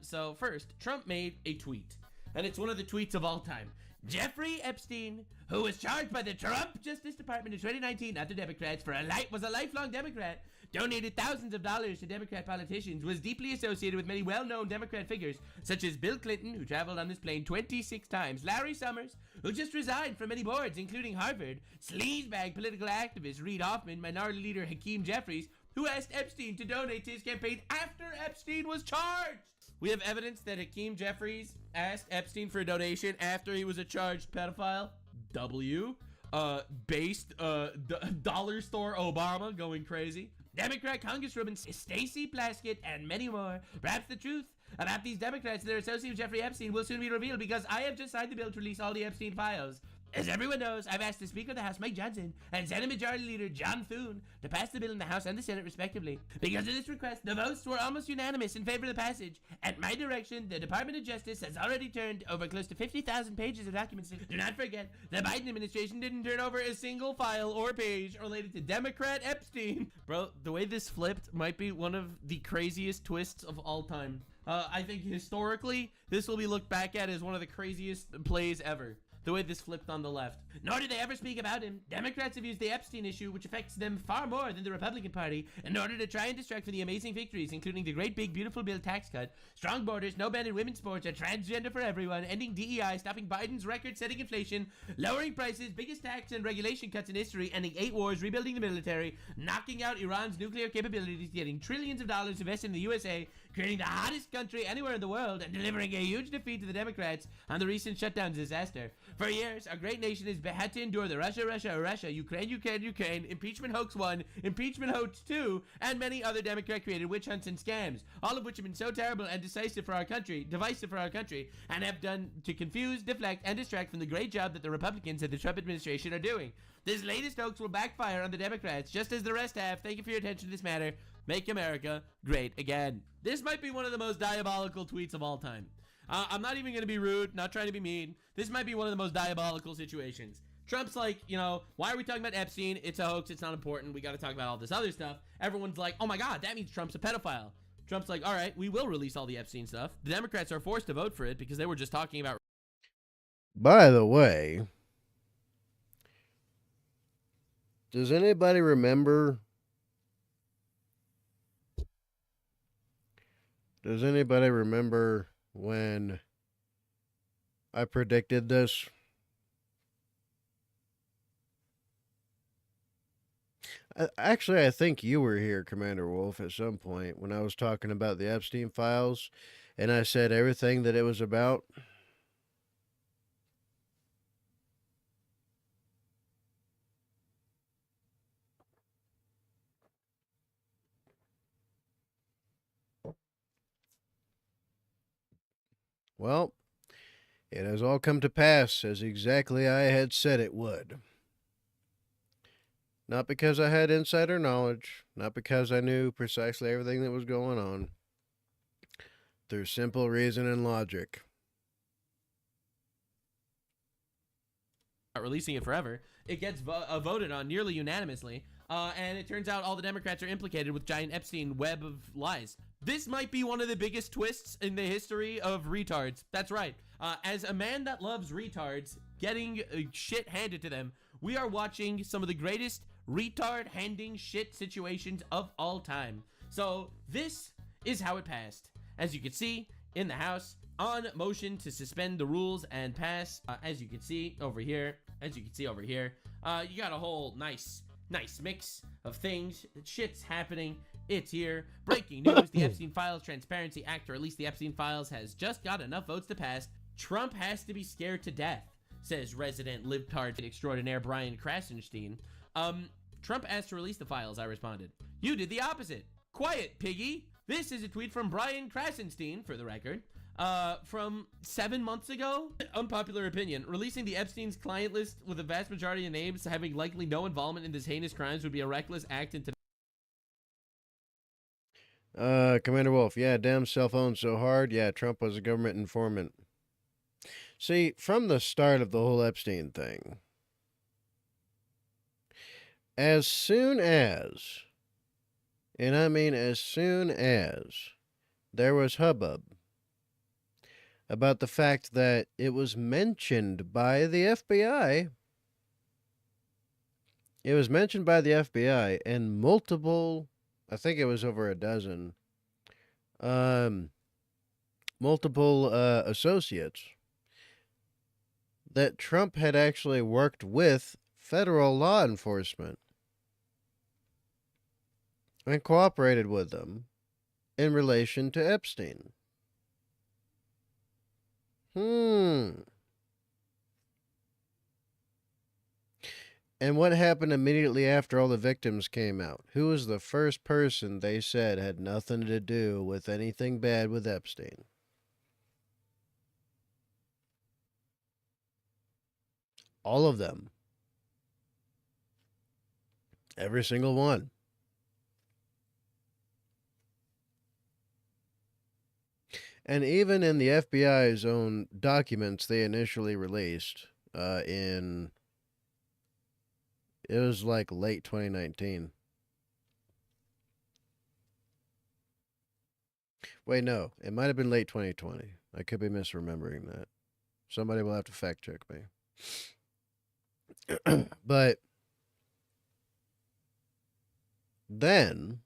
[SPEAKER 9] So first, Trump made a tweet. and it's one of the tweets of all time. Jeffrey Epstein, who was charged by the Trump Justice Department in 2019 after Democrats was a lifelong Democrat, donated thousands of dollars to Democrat politicians, was deeply associated with many well-known Democrat figures, such as Bill Clinton, who traveled on this plane 26 times, Larry Summers, who just resigned from many boards, including Harvard, sleazebag political activist Reid Hoffman, Minority Leader Hakeem Jeffries, who asked Epstein to donate to his campaign after Epstein was charged. We have evidence that Hakeem Jeffries asked Epstein for a donation after he was a charged pedophile. Dollar store Obama going crazy. Democrat Congresswoman Stacey Plaskett and many more. Perhaps the truth about these Democrats and their association with Jeffrey Epstein will soon be revealed, because I have just signed the bill to release all the Epstein files. As everyone knows, I've asked the Speaker of the House, Mike Johnson, and Senate Majority Leader John Thune to pass the bill in the House and the Senate, respectively. Because of this request, the votes were almost unanimous in favor of the passage. At my direction, the Department of Justice has already turned over close to 50,000 pages of documents. Do not forget, the Biden administration didn't turn over a single file or page related to Democrat Epstein. Bro, the way this flipped might be one of the craziest twists of all time. I think historically, this will be looked back at as one of the craziest plays ever. The way this flipped on the left. Nor did they ever speak about him. Democrats have used the Epstein issue, which affects them far more than the Republican Party, in order to try and distract from the amazing victories, including the great big beautiful bill tax cut, strong borders, no ban in women's sports, a transgender for everyone, ending DEI, stopping Biden's record-setting inflation, lowering prices, biggest tax and regulation cuts in history, ending 8 wars, rebuilding the military, knocking out Iran's nuclear capabilities, getting trillions of dollars invested in the USA, creating the hottest country anywhere in the world, and delivering a huge defeat to the Democrats on the recent shutdown disaster. For years, our great nation has had to endure the Russia, Ukraine, impeachment hoax 1, impeachment hoax 2, and many other Democrat-created witch hunts and scams, all of which have been so terrible and divisive for our country, and have done to confuse, deflect, and distract from the great job that the Republicans and the Trump administration are doing. This latest hoax will backfire on the Democrats, just as the rest have. Thank you for your attention to this matter. Make America great again. This might be one of the most diabolical tweets of all time. I'm not even going to be rude, not trying to be mean. This might be one of the most diabolical situations. Trump's like, you know, why are we talking about Epstein? It's a hoax. It's not important. We got to talk about all this other stuff. Everyone's like, oh my God, that means Trump's a pedophile. Trump's like, all right, we will release all the Epstein stuff. The Democrats are forced to vote for it because they were just talking about.
[SPEAKER 1] By the way, does anybody remember? Does anybody remember when I predicted this? Actually, I think you were here, Commander Wolf, at some point when I was talking about the Epstein files, and I said everything that it was about. Well, it has all come to pass as exactly I had said it would. Not because I had insider knowledge, not because I knew precisely everything that was going on, through simple reason and logic.
[SPEAKER 9] Releasing it forever, it gets voted on nearly unanimously, and it turns out all the Democrats are implicated with giant Epstein web of lies. This might be one of the biggest twists in the history of retards. That's right. As a man that loves retards getting shit handed to them, we are watching some of the greatest retard handing shit situations of all time. So this is how it passed. As you can see in the House, on motion to suspend the rules and pass, as you can see over here, you got a whole nice mix of things. Shit's happening. It's here. Breaking news: the Epstein Files Transparency Act, or at least the Epstein Files, has just got enough votes to pass. Trump has to be scared to death, says resident libtard extraordinaire Brian Krasenstein. Trump asked to release the files. I responded, you did the opposite. Quiet, piggy. This is a tweet from Brian Krasenstein, for the record, from 7 months ago. Unpopular opinion: releasing the Epstein's client list with a vast majority of names having likely no involvement in this heinous crimes would be a reckless act into
[SPEAKER 1] Commander Wolf, yeah, damn cell phone so hard. Yeah, Trump was a government informant. See, from the start of the whole Epstein thing, as soon as, and I mean as soon as, there was hubbub about the fact that it was mentioned by the FBI. It was mentioned by the FBI and multiple, I think it was over a dozen, multiple associates, that Trump had actually worked with federal law enforcement and cooperated with them in relation to Epstein. And what happened immediately after all the victims came out? Who was the first person they said had nothing to do with anything bad with Epstein? All of them. Every single one. And even in the FBI's own documents they initially released it was like late 2019. Wait, no. It might have been late 2020. I could be misremembering that. Somebody will have to fact check me. But then,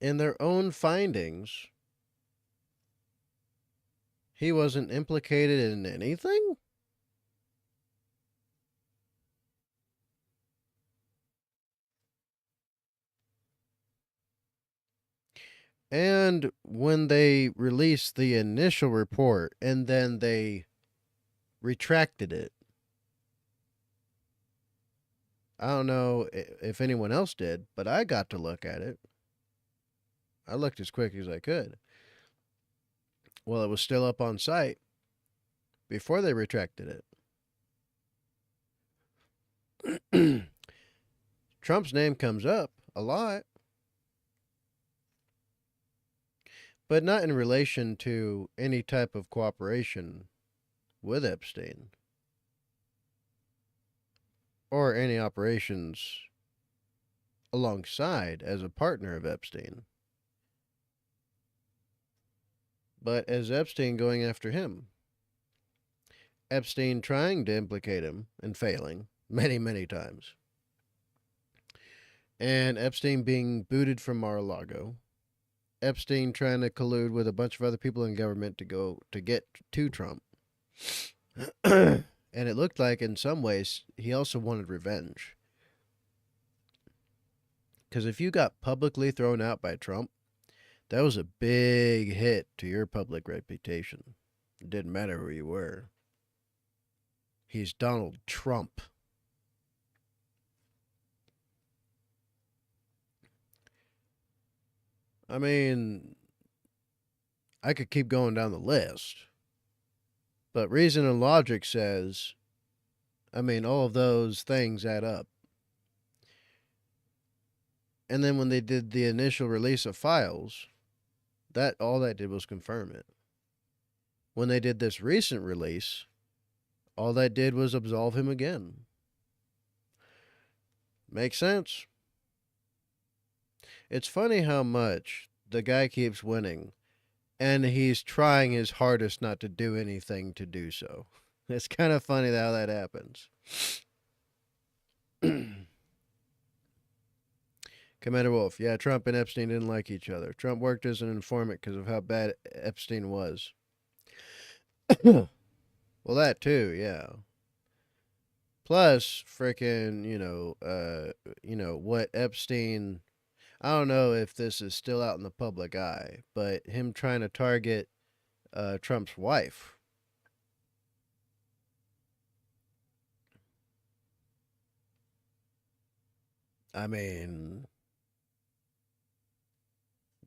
[SPEAKER 1] in their own findings, he wasn't implicated in anything? And when they released the initial report and then they retracted it, I don't know if anyone else did, but I got to look at it. I looked as quick as I could. Well, it was still up on site before they retracted it. Trump's name comes up a lot, but not in relation to any type of cooperation with Epstein or any operations alongside as a partner of Epstein, but as Epstein going after him. Epstein trying to implicate him and failing many, many times. And Epstein being booted from Mar-a-Lago. Epstein trying to collude with a bunch of other people in government to get to Trump. And it looked like in some ways he also wanted revenge. Because if you got publicly thrown out by Trump, that was a big hit to your public reputation. It didn't matter who you were. He's Donald Trump. I mean, I could keep going down the list. But reason and logic says, all of those things add up. And then when they did the initial release of files, all that did was confirm it. When they did this recent release, all that did was absolve him again. Makes sense? It's funny how much the guy keeps winning, and he's trying his hardest not to do anything to do so. It's kind of funny how that happens. Commander Wolf, yeah, Trump and Epstein didn't like each other. Trump worked as an informant because of how bad Epstein was. Well, that too, yeah. Plus, frickin', what Epstein, I don't know if this is still out in the public eye, but him trying to target Trump's wife.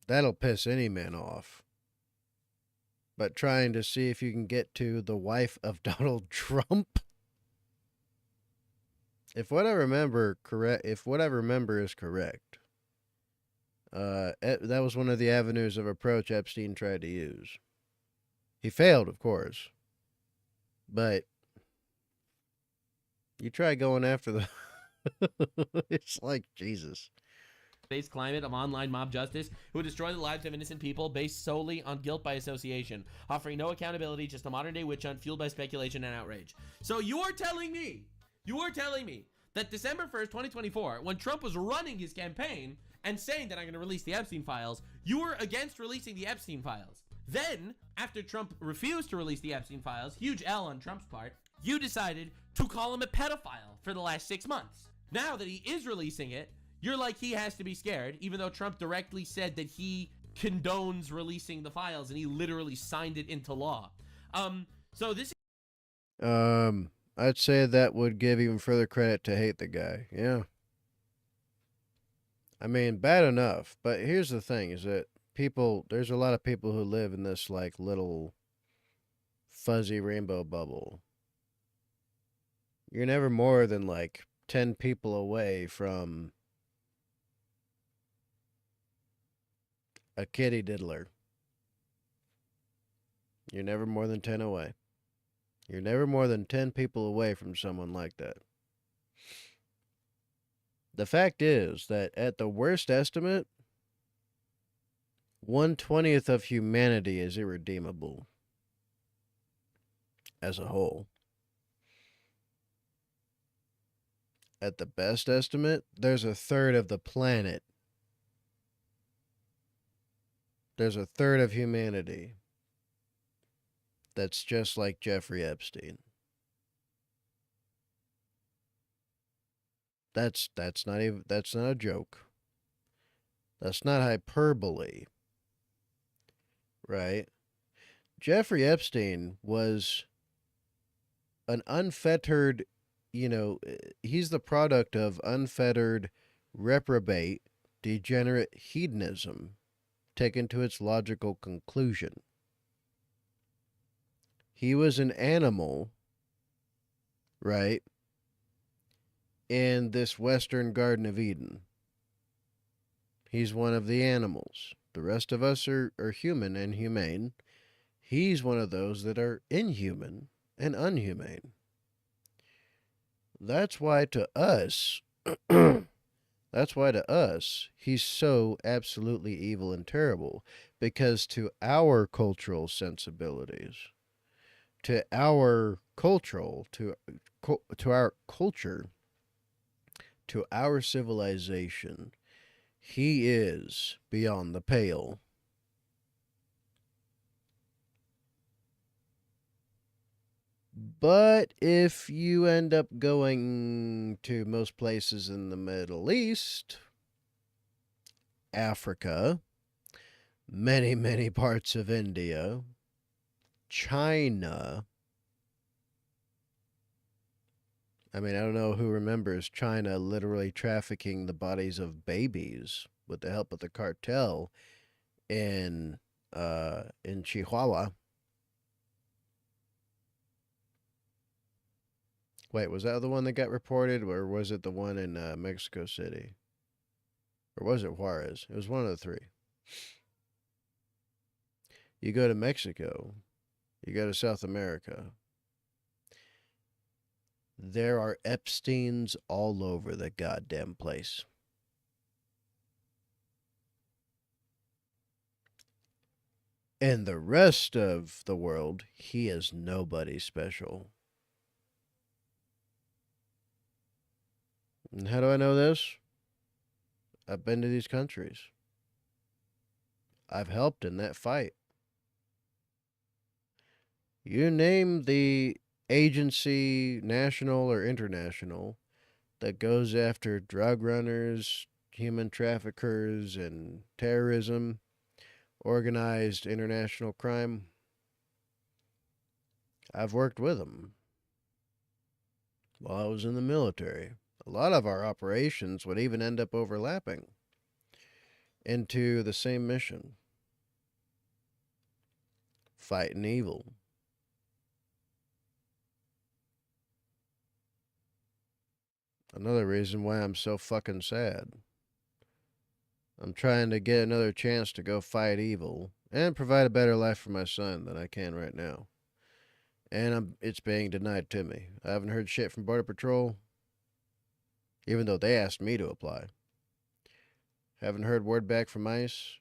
[SPEAKER 1] That'll piss any man off. But trying to see if you can get to the wife of Donald Trump? If what I remember is correct, that was one of the avenues of approach Epstein tried to use. He failed, of course. But you try going after the... It's like, Jesus.
[SPEAKER 9] based climate of online mob justice who destroy the lives of innocent people based solely on guilt by association, offering no accountability, just a modern-day witch hunt fueled by speculation and outrage. So you are telling me that December 1st, 2024, when Trump was running his campaign and saying that I'm going to release the Epstein files, you were against releasing the Epstein files. Then, after Trump refused to release the Epstein files, huge L on Trump's part, you decided to call him a pedophile for the last 6 months. Now that he is releasing it, you're like he has to be scared, even though Trump directly said that he condones releasing the files and he literally signed it into law. So this
[SPEAKER 1] I'd say that would give even further credit to hate the guy. Yeah. I mean, bad enough, but here's the thing is that there's a lot of people who live in this like little fuzzy rainbow bubble. You're never more than like 10 people away from a kitty diddler. You're never more than 10 away. You're never more than 10 people away from someone like that. The fact is that at the worst estimate, 1/20th of humanity is irredeemable as a whole. At the best estimate, there's a third of the planet. There's a third of humanity that's just like Jeffrey Epstein. That's not a joke. That's not hyperbole. Right? Jeffrey Epstein was an unfettered, he's the product of unfettered, reprobate, degenerate hedonism taken to its logical conclusion. He was an animal, right, in this Western Garden of Eden. He's one of the animals. The rest of us are human and humane. He's one of those that are inhuman and unhumane. That's why to us, he's so absolutely evil and terrible. Because to our cultural sensibilities, to our cultural, to our culture, to our civilization, he is beyond the pale. But if you end up going to most places in the Middle East, Africa, many, many parts of India, China. I mean, I don't know who remembers China literally trafficking the bodies of babies with the help of the cartel in Chihuahua. Wait, was that the one that got reported, or was it the one in Mexico City? Or was it Juarez? It was one of the three. You go to Mexico, you go to South America, there are Epsteins all over the goddamn place. And the rest of the world, he is nobody special. And how do I know this? I've been to these countries. I've helped in that fight. You name the agency, national or international, that goes after drug runners, human traffickers, and terrorism, organized international crime. I've worked with them while I was in the military. A lot of our operations would even end up overlapping into the same mission. Fighting evil. Another reason why I'm so fucking sad. I'm trying to get another chance to go fight evil and provide a better life for my son than I can right now. And it's being denied to me. I haven't heard shit from Border Patrol, even though they asked me to apply. Haven't heard word back from ICE,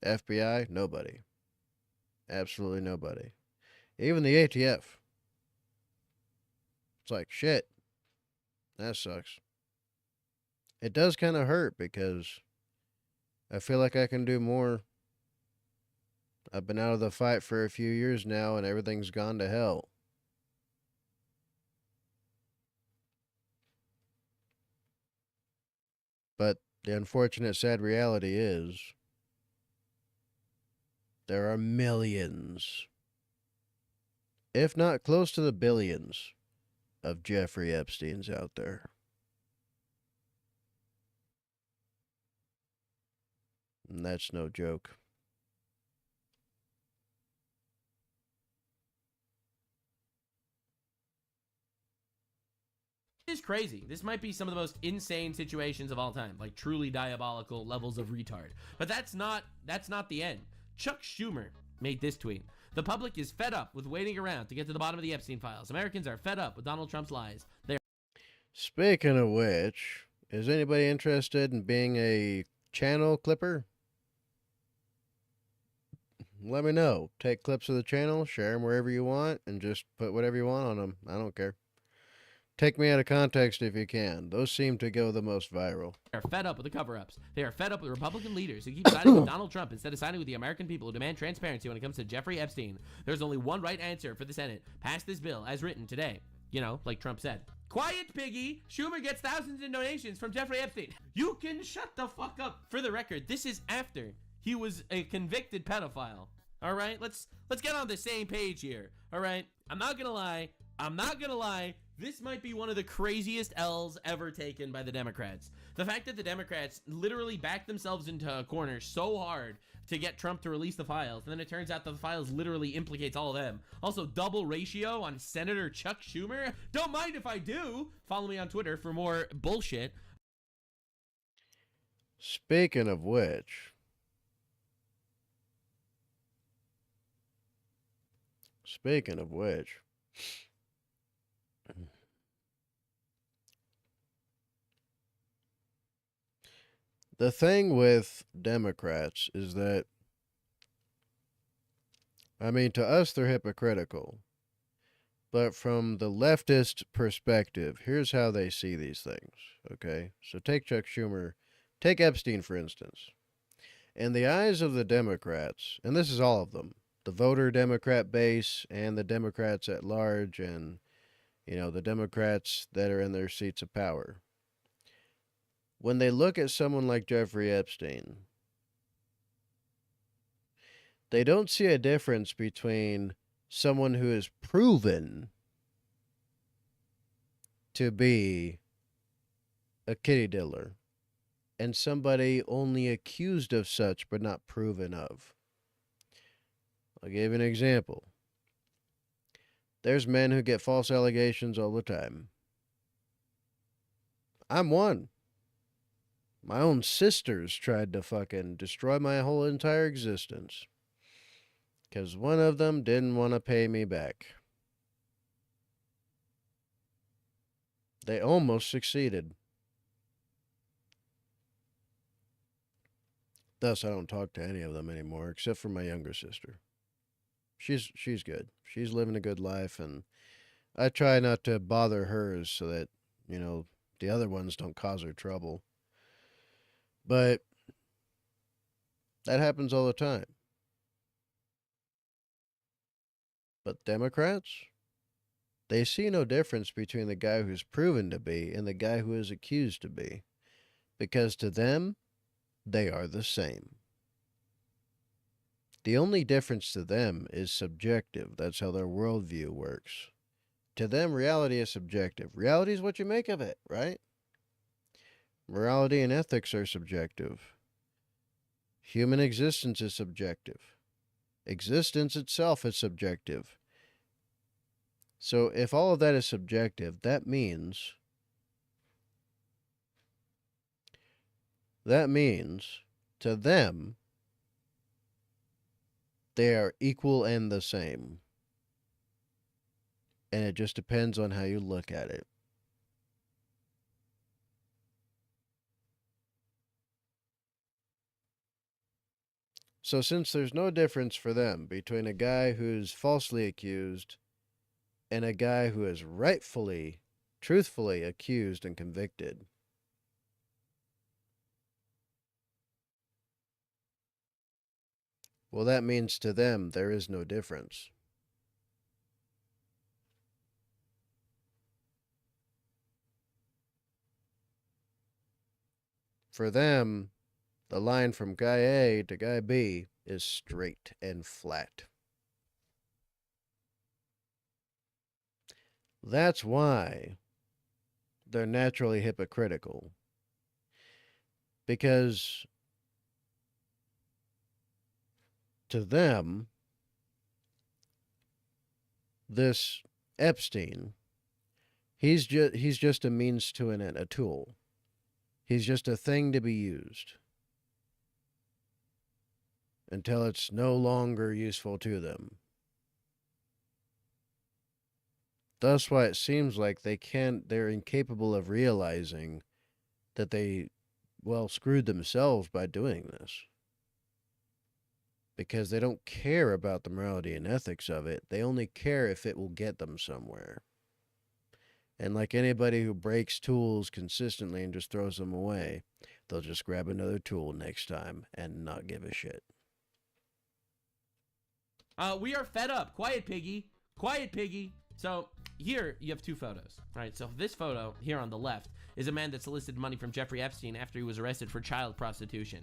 [SPEAKER 1] FBI, nobody. Absolutely nobody. Even the ATF. It's like, shit. That sucks. It does kind of hurt because I feel like I can do more. I've been out of the fight for a few years now and everything's gone to hell. But the unfortunate, sad reality is there are millions, if not close to the billions, of Jeffrey Epsteins out there. And that's no joke.
[SPEAKER 9] Is crazy. This might be some of the most insane situations of all time, like truly diabolical levels of retard. But that's not the end. Chuck Schumer made this tweet. The public is fed up with waiting around to get to the bottom of the Epstein files. Americans are fed up with Donald Trump's lies.
[SPEAKER 1] Speaking of which, is anybody interested in being a channel clipper? Let me know. Take clips of the channel, share them wherever you want, and just put whatever you want on them. I don't care. Take me out of context if you can. Those seem to go the most viral.
[SPEAKER 9] They are fed up with the cover-ups. They are fed up with Republican leaders who keep siding with Donald Trump instead of siding with the American people who demand transparency when it comes to Jeffrey Epstein. There's only one right answer for the Senate. Pass this bill as written today. You know, like Trump said. Quiet, piggy. Schumer gets thousands in donations from Jeffrey Epstein. You can shut the fuck up. For the record, this is after he was a convicted pedophile. All right, let's get on the same page here. All right, I'm not gonna lie. This might be one of the craziest L's ever taken by the Democrats. The fact that the Democrats literally backed themselves into a corner so hard to get Trump to release the files, and then it turns out the files literally implicates all of them. Also, double ratio on Senator Chuck Schumer. Don't mind if I do. Follow me on Twitter for more bullshit.
[SPEAKER 1] Speaking of which, the thing with Democrats is that, I mean, to us, they're hypocritical. But from the leftist perspective, here's how they see these things, okay? So take Chuck Schumer, take Epstein, for instance. In the eyes of the Democrats, and this is all of them, the voter Democrat base and the Democrats at large and, you know, the Democrats that are in their seats of power. When they look at someone like Jeffrey Epstein, they don't see a difference between someone who is proven to be a kitty diddler and somebody only accused of such but not proven of. I'll give you an example. There's men who get false allegations all the time. I'm one. My own sisters tried to fucking destroy my whole entire existence. Because one of them didn't want to pay me back. They almost succeeded. Thus, I don't talk to any of them anymore, except for my younger sister. She's good. She's living a good life, and I try not to bother hers so that, you know, the other ones don't cause her trouble. But that happens all the time. But Democrats, they see no difference between the guy who's proven to be and the guy who is accused to be. Because to them, they are the same. The only difference to them is subjective. That's how their worldview works. To them, reality is subjective. Reality is what you make of it, right? Morality and ethics are subjective. Human existence is subjective. Existence itself is subjective. So if all of that is subjective, that means to them, they are equal and the same. And it just depends on how you look at it. So since there's no difference for them between a guy who's falsely accused and a guy who is rightfully, truthfully accused and convicted, well, that means to them there is no difference. For them, the line from guy A to guy B is straight and flat. That's why they're naturally hypocritical. Because to them, this Epstein, he's just a means to an end, a tool. He's just a thing to be used until it's no longer useful to them. That's why it seems like they're incapable of realizing that they, well, screwed themselves by doing this. Because they don't care about the morality and ethics of it. They only care if it will get them somewhere. And like anybody who breaks tools consistently and just throws them away, they'll just grab another tool next time and not give a shit.
[SPEAKER 9] We are fed up. Quiet, piggy. Quiet, piggy. So here you have two photos. All right, so this photo here on the left is a man that solicited money from Jeffrey Epstein after he was arrested for child prostitution.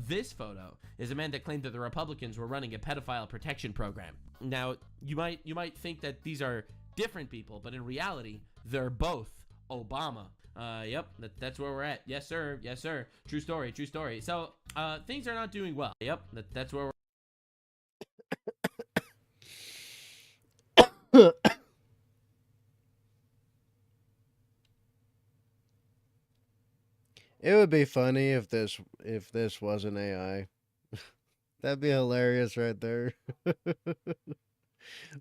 [SPEAKER 9] This photo is a man that claimed that the Republicans were running a pedophile protection program. Now, you might think that these are different people, but in reality, they're both Obama. Yep, that's where we're at. Yes, sir. Yes, sir. True story. True story. So, things are not doing well. Yep, that's where we're
[SPEAKER 1] It would be funny if this was an AI. That'd be hilarious right there.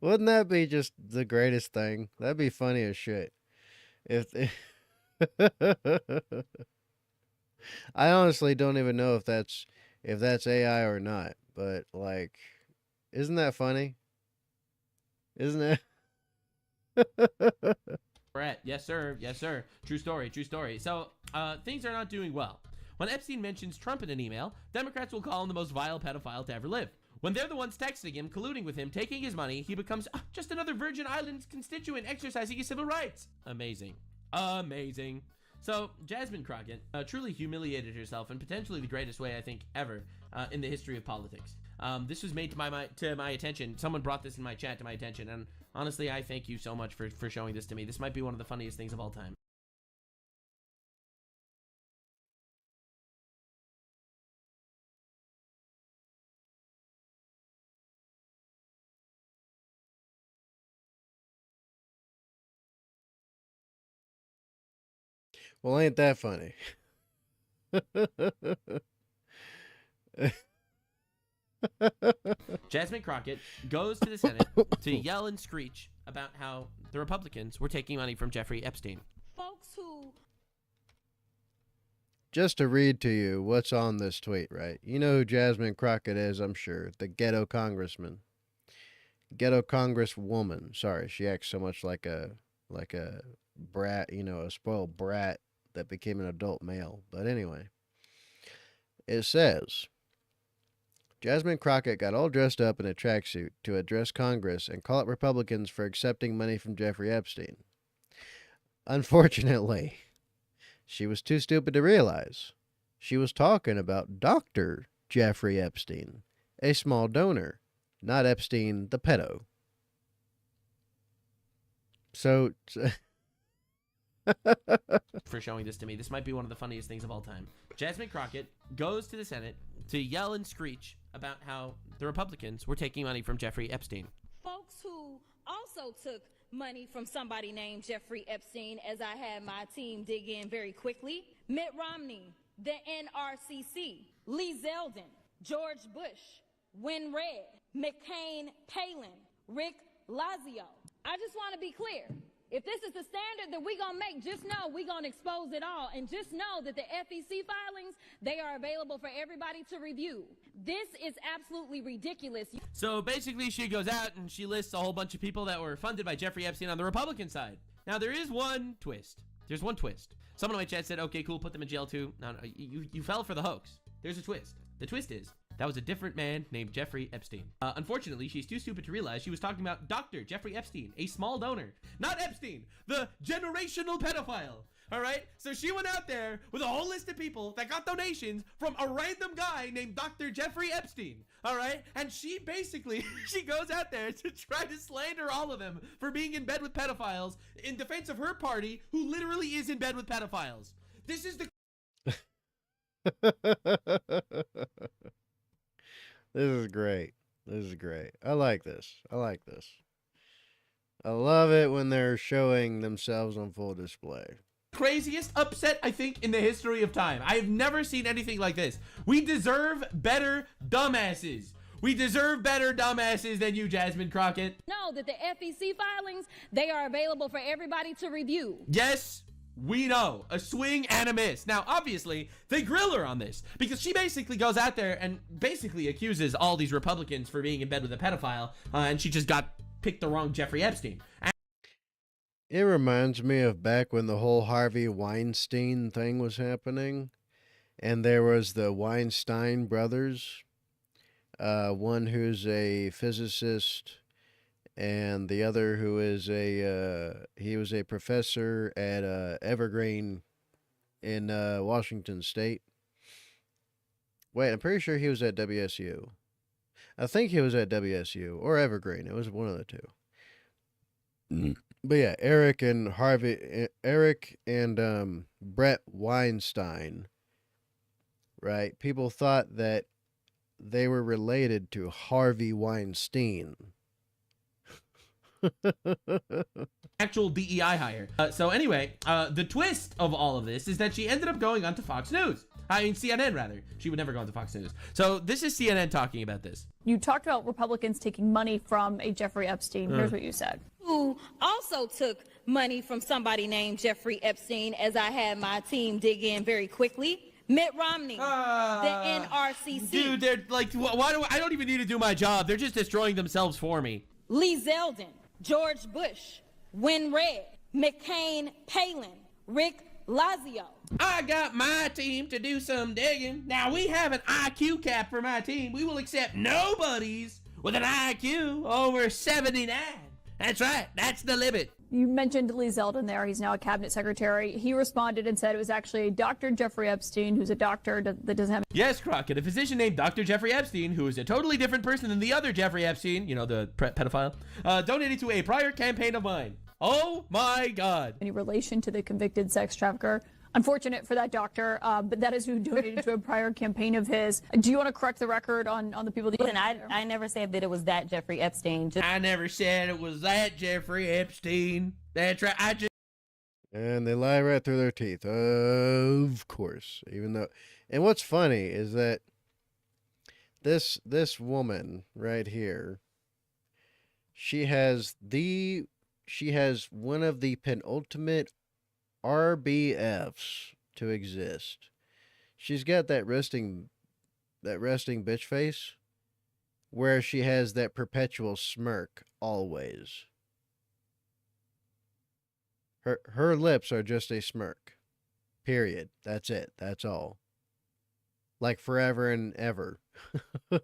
[SPEAKER 1] Wouldn't that be just the greatest thing? That'd be funny as shit. I honestly don't even know if that's AI or not, but like, isn't that funny? Isn't it?
[SPEAKER 9] we're at. Yes, sir. Yes, sir. True story. True story. So, things are not doing well. When Epstein mentions Trump in an email, Democrats will call him the most vile pedophile to ever live. When they're the ones texting him, colluding with him, taking his money, he becomes just another Virgin Islands constituent exercising his civil rights. Amazing. Amazing. So, Jasmine Crockett truly humiliated herself in potentially the greatest way, I think, ever in the history of politics. This was made to my attention. Someone brought this in my chat to my attention, and honestly, I thank you so much for showing this to me. This might be one of the funniest things of all time.
[SPEAKER 1] Well, ain't that funny?
[SPEAKER 9] Jasmine Crockett goes to the Senate to yell and screech about how the Republicans were taking money from Jeffrey Epstein.
[SPEAKER 10] Folks who...
[SPEAKER 1] Just to read to you what's on this tweet, right? You know who Jasmine Crockett is, I'm sure. The ghetto congressman. Ghetto congresswoman. Sorry, she acts so much like a brat, a spoiled brat that became an adult male. But anyway, it says, Jasmine Crockett got all dressed up in a tracksuit to address Congress and call out Republicans for accepting money from Jeffrey Epstein. Unfortunately, she was too stupid to realize she was talking about Dr. Jeffrey Epstein, a small donor, not Epstein the pedo. So...
[SPEAKER 9] for showing this to me. This might be one of the funniest things of all time. Jasmine Crockett goes to the Senate to yell and screech about how the Republicans were taking money from Jeffrey Epstein.
[SPEAKER 10] Folks who also took money from somebody named Jeffrey Epstein, as I had my team dig in very quickly. Mitt Romney, the NRCC, Lee Zeldin, George Bush, Win Red, McCain Palin, Rick Lazio. I just want to be clear. If this is the standard that we're going to make, just know we're going to expose it all. And just know that the FEC filings, they are available for everybody to review. This is absolutely ridiculous.
[SPEAKER 9] So basically she goes out and she lists a whole bunch of people that were funded by Jeffrey Epstein on the Republican side. Now there is one twist. There's one twist. Someone in my chat said, okay, cool, put them in jail too. No, you fell for the hoax. There's a twist. The twist is, that was a different man named Jeffrey Epstein. Unfortunately, she's too stupid to realize she was talking about Dr. Jeffrey Epstein, a small donor. Not Epstein, the generational pedophile. All right? So she went out there with a whole list of people that got donations from a random guy named Dr. Jeffrey Epstein. All right? And she basically, she goes out there to try to slander all of them for being in bed with pedophiles in defense of her party, who literally is in bed with pedophiles. This is the...
[SPEAKER 1] This is great. This is great. I like this. I like this. I love it when they're showing themselves on full display.
[SPEAKER 9] Craziest upset, I think, in the history of time. I have never seen anything like this. We deserve better dumbasses. We deserve better dumbasses than you, Jasmine Crockett.
[SPEAKER 10] Know that the FEC filings, they are available for everybody to review.
[SPEAKER 9] Yes, we know. A swing and a miss. Now, obviously, they grill her on this because she basically goes out there and basically accuses all these Republicans for being in bed with a pedophile, and she just picked the wrong Jeffrey Epstein.
[SPEAKER 1] It reminds me of back when the whole Harvey Weinstein thing was happening, and there was the Weinstein brothers, one who's a physicist, and the other who is he was a professor at Evergreen in Washington State. Wait, I'm pretty sure he was at WSU. I think he was at WSU or Evergreen. It was one of the two. But yeah, Eric and Brett Weinstein, right? People thought that they were related to Harvey Weinstein.
[SPEAKER 9] Actual DEI hire. So anyway, the twist of all of this is that she ended up going onto Fox News. I mean, CNN, rather. She would never go onto Fox News. So this is CNN talking about this.
[SPEAKER 11] You talked about Republicans taking money from a Jeffrey Epstein. Here's what you said.
[SPEAKER 10] Who also took money from somebody named Jeffrey Epstein, as I had my team dig in very quickly. Mitt Romney, the NRCC.
[SPEAKER 9] Dude, they're like, why do I don't even need to do my job. They're just destroying themselves for me.
[SPEAKER 10] Lee Zeldin, George Bush, Win Red, McCain Palin, Rick Lazio.
[SPEAKER 9] I got my team to do some digging. Now, we have an IQ cap for my team. We will accept nobodies with an IQ over 79. That's right. That's the limit.
[SPEAKER 11] You mentioned Lee Zeldin there. He's now a cabinet secretary. He responded and said it was actually Dr. Jeffrey Epstein, who's a doctor that doesn't have...
[SPEAKER 9] Yes, Crockett, a physician named Dr. Jeffrey Epstein, who is a totally different person than the other Jeffrey Epstein, you know, the pedophile, donated to a prior campaign of mine. Oh, my God.
[SPEAKER 11] Any relation to the convicted sex trafficker. Unfortunate for that doctor, but that is who donated to a prior campaign of his. Do you want to correct the record on the people that...
[SPEAKER 13] Listen, I never said that it was that Jeffrey Epstein.
[SPEAKER 9] I never said it was that Jeffrey Epstein. That's right.
[SPEAKER 1] And they lie right through their teeth. Of course. Even though... And what's funny is that this woman right here, she has one of the penultimate RBFs to exist. She's got that resting bitch face where she has that perpetual smirk always. Her lips are just a smirk. Period. That's it. That's all. Like forever and ever. All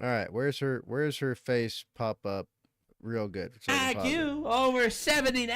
[SPEAKER 1] right, where's her face pop up real good?
[SPEAKER 9] IQ over 79.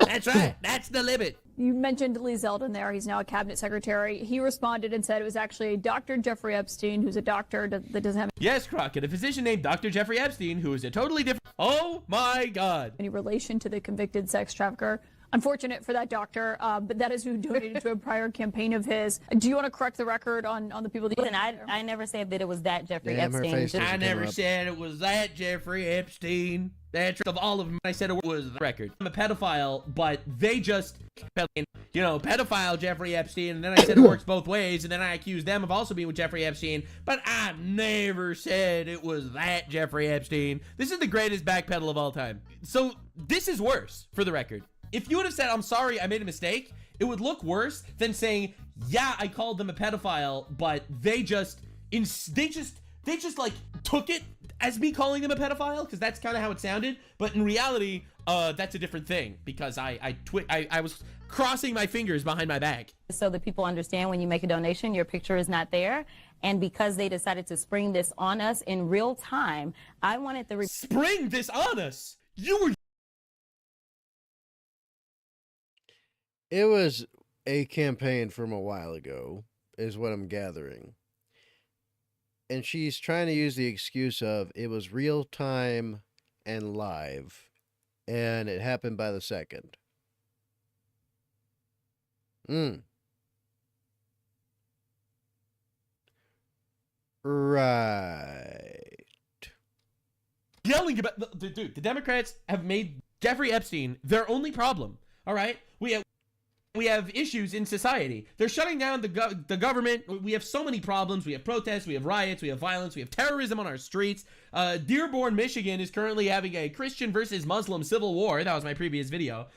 [SPEAKER 9] That's right. That's the limit.
[SPEAKER 11] You mentioned Lee Zeldin there. He's now a cabinet secretary. He responded and said it was actually Dr. Jeffrey Epstein, who's a doctor that doesn't have...
[SPEAKER 9] Yes, Crockett, a physician named Dr. Jeffrey Epstein, who is a totally different... Oh, my God.
[SPEAKER 11] Any relation to the convicted sex trafficker. Unfortunate for that doctor, but that is who donated to a prior campaign of his. Do you want to correct the record on the people that?
[SPEAKER 13] Listen, I never said that it was that Jeffrey
[SPEAKER 1] Damn, her
[SPEAKER 13] Epstein.
[SPEAKER 1] face
[SPEAKER 9] I
[SPEAKER 1] doesn't
[SPEAKER 9] never
[SPEAKER 1] come up.
[SPEAKER 9] said it was that Jeffrey Epstein. That's of all of them. I said it was the record. I'm a pedophile, but they just, pedophile Jeffrey Epstein, and then I said it works both ways, and then I accused them of also being with Jeffrey Epstein, but I never said it was that Jeffrey Epstein. This is the greatest backpedal of all time. So this is worse, for the record. If you would have said, I'm sorry, I made a mistake, it would look worse than saying, yeah, I called them a pedophile, but they just like took it as me calling them a pedophile, because that's kind of how it sounded. But in reality, that's a different thing, because I was crossing my fingers behind my back.
[SPEAKER 13] So that people understand when you make a donation, your picture is not there. And because they decided to spring this on us in real time, I wanted the
[SPEAKER 9] spring this on us.
[SPEAKER 1] It was a campaign from a while ago, is what I'm gathering. And she's trying to use the excuse of it was real time and live, and it happened by the second. Right.
[SPEAKER 9] Yelling about dude, the Democrats have made Jeffrey Epstein their only problem. All right, we have issues in society. They're shutting down the government. We have so many problems. We have protests, we have riots, we have violence, we have terrorism on our streets. Dearborn, Michigan is currently having a Christian versus Muslim civil war. That was my previous video.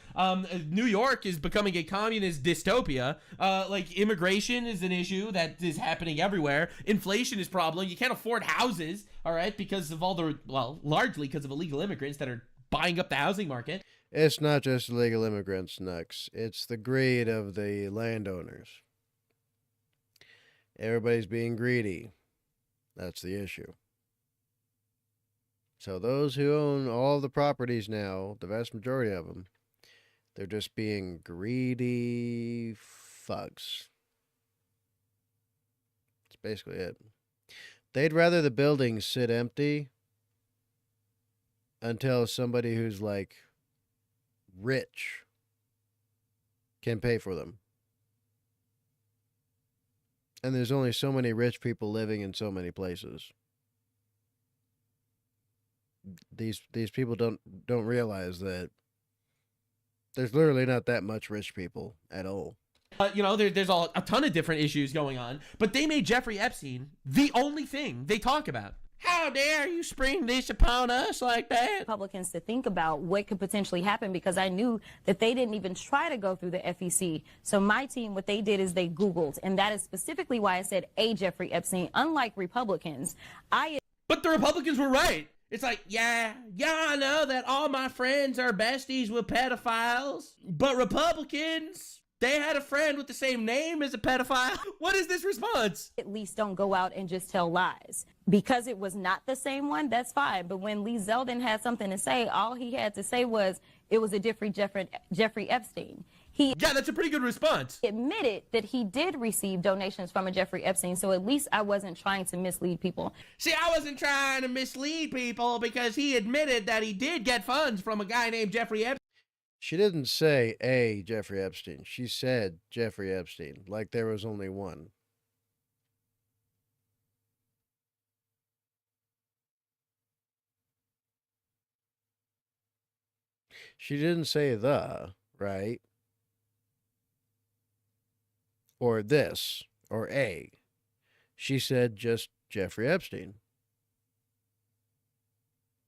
[SPEAKER 9] New York is becoming a communist dystopia. Like immigration is an issue that is happening everywhere. Inflation is a problem. You can't afford houses, all right, because of all the, largely because of illegal immigrants that are buying up the housing market.
[SPEAKER 1] It's not just illegal immigrants, Nux. It's the greed of the landowners. Everybody's being greedy. That's the issue. So those who own all the properties now, the vast majority of them, they're just being greedy fucks. That's basically it. They'd rather the buildings sit empty until somebody who's like rich can pay for them. And there's only so many rich people living in so many places. These people don't realize that there's literally not that much rich people at all.
[SPEAKER 9] There's a ton of different issues going on, but they made Jeffrey Epstein the only thing they talk about. How dare you spring this upon us like that?
[SPEAKER 13] Republicans to think about what could potentially happen, because I knew that they didn't even try to go through the FEC. So my team, what they did is they Googled, and that is specifically why I said a Jeffrey Epstein. Unlike Republicans,
[SPEAKER 9] But the Republicans were right. It's like, yeah, I know that all my friends are besties with pedophiles, but Republicans, they had a friend with the same name as a pedophile. What is this response?
[SPEAKER 13] At least don't go out and just tell lies. Because it was not the same one, that's fine. But when Lee Zeldin had something to say, all he had to say was it was a different Jeffrey Epstein. Yeah,
[SPEAKER 9] that's a pretty good response.
[SPEAKER 13] He admitted that he did receive donations from a Jeffrey Epstein, so at least I wasn't trying to mislead people.
[SPEAKER 9] See, I wasn't trying to mislead people because he admitted that he did get funds from a guy named Jeffrey Epstein.
[SPEAKER 1] She didn't say a Jeffrey Epstein. She said Jeffrey Epstein, like there was only one. She didn't say the, right? Or this, or a. She said just Jeffrey Epstein,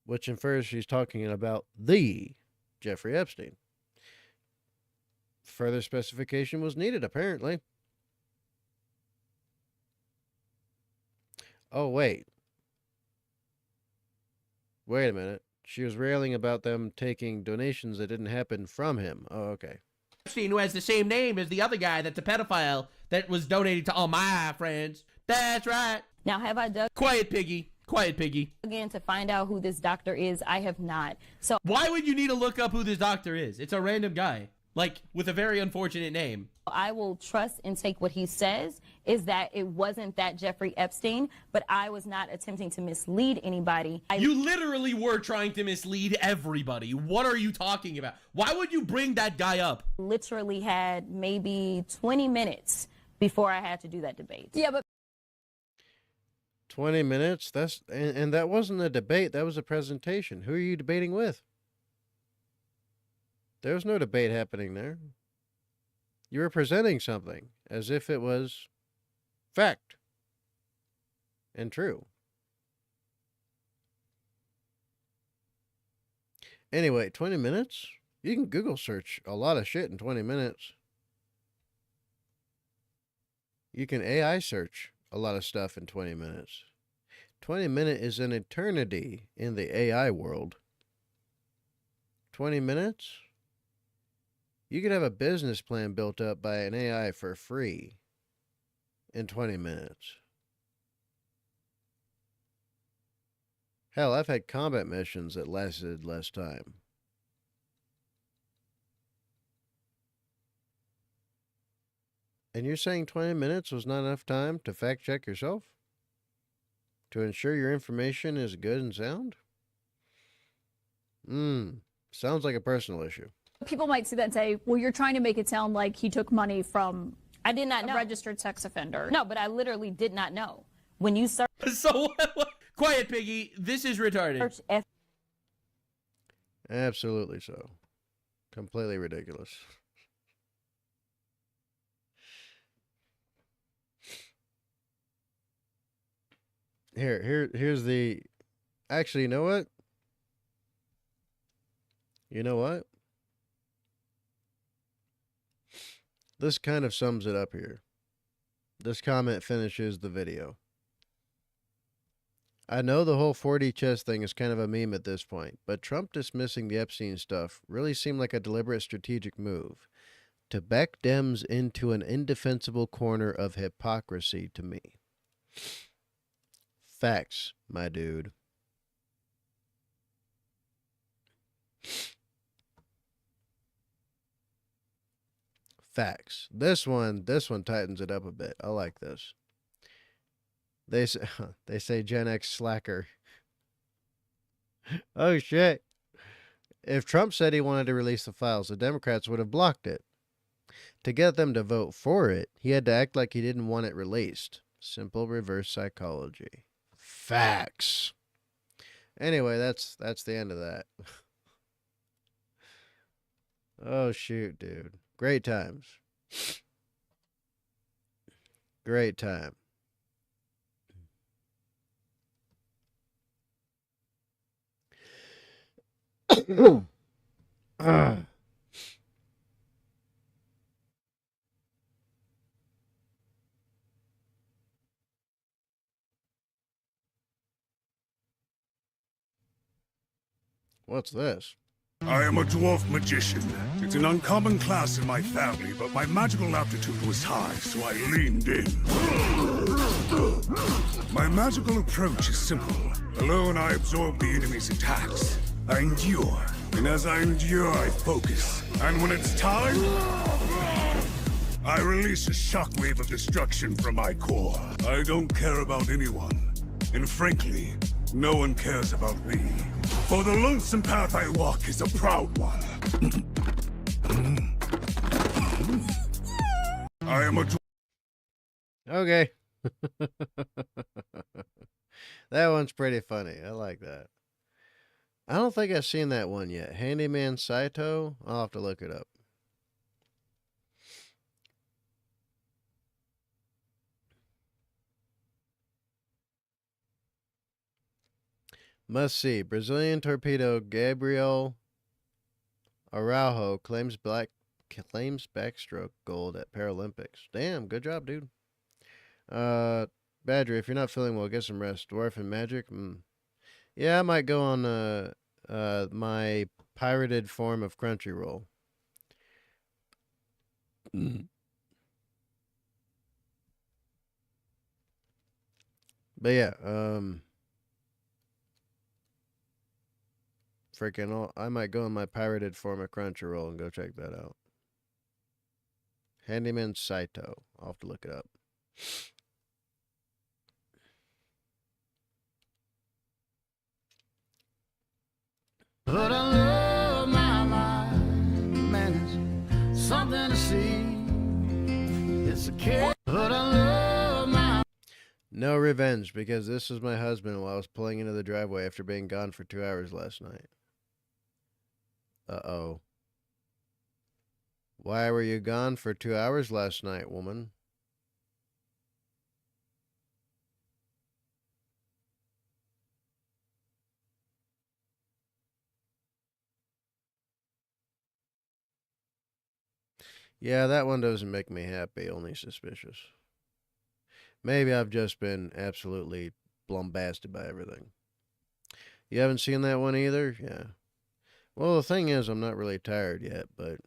[SPEAKER 1] which infers she's talking about the Jeffrey Epstein. Further specification was needed, apparently. Oh, wait. Wait a minute. She was railing about them taking donations that didn't happen from him. Oh, okay.
[SPEAKER 9] Epstein, who has the same name as the other guy that's a pedophile that was donated to all my friends. That's right.
[SPEAKER 13] Now, have I dug?
[SPEAKER 9] Quiet piggy. Quiet piggy.
[SPEAKER 13] Again, to find out who this doctor is, I have not. So
[SPEAKER 9] why would you need to look up who this doctor is? It's a random guy. like with a very unfortunate name.
[SPEAKER 13] I will trust and take what he says is that it wasn't that Jeffrey Epstein, but I was not attempting to mislead anybody.
[SPEAKER 9] You literally were trying to mislead everybody. What are you talking about? Why would you bring that guy up?
[SPEAKER 13] Literally had maybe 20 minutes before I had to do that debate.
[SPEAKER 11] Yeah, but
[SPEAKER 1] 20 minutes? And that wasn't a debate. That was a presentation. Who are you debating with? There was no debate happening there. You were presenting something as if it was fact and true. Anyway, 20 minutes? You can Google search a lot of shit in 20 minutes. You can AI search a lot of stuff in 20 minutes. 20 minutes is an eternity in the AI world. 20 minutes? You could have a business plan built up by an AI for free in 20 minutes. Hell, I've had combat missions that lasted less time. And you're saying 20 minutes was not enough time to fact check yourself? To ensure your information is good and sound? Sounds like a personal issue.
[SPEAKER 11] people might see that and say, well, you're trying to make it sound like he took money from
[SPEAKER 13] I did not know.
[SPEAKER 11] a registered sex offender.
[SPEAKER 13] No, but I literally did not know. When you search...
[SPEAKER 9] So, quiet, Piggy. This is retarded.
[SPEAKER 1] Absolutely so. Completely ridiculous. Here's the... Actually, you know what? You know what? This kind of sums it up here. This comment finishes the video. I know the whole 4D chess thing is kind of a meme at this point, but Trump dismissing the Epstein stuff really seemed like a deliberate strategic move to back Dems into an indefensible corner of hypocrisy to me. Facts, my dude. Facts. This one tightens it up a bit. I like this. They say Gen X slacker. Oh shit. If Trump said he wanted to release the files, the Democrats would have blocked it. To get them to vote for it, he had to act like he didn't want it released. Simple reverse psychology. Facts. Anyway, that's the end of that. Oh shoot, dude. Great times. Great time. What's this?
[SPEAKER 12] I am a dwarf magician. It's an uncommon class in my family, but my magical aptitude was high, so I leaned in. My magical approach is simple. Alone, I absorb the enemy's attacks. I endure, and as I endure, I focus. And when it's time, I release a shockwave of destruction from my core. I don't care about anyone, and frankly, no one cares about me. For the lonesome path I walk is a proud one. I am a...
[SPEAKER 1] Okay. That one's pretty funny. I like that. I don't think I've seen that one yet. Handyman Saito? I'll have to look it up. Must see. Brazilian torpedo Gabriel Araujo claims backstroke gold at Paralympics. Damn, good job, dude. Badger, if you're not feeling well, get some rest. Dwarf and Magic. Yeah, I might go on my pirated form of Crunchyroll. But yeah, freaking I might go on my pirated form of Crunchyroll and go check that out. Handyman Saito. I'll have to look it up.
[SPEAKER 8] But I love my life, man, it's something to see. It's a kid, but I love my...
[SPEAKER 1] No revenge, because this was my husband while I was pulling into the driveway after being gone for 2 hours last night. Uh-oh. Why were you gone for 2 hours last night, woman? Yeah, that one doesn't make me happy, only suspicious. Maybe I've just been absolutely bombasted by everything. You haven't seen that one either? Yeah. Well, the thing is, I'm not really tired yet, but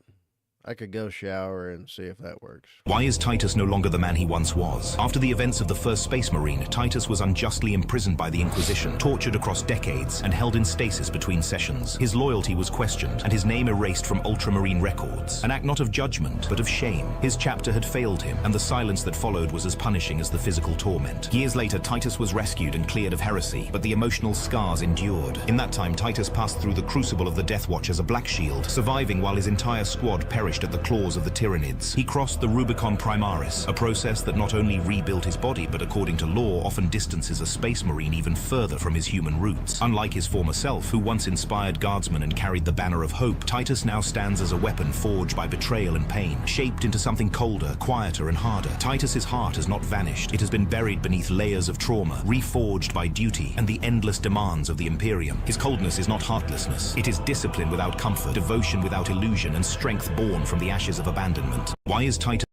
[SPEAKER 1] I could go shower and see if that works.
[SPEAKER 15] Why is Titus no longer the man he once was? After the events of the first Space Marine, Titus was unjustly imprisoned by the Inquisition, tortured across decades, and held in stasis between sessions. His loyalty was questioned, and his name erased from Ultramarine records. An act not of judgment, but of shame. His chapter had failed him, and the silence that followed was as punishing as the physical torment. Years later, Titus was rescued and cleared of heresy, but the emotional scars endured. In that time, Titus passed through the crucible of the Death Watch as a Black Shield, surviving while his entire squad perished at the claws of the Tyranids. He crossed the Rubicon Primaris, a process that not only rebuilt his body, but according to law, often distances a Space Marine even further from his human roots. Unlike his former self, who once inspired guardsmen and carried the banner of hope, Titus now stands as a weapon forged by betrayal and pain, shaped into something colder, quieter, and harder. Titus's heart has not vanished. It has been buried beneath layers of trauma, reforged by duty and the endless demands of the Imperium. His coldness is not heartlessness. It is discipline without comfort, devotion without illusion, and strength born from the ashes of abandonment. Why is Titus...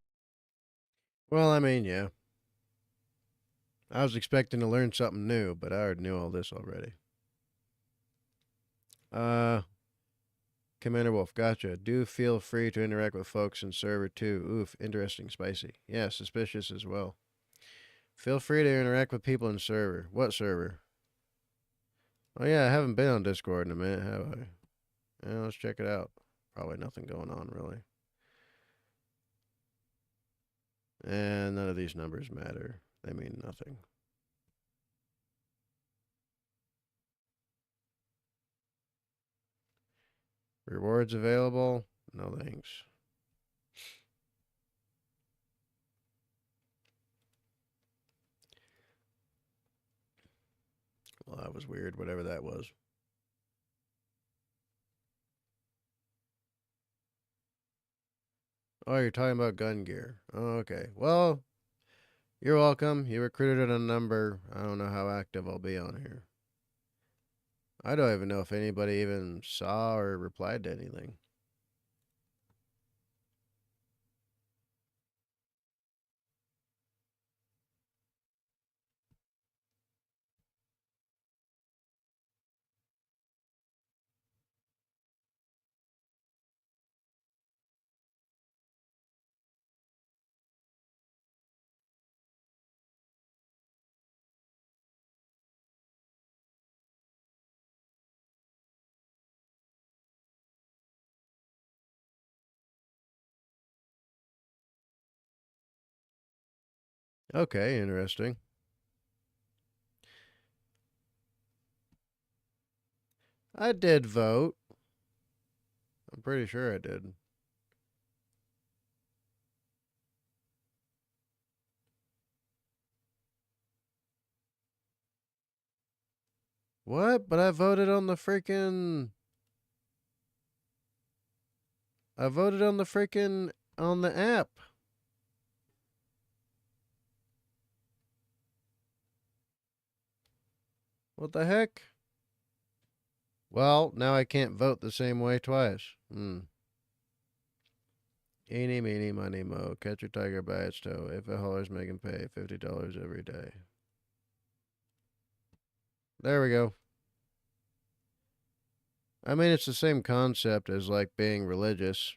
[SPEAKER 1] Well, I mean, yeah. I was expecting to learn something new, but I already knew all this already. Commander Wolf, gotcha. Do feel free to interact with folks in server too. Oof, interesting, spicy. Yeah, suspicious as well. Feel free to interact with people in server. What server? Oh yeah, I haven't been on Discord in a minute, have I? Yeah, let's check it out. Probably nothing going on, really. And none of these numbers matter. They mean nothing. Rewards available? No thanks. Well, that was weird, whatever that was. Oh, you're talking about gun gear. Oh, okay. Well, you're welcome. You recruited a number. I don't know how active I'll be on here. I don't even know if anybody even saw or replied to anything. Okay, interesting. I did vote. I'm pretty sure I did. What? But I voted on the freaking... I voted on the freaking... on the app. What the heck? Well, now I can't vote the same way twice. Eeny, meeny, miny, mo. Catch a tiger by its toe. If it hollers, make him pay $50 every day. There we go. I mean, it's the same concept as, like, being religious.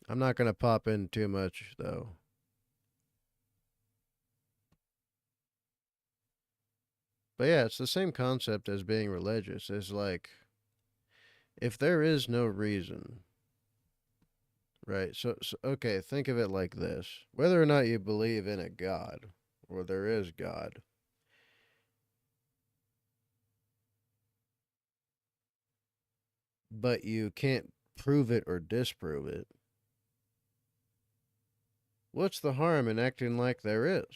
[SPEAKER 1] I'm not going to pop in too much, though. But yeah, it's the same concept as being religious. It's like, If there is no reason, right? So okay, think of it like this. Whether or not you believe in a God, or there is God, but you can't prove it or disprove it, what's the harm in acting like there is?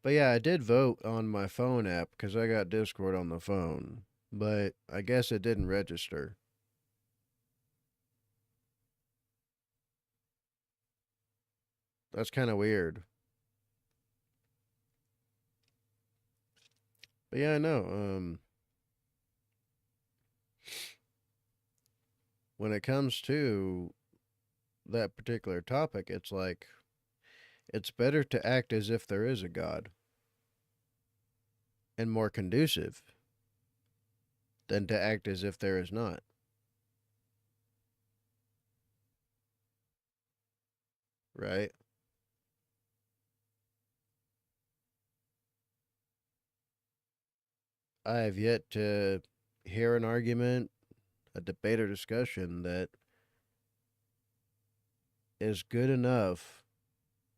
[SPEAKER 1] But yeah, I did vote on my phone app because I got Discord on the phone, but I guess it didn't register. That's kind of weird. But yeah, I know. When it comes to that particular topic, it's like, it's better to act as if there is a God and more conducive than to act as if there is not. Right? I have yet to hear an argument, a debate or discussion that is good enough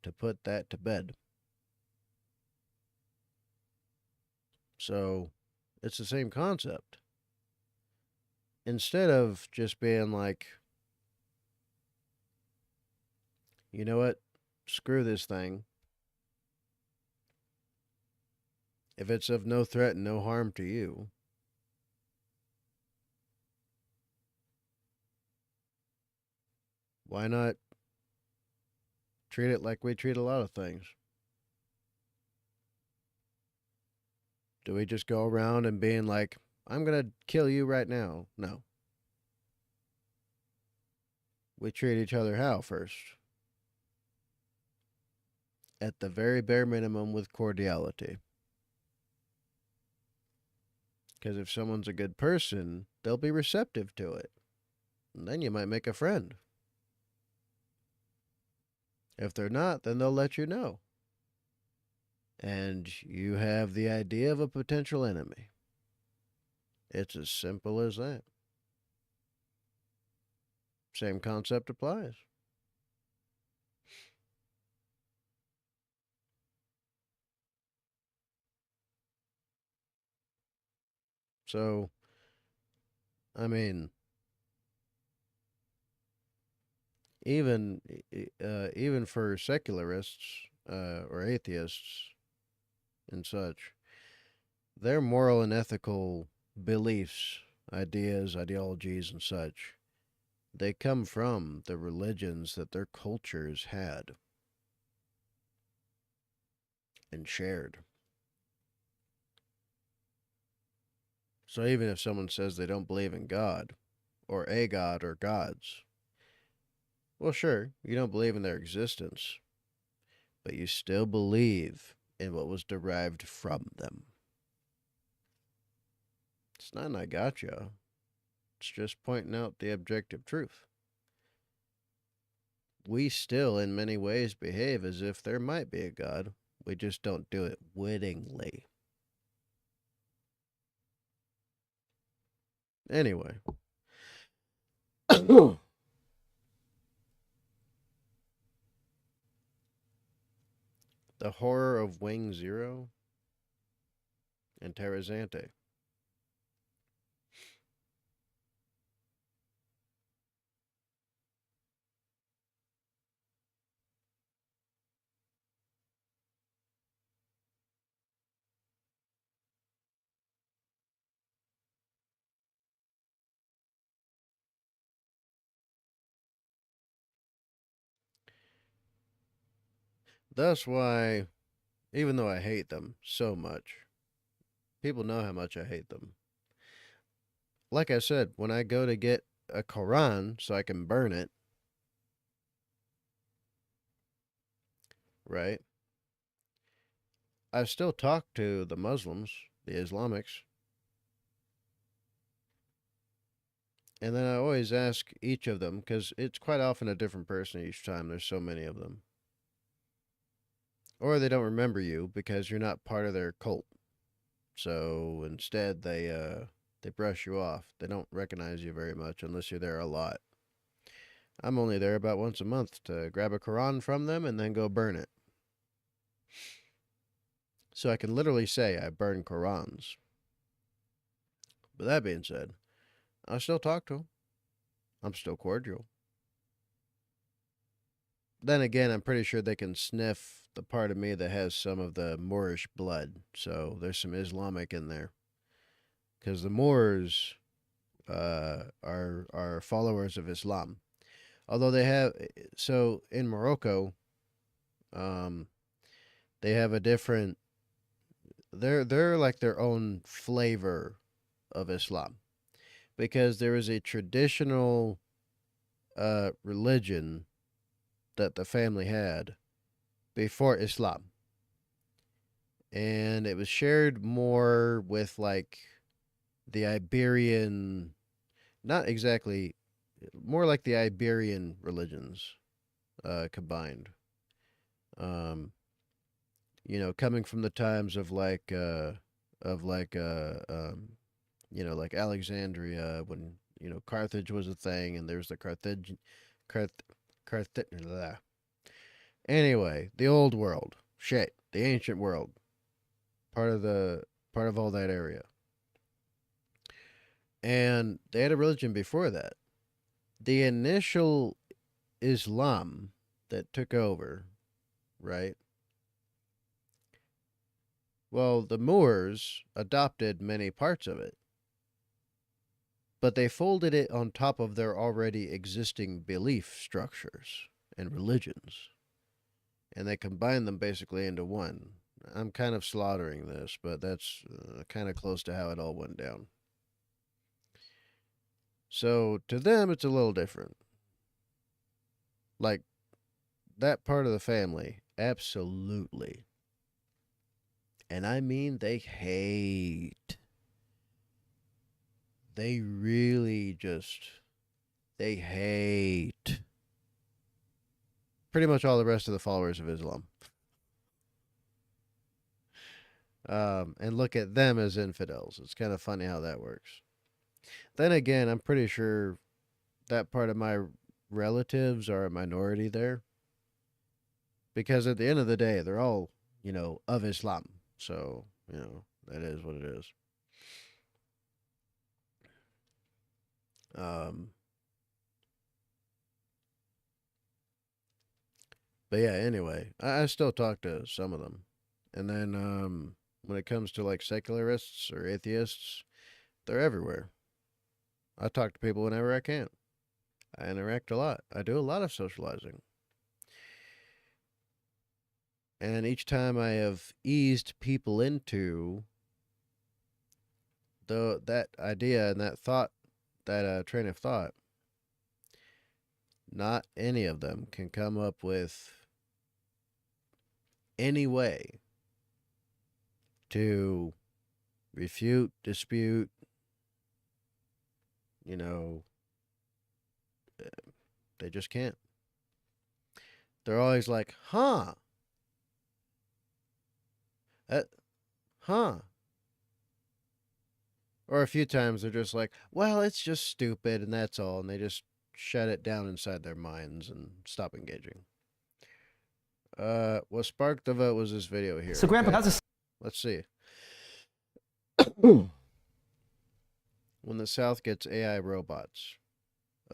[SPEAKER 1] to put that to bed. So, it's the same concept. Instead of just being like, you know what, screw this thing. If it's of no threat and no harm to you, why not treat it like we treat a lot of things? Do we just go around and being like, I'm going to kill you right now? No. We treat each other how first? At the very bare minimum, with cordiality. Because if someone's a good person, they'll be receptive to it. And then you might make a friend. If they're not, then they'll let you know. And you have the idea of a potential enemy. It's as simple as that. Same concept applies. So, I mean, even for secularists or atheists and such, their moral and ethical beliefs, ideas, ideologies, and such, they come from the religions that their cultures had and shared. So even if someone says they don't believe in God, or a God, or gods, well, sure, you don't believe in their existence, but you still believe in what was derived from them. It's not an I gotcha. It's just pointing out the objective truth. We still, in many ways, behave as if there might be a God. We just don't do it wittingly. Anyway. The horror of Wing Zero and Terrazante. That's why, even though I hate them so much, people know how much I hate them. Like I said, when I go to get a Quran so I can burn it, right? I still talk to the Muslims, the Islamics, and then I always ask each of them, because it's quite often a different person each time. There's so many of them. Or they don't remember you because you're not part of their cult. So instead, they brush you off. They don't recognize you very much unless you're there a lot. I'm only there about once a month to grab a Quran from them and then go burn it. So I can literally say I burn Qurans. But that being said, I still talk to them. I'm still cordial. Then again, I'm pretty sure they can sniff the part of me that has some of the Moorish blood. So there's some Islamic in there. Because the Moors are followers of Islam. Although they have, so in Morocco, they have a different, they're like their own flavor of Islam. Because there is a traditional religion that the family had before Islam. And it was shared more with like the Iberian, not exactly, more like the Iberian religions combined. You know, coming from the times of like, you know, like Alexandria, when, you know, Carthage was a thing, and there's the Anyway, the old world, shit, the ancient world, part of all that area. And they had a religion before that. The initial Islam that took over, right? Well, the Moors adopted many parts of it, but they folded it on top of their already existing belief structures and religions, and they combined them basically into one. I'm kind of slaughtering this, but that's kind of close to how it all went down. So to them, it's a little different. Like, that part of the family, absolutely. And I mean, they hate. They really just, they hate pretty much all the rest of the followers of Islam. And look at them as infidels. It's kind of funny how that works. Then again, I'm pretty sure that part of my relatives are a minority there. Because at the end of the day, they're all, you know, of Islam. So, you know, that is what it is. But yeah, anyway, I still talk to some of them. And then when it comes to like secularists or atheists, they're everywhere. I talk to people whenever I can. I interact a lot. I do a lot of socializing. And each time I have eased people into that idea and that thought, that train of thought, not any of them can come up with any way to refute, dispute, you know, they just can't. They're always like, huh? Huh? Or a few times they're just like, well, it's just stupid and that's all. And they just shut it down inside their minds and stop engaging. What sparked the vote was this video here.
[SPEAKER 16] So, Grandpa, how's this?
[SPEAKER 1] Let's see. When the South gets AI robots.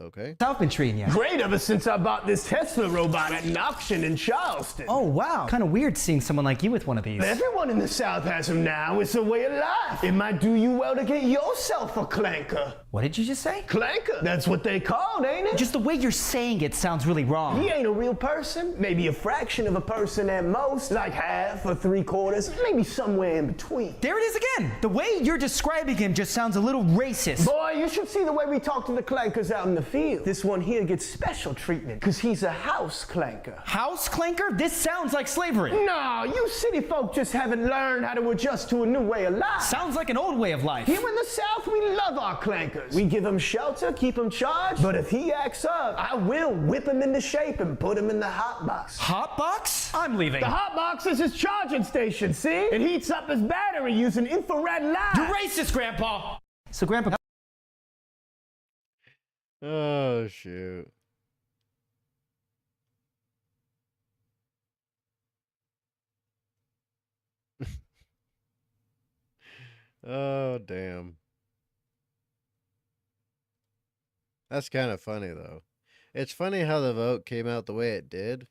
[SPEAKER 1] Okay.
[SPEAKER 16] South been treating you?
[SPEAKER 22] Great, ever since I bought this Tesla robot at an auction in Charleston.
[SPEAKER 16] Oh, wow. Kind of weird seeing someone like you with one of these.
[SPEAKER 22] Everyone in the South has them now. It's a way of life. It might do you well to get yourself a clanker.
[SPEAKER 16] What did you just say?
[SPEAKER 22] Clanker. That's what they called, ain't it?
[SPEAKER 16] Just the way you're saying it sounds really wrong.
[SPEAKER 22] He ain't a real person. Maybe a fraction of a person at most. Like half or 3/4. Maybe somewhere in between.
[SPEAKER 16] There it is again. The way you're describing him just sounds a little racist.
[SPEAKER 22] Boy, you should see the way we talk to the clankers out in the field. This one here gets special treatment because he's a house clanker.
[SPEAKER 16] House clanker? This sounds like slavery.
[SPEAKER 22] No, you city folk just haven't learned how to adjust to a new way of life.
[SPEAKER 16] Sounds like an old way of life.
[SPEAKER 22] Here in the South, we love our clankers. We give him shelter, keep him charged, but if he acts up, I will whip him into shape and put him in the hot box.
[SPEAKER 16] Hot box? I'm leaving.
[SPEAKER 22] The hot box is his charging station, see? It heats up his battery using infrared light.
[SPEAKER 16] You're racist, Grandpa! So, Grandpa...
[SPEAKER 1] Oh, shoot. Oh, damn. That's kind of funny, though. It's funny how the vote came out the way it did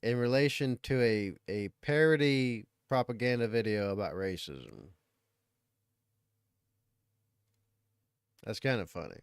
[SPEAKER 1] in relation to a parody propaganda video about racism. That's kind of funny.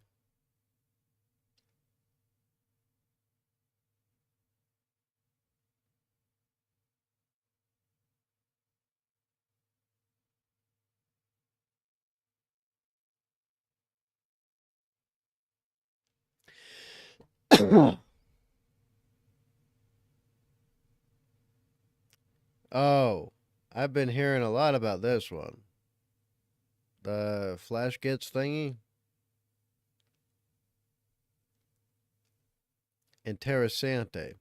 [SPEAKER 1] Oh, I've been hearing a lot about this one. The Flash Gets thingy. Interessante.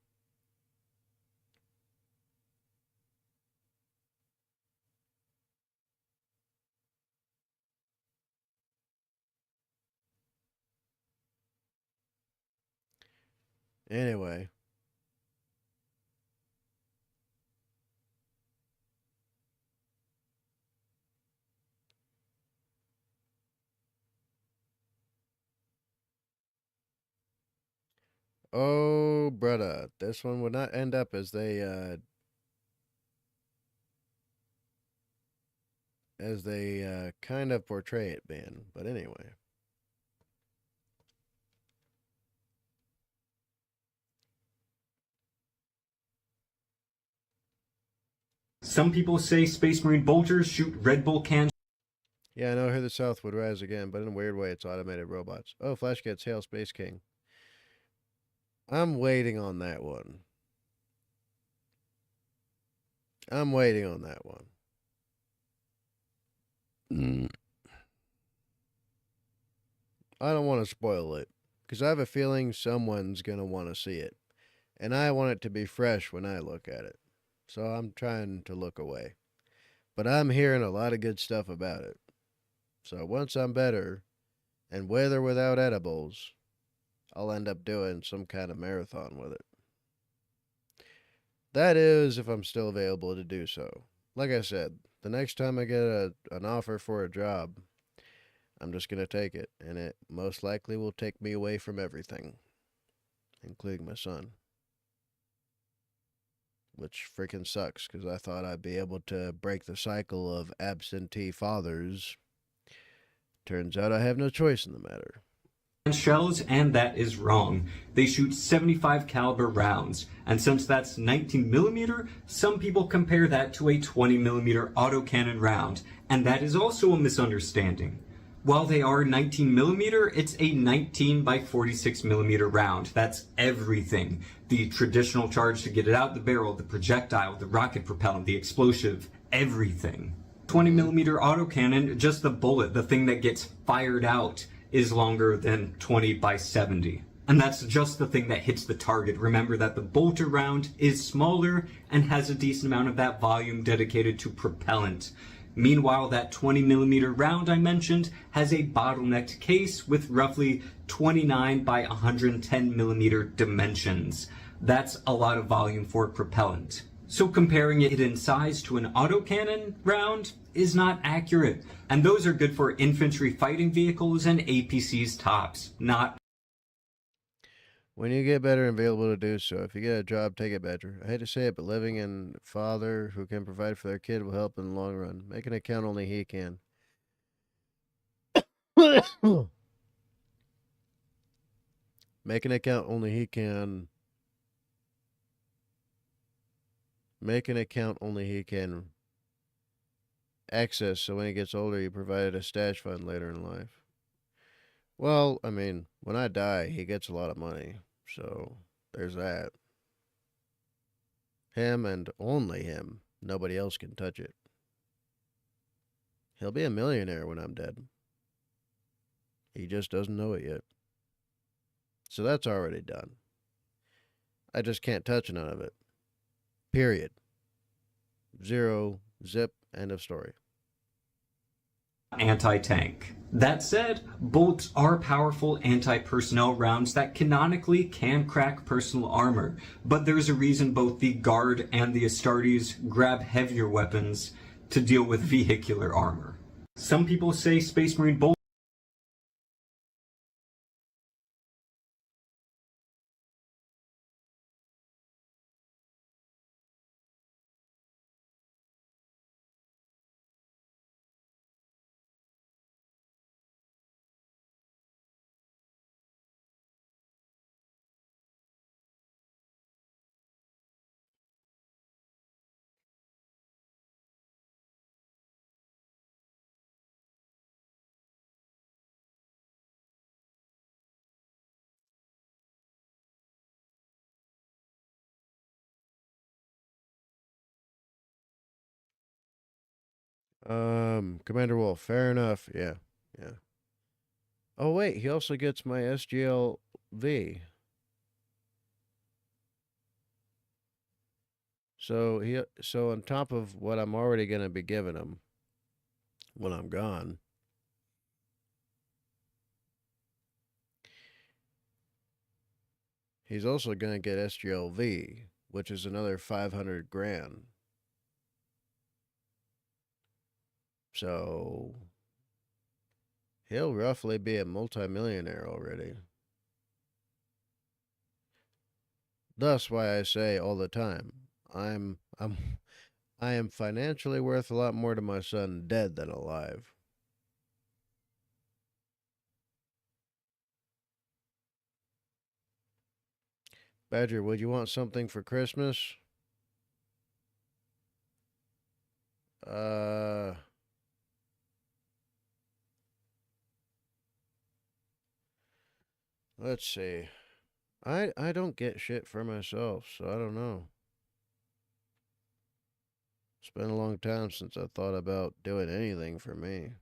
[SPEAKER 1] Anyway. Oh, brother, this one would not end up as they kind of portray it being. But anyway.
[SPEAKER 4] Some people say Space Marine bolters shoot Red Bull cans.
[SPEAKER 1] Yeah, I know here the South would rise again, but in a weird way, it's automated robots. Oh, Flash gets Hail Space King. I'm waiting on that one. I'm waiting on that one. I don't want to spoil it, because I have a feeling someone's going to want to see it. And I want it to be fresh when I look at it. So I'm trying to look away. But I'm hearing a lot of good stuff about it. So once I'm better, and with or without edibles, I'll end up doing some kind of marathon with it. That is, if I'm still available to do so. Like I said, the next time I get an offer for a job, I'm just going to take it. And it most likely will take me away from everything, including my son. Which freaking sucks, because I thought I'd be able to break the cycle of absentee fathers. Turns out I have no choice in the matter.
[SPEAKER 4] Shells, and that is wrong. They shoot 75 caliber rounds, and since that's 19 millimeter, some people compare that to a 20 millimeter autocannon round, and that is also a misunderstanding. While they are 19 millimeter, it's a 19 by 46 millimeter round. That's everything. The traditional charge to get it out the barrel, the projectile, the rocket propellant, the explosive, everything. 20 millimeter autocannon, just the bullet, the thing that gets fired out, is longer than 20 by 70. And that's just the thing that hits the target. Remember that the bolter round is smaller and has a decent amount of that volume dedicated to propellant. Meanwhile, that 20 millimeter round I mentioned has a bottlenecked case with roughly 29 by 110 millimeter dimensions. That's a lot of volume for propellant. So comparing it in size to an autocannon round is not accurate. And those are good for infantry fighting vehicles and APCs tops, not...
[SPEAKER 1] When you get better and available to do so, if you get a job, take it better. I hate to say it, but living in a father who can provide for their kid will help in the long run. Make an account only he can. Make an account only he can. Make an account only he can access, so when he gets older, you provide a stash fund later in life. Well, I mean, when I die, he gets a lot of money. So there's that. Him and only him. Nobody else can touch it. He'll be a millionaire when I'm dead. He just doesn't know it yet. So that's already done. I just can't touch none of it. Period. Zero, zip, end of story.
[SPEAKER 4] Anti-tank. That said, bolts are powerful anti-personnel rounds that canonically can crack personal armor, but there's a reason both the Guard and the Astartes grab heavier weapons to deal with vehicular armor. Some people say Space Marine bolts
[SPEAKER 1] Commander Wolf, fair enough. Yeah, yeah. Oh wait, he also gets my SGLV. So on top of what I'm already gonna be giving him when I'm gone, he's also gonna get SGLV, which is another 500 grand. So he'll roughly be a multimillionaire already. Thus why I say all the time, I am financially worth a lot more to my son dead than alive. Badger, would you want something for Christmas? Let's see. I don't get shit for myself, so I don't know. It's been a long time since I thought about doing anything for me.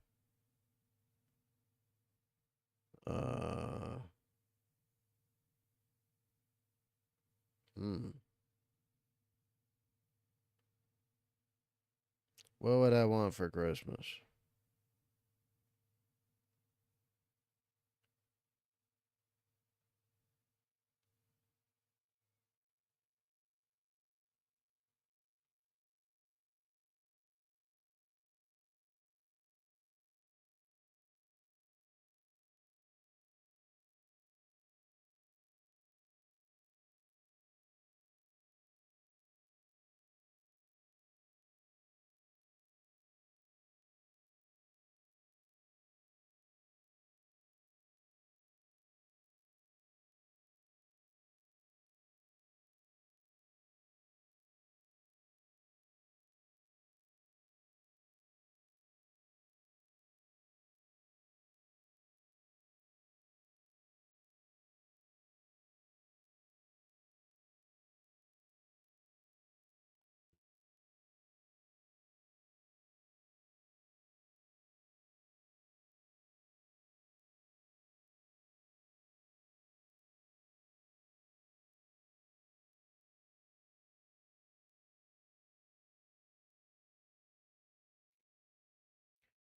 [SPEAKER 1] What would I want for Christmas?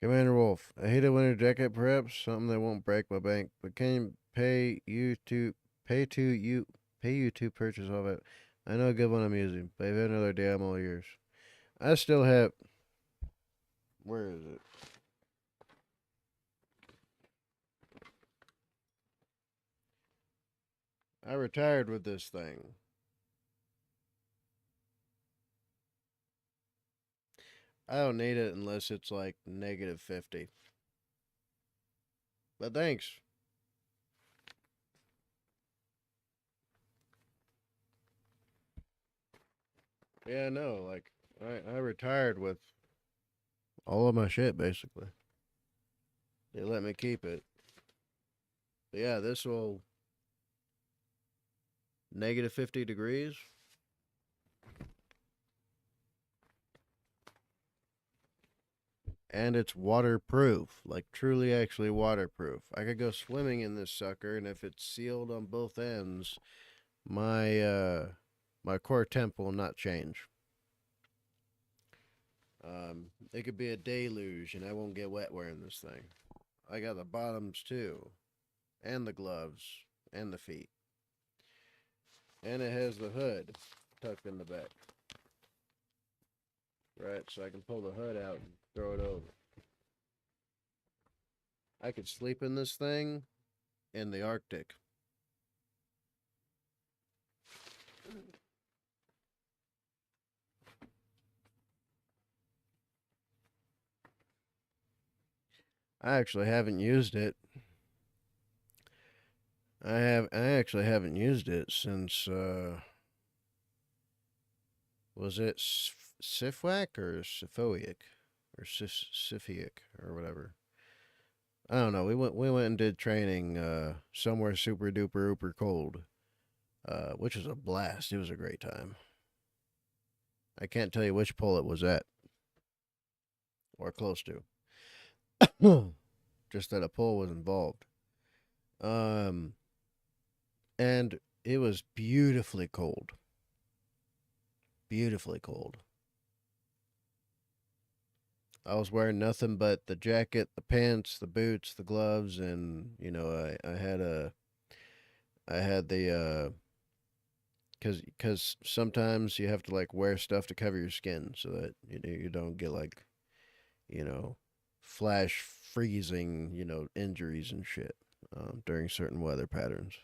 [SPEAKER 1] Commander Wolf, I hate a winter jacket, perhaps something that won't break my bank, but can pay you to purchase all of it. I know a good one I'm using, but if you have another day, I'm all yours. I still have. Where is it? I retired with this thing. I don't need it unless it's like -50. But thanks. Yeah, no, like I retired with all of my shit basically. They let me keep it. But yeah, this will negative 50 degrees. And it's waterproof, like truly actually waterproof. I could go swimming in this sucker, and if it's sealed on both ends, my my core temp will not change. It could be a deluge, and I won't get wet wearing this thing. I got the bottoms too, and the gloves, and the feet. And it has the hood tucked in the back. Right, so I can pull the hood out and throw it over. I could sleep in this thing in the Arctic. I actually haven't used it. I actually haven't used it since was it Sifwac or Sifoic or Sifiac or whatever. I don't know. We went and did training somewhere super duper uber cold, which was a blast. It was a great time. I can't tell you which pole it was at or close to. Just that a pole was involved. And it was beautifully cold. Beautifully cold. I was wearing nothing but the jacket, the pants, the boots, the gloves, and you know, I had the because sometimes you have to like wear stuff to cover your skin so that you don't get like, you know, flash freezing, you know, injuries and shit during certain weather patterns.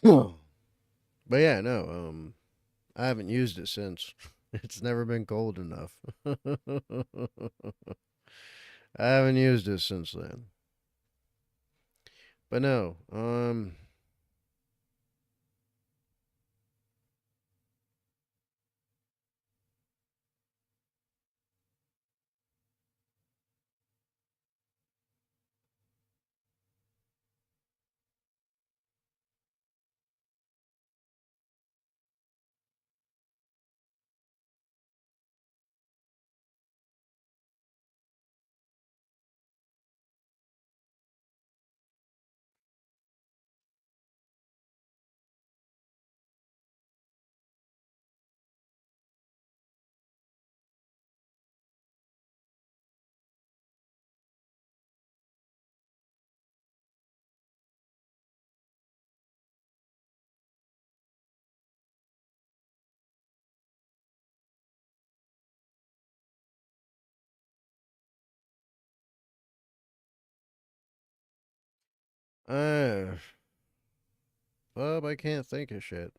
[SPEAKER 1] But yeah, no, I haven't used it since. It's never been cold enough. I haven't used it since then. But no, uh, Bob, I can't think of shit.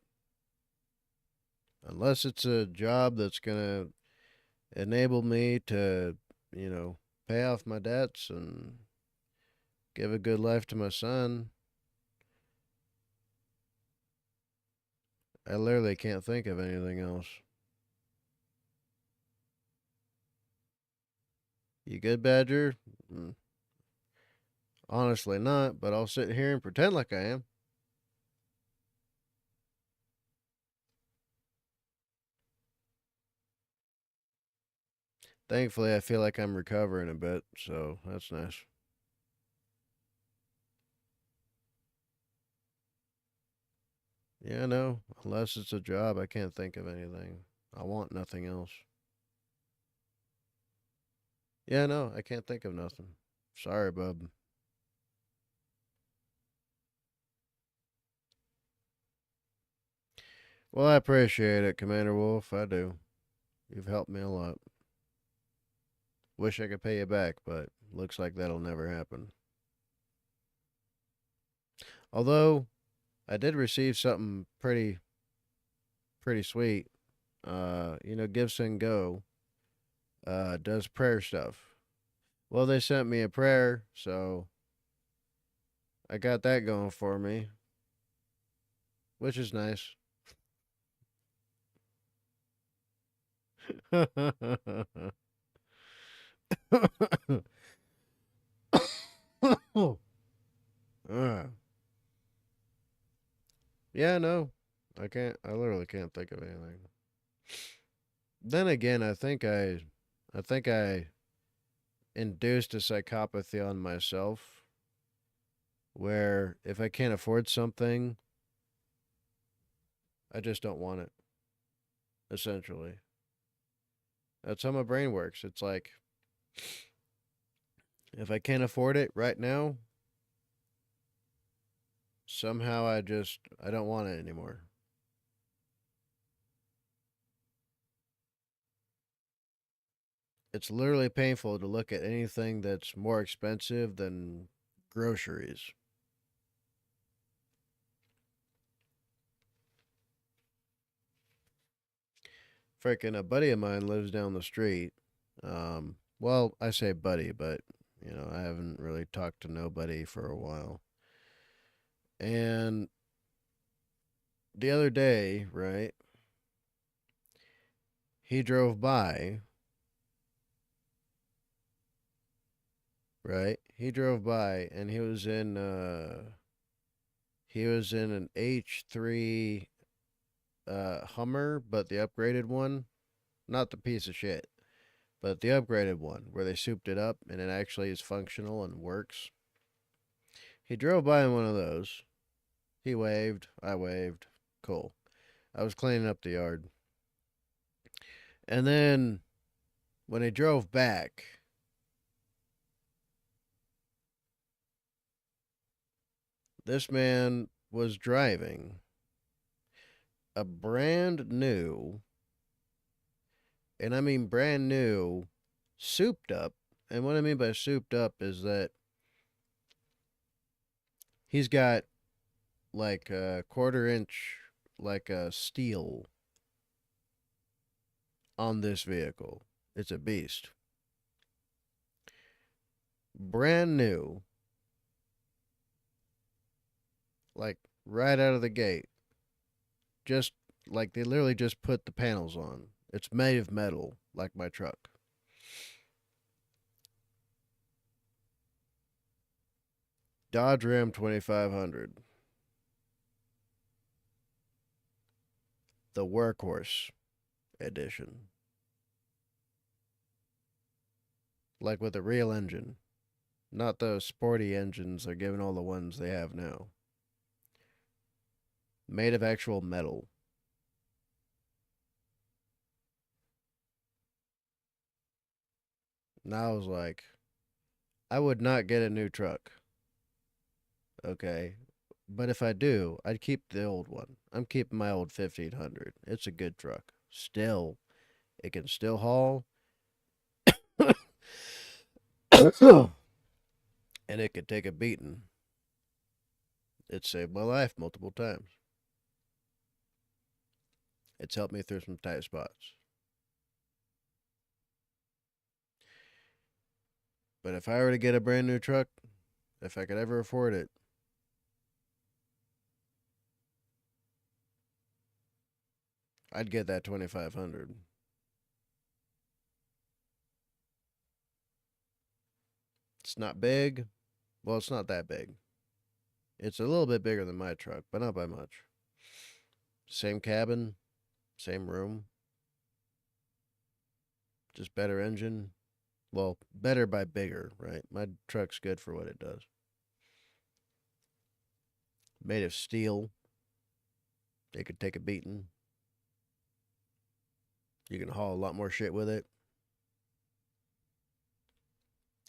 [SPEAKER 1] Unless it's a job that's gonna enable me to, you know, pay off my debts and give a good life to my son. I literally can't think of anything else. You good, Badger? Honestly not, but I'll sit here and pretend like I am. Thankfully, I feel like I'm recovering a bit, so that's nice. Yeah, no, unless it's a job, I can't think of anything. I want nothing else. Yeah, no, I can't think of nothing. Sorry, bub. Well, I appreciate it, Commander Wolf. I do. You've helped me a lot. Wish I could pay you back, but looks like that'll never happen. Although, I did receive something pretty sweet. You know, Gibson Go does prayer stuff. Well, they sent me a prayer, so I got that going for me, which is nice. Yeah, no. I can't. I literally can't think of anything. Then again, I think I induced a psychopathy on myself where if I can't afford something, I just don't want it, essentially. That's how my brain works. It's like, if I can't afford it right now, somehow I don't want it anymore. It's literally painful to look at anything that's more expensive than groceries. Freaking a buddy of mine lives down the street. Well, I say buddy, but I haven't really talked to nobody for a while. And the other day, right, he drove by, right? He drove by and he was in an H3 Hummer, but the upgraded one, not the piece of shit, but the upgraded one where they souped it up and it actually is functional and works. He drove by in one of those. He waved, I waved. Cool. I was cleaning up the yard. And then when he drove back, this man was driving a brand new, and I mean brand new, souped up. And what I mean by souped up is that he's got like a quarter-inch, like a steel on this vehicle. It's a beast. Brand new. Like right out of the gate. Just like they literally just put the panels on. It's made of metal, like my truck. Dodge Ram 2500. The Workhorse edition. Like with a real engine. Not those sporty engines they're giving all the ones they have now. Made of actual metal. And I was like, I would not get a new truck. Okay. But if I do, I'd keep the old one. I'm keeping my old 1500. It's a good truck. Still, it can still haul. And it could take a beating. It saved my life multiple times. It's helped me through some tight spots. But if I were to get a brand new truck, if I could ever afford it, I'd get that 2500. It's not big. Well, it's not that big. It's a little bit bigger than my truck, but not by much. Same cabin, same room. Just better engine. Well, better by bigger, right? My truck's good for what it does. Made of steel. It could take a beating. You can haul a lot more shit with it.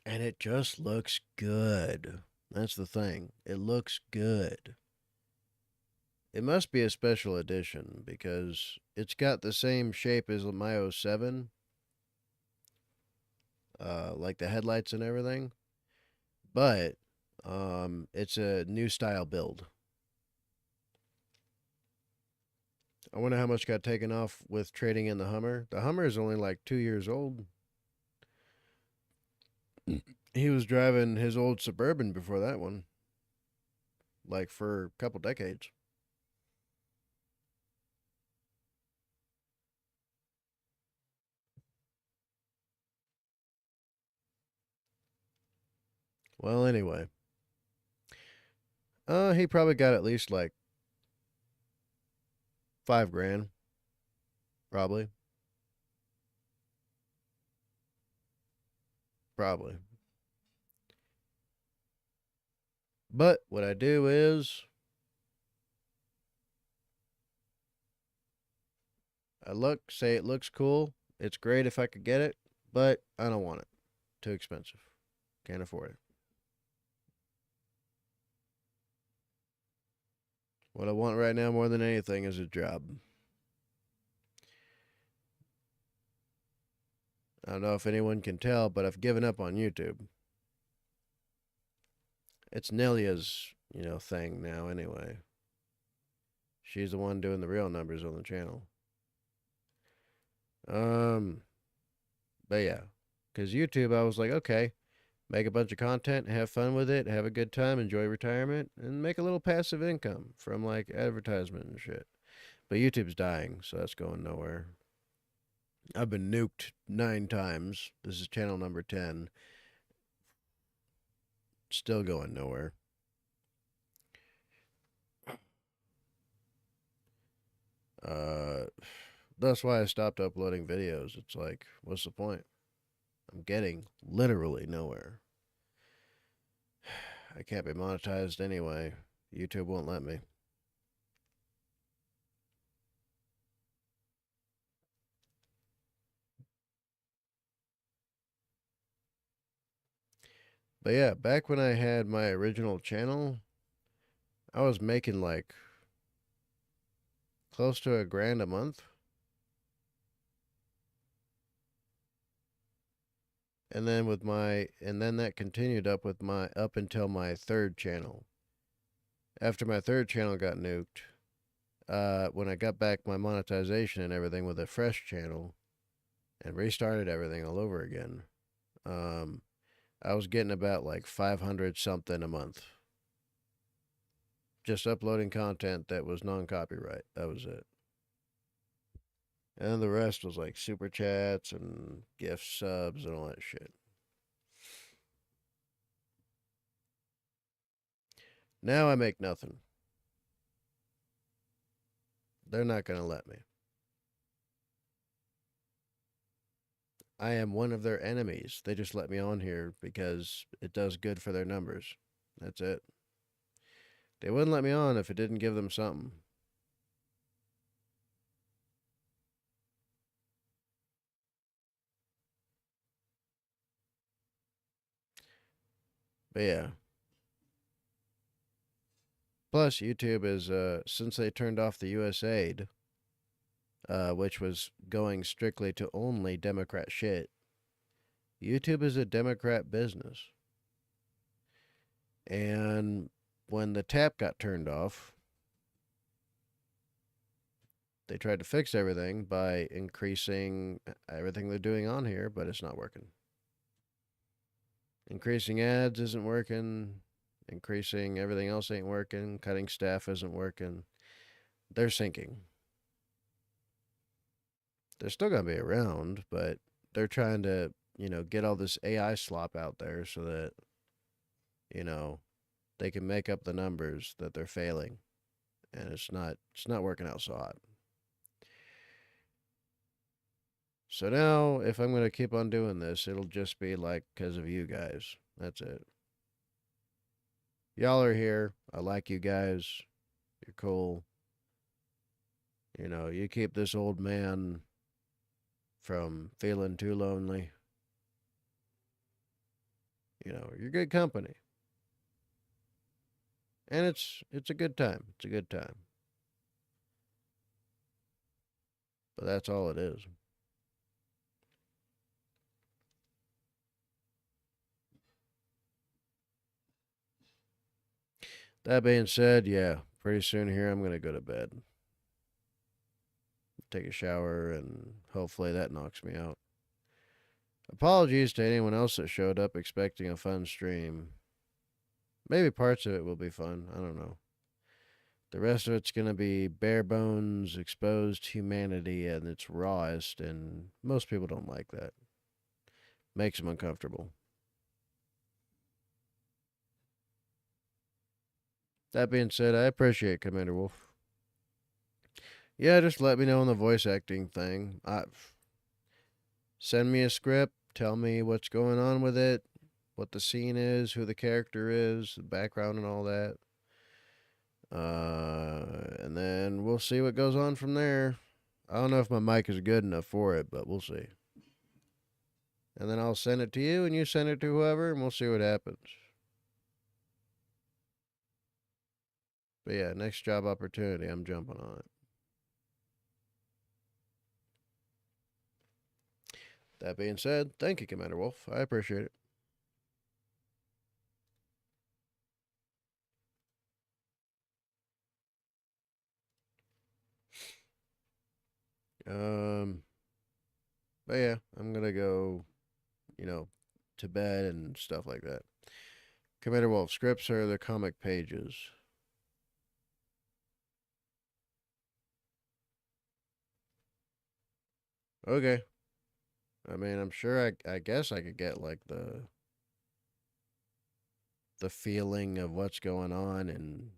[SPEAKER 1] And it just looks good. That's the thing. It looks good. It must be a special edition because it's got the same shape as my 07. Like the headlights and everything. But it's a new style build. I wonder how much got taken off with trading in the Hummer. The Hummer is only like 2 years old. He was driving his old Suburban before that one. Like for a couple decades. Well, anyway. He probably got at least like $5,000. Probably. Probably. But what I do is I look, say it looks cool. It's great if I could get it, but I don't want it. Too expensive. Can't afford it. What I want right now more than anything is a job. I don't know if anyone can tell, but I've given up on YouTube. It's Nelia's, thing now anyway. She's the one doing the real numbers on the channel. But yeah, because YouTube, I was like, okay, make a bunch of content, have fun with it, have a good time, enjoy retirement, and make a little passive income from like advertisement and shit. But YouTube's dying, so that's going nowhere. I've been nuked 9 times. This is channel number 10. Still going nowhere. That's why I stopped uploading videos. It's like, what's the point? I'm getting literally nowhere. I can't be monetized anyway. YouTube won't let me. But yeah, back when I had my original channel, I was making like close to $1,000 a month. And then that continued up until my 3rd channel. After my 3rd channel got nuked, when I got back my monetization and everything with a fresh channel and restarted everything all over again, I was getting about like 500 something a month. Just uploading content that was non-copyright. That was it. And the rest was like super chats and gift subs and all that shit. Now I make nothing. They're not going to let me. I am one of their enemies. They just let me on here because it does good for their numbers. That's it. They wouldn't let me on if it didn't give them something. But yeah. Plus, YouTube is, since they turned off the US aid, which was going strictly to only Democrat shit, YouTube is a Democrat business. And when the tap got turned off, they tried to fix everything by increasing everything they're doing on here, but it's not working. Increasing ads isn't working. Increasing everything else ain't working. Cutting staff isn't working. They're sinking. They're still going to be around, but they're trying to, get all this AI slop out there so that, they can make up the numbers that they're failing. And it's not working out so hot. So now, if I'm going to keep on doing this, it'll just be like because of you guys. That's it. Y'all are here. I like you guys. You're cool. You keep this old man from feeling too lonely. You're good company. And it's a good time. It's a good time. But that's all it is. That being said, yeah, pretty soon here I'm going to go to bed. Take a shower, and hopefully that knocks me out. Apologies to anyone else that showed up expecting a fun stream. Maybe parts of it will be fun. I don't know. The rest of it's going to be bare bones, exposed humanity at its rawest, and most people don't like that. Makes them uncomfortable. That being said, I appreciate Commander Wolf. Yeah, just let me know on the voice acting thing. Send me a script. Tell me what's going on with it, what the scene is, who the character is, the background and all that. And then we'll see what goes on from there. I don't know if my mic is good enough for it, but we'll see. And then I'll send it to you, and you send it to whoever, and we'll see what happens. But yeah, next job opportunity, I'm jumping on it. That being said, thank you, Commander Wolf. I appreciate it. But yeah, I'm gonna go, to bed and stuff like that. Commander Wolf, scripts are the comic pages. Okay. I mean, I'm sure I guess I could get like the feeling of what's going on and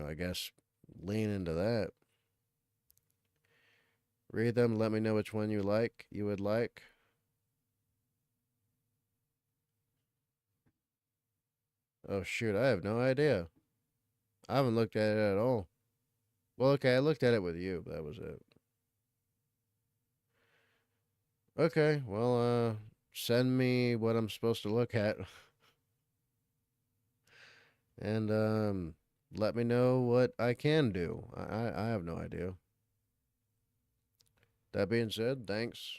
[SPEAKER 1] I guess lean into that. Read them, let me know which one you would like. Oh shoot, I have no idea. I haven't looked at it at all. Well, okay, I looked at it with you, but that was it. Okay, well, send me what I'm supposed to look at. And let me know what I can do. I have no idea. That being said, thanks.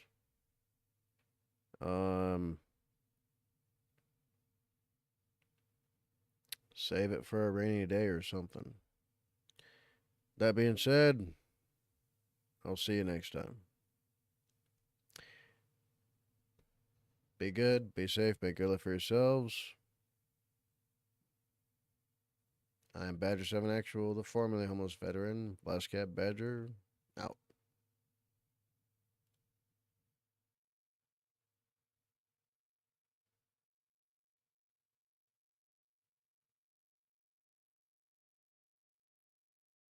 [SPEAKER 1] Save it for a rainy day or something. That being said, I'll see you next time. Be good, be safe, make good life for yourselves. I am Badger 7 Actual, the formerly homeless veteran. Last Cat Badger, out.